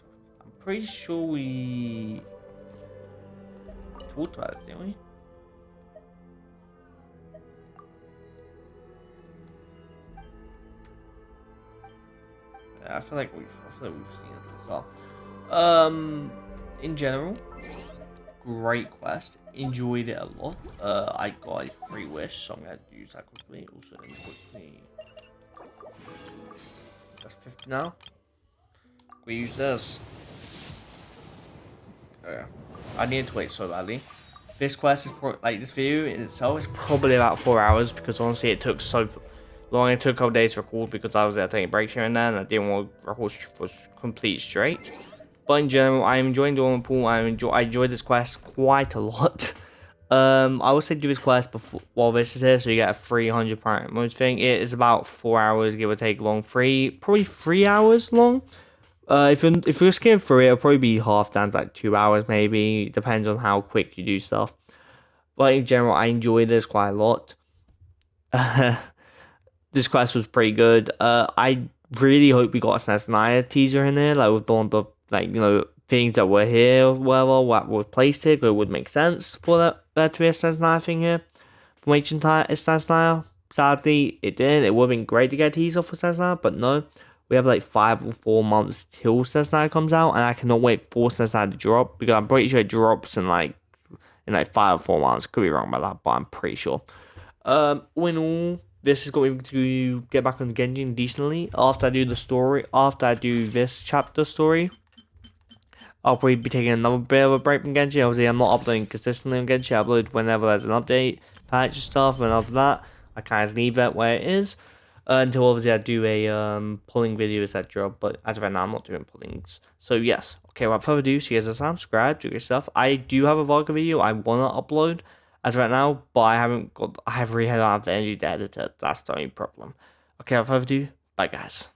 I'm pretty sure we talked about this, didn't we? Yeah, I feel like we've seen it as well. In general, great quest. Enjoyed it a lot. I got a free wish, so I'm gonna use that quickly. Also, quickly. That's 50 now. We use this. Oh, yeah. I needed to wait so badly. This quest is like this video in itself is probably about 4 hours because honestly it took so long. It took a couple days to record because I was there taking breaks here and there, and I didn't want to record for complete straight. But in general, I'm enjoying doing the pool. I enjoyed this quest quite a lot. I would say do this quest before while this is here, so you get a 300 prime mode thing. It is about 4 hours, give or take, long. Probably 3 hours long. If you're skimming through it, it'll probably be half down to like 2 hours, maybe. Depends on how quick you do stuff. But in general, I enjoyed this quite a lot. This quest was pretty good. I really hope we got a SNES teaser in there, like with all the things that were here, whatever, what were placed here, because it would make sense for that to be a SNES thing here from ancient SNES. Sadly, it didn't. It would have been great to get a teaser for SNES, but no. We have like 5 or 4 months till SNES comes out, and I cannot wait for SNES to drop because I'm pretty sure it drops in like 5 or 4 months. Could be wrong about that, but I'm pretty sure. All in all, this is going to get back on Genshin decently. After I do the story, after I do this chapter story, I'll probably be taking another bit of a break from Genshin. Obviously, I'm not uploading consistently on Genshin. I upload whenever there's an update, patch and stuff, and after that, I kind of leave it where it is. Until obviously I do a pulling video, etc. But as of right now, I'm not doing pullings. So yes, okay. Without further ado, see you guys subscribe, do your stuff. I do have a vlog video I wanna upload as of right now, but I haven't got. I have really don't have the energy to edit it. That's the only problem. Okay, without further ado, bye guys.